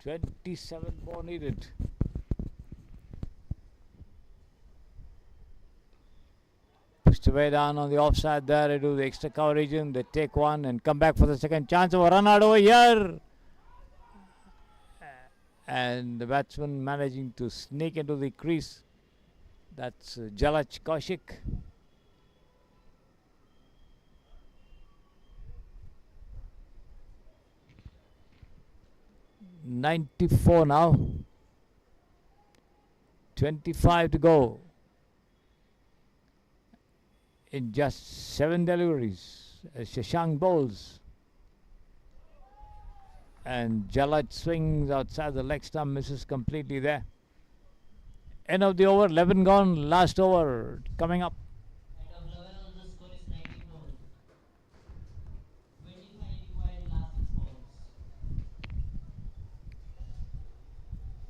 Speaker 1: Twenty-seven more needed. Pushed away down on the offside there. They do the extra cover region. They take one and come back for the second chance of a run out over here. And the batsman managing to sneak into the crease. That's Jalach Kaushik. .94 now. 25 to go. In just 7 deliveries as Shashank bowls. And Jalat swings outside the leg stump, misses completely there. End of the over, 11 gone, last over coming up.
Speaker 3: End of 11 over, the score is 19 all. 25 required last 6 balls.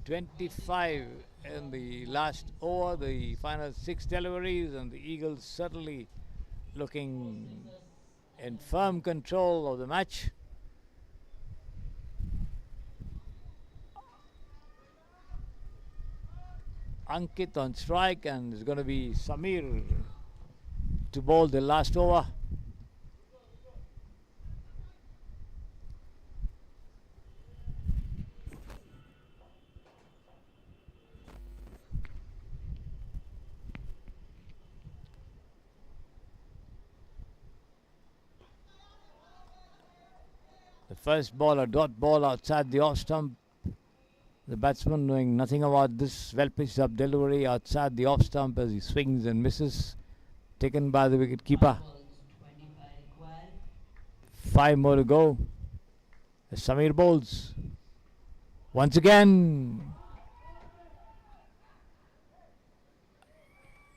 Speaker 1: 25 in the last over, the final 6 deliveries, and the Eagles certainly looking in firm control of the match. Ankit on strike, and it's going to be Samir to bowl the last over. The first ball, a dot ball outside the off stump. The batsman knowing nothing about this well pitched up delivery outside the off stump as he swings and misses. Taken by the wicket keeper.
Speaker 3: 25 required.
Speaker 1: 5 more to go. As Samir bowls. Once again,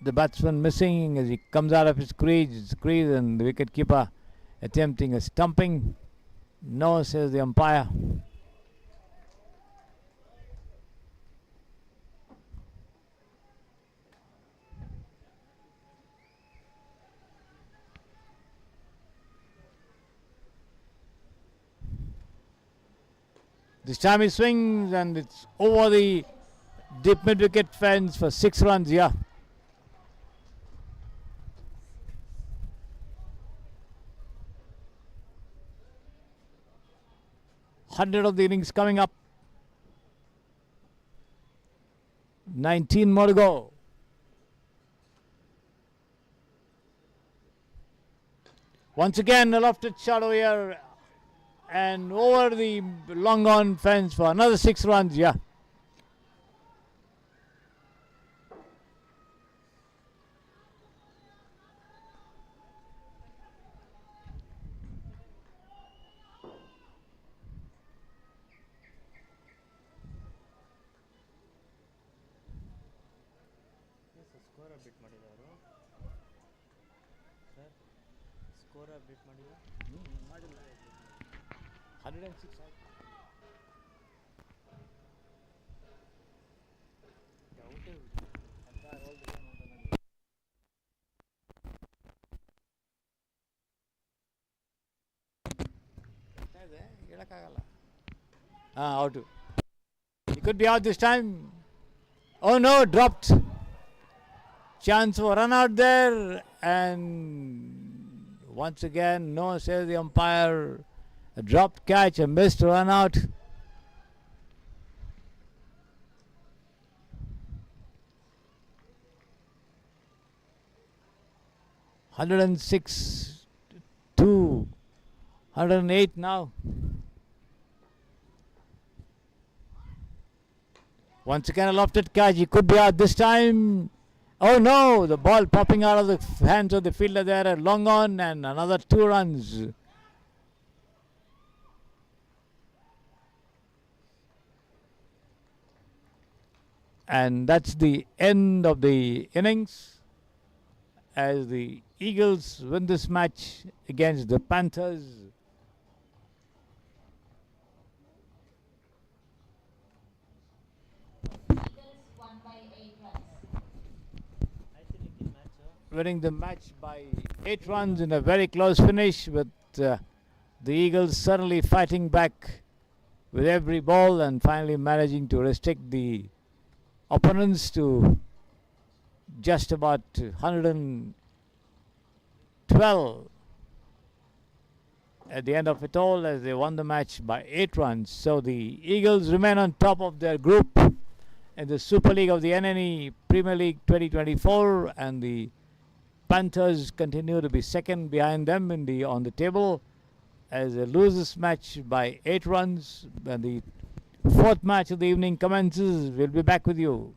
Speaker 1: the batsman missing as he comes out of his crease, and the wicket keeper attempting a stumping. No, says the umpire. This time he swings and it's over the deep mid-wicket fence for 6 runs here. Hundred of the innings coming up. 19 more to go. Once again, a lofted shot over here and over the long on fence for another 6 runs. Yeah.
Speaker 3: Score update ಮಾಡಿದ್ದಾರೆ sir, score update ಮಾಡಿಲ್ಲ.
Speaker 1: 106.
Speaker 3: ಡೌಟೇ
Speaker 1: Out. He could be out this time. Oh no, dropped. Chance for run out there, and once again, no, says the umpire. A dropped catch, a missed run out. (106 to 108 now). Once again a lofted catch. He could be out this time. Oh no! The ball popping out of the hands of the fielder there at long on, and another 2 runs. And that's the end of the innings as the Eagles win this match against the Panthers. Winning the match by 8 runs in a very close finish, with the Eagles certainly fighting back with every ball and finally managing to restrict the opponents to just about 112 at the end of it all, as they won the match by 8 runs. So the Eagles remain on top of their group in the Super League of the NNE Premier League 2024, and the Panthers continue to be second behind them on the table as they lose this match by 8 runs. And the 4th match of the evening commences. We'll be back with you.